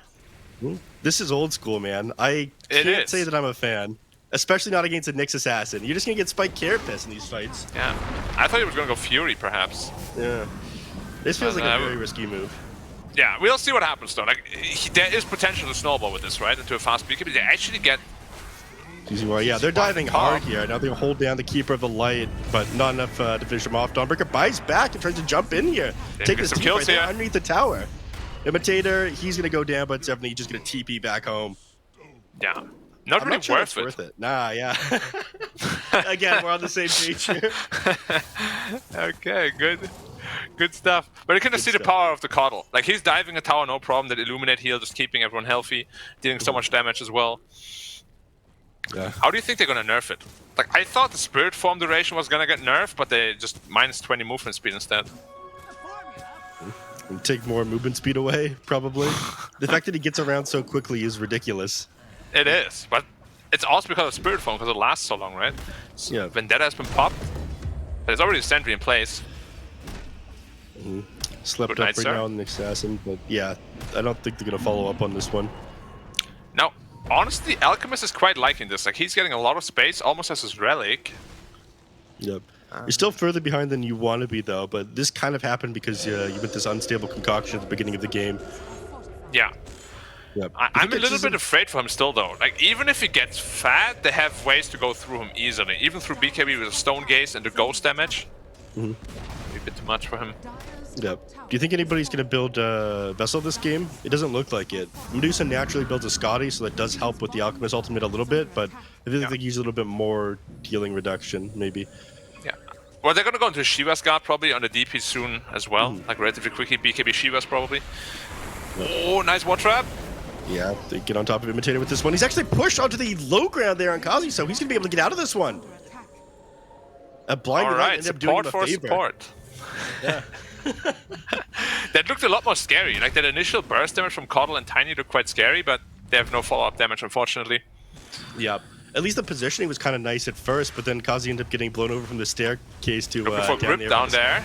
This is old school, man. I can't say that I'm a fan. Especially not against a Nyx Assassin. You're just going to get Spike Carapace in these fights. Yeah. I thought he was going to go Fury, perhaps. Yeah. This feels like a very risky move. Yeah, we'll see what happens, though. Like, there is potential to snowball with this, right? Into a fast beacon, but they actually get... Yeah, they're diving hard here. Now they'll hold down the Keeper of the Light, but not enough to finish him off. Dawnbreaker buys back and tries to jump in here. Take this TP right there underneath the tower. Imitator, he's going to go down, but definitely just going to TP back home. Yeah. Not really worth it. Nah, yeah. Again, we're on the same page here. Okay, good. Good stuff. But you can just see the stuff. power of the Coddle. Like, he's diving a tower, no problem. That Illuminate heal, just keeping everyone healthy, dealing so much damage as well. Yeah. How do you think they're gonna nerf it? Like, I thought the Spirit Form duration was gonna get nerfed, but they just minus 20 movement speed instead. And take more movement speed away, probably. The fact that he gets around so quickly is ridiculous. It is, but it's also because of Spirit Form, because it lasts so long, right? So Yeah. Vendetta has been popped. There's already a sentry in place. Slept Good up night, right sir. now on the assassin, but yeah, I don't think they're gonna follow up on this one. Now, honestly, Alchemist is quite liking this. Like, he's getting a lot of space, almost as his relic. Yep. You're still further behind than you want to be, though, but this kind of happened because you went this unstable concoction at the beginning of the game. Yeah. Yep. I'm a little bit afraid for him still, though. Like, even if he gets fat, they have ways to go through him easily. Even through BKB with a Stone Gaze and the Ghost damage. Maybe a bit too much for him. Yep. Do you think anybody's going to build a Vessel this game? It doesn't look like it. Medusa naturally builds a Scotty, so that does help with the Alchemist ultimate a little bit, but I think they could use a little bit more healing reduction, maybe. Yeah. Well, they're gonna go into Shiva's guard probably on the DP soon as well. Like, relatively quickly, BKB Shiva's probably. Oh, nice wall trap. Yeah, they get on top of Imitator with this one. He's actually pushed onto the low ground there on Kazi, so he's going to be able to get out of this one. A blind All Light right, ended up doing support him a for favor. support. Yeah. That looked a lot more scary. Like, that initial burst damage from Coddle and Tiny looked quite scary, but they have no follow-up damage, unfortunately. Yeah. At least the positioning was kind of nice at first, but then Kazi ended up getting blown over from the staircase to Looking for grip down there.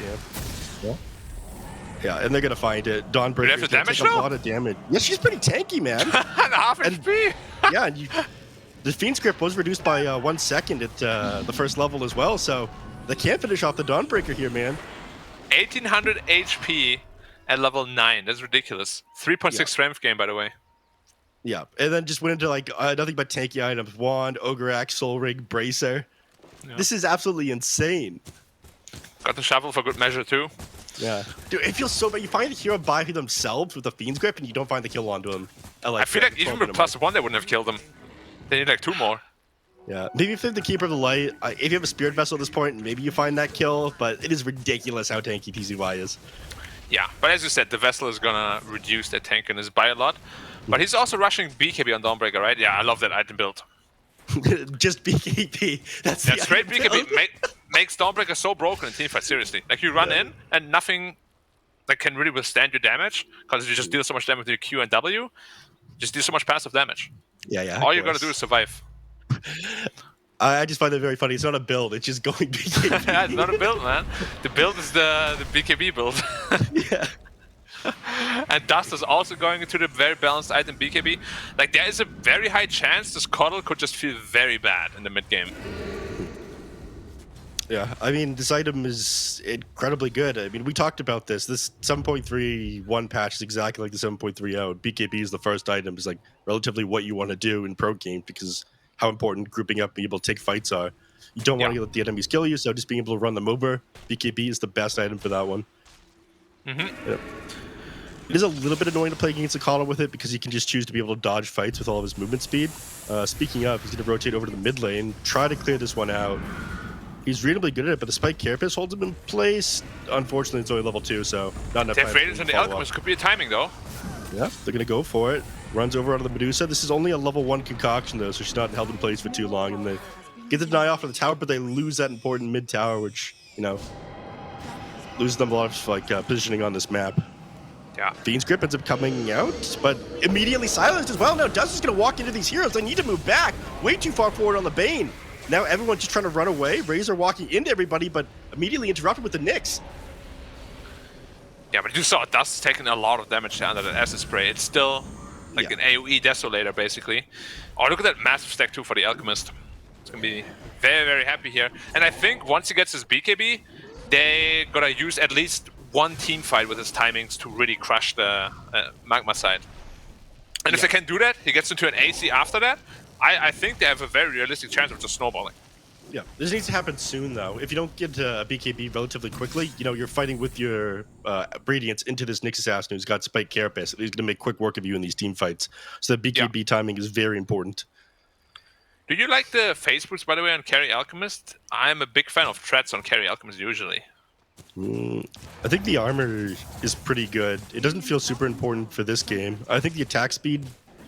Yeah, and they're going to find it. Dawnbreaker's have to going to damage take a though? lot of damage. Yeah, she's pretty tanky, man. And half HP. Yeah, and the Fiend's Grip was reduced by 1 second at the first level as well, so they can't finish off the Dawnbreaker here, man. 1800 HP at level 9. That's ridiculous. 3.6 strength gain, by the way. Yeah, and then just went into like nothing but tanky items. Wand, Ogre Axe, Soul Ring, Bracer. Yeah. This is absolutely insane. Got the shovel for good measure, too. Yeah. Dude, it feels so bad. You find the hero by themselves with the Fiend's Grip, and you don't find the kill onto him. I feel like even with +1, they wouldn't have killed him. They need like 2 more. Yeah, maybe if they're the Keeper of the Light, if you have a Spirit Vessel at this point, maybe you find that kill, but it is ridiculous how tanky TCY is. Yeah, but as you said, the Vessel is gonna reduce their tankiness by a lot. But he's also rushing BKB on Dawnbreaker, right? Yeah, I love that item build. Just BKB. That's the straight item BKB build. makes Dawnbreaker so broken in teamfight, seriously. Like, you run in and nothing that can really withstand your damage, because you just deal so much damage with your Q and W, just deal so much passive damage. Yeah. All you gotta do is survive. I just find that very funny. It's not a build, it's just going BKB. Yeah, it's not a build, man. The build is the BKB build. Yeah. And Dust is also going into the very balanced item BKB. Like, there is a very high chance this Coddle could just feel very bad in the mid game. Yeah, I mean, this item is incredibly good. I mean, we talked about this. This 7.31 patch is exactly like the 7.30. BKB is the first item. It's like relatively what you want to do in pro game because how important grouping up, being able to take fights are. You don't want to let the enemies kill you, so just being able to run them over. BKB is the best item for that one. Yep. It is a little bit annoying to play against a Coddle with it because he can just choose to be able to dodge fights with all of his movement speed. Speaking of, he's going to rotate over to the mid lane, try to clear this one out. He's reasonably good at it, but the Spike Carapace holds him in place. Unfortunately, it's only level 2, so not enough time. Death Raiders and the Alchemist could be a timing, though. Yeah, they're going to go for it. Runs over onto the Medusa. This is only a level 1 concoction, though, so she's not held in place for too long. And they get the deny off of the tower, but they lose that important mid tower, which, you know, loses them a lot of like positioning on this map. Yeah. Fiend's Grip ends up coming out, but immediately silenced as well. Now Dust is going to walk into these heroes. They need to move back. Way too far forward on the Bane. Now everyone's just trying to run away. Razor walking into everybody, but immediately interrupted with the Nyx. Yeah, but you saw Dust taking a lot of damage under the acid spray. It's still like an AoE Desolator, basically. Oh, look at that massive stack, too, for the Alchemist. It's going to be very, very happy here. And I think once he gets his BKB, they're going to use at least one team fight with his timings to really crush the Magma side. And if they can do that, he gets into an AC after that, I think they have a very realistic chance of just snowballing. Yeah, this needs to happen soon, though. If you don't get a BKB relatively quickly, you know, you're fighting with your Radiance into this Nyx Assassin who's got Spike Carapace. He's going to make quick work of you in these team fights. So the BKB timing is very important. Do you like the phase boost, by the way, on Carry Alchemist? I'm a big fan of threats on Carry Alchemist usually. I think the armor is pretty good. It doesn't feel super important for this game. I think the attack speed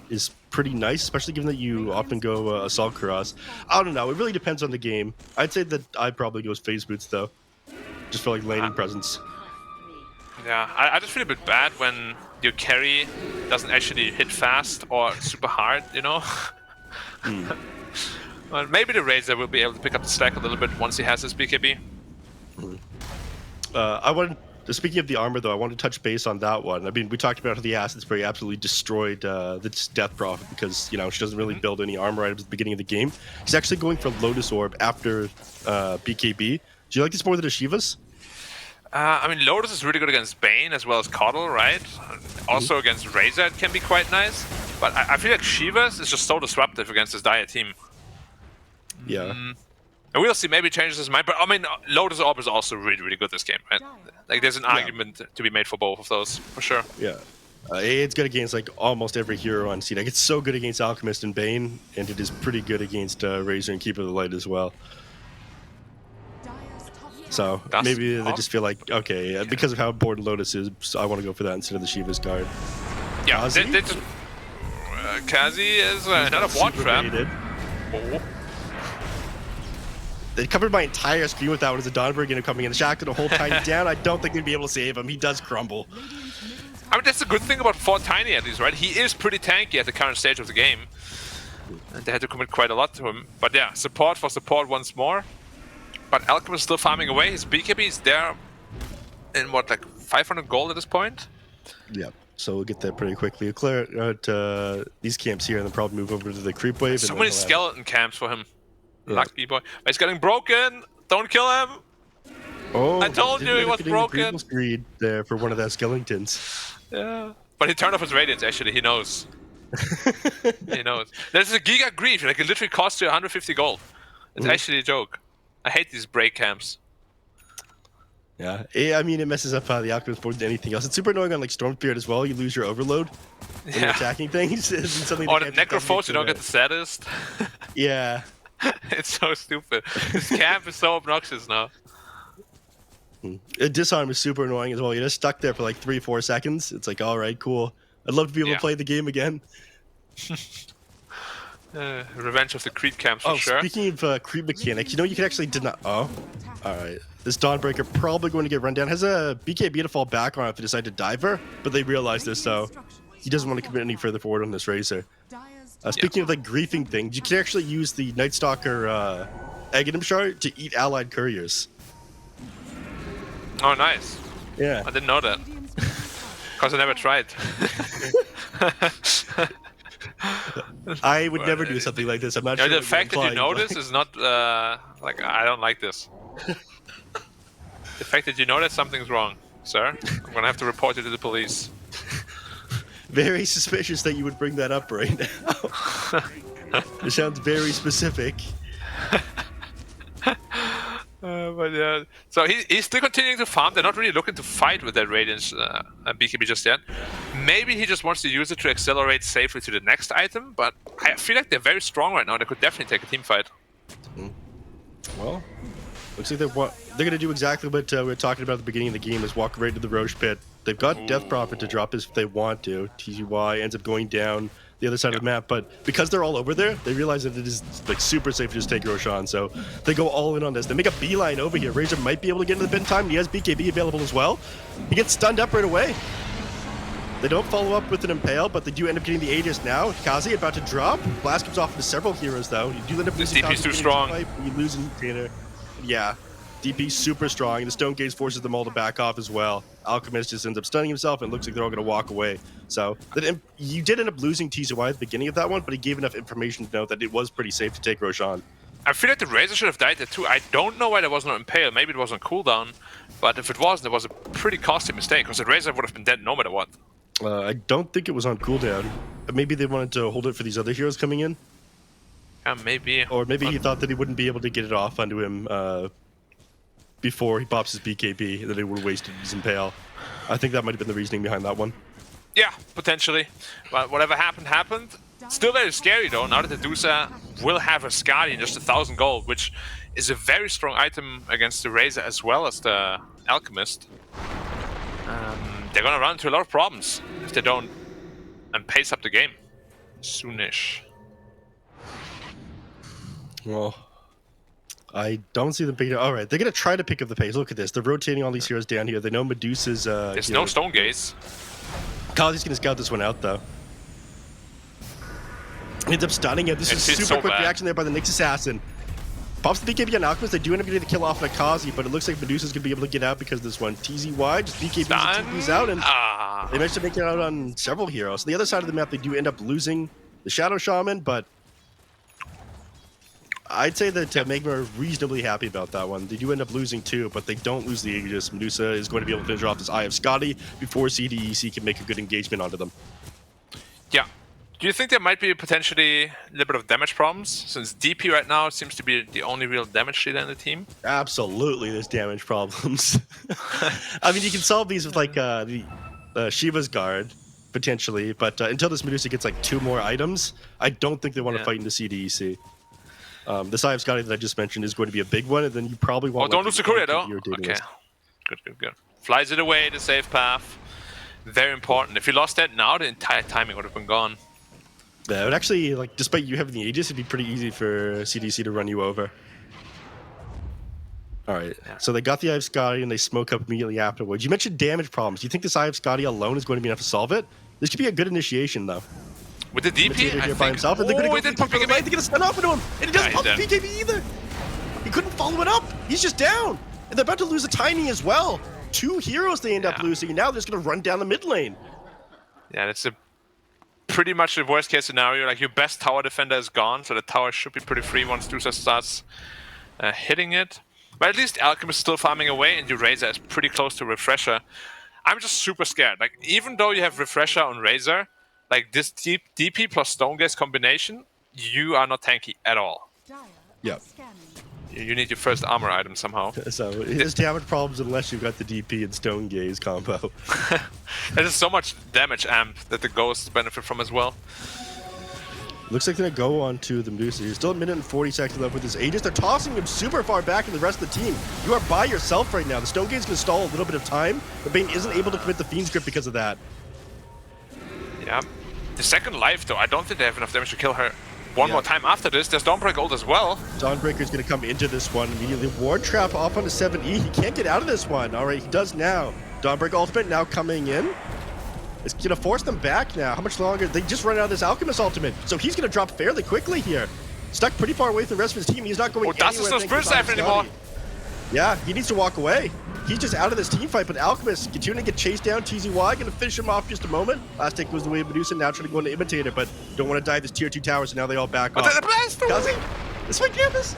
is pretty nice, especially given that you often go Assault Cross. I don't know. It really depends on the game. I'd say that I probably goes Phase Boots, though. Just for, like, landing presence. Yeah, I just feel a bit bad when your carry doesn't actually hit fast or super hard, you know? Well, maybe the Razor will be able to pick up the slack a little bit once he has his BKB. Speaking of the armor, though, I want to touch base on that one. I mean, we talked about how the Acid Spray absolutely destroyed the Death Prophet because, you know, she doesn't really build any armor items at the beginning of the game. She's actually going for Lotus Orb after BKB. Do you like this more than the Shivas? I mean, Lotus is really good against Bane as well as Coddle, right? Also against Razor, it can be quite nice. But I feel like Shivas is just so disruptive against this Dire team. Yeah. And we'll see, maybe he changes his mind. But I mean, Lotus Orb is also really, really good this game, right? Like, there's an argument to be made for both of those, for sure. Yeah. It's good against, like, almost every hero on CDEC. It's so good against Alchemist and Bane, and it is pretty good against Razor and Keeper of the Light as well. So maybe they just feel like, okay, because of how important Lotus is, I want to go for that instead of the Shiva's card. Yeah, Kazi is another War Trap. Oh. They covered my entire screen with that one as a Dawnbreaker and coming in. The Shackle to hold Tiny down. I don't think they'd be able to save him. He does crumble. I mean, that's the good thing about Fort Tiny, at least, right? He is pretty tanky at the current stage of the game. And they had to commit quite a lot to him. But yeah, support for support once more. But Alchemist is still farming away. His BKB is there in, what, like 500 gold at this point? Yeah, so we'll get that pretty quickly. We'll clear out these camps here and then probably move over to the creep wave. So many skeleton camps for him. Lucky boy. But he's getting broken. Don't kill him. Oh, I told you he was broken. Greed there for one of those skeletons. Yeah. But he turned off his radiance, actually. He knows. He knows. There's a Giga Grief. Like, it literally costs you 150 gold. It's actually a joke. I hate these break camps. Yeah, I mean, it messes up the Alchemist more than anything else. It's super annoying on, like, Storm Spirit as well. You lose your overload when you're attacking things. Or the Necrophos, you don't get the saddest. Yeah. It's so stupid. This camp is so obnoxious now. Disarm is super annoying as well. You're just stuck there for like 3-4 seconds. It's like, all right, cool. I'd love to be able to play the game again. Revenge of the creep camps for sure. Speaking of creep mechanics, you know, you can actually deny. Oh, all right. This Dawnbreaker probably going to get run down. Has a BKB to fall back on if they decide to dive her, but they realize this, so he doesn't want to commit any further forward on this Razor. Speaking of like griefing things, you can actually use the Night Stalker Aghanim Shard to eat allied couriers. Oh, nice. Yeah. I didn't know that. Because I never tried. I would never do something like this. I'm not sure. The fact that you know this is not, like, I don't like this. The fact that you know that something's wrong, sir. I'm going to have to report you to the police. Very suspicious that you would bring that up right now. It sounds very specific. But yeah, so he's still continuing to farm. They're not really looking to fight with that Radiance BKB just yet. Maybe he just wants to use it to accelerate safely to the next item, but I feel like they're very strong right now. They could definitely take a team fight. Well, looks like they're going to do exactly what we were talking about at the beginning of the game, is walk right to the Roche Pit. They've got Death Prophet to drop if they want to. TGY ends up going down the other side of the map, but because they're all over there, they realize that it is like super safe to just take Roshan, so they go all in on this. They make a beeline over here. Razor might be able to get into the pit in time. He has BKB available as well. He gets stunned up right away. They don't follow up with an Impale, but they do end up getting the Aegis now. Kazi about to drop. Blast comes off into several heroes, though. You do end up losing DP's too strong. You lose in Container. Yeah, DP's super strong. The Stone Gaze forces them all to back off as well. Alchemist just ends up stunning himself, and it looks like they're all going to walk away. So you did end up losing TZY at the beginning of that one, but he gave enough information to know that it was pretty safe to take Roshan. I feel like the Razor should have died there too. I don't know why there was no Impale. Maybe it was on cooldown, but if it wasn't, it was a pretty costly mistake, because the Razor would have been dead no matter what. I don't think it was on cooldown. Maybe they wanted to hold it for these other heroes coming in. Yeah, maybe. Or maybe he thought that he wouldn't be able to get it off onto him before he pops his BKB, that it would have wasted his Impale. I think that might have been the reasoning behind that one. Yeah, potentially. But whatever happened, happened. Still very scary though, now that the Dusa will have a Skadi in just 1,000 gold, which is a very strong item against the Razor as well as the Alchemist, they're gonna run into a lot of problems if they don't and pace up the game soonish. Well, I don't see them picking up. All right, they're going to try to pick up the pace. Look at this. They're rotating all these heroes down here. They know Medusa's... There's no Stone Gaze. Kazi's going to scout this one out, though. Ends up stunning it. This is It's super so quick bad. reaction there by the Nyx Assassin. Pops the BKB on Alchemist. They do end up getting the kill off on Kazi, but it looks like Medusa's going to be able to get out because of this one. TZY just BKBs and TPs out, and they managed to make it out on several heroes. On the other side of the map, they do end up losing the Shadow Shaman, but I'd say that Magma are reasonably happy about that one. They do end up losing too, but they don't lose the Aegis. Medusa is going to be able to finish off this Eye of Scotty before CDEC can make a good engagement onto them. Yeah. Do you think there might be potentially a little bit of damage problems? Since DP right now seems to be the only real damage leader in the team. Absolutely, there's damage problems. I mean, you can solve these with like the Shiva's Guard, potentially, but until this Medusa gets like 2 more items, I don't think they want to fight into CDEC. This Eye of Scotty that I just mentioned is going to be a big one, and then you probably want... Oh, don't lose the courier though. Your Okay. list. Good. Flies it away, the safe path. Very important. If you lost that now, the entire timing would have been gone. Yeah, it would actually, like, despite you having the Aegis, it'd be pretty easy for CDC to run you over. Alright, so they got the Eye of Scotty and they smoke up immediately afterwards. You mentioned damage problems. Do you think this Eye of Scotty alone is going to be enough to solve it? This could be a good initiation, though. With the DP, Imitator I here think... by himself, and they're going Oh, to he didn't pop They're BKB. going to stun off into him, and he doesn't Yeah, pop the he's dead. BKB either! He couldn't follow it up! He's just down! And they're about to lose a Tiny as well! 2 heroes they end up losing, and now they're just going to run down the mid lane. Yeah, that's a pretty much the worst case scenario. Like, your best tower defender is gone, so the tower should be pretty free once Dusa starts hitting it. But at least Alchemist is still farming away, and your Razor is pretty close to Refresher. I'm just super scared. Like, even though you have Refresher on Razor, like this DP plus Stone Gaze combination, you are not tanky at all. Dire Yeah. are scanning. You need your first armor item somehow. So, there's damage problems unless you've got the DP and Stone Gaze combo. There's so much damage amp that the Ghosts benefit from as well. Looks like they're going to go on to the Medusa. He's still a minute and 40 seconds left with his Aegis. They're tossing him super far back in the rest of the team. You are by yourself right now. The Stone Gaze is going to stall a little bit of time, but Bane isn't able to commit the Fiend's Grip because of that. Yeah. The second life, though, I don't think they have enough damage to kill her one more time after this. There's Dawnbreak ult as well. Dawnbreaker is going to come into this one immediately. Ward Trap off onto 7E. He can't get out of this one. All right, he does now. Dawnbreak ultimate now coming in. It's going to force them back now. How much longer? They just run out of this Alchemist ultimate. So he's going to drop fairly quickly here. Stuck pretty far away from the rest of his team. He's not going anywhere. Das ist no thanks Spirit to Eye of Siphon anymore. Scotty. Yeah, he needs to walk away. He's just out of this team fight, but Alchemist continuing to get chased down. TZY going to finish him off just a moment. Last take goes the way of Medusa, now trying to go into Imitator, but don't want to die this tier 2 tower, so now they all back off. The blast! Does he? This one campus.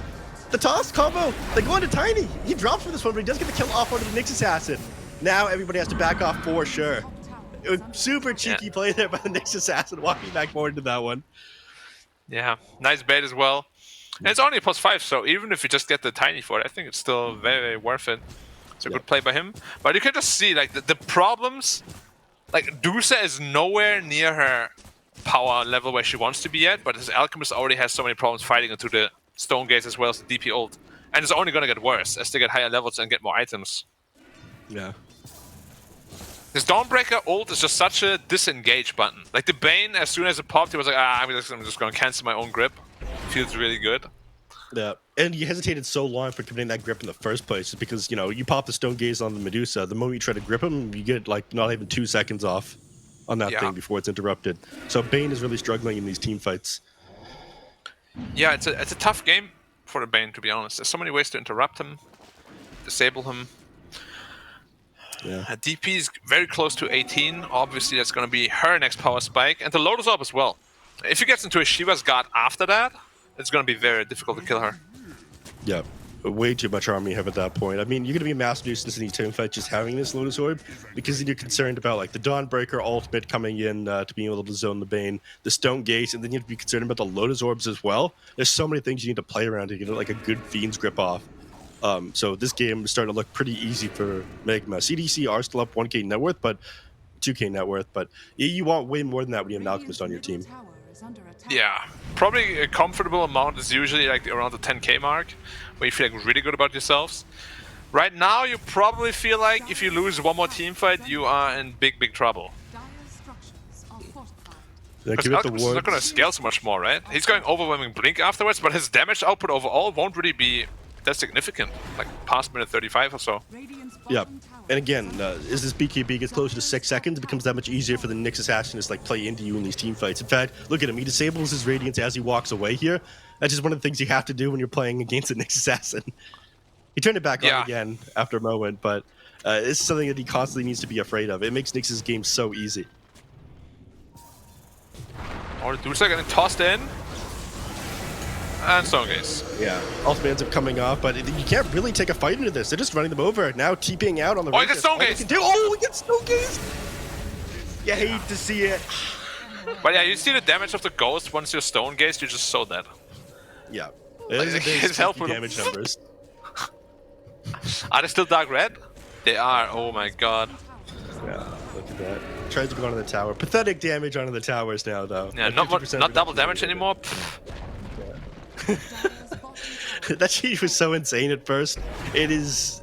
The toss combo. They go into Tiny. He drops for this one, but he does get the kill off onto the Nyx Assassin. Now everybody has to back off for sure. It was super cheeky play there by the Nyx Assassin, walking back forward into that one. Yeah, nice bait as well. And it's only a +5, so even if you just get the Tiny for it, I think it's still very, very worth it. It's a good play by him. But you can just see, like, the problems... Like, Dusa is nowhere near her power level where she wants to be at, but his Alchemist already has so many problems fighting into the Stone Gaze as well as the DP ult. And it's only going to get worse as they get higher levels and get more items. Yeah. This Dawnbreaker ult is just such a disengage button. Like, the Bane, as soon as it popped, he was like, I'm just going to cancel my own grip. Feels really good. Yeah, and you hesitated so long for committing that grip in the first place, just because, you know, you pop the Stone Gaze on the Medusa. The moment you try to grip him, you get, like, not even 2 seconds off on that thing before it's interrupted. So Bane is really struggling in these team fights. Yeah, it's a tough game for the Bane, to be honest. There's so many ways to interrupt him, disable him. Yeah. DP is very close to 18. Obviously, that's going to be her next power spike. And the Lotus Orb as well. If he gets into a Shiva's Guard after that, it's going to be very difficult to kill her. Yeah, way too much army you have at that point. I mean, you're going to be a mass nuisance in these team fights just having this Lotus Orb, because then you're concerned about, like, the Dawnbreaker ultimate coming in to being able to zone the Bane, the Stone Gaze, and then you have to be concerned about the Lotus Orbs as well. There's so many things you need to play around to get, like, a good Fiend's Grip off. So this game is starting to look pretty easy for Magma. CDC are still up 1k net worth, but 2k net worth, but you want way more than that when you have an Alchemist on your team. Yeah, probably a comfortable amount is usually like around the 10k mark, where you feel like really good about yourselves. Right now, you probably feel like if you lose one more team fight, you are in big trouble. Dire's structures are fortified. Because Give it the Alchemist is not going to wards. scale so much more, right? He's going overwhelming blink afterwards, but his damage output overall won't really be that significant. Like past minute 35 or so. Radiant's Yeah, bottom tower and again, is as this BKB gets closer to 6 seconds, it becomes that much easier for the Nyx Assassin to like play into you in these team fights. In fact, look at him; he disables his Radiance as he walks away here. That's just one of the things you have to do when you're playing against a Nyx Assassin. He turned it back on again after a moment, but it's something that he constantly needs to be afraid of. It makes Nyx's game so easy. Or Dusa getting tossed in. And Stonegaze. Yeah, ultimate ends up coming off, but you can't really take a fight into this. They're just running them over. Now TPing out on the Oh, he gets Radiance. Stonegaze! Oh, he gets Stonegaze! You hate to see it. But yeah, you see the damage of the Ghost once you're Stonegazed, you're just so dead. Yeah. It is a big His health spooky will- damage numbers. Are they still dark red? They are, oh my god. Yeah, look at that. Tries to go onto the tower. Pathetic damage onto the towers now, though. Yeah, At not 50% not double reduction. damage anymore. Pfft. Dire's bottom tower That change was so insane at first. It is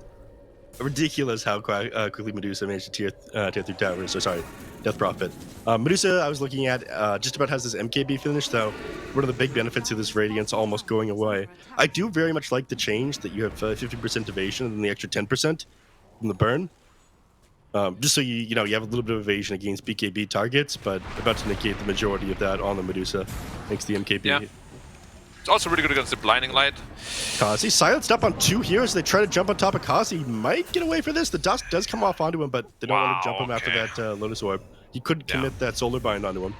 ridiculous how quickly Medusa managed to tear through towers. So sorry, Death Prophet. Medusa, I was looking at, just about has this MKB finish, though. One of the big benefits of this Radiance almost going away. I do very much like the change that you have 50% evasion and then the extra 10% from the burn. Just so you have a little bit of evasion against BKB targets, but about to negate the majority of that on the Medusa. Thanks to the MKB. Yeah. It's also really good against the Blinding Light. Kazi silenced up on 2 heroes. They try to jump on top of Kazi. He might get away for this. The dust does come off onto him, but they don't want to jump him after that Lotus Orb. He could commit that Solar Bind onto him.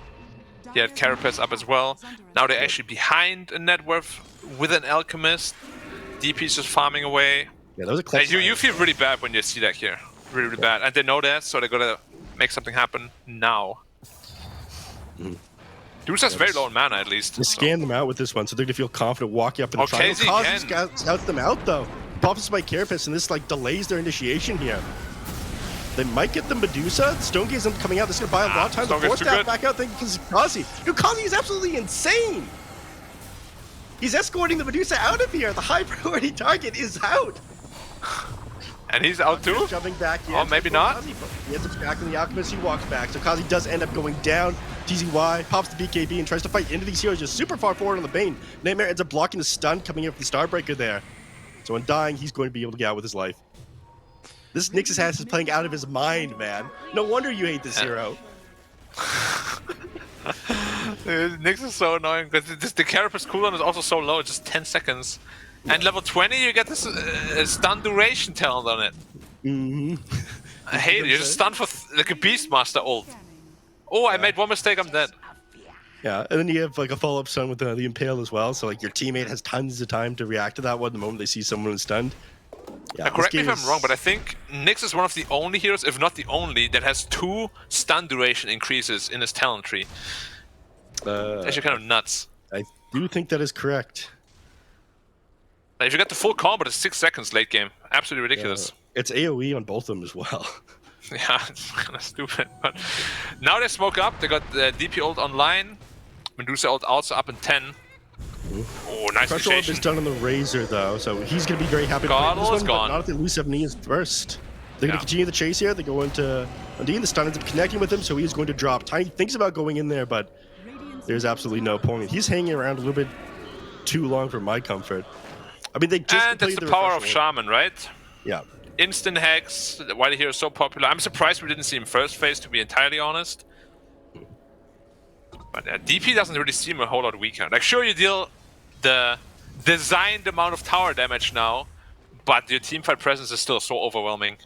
He had Carapace up as well. Now they're actually behind a net worth with an Alchemist. DP's just farming away. Yeah, that was a close. You feel really bad when you see that here. Really, really bad. And they know that, so they're gonna make something happen now. Dusa's very low in mana, at least. They scanned them out with this one, so they're going to feel confident walking up in the Okay, triangle. Kazi Kazi scouts them out, though. Pops by Carapace, and this like delays their initiation here. They might get the Medusa. Stonegaze ends up coming out. This is going to buy a lot of time. The Stonegaze Force too Staff good. back out, thinking because Kazi. Dude, Kazi is absolutely insane. He's escorting the Medusa out of here. The high priority target is out. And he's out too? Jumping back. Oh, maybe not? He ends up tracking the Alchemist. He walks back. So Kazi does end up going down. TZY pops the BKB and tries to fight into these heroes just super far forward on the Bane. Nightmare ends up blocking the stun coming in from the Starbreaker there. So in dying, he's going to be able to get out with his life. This Nyx Assassin is playing out of his mind, man. No wonder you hate this hero. Nyx is so annoying because the Carapace cooldown is also so low, it's just 10 seconds. And level 20, you get this stun duration talent on it. I hate it. You're just stunned for like a Beastmaster ult. Oh, I made one mistake, I'm dead. Yeah, and then you have like a follow-up stun with the Impale as well. So like your teammate has tons of time to react to that one the moment they see someone who's stunned. Yeah, Now, correct me this if game I'm wrong, but I think Nyx is one of the only heroes, if not the only, that has 2 stun duration increases in his talent tree. It's actually kind of nuts. I do think that is correct. Like, if you get the full combo, it's 6 seconds late game. Absolutely ridiculous. It's AoE on both of them as well. Yeah, it's kind of stupid. But now they smoke up. They got the DP ult online. Medusa ult also up in 10. Oh, nice Crush Orb initiation. is done on the Razor though, so he's going to be very happy to God, play this all is one, but gone. not if they lose 7 knees first. They're going Yeah. to continue the chase here. They go into Undine. The stun ends up connecting with him, so he's going to drop. Tiny thinks about going in there, but there's absolutely no point. He's hanging around a little bit too long for my comfort. I mean, they just And that's completed the the power of refresh wave. Shaman, right? Yeah. Instant hex, why the hero is so popular. I'm surprised we didn't see him first phase, to be entirely honest. But DP doesn't really seem a whole lot weaker. Like, sure, you deal the designed amount of tower damage now, but your teamfight presence is still so overwhelming.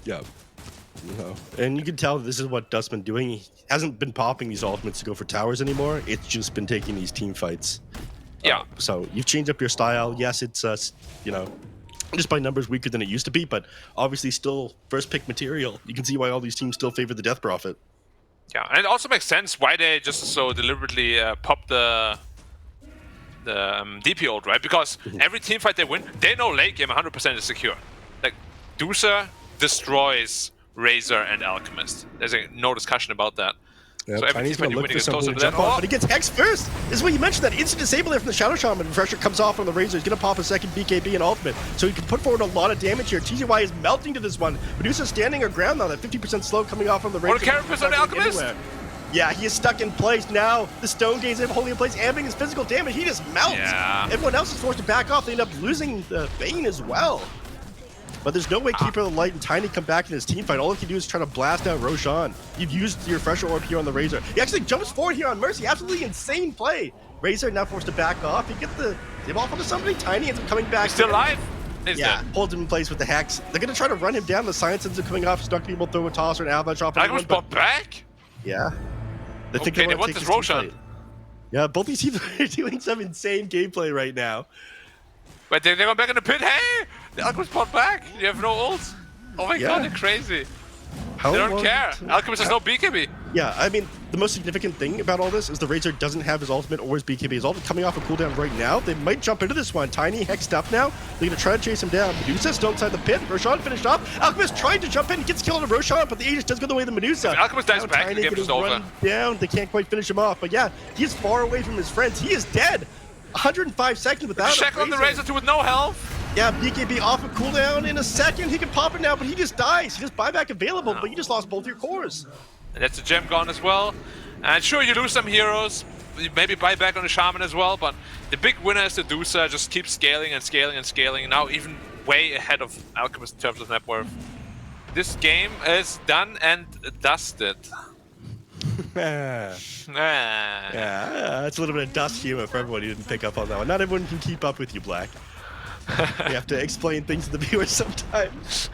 Yeah. And you can tell this is what Dust's been doing. He hasn't been popping these ultimates to go for towers anymore. It's just been taking these team fights. Yeah. So you've changed up your style. Yes, it's just by numbers weaker than it used to be, but obviously still first pick material. You can see why all these teams still favor the Death Prophet. Yeah, and it also makes sense why they just so deliberately pop the DP ult, right? Because every team fight they win, they know late game 100% is secure. Like, Dusa destroys Razor and Alchemist. There's no discussion about that. Yeah, So every Chinese team gonna fight look winning for is closer something to to that. jump on, but he gets Hex first. This is what you mentioned, that instant disable there from the Shadow Shaman. And pressure comes off on the Razor. He's gonna pop a second BKB and ultimate, so he can put forward a lot of damage here. TZY is melting to this one. Medusa's standing her ground now. That 50% slow coming off on the Razor. What a carapace on the Alchemist! Yeah, he is stuck in place now. The Stone Gaze is holding in place, amping his physical damage. He just melts. Yeah. Everyone else is forced to back off. They end up losing the Bane as well. But there's no way Keeper of the Light and Tiny come back in his team fight. All he can do is try to blast out Roshan. You've used your Fresher Orb here on the Razor. He actually jumps forward here on Mercy. Absolutely insane play. Razor now forced to back off. He gets the tip off onto somebody. Tiny ends up coming back. He's still alive. He's Yeah, dead. holds him in place with the Hex. They're going to try to run him down. The Science ends up coming off. He's not going to be able to throw a toss or an avalanche off. Alchemist bought back? Yeah. They think Okay, they wanna want take this team Roshan. fight. Yeah, both these teams are doing some insane gameplay right now. But they're going back in the pit. Hey! The Alchemist bought back. You have no ult. Oh my god, they're crazy. How They don't long- care. Alchemist has no BKB. Yeah, I mean, the most significant thing about all this is the Razor doesn't have his ultimate or his BKB. His ultimate coming off a cooldown right now. They might jump into this one. Tiny hexed up now. They're going to try to chase him down. Medusa still inside the pit. Roshan finished off. Alchemist tried to jump in. Gets killed on Roshan, but the Aegis does go the way of the Medusa. If Alchemist dies Now back, the Tiny game's gonna just over. run down. They can't quite finish him off. But yeah, he's far away from his friends. He is dead. 105 seconds without Check a on the Razor too with no health. Yeah, BKB off a cooldown in a second. He can pop it now, but he just dies. He just buyback available, but you just lost both your cores. And that's a gem gone as well. And sure, you lose some heroes. You maybe buy back on the Shaman as well, but the big winner is the Dusa. Just keeps scaling and scaling and scaling. Now even way ahead of Alchemist in terms of net worth. This game is done and dusted. Yeah, that's a little bit of dust humor for everyone who didn't pick up on that one. Not everyone can keep up with you, Black. You have to explain things to the viewers sometimes.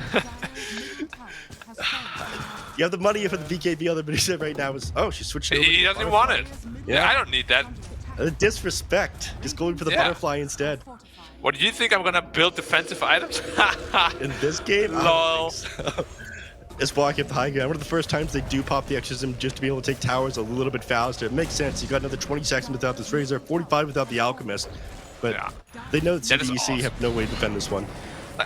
You have the money for the BKB on the Medusa right now. Oh, she switched over. He to doesn't Butterfly. want it. Yeah. I don't need that. Disrespect. Just going for the Yeah. Butterfly instead. What do you think? I'm gonna build defensive items? In this game, I Lol. don't think so. It's blocking up the high ground. One of the first times they do pop the exorcism just to be able to take towers a little bit faster. It makes sense. You got another 20 seconds without this Razor, 45 without the Alchemist. But Yeah. they know that That is CDEC awesome. have no way to defend this one.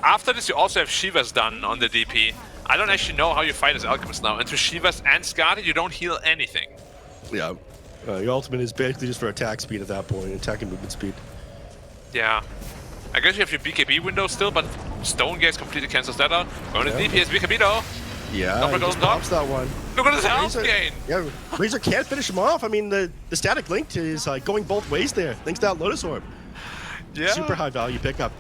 After this, you also have Shivas done on the DP. I don't actually know how you fight as Alchemist now. Into Shivas and Skadi, you don't heal anything. Yeah. Your ultimate is basically just for attack speed at that point, attack and movement speed. Yeah. I guess you have your BKB window still, but Stone Gaze completely cancels that out. Going to DP is BKB though. Yeah, Don't he go just top. pops that one. Look at his health Razor- gain. Yeah, Razor can't finish him off. I mean, the static link is going both ways there, thanks to that Lotus Orb. Yeah. Super high value pickup.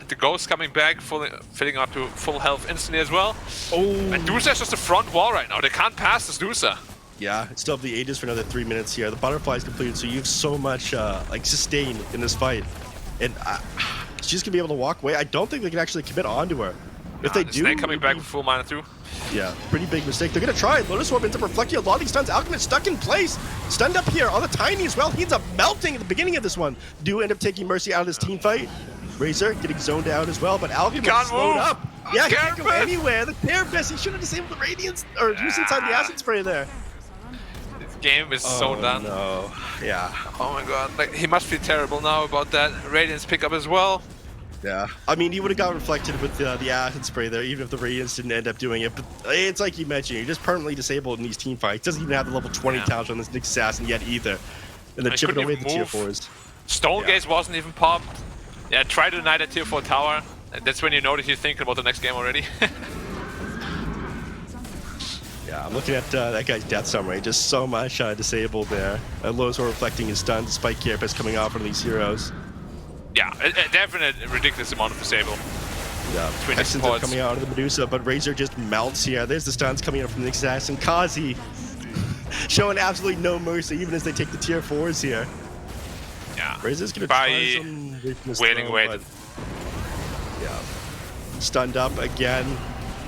The Ghost coming back, filling up to full health instantly as well. Oh. And Dusa is just a front wall right now. They can't pass this Dusa. Yeah, still have the Aegis for another 3 minutes here. The Butterfly's completed, so you have so much like sustain in this fight. And she's gonna be able to walk away. I don't think they can actually commit onto her. If they The do, Snake coming it'd back be- with full mana too. yeah, pretty big mistake. They're gonna try. Lotus Orb ends up reflecting a lot of these stuns. Alchemist stuck in place, stunned up here on the Tiny as well. He ends up melting at the beginning of this one. Do end up taking Mercy out of this team fight. Razor getting zoned out as well, but Alchemist can't slowed move. up. Yeah, he can't go Carapace. anywhere. The Carapace, he should have disabled the Radiance, or used inside the Acid Spray there. This game is so done. No, yeah. Oh my god. Like, he must feel terrible now about that Radiance pickup as well. Yeah, I mean, he would have got reflected with the acid spray there, even if the Radiance didn't end up doing it. But it's like you mentioned, you're just permanently disabled in these team fights. Doesn't even have the level 20 talent on this Nick Assassin yet either. And then I chipping couldn't away even the tier move. 4s. Stone Yeah. Gaze wasn't even popped. Yeah, try to deny that tier 4 tower. And that's when you know that you're thinking about the next game already. Yeah, I'm looking at that guy's death summary. Just so much disabled there. Lowe's are reflecting his stun despite Carapace coming off one of these heroes. Yeah, a definite ridiculous amount of disable. Yeah, Between the Hexens are supports. coming out of the Medusa, but Razor just melts here. There's the stuns coming out from the Assassin. Kazi showing absolutely no mercy, even as they take the tier 4s here. Yeah. Razor's gonna By try some away from his wailing throw, away. but- Yeah. Stunned up again.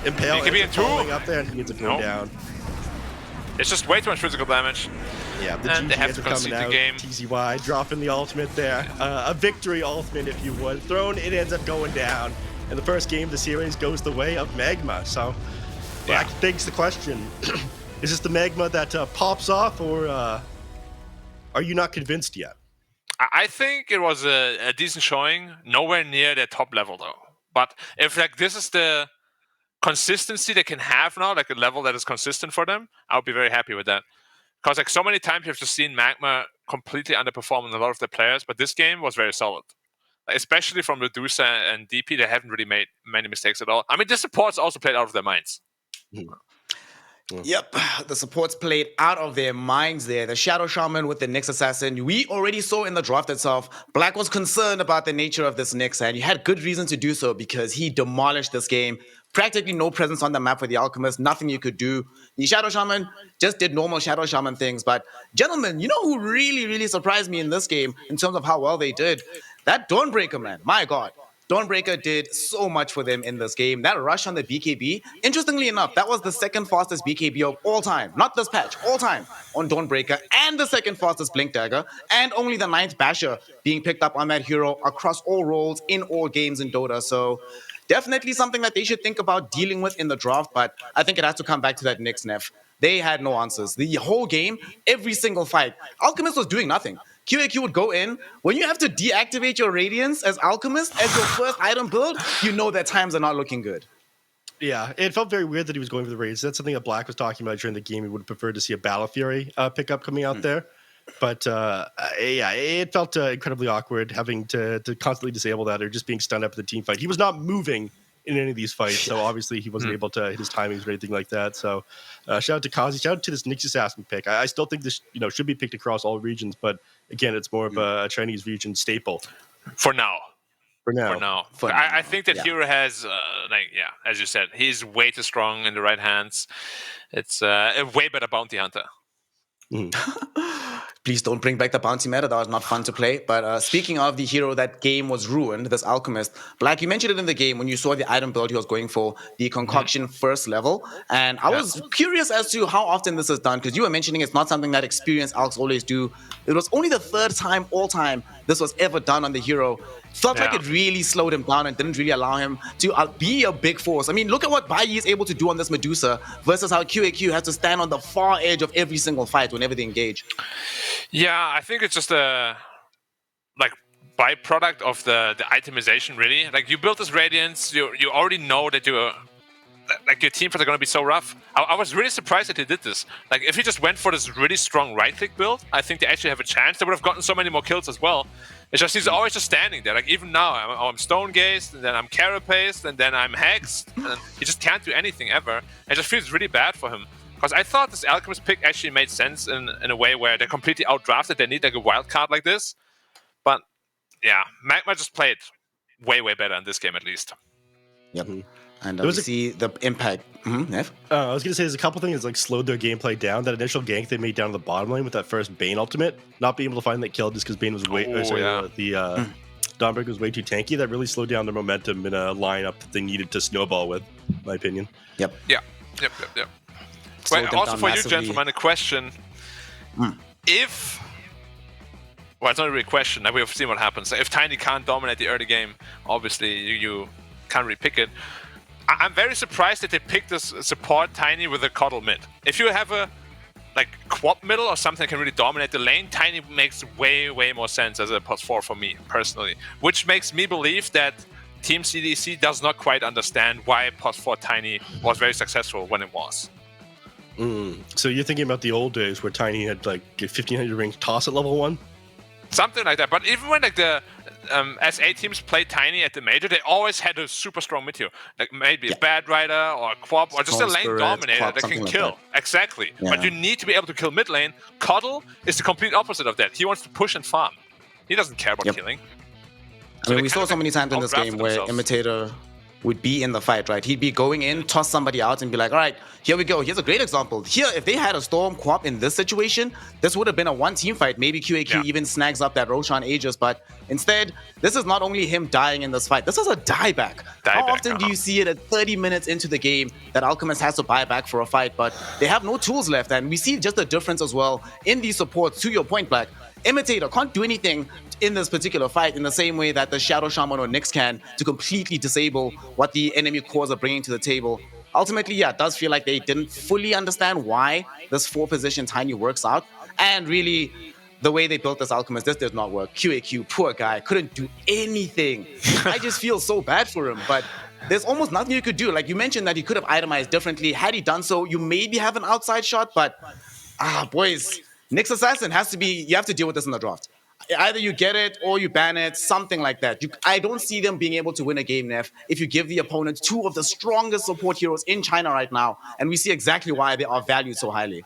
Impale. He could be ends in up two. falling up there and he ends up going Nope. down. It's just way too much physical damage. Yeah, the And they GG have ends to up coming concede the out. game. TZY dropping the ultimate there. A victory ultimate, if you would. Thrown, it ends up going down. And the first game of the series goes the way of Magma. So, Black begs the question. Is this the Magma that pops off, or are you not convinced yet? I think it was a decent showing. Nowhere near their top level though. But if like this is the consistency they can have now, like a level that is consistent for them, I would be very happy with that. Because like so many times you've just seen Magma completely underperforming a lot of their players, but this game was very solid. Especially from Medusa and DP, they haven't really made many mistakes at all. I mean, the supports also played out of their minds. Yep, the supports played out of their minds there. The Shadow Shaman with the Nyx Assassin. We already saw in the draft itself, Black was concerned about the nature of this Nyx, and he had good reason to do so because he demolished this game. Practically no presence on the map for the Alchemist, nothing you could do. The Shadow Shaman just did normal Shadow Shaman things. But gentlemen, you know who really, really surprised me in this game in terms of how well they did? That Dawnbreaker, man. My God. Dawnbreaker did so much for them in this game. That rush on the BKB, interestingly enough, that was the second fastest BKB of all time. Not this patch, all time on Dawnbreaker, and the second fastest Blink Dagger, and only the 9th Basher being picked up on that hero across all roles in all games in Dota. So definitely something that they should think about dealing with in the draft, but I think it has to come back to that Nyx Nef. They had no answers. The whole game, every single fight, Alchemist was doing nothing. QAQ would go in. When you have to deactivate your Radiance as Alchemist, as your first item build, you know that times are not looking good. Yeah, it felt very weird that he was going for the raids. That's something that Black was talking about during the game. He would have preferred to see a Battle Fury pickup coming out there. But yeah, it felt incredibly awkward having to constantly disable that or just being stunned up in the team fight. He was not moving in any of these fights, so obviously he wasn't able to hit his timings or anything like that. So shout out to Kazi, shout out to this Nyx Assassin pick. I still think this should be picked across all regions, but again, it's more of a Chinese region staple. For now. I think that yeah. hero has, as you said, he's way too strong in the right hands. It's a way better bounty hunter. Please don't bring back the bounty meta. That was not fun to play. But speaking of the hero that game was ruined, this Alchemist, Black, you mentioned it in the game when you saw the item build he was going for, the Concoction first level. And I was curious as to how often this is done, because you were mentioning it's not something that experienced Alcs always do. It was only the 3rd time all time this was ever done on the hero. Felt like it really slowed him down and didn't really allow him to be a big force. I mean, look at what Bai is able to do on this Medusa versus how QAQ has to stand on the far edge of every single fight whenever they engage. Yeah, I think it's just a byproduct of the itemization, really. Like, you built this Radiance, you already know that your team fights are going to be so rough. I was really surprised that he did this. Like, if he just went for this really strong right-click build, I think they actually have a chance. They would have gotten so many more kills as well. It's just he's always just standing there. Like, even now, I'm stone-gazed, and then I'm carapaced, and then I'm hexed, and he just can't do anything ever. It just feels really bad for him. Because I thought this Alchemist pick actually made sense in a way where they're completely outdrafted. They need like a wild card like this. But yeah, Magma just played way, way better in this game at least. Yep. And we see the impact. Nev? I was going to say there's a couple things that like slowed their gameplay down. That initial gank they made down to the bottom lane with that first Bane ultimate, not being able to find that kill just because Bane was Dawnbreaker was way too tanky. That really slowed down their momentum in a lineup that they needed to snowball with, in my opinion. Yep. Well, also for you, gentlemen, a question. If... Well, it's not really a question. We've seen what happens. If Tiny can't dominate the early game, obviously you can't really pick it. I'm very surprised that they picked this support Tiny with a Cuddle mid. If you have a Quap middle or something that can really dominate the lane, Tiny makes way, way more sense as a +4 for me, personally. Which makes me believe that Team CDEC does not quite understand why +4 Tiny was very successful when it was. So you're thinking about the old days where Tiny had like 1500 range toss at level 1? Something like that. But even when the SA teams played Tiny at the major, they always had a super strong mid hero. Like maybe a Bad Rider or a Quap or just a lane dominator that can kill. Like that. Exactly. Yeah. But you need to be able to kill mid lane. Cuddle is the complete opposite of that. He wants to push and farm. He doesn't care about killing. I mean, we saw so many times in this game where Imitator would be in the fight, right? He'd be going in, toss somebody out, and be like, all right, here we go. Here's a great example. Here, if they had a Storm Quap in this situation, this would have been a one-team fight. Maybe QAQ even snags up that Roshan Aegis, but instead, this is not only him dying in this fight, this is a dieback. How often do you see it at 30 minutes into the game that Alchemist has to buy back for a fight, but they have no tools left, and we see just the difference as well in these supports, to your point, Black. Imitator can't do anything in this particular fight in the same way that the Shadow Shaman or Nyx can to completely disable what the enemy cores are bringing to the table. Ultimately, yeah, it does feel like they didn't fully understand why this 4-position Tiny works out. And really, the way they built this Alchemist, this does not work. QAQ, poor guy, couldn't do anything. I just feel so bad for him. But there's almost nothing you could do. Like you mentioned that he could have itemized differently. Had he done so, you maybe have an outside shot, but boys, Nyx Assassin has to be, you have to deal with this in the draft. Either you get it or you ban it, something like that. I don't see them being able to win a game, Neff, if you give the opponent two of the strongest support heroes in China right now. And we see exactly why they are valued so highly.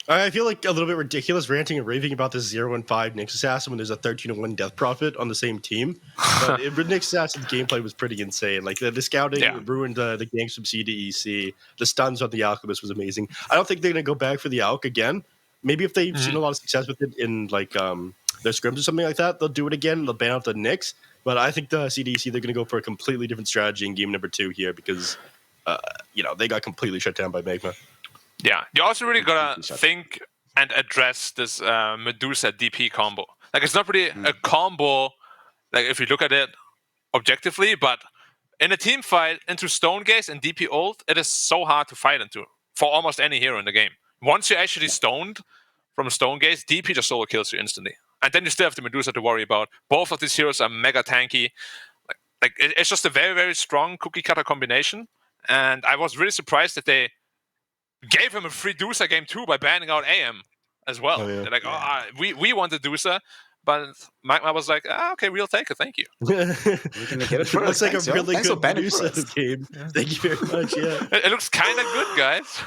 I feel like a little bit ridiculous ranting and raving about this 0-5 Nyx Assassin when there's a 13-1 Death Prophet on the same team. But Nyx Assassin's gameplay was pretty insane. Like the scouting ruined the ganks from CDEC. The stuns on the Alchemist was amazing. I don't think they're going to go back for the Alch again. Maybe if they've seen a lot of success with it in like their scrims or something like that, they'll do it again. They'll ban out the Nyx. But I think the CDEC, they're going to go for a completely different strategy in game number 2 here because, they got completely shut down by Magma. Yeah, you also really gotta think and address this Medusa DP combo. Like, it's not really a combo, like if you look at it objectively, but in a team fight into Stone Gaze and DP ult, it is so hard to fight into for almost any hero in the game. Once you're actually stoned from Stone Gaze, DP just solo kills you instantly. And then you still have the Medusa to worry about. Both of these heroes are mega tanky. It's just a very, very strong cookie cutter combination. And I was really surprised that they gave him a free Dusa game too by banning out AM as well. Oh, yeah. They're like, we want the Dusa, but Magma was like, okay, we'll take it, thank you. We're gonna get it first. Looks like a really good Dusa game. Thank you very much. Yeah, it looks kind of good, guys.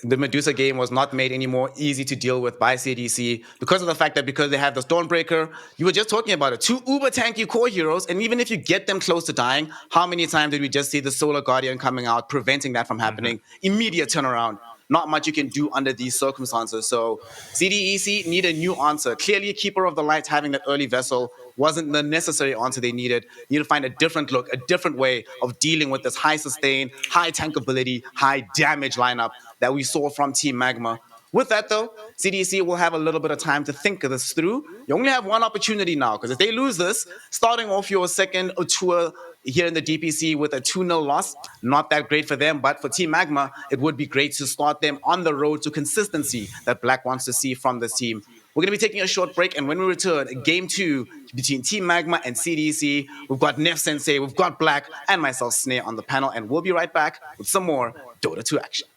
The Medusa game was not made any more easy to deal with by CDC because of the fact that because they have the Stormbreaker, you were just talking about it, 2 uber tanky core heroes, and even if you get them close to dying, how many times did we just see the Solar Guardian coming out, preventing that from happening? Immediate turnaround. Not much you can do under these circumstances. So CDEC need a new answer. Clearly, Keeper of the Light having that early vessel wasn't the necessary answer they needed. You need to find a different look, a different way of dealing with this high sustain, high tankability, high damage lineup that we saw from Team Magma. With that, though, CDC will have a little bit of time to think this through. You only have one opportunity now, because if they lose this, starting off your second tour here in the DPC with a 2-0 loss, not that great for them, but for Team Magma, it would be great to start them on the road to consistency that Black wants to see from this team. We're going to be taking a short break, and when we return, game 2 between Team Magma and CDC, we've got Neff Sensei, we've got Black, and myself, Snare, on the panel, and we'll be right back with some more Dota 2 action.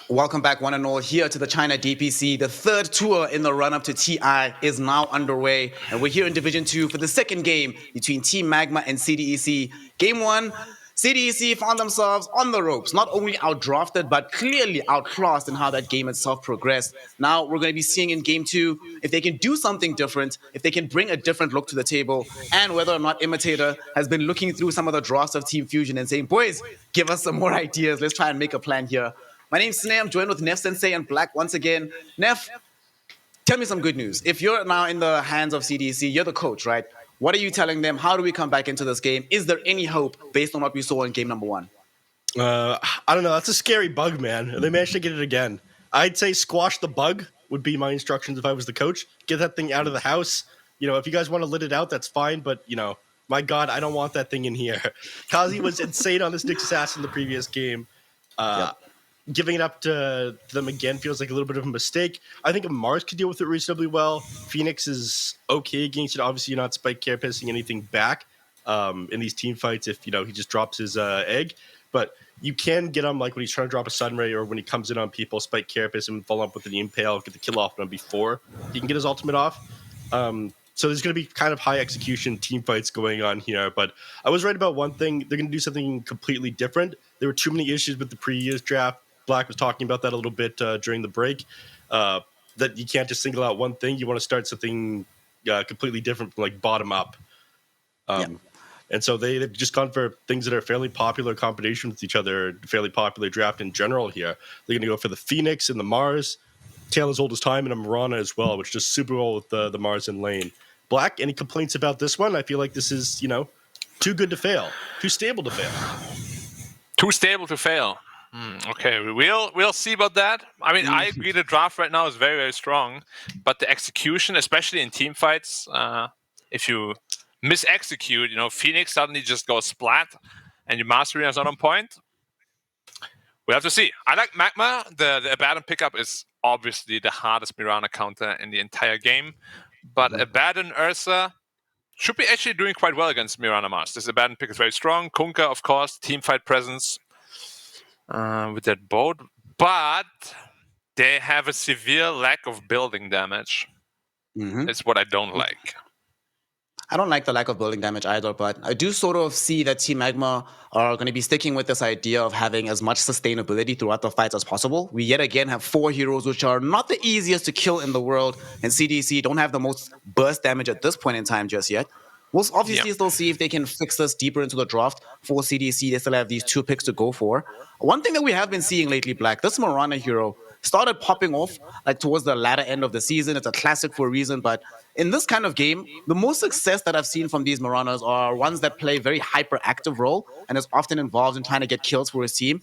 Welcome back, one and all, here to the China DPC. The third tour in the run-up to TI is now underway, and we're here in Division 2 for the second game between Team Magma and CDEC. Game 1, CDEC found themselves on the ropes, not only outdrafted, but clearly outclassed in how that game itself progressed. Now, we're going to be seeing in Game 2 if they can do something different, if they can bring a different look to the table, and whether or not Imitator has been looking through some of the drafts of Team Fusion and saying, boys, give us some more ideas. Let's try and make a plan here. My name's Sneh. I'm joined with Neff Sensei and Black once again. Neff, tell me some good news. If you're now in the hands of CDC, you're the coach, right? What are you telling them? How do we come back into this game? Is there any hope based on what we saw in game number 1? I don't know. That's a scary bug, man. They managed to get it again. I'd say squash the bug would be my instructions if I was the coach. Get that thing out of the house. If you guys want to let it out, that's fine. But, my God, I don't want that thing in here. Kazi was insane on this Nyx Assassin in the previous game. Giving it up to them again feels like a little bit of a mistake. I think Mars could deal with it reasonably well. Phoenix is okay against it. Obviously, you're not spike carapacing anything back in these team fights if, he just drops his egg. But you can get him like when he's trying to drop a Sunray or when he comes in on people, spike carapace and follow up with the impale, get the kill off on him before he can get his ultimate off. So there's going to be kind of high execution team fights going on here. But I was right about one thing. They're going to do something completely different. There were too many issues with the previous draft. Black was talking about that a little bit during the break, that you can't just single out one thing. You want to start something completely different, like bottom up. And so they've just gone for things that are fairly popular combinations with each other, fairly popular draft in general here. They're going to go for the Phoenix and the Mars, Tail as old as time, and a Mirana as well, which is just super well with the Mars in lane. Black, any complaints about this one? I feel like this is, too good to fail, too stable to fail. Too stable to fail. Okay, we'll see about that. I mean, I agree the draft right now is very, very strong, but the execution, especially in team fights, if you mis-execute, Phoenix suddenly just goes splat and your mastery is not on point. We'll have to see. I like Magma. The Abaddon pickup is obviously the hardest Mirana counter in the entire game, but Abaddon Ursa should be actually doing quite well against Mirana Mars. This Abaddon pick is very strong. Kunkka, of course, team fight presence. With that boat, but they have a severe lack of building damage. It's what I don't like. I don't like the lack of building damage either, but I do sort of see that Team Magma are going to be sticking with this idea of having as much sustainability throughout the fights as possible. We yet again have 4 heroes which are not the easiest to kill in the world, and CDC don't have the most burst damage at this point in time just yet. We'll obviously still see if they can fix this deeper into the draft. For CDC, they still have these 2 picks to go for. One thing that we have been seeing lately, Black, this Mirana hero started popping off like towards the latter end of the season. It's a classic for a reason, but in this kind of game, the most success that I've seen from these Miranas are ones that play very hyperactive role and is often involved in trying to get kills for his team.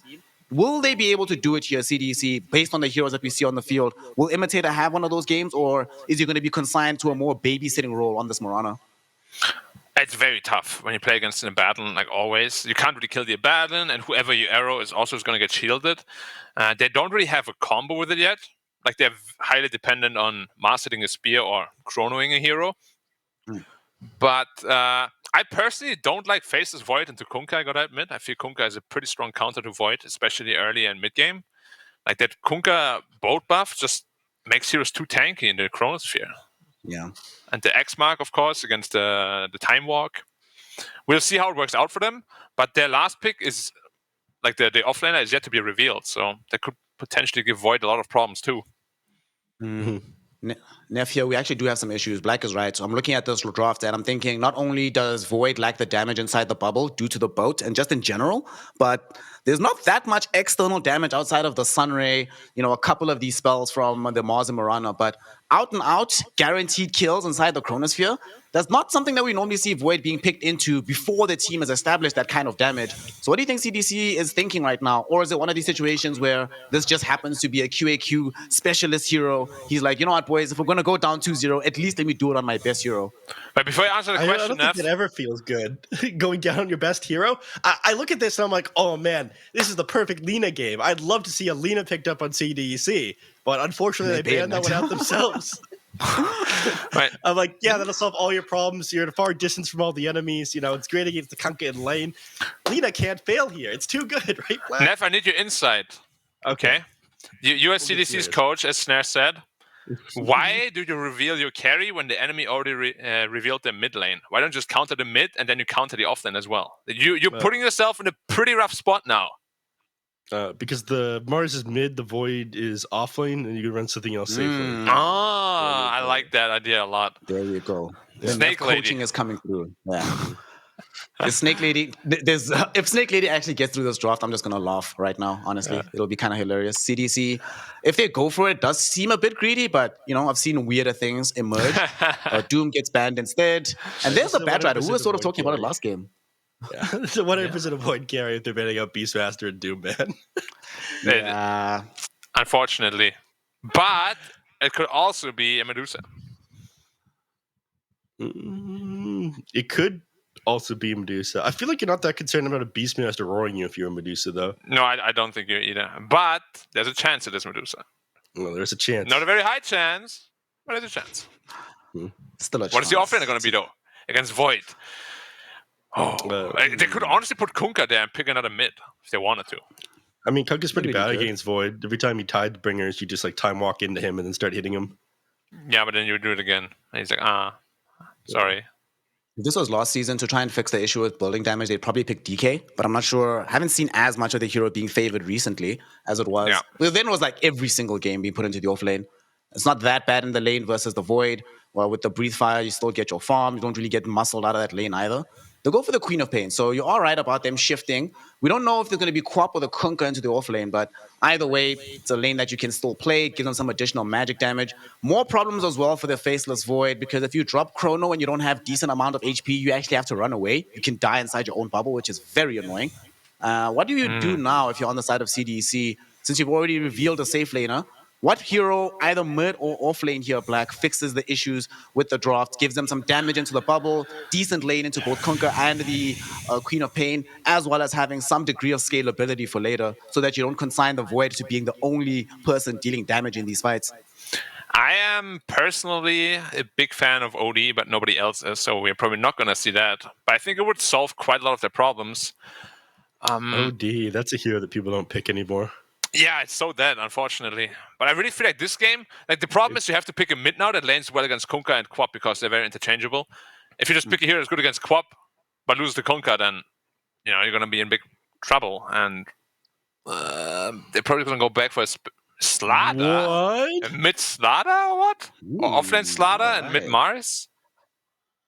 Will they be able to do it here, CDC, based on the heroes that we see on the field? Will Imitator have one of those games, or is he going to be consigned to a more babysitting role on this Mirana? It's very tough when you play against an Abaddon, like always. You can't really kill the Abaddon, and whoever you arrow is also going to get shielded. They don't really have a combo with it yet. Like, they're highly dependent on mastering a spear or chronoing a hero. But I personally don't like Faceless Void into Kunkka, I gotta admit. I feel Kunkka is a pretty strong counter to Void, especially early and mid-game. Like, that Kunkka boat buff just makes heroes too tanky in the Chronosphere. Yeah. And the X Mark, of course, against the Time Walk. We'll see how it works out for them. But their last pick is, like, the offlaner is yet to be revealed. So that could potentially give Void a lot of problems, too. Neff, here we actually do have some issues. Black is right. So I'm looking at this draft and I'm thinking not only does Void lack the damage inside the bubble due to the boat and just in general, but there's not that much external damage outside of the Sunray, a couple of these spells from the Mars and Mirana, but out and out, guaranteed kills inside the Chronosphere. That's not something that we normally see Void being picked into before the team has established that kind of damage. So what do you think CDC is thinking right now? Or is it one of these situations where this just happens to be a QAQ specialist hero? He's like, you know what, boys, if we're going to go down 2-0, at least let me do it on my best hero. But before I answer the question, I don't think it ever feels good going down on your best hero. I look at this and I'm like, oh man, this is the perfect Lina game. I'd love to see a Lina picked up on CDEC, but unfortunately they banned that one out themselves. Right. I'm like, yeah, that'll solve all your problems. You're at a far distance from all the enemies. It's great against the Kunkka in lane. Lina can't fail here. It's too good, right, Black? Neff, I need your insight. Okay. You as We'll get CDC's to coach, as Snare said, why do you reveal your carry when the enemy already revealed their mid lane? Why don't you just counter the mid and then you counter the off lane as well? You're putting yourself in a pretty rough spot now. Because the Mars is mid, the Void is offlane, and you can run something else safely. Ah, I like that idea a lot. There you go. The The Snake Lady. coaching is coming through. Yeah. The Snake Lady, if Snake Lady actually gets through this draft, I'm just gonna laugh right now. Honestly, it'll be kind of hilarious. CDC, if they go for it, does seem a bit greedy, but I've seen weirder things emerge. Doom gets banned instead, and there's the bad rider. We were sort of talking about it last game. Yeah, it's a 100% avoid carry if they're banning out Beastmaster and Doom Man. Yeah, Unfortunately, but it could also be a Medusa. It could also be Medusa. I feel like you're not that concerned about a Beastmaster roaring you if you're a Medusa, though. No, I don't think you're either. But there's a chance it is Medusa. Well, there's a chance. Not a very high chance, but there's a chance. still a What is the offlaner going to be, though? Against Void. They could honestly put Kunkka there and pick another mid if they wanted to. I mean, Kunkka's pretty Really bad good. against Void. Every time you tide bringers, you just like time walk into him and then start hitting him. Yeah, but then you do it again. And he's like, sorry. If this was last season to try and fix the issue with building damage, they'd probably pick DK, but I'm not sure. Haven't seen as much of the hero being favored recently as it was. Yeah. Well, then it was like every single game being put into the off lane. It's not that bad in the lane versus the Void. Well, with the Breathe Fire, you still get your farm. You don't really get muscled out of that lane either. They go for the Queen of Pain, so you're all right about them shifting. We don't know if there's going to be Quap or the Kunkka into the off lane, but either way, it's a lane that you can still play. It gives them some additional magic damage. More problems as well for the Faceless Void, because if you drop Chrono and you don't have decent amount of HP, you actually have to run away. You can die inside your own bubble, which is very annoying. What do you do now if you're on the side of CDEC? Since you've already revealed a safe laner, what hero, either mid or off lane here, Black, fixes the issues with the draft, gives them some damage into the bubble, decent lane into both Kunkka and the Queen of Pain, as well as having some degree of scalability for later, so that you don't consign the Void to being the only person dealing damage in these fights? I am personally a big fan of OD, but nobody else is, so we're probably not going to see that. But I think it would solve quite a lot of their problems. OD, that's a hero that people don't pick anymore. Yeah, it's so dead, unfortunately. But I really feel like this game, like the problem is you have to pick a mid now that lanes well against Kunkka and Quap because they're very interchangeable. If you just pick a hero that's good against Quap, but lose the Kunkka, then you're going to be in big trouble. And they're probably going to go back for a Slaughter. What? A mid Slaughter or what? Or offlane Slaughter and mid Mars?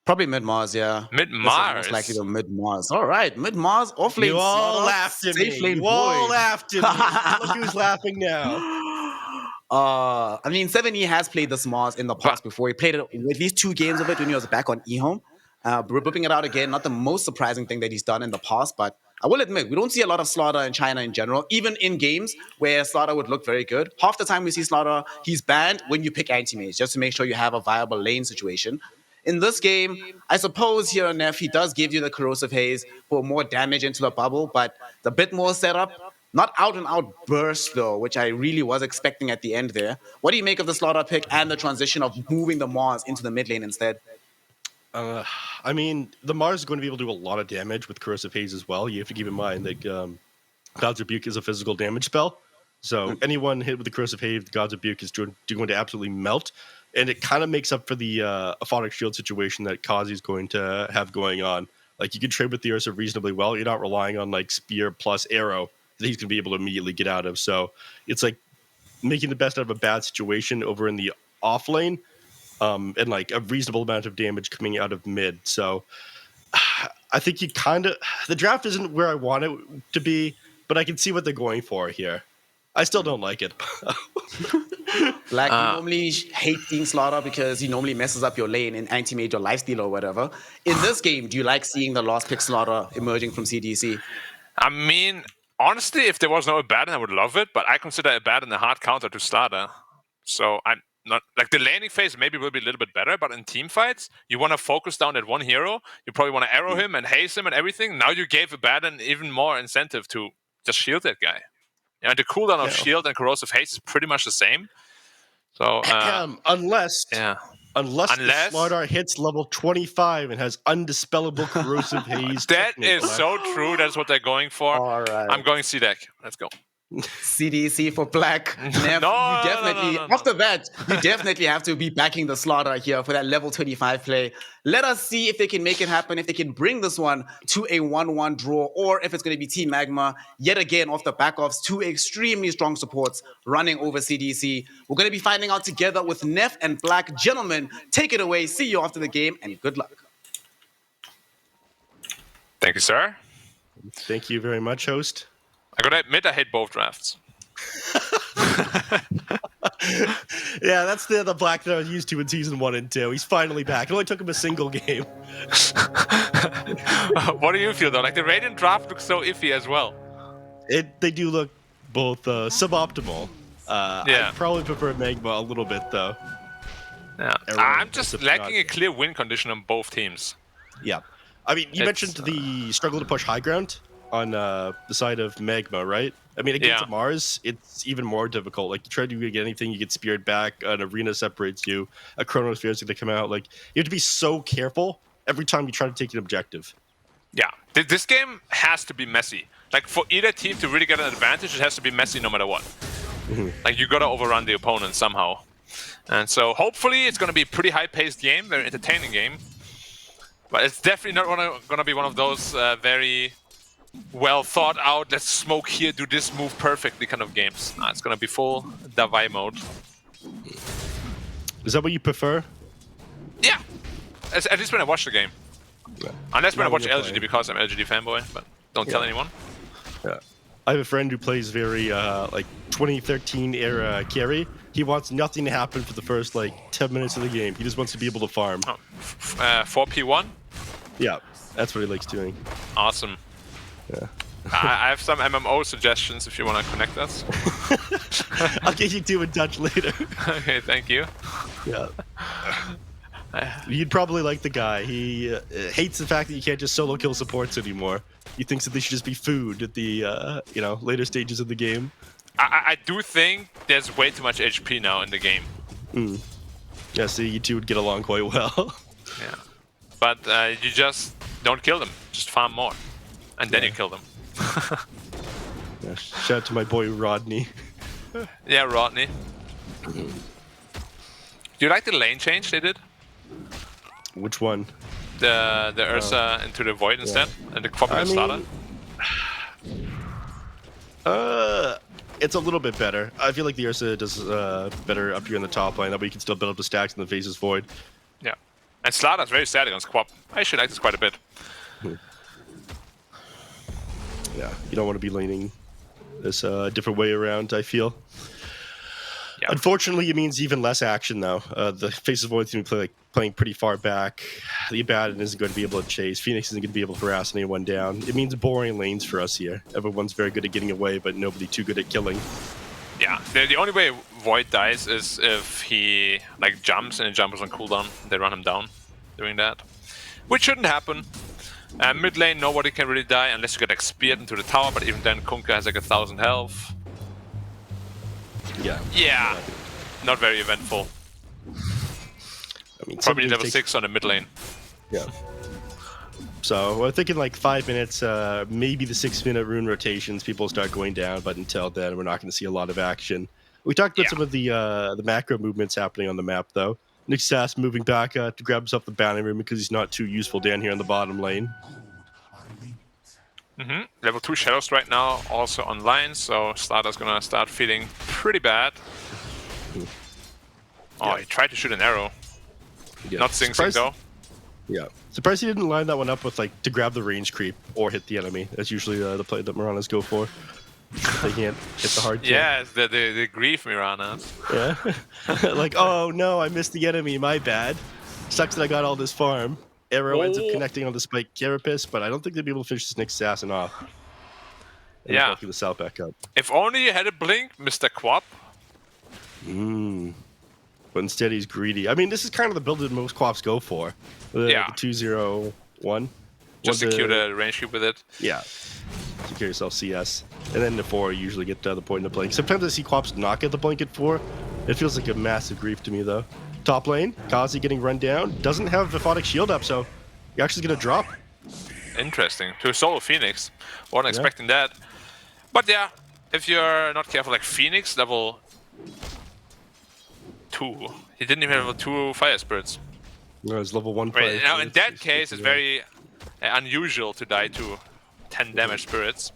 Probably mid Mars, yeah. Mid This is Mars. most likely the mid Mars. All right, mid Mars, off lane. You all Slaughter, laughed at me. safe lane You all Void. laughed at me. Look who's laughing now. I mean, 7E has played this Mars in the past before. He played it, at least 2 games of it when he was back on eHome. We're ripping it out again. Not the most surprising thing that he's done in the past, but I will admit, we don't see a lot of Slaughter in China in general, even in games where Slaughter would look very good. Half the time we see Slaughter, he's banned when you pick anti-mage, just to make sure you have a viable lane situation. In this game, I suppose here and there, he does give you the Corrosive Haze for more damage into the bubble, but it's a bit more setup. Not out-and-out burst, though, which I really was expecting at the end there. What do you make of the Slaughter pick and the transition of moving the Mars into the mid lane instead? I mean, the Mars is going to be able to do a lot of damage with Corrosive Haze as well. You have to keep in mind that God's Rebuke is a physical damage spell. So anyone hit with the Corrosive Haze, God's Rebuke is going to absolutely melt. And it kind of makes up for the Aphotic Shield situation that Kazi's going to have going on. Like, you can trade with the Ursa reasonably well. You're not relying on, like, Spear plus Arrow that he's going to be able to immediately get out of. So it's, like, making the best out of a bad situation over in the off lane. And like a reasonable amount of damage coming out of mid. So I think the draft isn't where I want it to be, but I can see what they're going for here. I still don't like it. Like, you normally hate seeing Slaughter because he normally messes up your lane in anti-mage or lifesteal or whatever. In this game, do you like seeing the last pick Slaughter emerging from CDC? I mean, honestly, if there was no Abaddon, I would love it, but I consider Abaddon a hard counter to Slaughter. So I'm not like the landing phase maybe will be a little bit better, but in team fights, you want to focus down that one hero. You probably want to arrow him and haze him and everything. Now you gave Abaddon even more incentive to just shield that guy. Yeah, the cooldown of shield and corrosive haze is pretty much the same. So unless the Slaughter hits level 25 and has undispellable corrosive haze. That is so true. That's what they're going for. All right. I'm going CDEC. Let's go. CDEC for black. Nev, No, you definitely, no. after that, you definitely have to be backing the Slaughter here for that level 25 play. Let us see if they can make it happen, if they can bring this one to a 1-1 draw, or if it's going to be Team Magma, yet again, off the back of two extremely strong supports running over CDC. We're going to be finding out together with Neff and Black. Gentlemen, take it away. See you after the game, and good luck. Thank you, sir. Thank you very much, host. I gotta admit, I hate both drafts. Yeah, that's the Black that I was used to in season 1 and 2. He's finally back. It only took him a single game. What do you feel, though? Like, the Radiant draft looks so iffy as well. They do look both suboptimal. Yeah. I probably prefer Magma a little bit, though. Yeah. Everyone I'm is just not- lacking a clear win condition on both teams. Yeah. I mean, you It's, mentioned the struggle to push high ground on the side of Magma, right? I mean, against Yeah. Mars, it's even more difficult. Like, you try to get anything, you get speared back, an arena separates you, a Chronosphere is going to come out. Like, you have to be so careful every time you try to take an objective. Yeah. This game has to be messy. Like, for either team to really get an advantage, it has to be messy no matter what. Like, you gotta overrun the opponent somehow. And so, hopefully, it's gonna be a pretty high-paced game, very entertaining game. But it's definitely not gonna be one of those very well thought out, let's smoke here, do this move perfectly kind of games. It's gonna be full Davai mode. Is that what you prefer? Yeah, at least when I watch the game. Yeah. Unless when I Not when watch you're LGD playing. because I'm LGD fanboy, but don't tell anyone. Yeah. I have a friend who plays very, like, 2013 era carry. He wants nothing to happen for the first, like, 10 minutes of the game. He just wants to be able to farm. 4P1? Yeah, that's what he likes doing. Awesome. Yeah. I have some MMO suggestions if you want to connect us. I'll get you two in touch later. Okay, thank you. Yeah. You'd probably like the guy. He hates the fact that you can't just solo kill supports anymore. He thinks that they should just be food at the later stages of the game. I do think there's way too much HP now in the game. Yeah, so you two would get along quite well. Yeah. But you just don't kill them. Just farm more. And then you kill them. Yeah, shout out to my boy Rodney. Yeah, Rodney. Do you like the lane change they did? Which one? The Ursa into the Void instead? And the Quabbling Slaughter? It's a little bit better. I feel like the Ursa does better up here in the top lane. That way you can still build up the stacks in the Faces Void. Yeah. And Slaughter's very sad against Quab. I actually like this quite a bit. Yeah, you don't want to be laning this different way around, I feel. Yeah. Unfortunately, it means even less action, though. The Faces Void is going to be playing pretty far back. The Abaddon isn't going to be able to chase. Phoenix isn't going to be able to harass anyone down. It means boring lanes for us here. Everyone's very good at getting away, but nobody too good at killing. Yeah, the only way Void dies is if he like jumps and it jumps on cooldown. They run him down doing that. Which shouldn't happen. Mid lane, nobody can really die unless you get like speared into the tower, but even then Kunkka has like 1,000 health. Yeah. Yeah, not very eventful. I mean, Probably somebody level takes- 6 on the mid lane. Yeah. So we're thinking like 5 minutes, maybe the 6-minute rune rotations, people start going down, but until then, we're not going to see a lot of action. We talked about some of the macro movements happening on the map, though. Nick Sass moving back to grab himself the bounty room because he's not too useful down here in the bottom lane. Level 2 Shadows right now also online, so Slaughter's gonna start feeling pretty bad. Oh, he tried to shoot an arrow. Yeah. Not Sing Sing Surprised- though. Yeah. Surprised he didn't line that one up with like to grab the range creep or hit the enemy. That's usually the play that Miranas go for. They can't hit the hard kill. Yeah, it's the grief Miranas. Yeah. Like, oh no, I missed the enemy, my bad. Sucks that I got all this farm. Arrow ends up connecting on the spike Carapace, but I don't think they'd be able to finish this next assassin off. And Yeah. lucky the Sal back up. If only you had a blink, Mr. Quap. But instead he's greedy. I mean, this is kind of the build that most Quaps go for. The 2-0-1. Just secure the range creep with it. Yeah. Secure yourself CS. And then the 4 you usually get to the point of the blink. Sometimes I see Quaps not get the blink at 4. It feels like a massive grief to me, though. Top lane, Kazi getting run down. Doesn't have Viphotic shield up, so you're actually going to drop. Interesting. To solo Phoenix. Wasn't expecting that. But yeah, if you're not careful, like Phoenix level 2. He didn't even have level 2 fire spirits. No, it's level 1 Right, fire now in spirits. that It's case, good it's to go. very unusual to die to 10 damage spirits.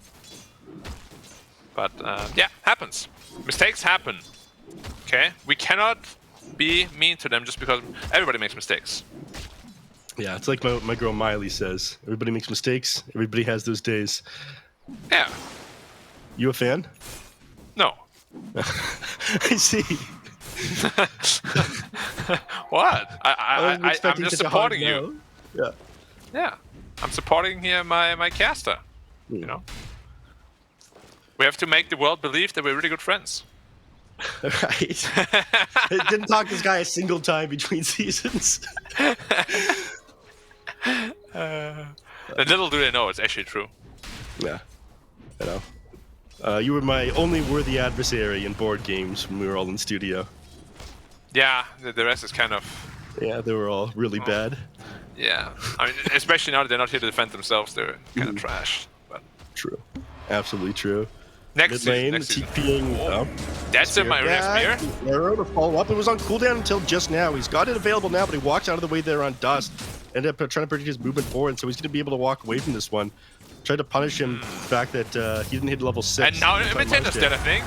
But yeah, happens. Mistakes happen. Okay, we cannot be mean to them just because everybody makes mistakes. Yeah, it's like my girl Miley says. Everybody makes mistakes. Everybody has those days. Yeah. You a fan? No. I see. What? wasn't I'm expecting just such a hard supporting you. no. Yeah. Yeah. I'm supporting here my caster. You know? We have to make the world believe that we're really good friends. Right. It didn't talk to this guy a single time between seasons. And little do they know, it's actually true. Yeah. I know. You were my only worthy adversary in board games when we were all in studio. Yeah, the rest is kind of... Yeah, they were all really bad. Yeah. I mean, especially now that they're not here to defend themselves, they're kind of trash. But True. Absolutely true. next Mid season, lane, next season. TPing up. That's in my Yeah, spear. arrow to follow up. It was on cooldown until just now. He's got it available now, but he walked out of the way there on Dust. Ended up trying to predict his movement forward, so he's going to be able to walk away from this one. Tried to punish him the fact that he didn't hit level 6. And now the time Imitator's Marsh dead, did. I think.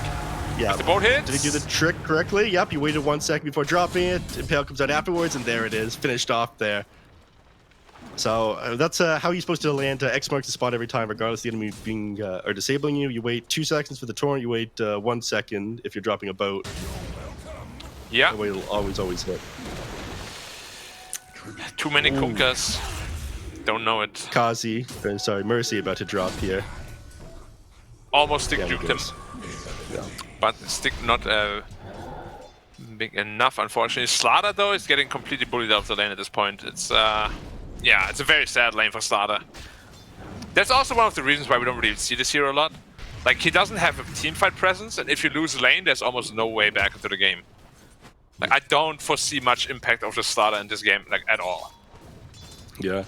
Yeah. The boat hits. Did he do the trick correctly? Yep, he waited 1 second before dropping it. Impale comes out afterwards, and there it is. Finished off there. So that's how you're supposed to land. X marks the spot every time, regardless of the enemy being or disabling you. You wait 2 seconds for the torrent. You wait 1 second if you're dropping a boat. Yeah. That way it'll always hit. Too many Kunkas. Don't know it. Kazi, sorry, Mercy about to drop here. Almost stick Yeah, he juked him. goes. But stick not big enough, unfortunately. Slaughter, though, is getting completely bullied off the lane at this point. It's, yeah, it's a very sad lane for Slaughter. That's also one of the reasons why we don't really see this hero a lot. Like, he doesn't have a teamfight presence, and if you lose lane, there's almost no way back into the game. Like, I don't foresee much impact of the Slaughter in this game, like, at all. Yeah.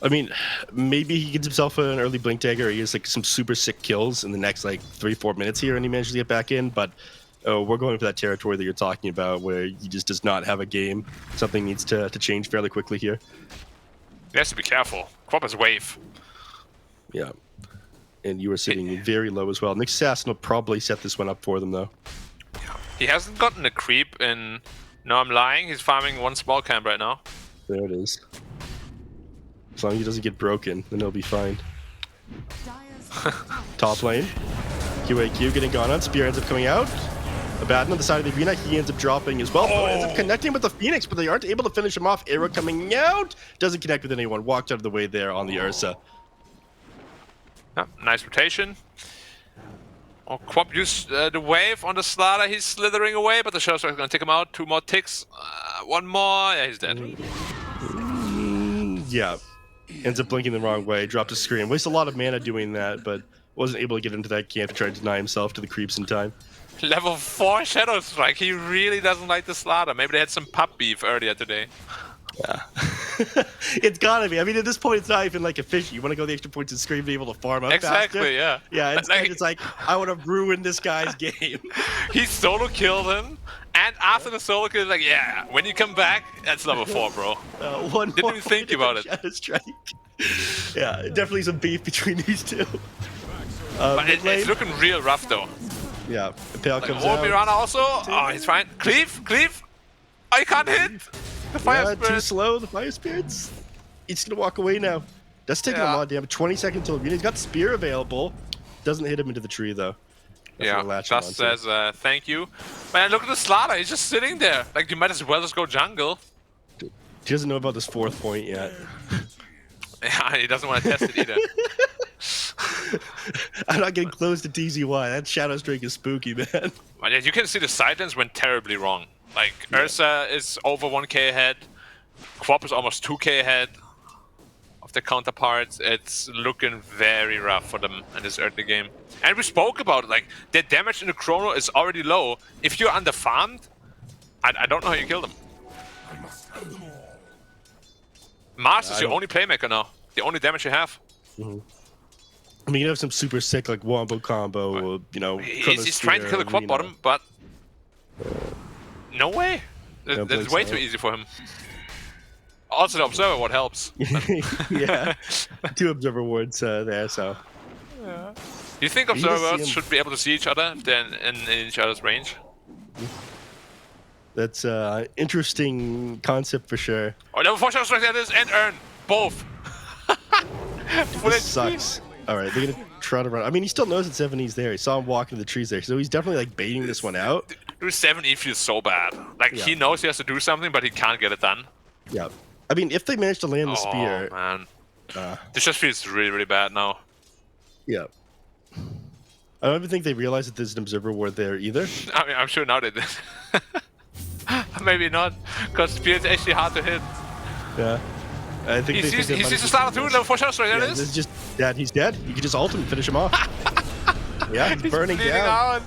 I mean, maybe he gets himself an early Blink Dagger, or he has like some super sick kills in the next like 3-4 minutes here, and he manages to get back in. But we're going for that territory that you're talking about, where he just does not have a game. Something needs to change fairly quickly here. He has to be careful. Quap has wave. Yeah. And you are sitting very low as well. Nick Assassin will probably set this one up for them, though. He hasn't gotten a creep in... No, I'm lying. He's farming one small camp right now. There it is. As long as he doesn't get broken, then he'll be fine. Dire's Top lane. QAQ getting gone on. Spear ends up coming out. Abaddon on the side of the arena. He ends up dropping as well. Oh, ends up connecting with the Phoenix, but they aren't able to finish him off. Arrow coming out. Doesn't connect with anyone. Walked out of the way there on the Ursa. Yeah, nice rotation. Oh, Quap used the wave on the Slaughter. He's slithering away, but the Shadow's going to take him out. 2 more ticks. 1 more. Yeah, he's dead. Yeah. Ends up blinking the wrong way. Dropped a screen. Wastes a lot of mana doing that, but wasn't able to get into that camp to try to deny himself to the creeps in time. Level 4 Shadow Strike. He really doesn't like the Slaughter. Maybe they had some pup beef earlier today. Yeah. It's gotta be. I mean, at this point, it's not even like a fish. You want to go the extra points and scream to be able to farm up Exactly, faster. yeah. Yeah, Like- it's like, I want to ruin this guy's game. He solo killed him, and after the solo kill, he's like, yeah, when you come back, that's level 4, bro. One Didn't more even think point about of it. Shadow Strike. Yeah, definitely some beef between these two. But mid lane, it's looking real rough, though. yeah, Impale Like, comes oh, out. Mirana also. Oh, he's fine. Cleave. Oh, you can't hit. The fire Yeah, too spirit. slow. The fire spirits. He's gonna walk away now. That's taking a Yeah. lot of damage. 20 seconds till he's got spear available. Doesn't hit him into the tree though. That's Yeah, what we're latching just onto. says thank you. Man, look at the Slaughter. He's just sitting there. Like, you might as well just go jungle. He doesn't know about this 4th point yet. Yeah, he doesn't want to test it either. I'm not getting close to TZY. That Shadow Strike is spooky, man. But yeah, you can see the silence went terribly wrong. Like, Ursa is over 1k ahead. Quap is almost 2k ahead of their counterparts. It's looking very rough for them in this early game. And we spoke about it, like, their damage in the chrono is already low. If you're underfarmed, I don't know how you kill them. Mars is your only playmaker now. The only damage you have. I mean, you have some super sick like wombo combo, you know. He's trying to kill the quad bottom, but no way. No That's blinks way out. too easy for him. Also, the observer ward helps. Yeah, 2 observer wards there, so. Do you think You just see observers him- should be able to see each other if they're in each other's range? That's interesting concept for sure. Oh, level 4 shadow strike that is, and earn both. Full This HP. sucks. All right, they're gonna try to run. I mean, he still knows that 70's there. He saw him walk into the trees there, so he's definitely like baiting this one out. Dude, 7E feels so bad. Like, Yeah. he knows he has to do something, but he can't get it done. Yeah. I mean, if they manage to land the spear, Oh, man. uh, This just feels really, really bad now. yeah. I don't even think they realize that there's an observer ward there either. I mean, I'm sure now they did. Maybe not, because spear is actually hard to hit. Yeah. I think He they sees think the starter too, level 4 shadow strike, there it This is. is just that he's dead. You can just ult him and finish him off. Yeah, he's burning bleeding down. out.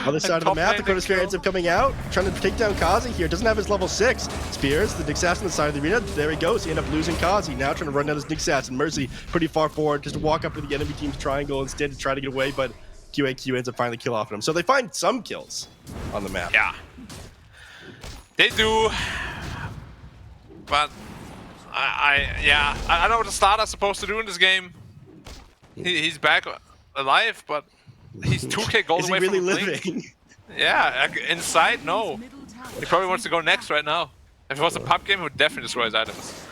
Other side of the top map, the lane Chronosphere ends up coming out, trying to take down Kazi here. Doesn't have his level 6. Spears, the Nyx Assassin on the side of the arena. There he goes. He ended up losing Kazi. Now trying to run down his Nyx Assassin. Mercy pretty far forward, just to walk up to the enemy team's triangle instead to try to get away, but QAQ ends up finally kill off him. So they find some kills on the map. Yeah. They do. But I don't know what the starter's supposed to do in this game. He's back alive, but he's 2k gold Is he away really from a blink. living? Yeah, like, inside, no. Middle tower He probably wants to go next right now. If it was a pub game, he would definitely destroy his items.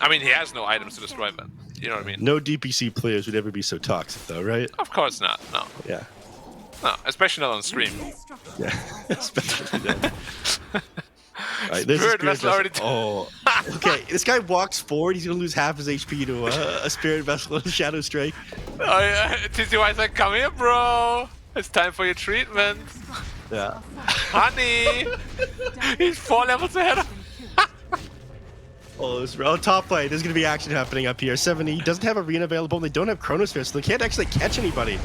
I mean, he has no items to destroy, but you know what I mean. No DPC players would ever be so toxic, though, right? Of course not. No, Yeah. no, especially not on stream. structure. Yeah. Especially that. Alright, this is Spirit Spirit Vessel already Vessel. Oh. Okay, this guy walks forward. He's gonna lose half his HP to a Spirit Vessel and Shadow Strike. Oh yeah, TCY's like, come here, bro. It's time for your treatment, Yeah. honey. He's 4 levels ahead of. Oh, this top lane. There's gonna be action happening up here. 70 doesn't have arena available. And they don't have Chronosphere, so they can't actually catch anybody.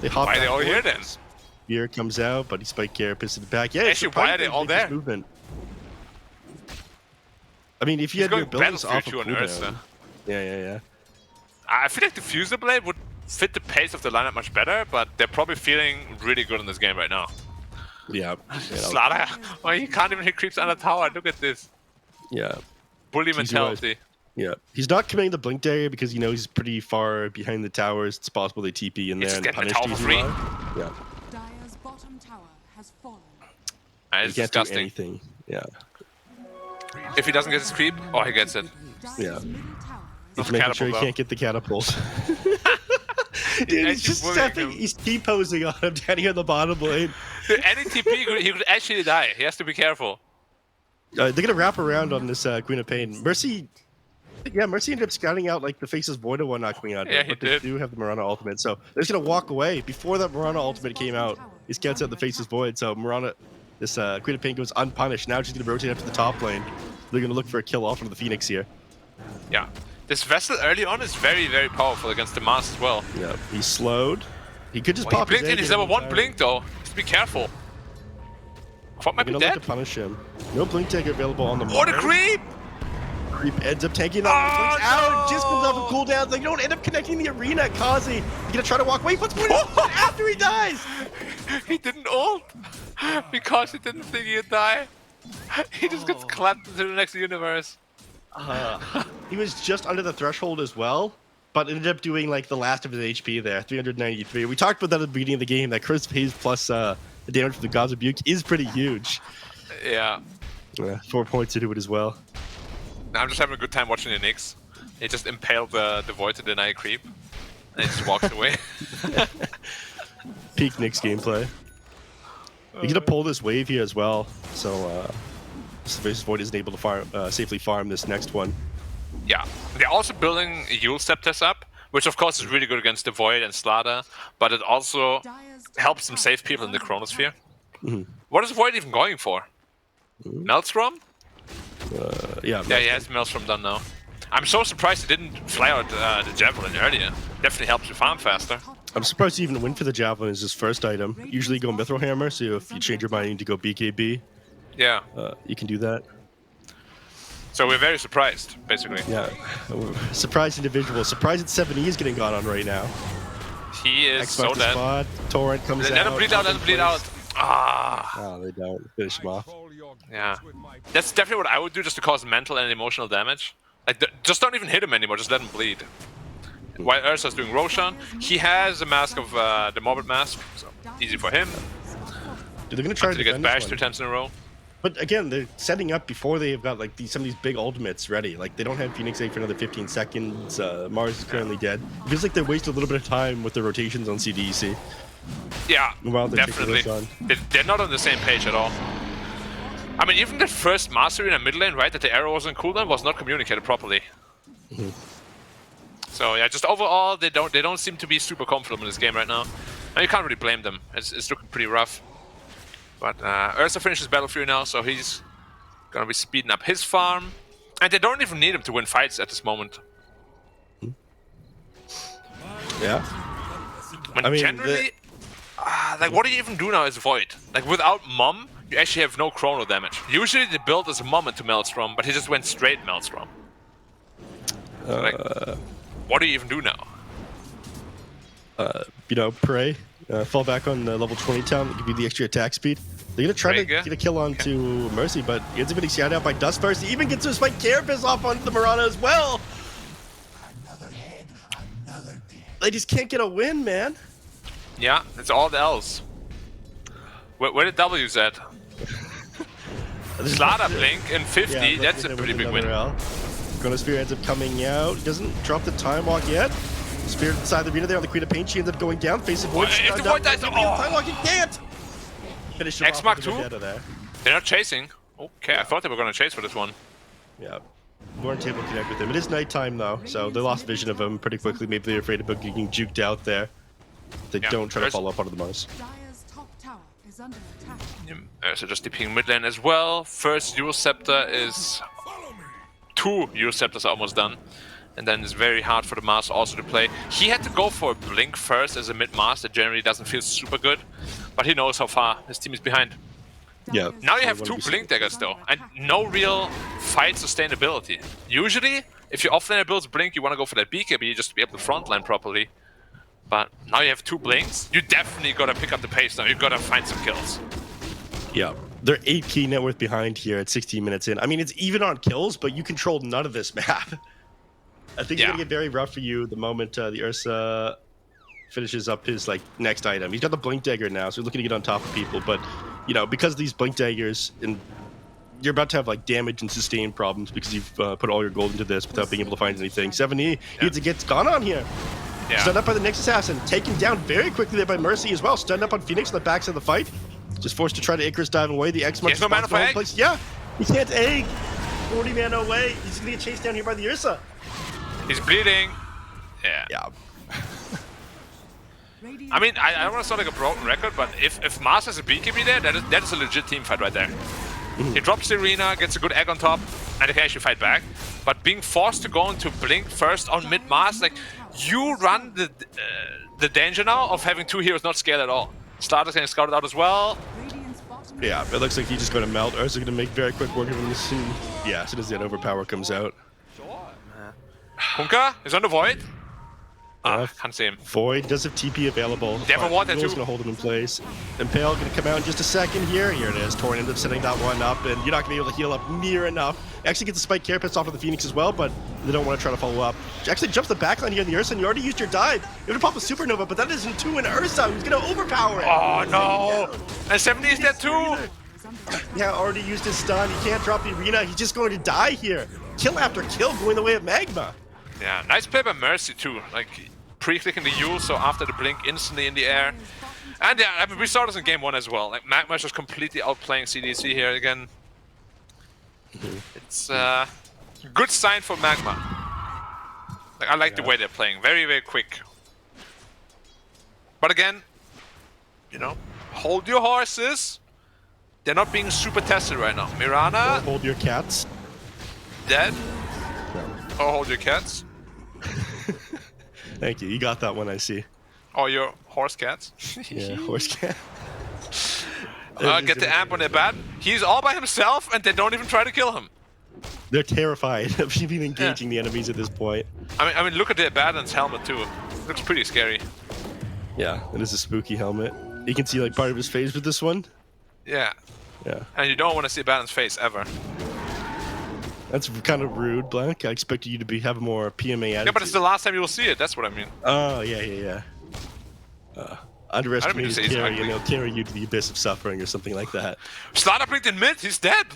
They hop. Why are they back all here forward. then? Spear comes out, but he spike carapace in the back. Yeah, Actually, why are they all there? Movement. I mean, if you He's had your going abilities off of Battlefield 2 on Earth, cooldown. Yeah. I feel like the Fuser Blade would fit the pace of the lineup much better, but they're probably feeling really good in this game right now. Yeah. Slaughter. Oh, he can't even hit creeps on the tower. Look at this. Yeah. Bully TCY. mentality. Yeah. He's not committing the blink dagger because he knows he's pretty far behind the towers. It's possible they TP in He's there just and getting the punish tower for free. TCY. Yeah. Dyer's bottom tower has fallen. It's He can't do disgusting. anything. Yeah. If he doesn't get his creep, oh, he gets it. Dyer's Yeah. middle tower He's Of making sure he catapult, can't get the catapult. Dude, actually he's just bullying stepping, him. he's T-posing on him down here on the bottom lane. Dude, any TP, he could actually die. He has to be careful. They're gonna wrap around on this Queen of Pain. Mercy, yeah, Mercy ended up scouting out like the Faceless Void one not Queen out, Yeah, he but they did. do have the Mirana ultimate, so they're just gonna walk away before that Mirana ultimate came out. He scouts out the Faceless Void, so Mirana, this Queen of Pain goes unpunished. Now she's gonna rotate up to the top lane. They're gonna look for a kill off of the Phoenix here. Yeah. This Vessel early on is very, very powerful against the Mars as well. Yeah, he's slowed. He could just Oh, he pop his blinked in. egg He's and level 1 retire. blink though. Just be careful. Quad might They're be gonna look dead. to punish him. No blink dagger available on the Oh, the Mars. creep! Creep ends up tanking Oh, out. Blinks out. Just comes off no! of cooldown. They don't end up connecting the arena. Kazi, he's gonna try to walk away. Puts point after he dies. He didn't ult because he didn't think he'd die. He just gets clapped into the next universe. He was just under the threshold as well, but ended up doing like the last of his HP there, 393. We talked about that at the beginning of the game. That Chris Hayes plus the damage from the God's Rebuke is pretty huge. Yeah. 4 points to do it as well. I'm just having a good time watching the Nyx. He just impaled the Void to deny creep. And he just walks away. Peak Nyx gameplay. He's gonna pull this wave here as well, so Faceless Void isn't able to safely farm this next one. Yeah. They're also building Yule Scepters up, which of course is really good against the Void and Slaughter, but it also Dyer's helps them tower save people in the is Chronosphere. Mhm. What is Void even going for? Maelstrom? Yeah, Yeah, he has Maelstrom done now. I'm so surprised he didn't fly out the Javelin earlier. Definitely helps you farm faster. I'm surprised he even went for the Javelin as his first item. Usually you go Mithril Hammer, so if you change your mind to go BKB, Yeah. you can do that. So we're very surprised, basically. Yeah. Surprised individual. Surprised that 7E is getting gone on right now. He is so Xbox dead. spot. Torrent comes Let out. him bleed out, let him bleed out. Ah. Oh, they don't. Finish him off. Yeah. That's definitely what I would do just to cause mental and emotional damage. Like, just don't even hit him anymore, just let him bleed. While Ursa's doing Roshan, he has a mask of the Morbid Mask, so easy for him. Dude, they're going to try to Until he gets defend this bashed one. 2 times in a row. But again, they're setting up before they've got like some of these big ultimates ready. Like they don't have Phoenix 8 for another 15 seconds. Mars is currently dead. It feels like they wasted a little bit of time with the rotations on CDEC. Yeah, While they're taking definitely. this on. They're not on the same page at all. I mean, even the first mastery in the mid lane, right, that the arrow wasn't cooldown, was not communicated properly. So yeah, just overall, they don't seem to be super comfortable in this game right now. And you can't really blame them. It's looking pretty rough. But Ursa finishes Battle Fury now, so he's gonna be speeding up his farm. And they don't even need him to win fights at this moment. Yeah. I mean, generally, like, what do you even do now as Void? Like, without Mom, you actually have no chrono damage. Usually the build is a Mom into Maelstrom, but he just went straight Maelstrom. So, like, what do you even do now? You know, pray. Fall back on level 20 town, give you the extra attack speed. They're going to try to Rhaegar? get a kill onto Mercy, but he ends up getting scouted out by Dust first. He even gets to spike Carapace off onto the Mirana as well. They just can't get a win, man. Yeah, it's all the L's. Where did W's at? Slaughter Blink in 50, Yeah, that's a pretty big win. Chronosphere ends up coming out. He doesn't drop the Time Walk yet. Spirit inside the arena there on the Queen of Pain. She ends up going down. Face of Void. If the Void dies, Time oh! Walk, he can't! Finish him X off Mark with the II? Vendetta there. They're not chasing. Okay, I thought they were gonna chase for this one. Yeah. Weren't able to connect with him. It is nighttime though, so they lost vision of him pretty quickly. Maybe they're afraid of getting juked out there. They Yeah, don't try to there's- follow up onto the Mars. Dire's top tower is under attack. So just DPing mid lane as well. First Euro Scepter is... 2 Euro Scepters are almost done. And then it's very hard for the Master also to play. He had to go for a Blink first as a mid-Master. Generally doesn't feel super good. But he knows how far his team is behind. Yeah. Now you have They 2 wanna be Blink Daggers though, and no real fight sustainability. Usually, if your offlaner builds Blink, you want to go for that BKB just to be able to frontline properly. But now you have 2 Blinks, you definitely gotta pick up the pace now, you gotta find some kills. Yeah. They're 8 key net worth behind here at 16 minutes in. I mean, it's even on kills, but you control none of this map. I think it's going to get very rough for you the moment the Ursa finishes up his next item. He's got the Blink Dagger now, so he's looking to get on top of people. But, you know, because of these Blink Daggers, and you're about to have damage and sustain problems because you've put all your gold into this without being able to find anything. 7E needs to get gone on here. Yeah. Stunned up by the next assassin, taken down very quickly there by Mercy as well. Stunned up on Phoenix on the backside of the fight. Just forced to try to Icarus dive away. The X marks no mana for egg. place. Yeah, he can't egg. 40 mana away. He's gonna get chased down here by the Ursa. He's bleeding. Yeah. Yeah. I mean, I don't want to sound like a broken record, but if Mars has a BKB there, that is a legit team fight right there. He drops the arena, gets a good egg on top, and they can actually fight back. But being forced to go into Blink first on mid-Mars, you run the danger now of having 2 heroes not scale at all. Starter's getting scouted out as well. Yeah, it looks like he's just going to melt. Ursa's going to make very quick work of him soon. Yeah, as soon as that overpower comes out. Hunka is on the Void. Can't see him. Void does have TP available. Never want that He's too. going to hold him in place. Impale going to come out in just a second here. Here it is. Torrent ends up setting that one up, and you're not going to be able to heal up near enough. Actually gets the spike Carapace off of the Phoenix as well, but they don't want to try to follow up. Actually jumps the backline here in the Ursa, and you already used your dive. You're going to pop a Supernova, but that isn't 2 in Ursa. He's going to overpower it. Oh no! And 70 is dead too! Yeah, already used his stun. He can't drop the arena. He's just going to die here. Kill after kill going the way of Magma. Yeah, nice play by Mercy too. Pre-clicking the Yule, so after the blink, instantly in the air. And yeah, I mean, we saw this in game 1 as well. Magma is just completely outplaying CDEC here again. It's a good sign for Magma. I like the way they're playing. Very, very quick. But again, you know, hold your horses. They're not being super tested right now. Mirana, Hold your cats. dead. Oh, hold your cats. Thank you. You got that one, I see. Oh, your horse cats. Yeah, horse cat. Get the amp on their bat. He's all by himself and they don't even try to kill him. They're terrified of even engaging the enemies at this point. I mean, look at the Abaddon's helmet too. Looks pretty scary. Yeah, it is a spooky helmet. You can see like part of his face with this one. Yeah. Yeah. And you don't want to see Abaddon's face ever. That's kind of rude, Blank. I expected you to have a more PMA attitude. Yeah, but it's the last time you will see it. That's what I mean. Oh, yeah. Underestimate his say it's carry, ugly. and they'll carry you to the abyss of suffering or something like that. Slaughter blinked in mid. He's dead.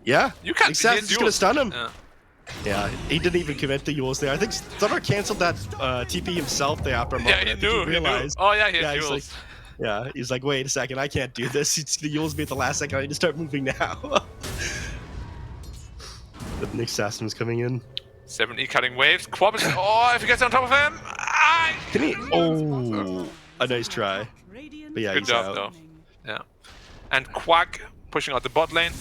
Yeah. You can't. Assassin's just gonna stun him. Yeah. Yeah, he didn't even commit to Yules there. I think Thunder canceled that TP himself there after a moment. Yeah, he I think knew. He realized. Oh yeah, he had he's Yules. like, yeah, he's like, wait a second, I can't do this. It's gonna Yules me at the last second. I need to start moving now. The next assassin is coming in. 7E cutting waves. Quab is. Oh, if he gets on top of him. Can he? Oh, a nice try. But yeah, Good he's job out. though. Yeah. And Quack pushing out the bot lane.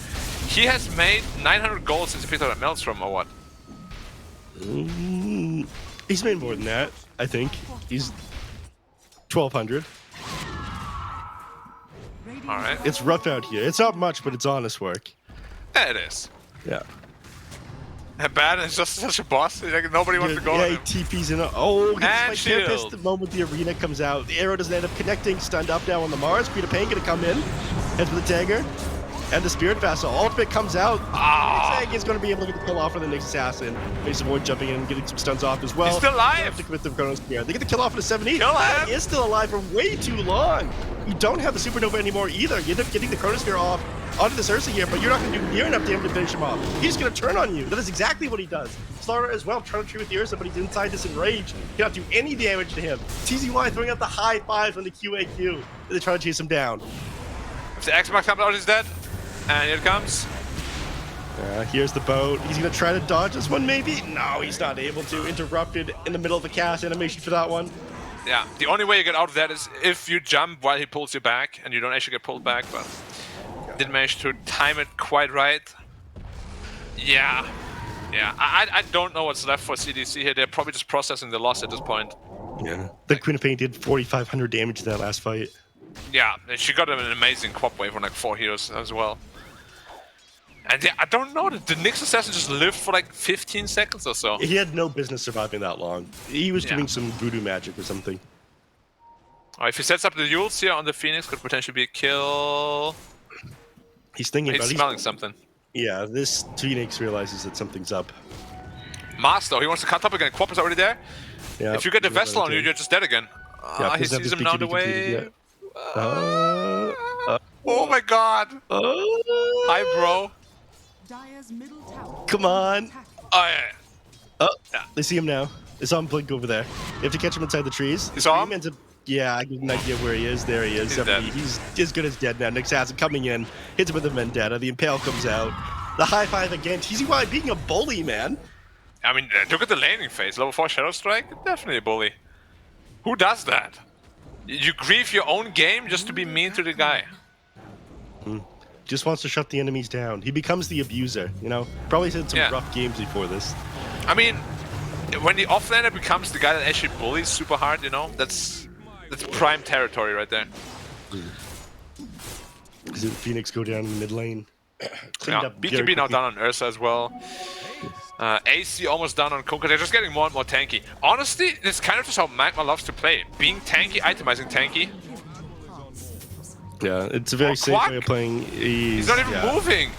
He has made 900 gold since he picked up that Maelstrom or what? He's made more than that, I think. He's 1,200. All right. It's rough out here. It's not much, but it's honest work. Yeah, it is. Yeah. And Bad is just such a boss. Like, nobody wants to go Yeah, on he him. TP's in. Oh, gets And my therapist shield. the moment the arena comes out. The arrow doesn't end up connecting. Stunned up now on the Mars. Peter Payne gonna come in. Heads with the dagger. And the Spirit Vessel. Ultimate comes out. Zag is going to be able to get the kill off for the next assassin. Makes avoid jumping in and getting some stuns off as well. He's still alive. They have to commit the Chronos Spear. They get the kill off in a 7E. Kill him. He is still alive for way too long. You don't have the Supernova anymore either. You end up getting the Chronosphere off onto this Ursa here, but you're not going to do near enough damage to finish him off. He's going to turn on you. That is exactly what he does. Slaughter as well, trying to tree with the Ursa, but he's inside this enrage. Cannot do any damage to him. TZY throwing out the high fives on the QAQ. They try to chase him down. If the X-Max comes out, he's dead. And here it comes. Here's the boat. He's going to try to dodge this one, maybe? No, he's not able to. Interrupted in the middle of the cast animation for that one. Yeah, the only way you get out of that is if you jump while he pulls you back, and you don't actually get pulled back, but didn't manage to time it quite right. Yeah. I don't know what's left for CDC here. They're probably just processing the loss at this point. Yeah. The Queen of Pain did 4,500 damage to that last fight. Yeah, she got an amazing quap wave on like 4 heroes as well. And yeah, I don't know, the Nyx Assassin just lived for like 15 seconds or so. He had no business surviving that long. He was doing some voodoo magic or something. Oh, if he sets up the Yules here on the Phoenix, could potentially be a kill. He's thinking He's about it. smelling something. Yeah, this Phoenix realizes that something's up. Mars though, he wants to cut up again. Quap is already there. Yeah. If you get the Vessel on you, you're just dead again. Yeah, He sees him down the way. Oh my god! Hi, bro. Dire's middle tower. Come on. Oh yeah. Oh, they see him now. They saw him blink over there. You have to catch him inside the trees. You saw him? Ends up, yeah, I get an idea where he is. There he is. He's dead. He's as good as dead now. Nyx Assassin coming in, hits him with a Vendetta. The Impale comes out. The high five again. TZY being a bully, man. I mean, look at the laning phase. Level 4 Shadow Strike? Definitely a bully. Who does that? You grieve your own game just to be mean to the guy. Just wants to shut the enemies down. He becomes the abuser, you know? Probably had some Yeah. rough games before this. I mean, when the offlaner becomes the guy that actually bullies super hard, you know, that's prime territory right there. Does Phoenix go down in the mid lane? Cleaned Yeah. up very BKB now quickly. down on Ursa as well. AC almost down on Kunkka. They're just getting more and more tanky. Honestly, it's kind of just how Magma loves to play. Being tanky, itemizing tanky. Yeah, it's a very safe Quack? way of playing. He's not even moving.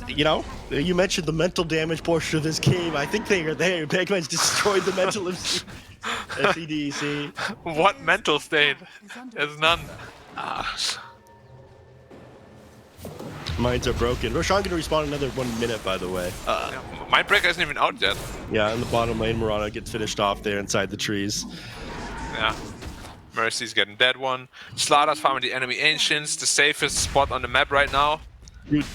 You know, you mentioned the mental damage portion of this game. I think they are there. Magma's destroyed the mental of CDEC. What mental state? There's none. Minds are broken. Roshan gonna respawn another 1 minute, by the way. Mindbreaker isn't even out yet. Yeah, in the bottom lane, Murano gets finished off there inside the trees. Yeah. Mercy's getting dead one. Slaughter's farming the enemy ancients, the safest spot on the map right now. Dude,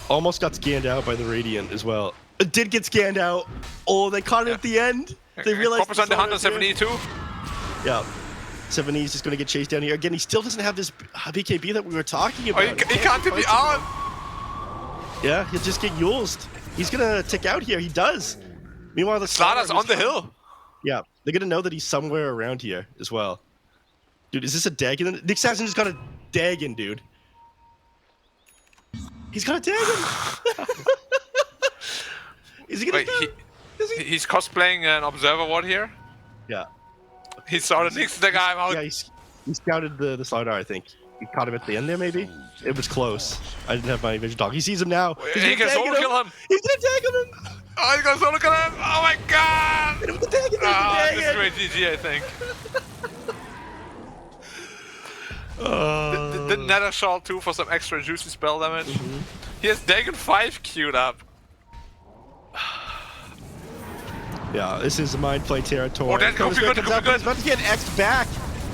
almost got scanned out by the Radiant as well. It did get scanned out. Oh, they caught it at the end. They realized. Quapper's on the hunt on 7E too. Yeah. 7E is just going to get chased down here. Again, he still doesn't have this BKB that we were talking Oh, about. he can't be on. Yeah, he'll just get Yules. He's going to tick out here. He does. Meanwhile, the Slaughter's on the hill. Yeah, they're going to know that he's somewhere around here as well. Dude, is this a Dagon? Nyx Assassin just got a Dagon, dude. He's gonna tag him. Is he gonna? Wait, he's cosplaying an observer ward here. Yeah. He saw the next the guy out. Yeah, he scouted the Slardar, I think. He caught him at the end there, maybe? It was close. I didn't have my vision dog. He sees him now. He can solo kill him. He's gonna tag him. Oh, he's gonna solo kill him. Oh my god. Hit him with the tag. This is great GG, I think. The Nether Shawl too for some extra juicy spell damage. He has Dagon 5 queued up. Yeah, this is mind play territory. Oh, that could be good, He's that could be good. about to get X'd back.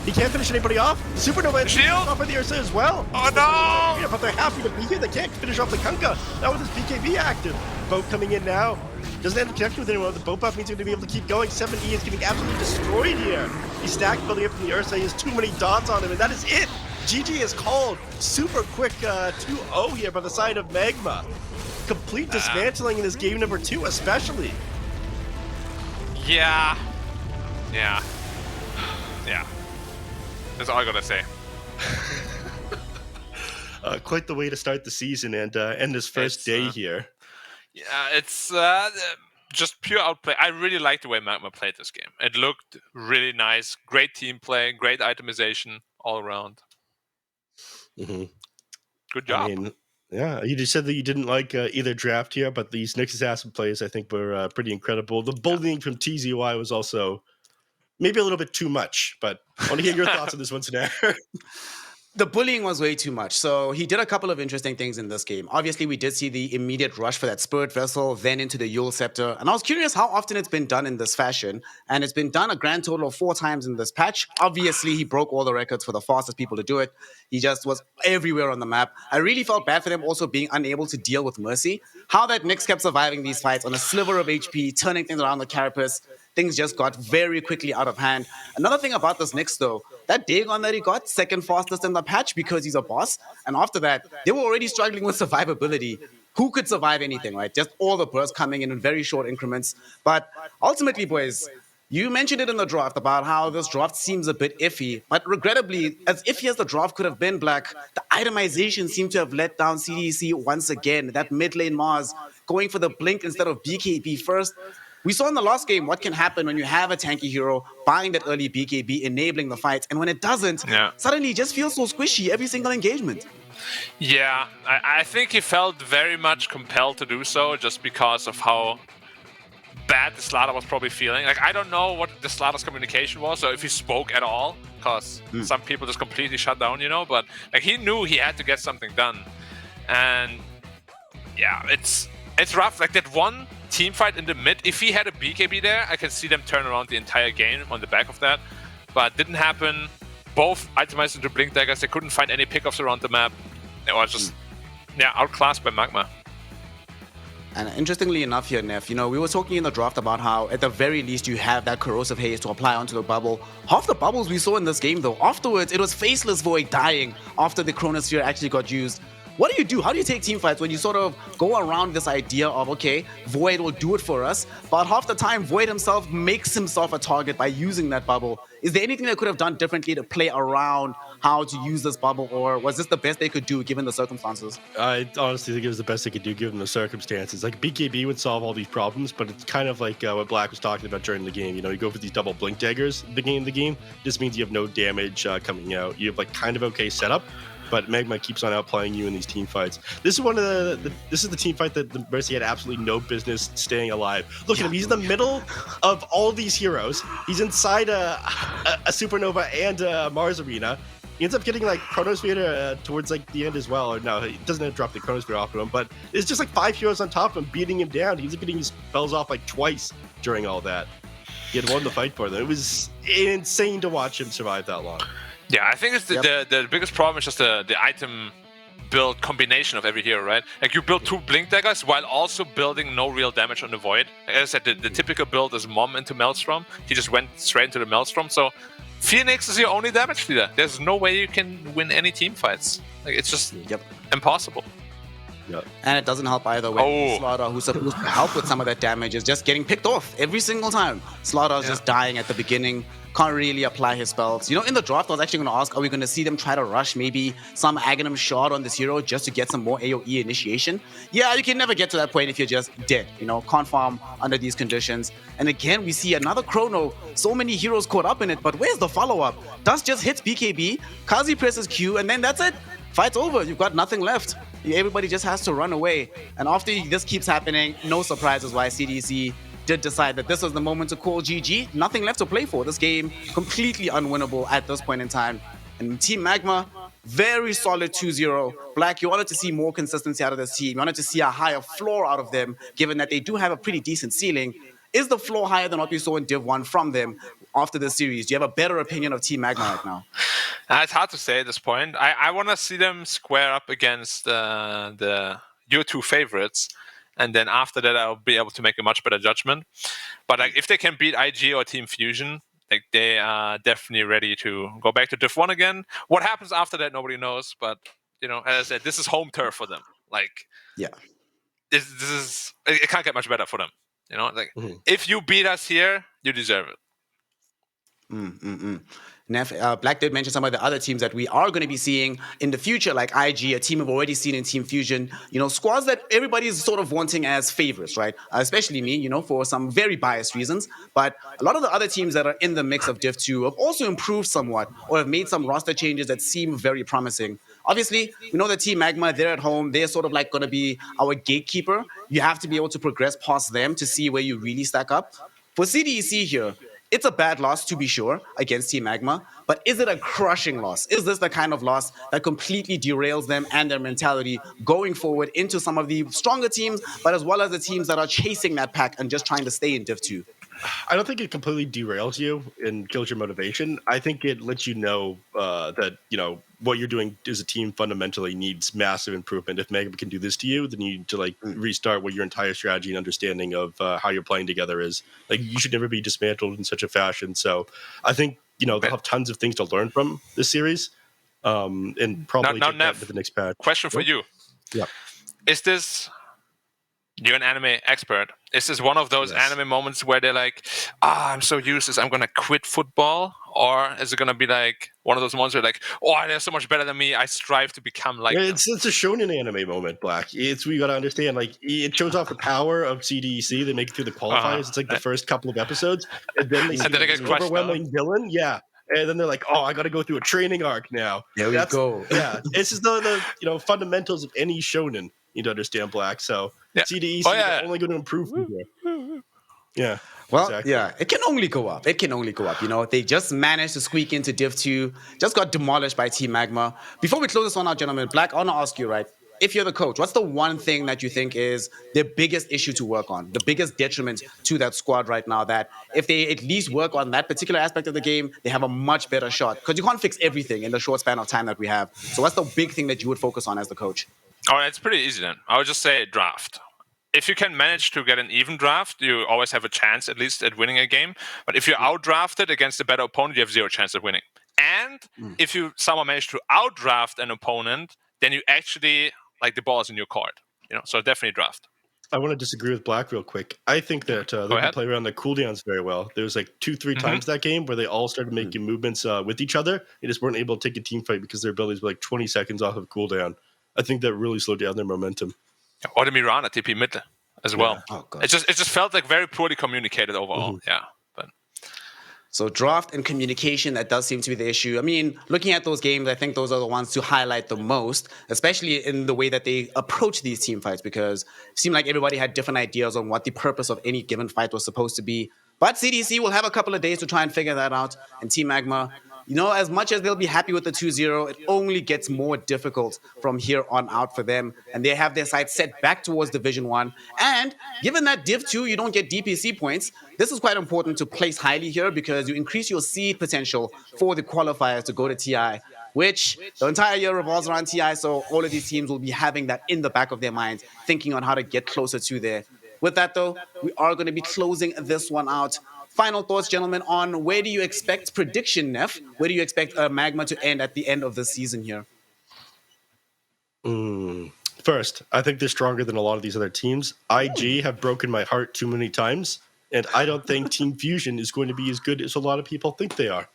He can't finish anybody off. Supernova Shield? off with the Ursa as well. Oh no! Yeah, but they're happy to be here. They can't finish off the Kunkka. Not with his BKB active. Boat coming in now. Doesn't have to connect with anyone. The boat buff means he's going to be able to keep going. 7E is getting absolutely destroyed here. He's stacked building up from the Ursa. He has too many dots on him, and that is it. GG is called. Super quick 2-0 here by the side of Magma. Complete dismantling in this game number 2, especially. Yeah. That's all I gotta say. Quite the way to start the season and end this first day here. Yeah, it's just pure outplay. I really like the way Magma played this game. It looked really nice. Great team play, great itemization all around. Good job. I mean, yeah, you just said that you didn't like either draft here, but these Nyx Assassin plays, I think, were pretty incredible. The bullying from TZY was also maybe a little bit too much, but I want to hear your thoughts on this one, Sanair. The bullying was way too much. So he did a couple of interesting things in this game. Obviously, we did see the immediate rush for that Spirit Vessel, then into the Yule Scepter. And I was curious how often it's been done in this fashion. And it's been done a grand total of 4 times in this patch. Obviously, he broke all the records for the fastest people to do it. He just was everywhere on the map. I really felt bad for them also being unable to deal with Mercy. How that Nyx kept surviving these fights on a sliver of HP, turning things around the carapace. Things just got very quickly out of hand. Another thing about this Nyx, though, that Dagon that he got, second fastest in the patch because he's a boss. And after that, they were already struggling with survivability. Who could survive anything, right? Just all the bursts coming in very short increments. But ultimately, boys, you mentioned it in the draft about how this draft seems a bit iffy. But regrettably, as iffy as the draft could have been, Black, the itemization seemed to have let down CDEC once again. That mid lane Mars going for the blink instead of BKB first. We saw in the last game what can happen when you have a tanky hero buying that early BKB, enabling the fights, and when it doesn't, suddenly it just feels so squishy every single engagement. Yeah, I think he felt very much compelled to do so just because of how bad the Slaughter was probably feeling. Like, I don't know what the Slaughter's communication was, or if he spoke at all, because some people just completely shut down, you know, but like, he knew he had to get something done. And yeah, it's rough. Like, that one team fight in the mid, if he had a BKB there, I can see them turn around the entire game on the back of that. But didn't happen. Both itemized into Blink Daggers. They couldn't find any pickups around the map. They were just outclassed by Magma. And interestingly enough here, Neff, you know, we were talking in the draft about how at the very least you have that corrosive haze to apply onto the bubble. Half the bubbles we saw in this game, though, afterwards it was Faceless Void dying after the Chronosphere actually got used. What do? How do you take team fights when you sort of go around this idea of, okay, Void will do it for us, but half the time Void himself makes himself a target by using that bubble? Is there anything they could have done differently to play around how to use this bubble, or was this the best they could do given the circumstances? I honestly think it was the best they could do given the circumstances. Like, BKB would solve all these problems, but it's kind of like what Black was talking about during the game. You know, you go for these double Blink Daggers at the beginning of the game. This means you have no damage coming out. You have like kind of okay setup, but Magma keeps on outplaying you in these team fights. This is one of this is the team fight that the Mercy had absolutely no business staying alive. Look at him; he's in the middle of all these heroes. He's inside a Supernova and a Mars Arena. He ends up getting like Chronosphere towards like the end as well. Or no, he doesn't drop the Chronosphere off of him, but it's just like 5 heroes on top of him beating him down. He's getting his spells off like twice during all that. He had won the fight for them. It was insane to watch him survive that long. Yeah, I think it's the biggest problem is just the item build combination of every hero, right? Like, you build 2 Blink Daggers while also building no real damage on the Void. Like I said, the typical build is Mom into Maelstrom. He just went straight into the Maelstrom. So Phoenix is your only damage leader. There's no way you can win any team fights. Like, it's just impossible. Yeah. And it doesn't help either when Oh. Slaughter, who's supposed to help with some of that damage, is just getting picked off every single time. Slaughter's just dying at the beginning, can't really apply his spells. You know, in the draft, I was actually going to ask, are we going to see them try to rush maybe some Aghanim shard on this hero just to get some more AoE initiation? Yeah, you can never get to that point if you're just dead, you know, can't farm under these conditions. And again, we see another chrono, so many heroes caught up in it, but where's the follow-up? Dust just hits BKB, Kazi presses Q, and then that's it. Fight's over, you've got nothing left. Everybody just has to run away. And after this keeps happening, no surprises why CDEC did decide that this was the moment to call GG. Nothing left to play for. This game completely unwinnable at this point in time. And Team Magma, very solid 2-0. Black, you wanted to see more consistency out of this team. You wanted to see a higher floor out of them, given that they do have a pretty decent ceiling. Is the floor higher than what we saw in Div 1 from them after this series? Do you have a better opinion of Team Magma right now? It's hard to say at this point. I want to see them square up against the your two favorites, and then after that, I'll be able to make a much better judgment. But like, if they can beat IG or Team Fusion, like they are definitely ready to go back to Div 1 again. What happens after that, nobody knows. But you know, as I said, this is home turf for them. Like, yeah, this is it can't get much better for them. You know, like if you beat us here, you deserve it. Neff, Black did mention some of the other teams that we are going to be seeing in the future, like IG, a team we've already seen in Team Fusion. You know, squads that everybody is sort of wanting as favorites, right? Especially me, you know, for some very biased reasons. But a lot of the other teams that are in the mix of Div 2 have also improved somewhat or have made some roster changes that seem very promising. Obviously, we know that Team Magma, they're at home. They're sort of like going to be our gatekeeper. You have to be able to progress past them to see where you really stack up. For CDEC here, it's a bad loss, to be sure, against Team Magma, but is it a crushing loss? Is this the kind of loss that completely derails them and their mentality going forward into some of the stronger teams, but as well as the teams that are chasing that pack and just trying to stay in Div 2? I don't think it completely derails you and kills your motivation. I think it lets you know that, you know, what you're doing as a team fundamentally needs massive improvement. If Magma can do this to you, then you need to like restart what your entire strategy and understanding of how you're playing together is. Like, you should never be dismantled in such a fashion. So I think, you know, they'll have tons of things to learn from this series, and probably Now, take that Nev, to the next patch. Question for you. Yeah. Is this, you're an anime expert, is this one of those anime moments where they're like, I'm so useless, I'm going to quit football? Or is it going to be like one of those ones where like, they're so much better than me, I strive to become like them? It's a shonen anime moment, Black. We got to understand, like, it shows off the power of CDEC. They make it through the qualifiers. It's like the first couple of episodes. And then they see get crushed overwhelming villain. Yeah. And then they're like, I got to go through a training arc now. There we go. Yeah. This is the you know, fundamentals of any shonen. You need to understand, Black. So CDEC is only going to improve from here. Yeah. Well, exactly. yeah, it can only go up. It can only go up. You know, they just managed to squeak into Div 2, just got demolished by Team Magma. Before we close this one out, gentlemen, Black, I want to ask you, right? If you're the coach, what's the one thing that you think is their biggest issue to work on, the biggest detriment to that squad right now, that if they at least work on that particular aspect of the game, they have a much better shot? Because you can't fix everything in the short span of time that we have. So what's the big thing that you would focus on as the coach? All right, it's pretty easy then. I would just say draft. If you can manage to get an even draft, you always have a chance at least at winning a game. But if you're outdrafted against a better opponent, you have zero chance of winning. And if you somehow manage to outdraft an opponent, then you actually, like, the ball is in your court. You know, so definitely draft. I want to disagree with Black real quick. I think that they can play around the cooldowns very well. There was like 2-3 times that game where they all started making movements with each other. They just weren't able to take a team fight because their abilities were like 20 seconds off of cooldown. I think that really slowed down their momentum. Or the Mirana TP mid as well. Oh, God. It just felt like very poorly communicated overall. Yeah. But So draft and communication, that does seem to be the issue. I mean, looking at those games, I think those are the ones to highlight the most, especially in the way that they approach these team fights, because it seemed like everybody had different ideas on what the purpose of any given fight was supposed to be. But CDC will have a couple of days to try and figure that out. And Team Magma, you know, as much as they'll be happy with the 2-0, it only gets more difficult from here on out for them. And they have their sights set back towards Division 1. And given that Div 2, you don't get DPC points, this is quite important to place highly here because you increase your seed potential for the qualifiers to go to TI, which the entire year revolves around TI. So all of these teams will be having that in the back of their minds, thinking on how to get closer to there. With that, though, we are going to be closing this one out. Final thoughts, gentlemen, on where do you expect prediction, Neff? Where do you expect Magma to end at the end of the season here? First, I think they're stronger than a lot of these other teams. IG have broken my heart too many times, and I don't think Team Fusion is going to be as good as a lot of people think they are.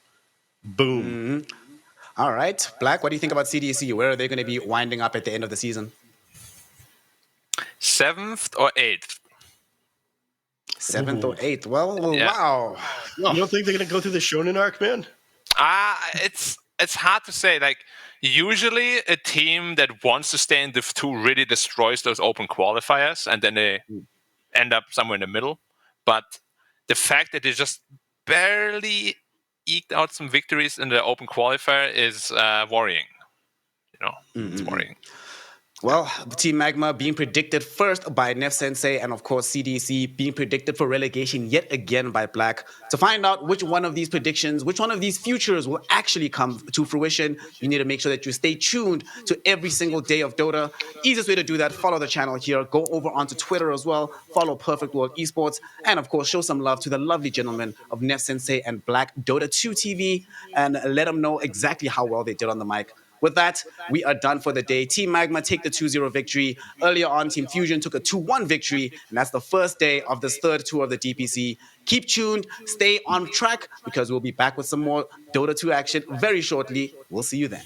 Boom. All right, Black, what do you think about CDEC? Where are they going to be winding up at the end of the season? 7th or 8th? 7th or 8th? Well, Yeah. wow. You don't think they're going to go through the Shonen arc, man? It's hard to say. Like, usually a team that wants to stay in Div 2 really destroys those open qualifiers, and then they end up somewhere in the middle. But the fact that they just barely eked out some victories in the open qualifier is worrying. It's worrying. Well, the Team Magma being predicted first by Nef Sensei, and of course CDC being predicted for relegation yet again by Black. To find out which one of these predictions, which one of these futures will actually come to fruition, you need to make sure that you stay tuned to every single day of Dota. Easiest way to do that, follow the channel here, go over onto Twitter as well, follow Perfect World Esports, and of course show some love to the lovely gentlemen of Nef Sensei and Black Dota 2 TV, and let them know exactly how well they did on the mic. With that, we are done for the day. Team Magma take the 2-0 victory. Earlier on, Team Fusion took a 2-1 victory, and that's the first day of this third tour of the DPC. Keep tuned, stay on track, because we'll be back with some more Dota 2 action very shortly. We'll see you then.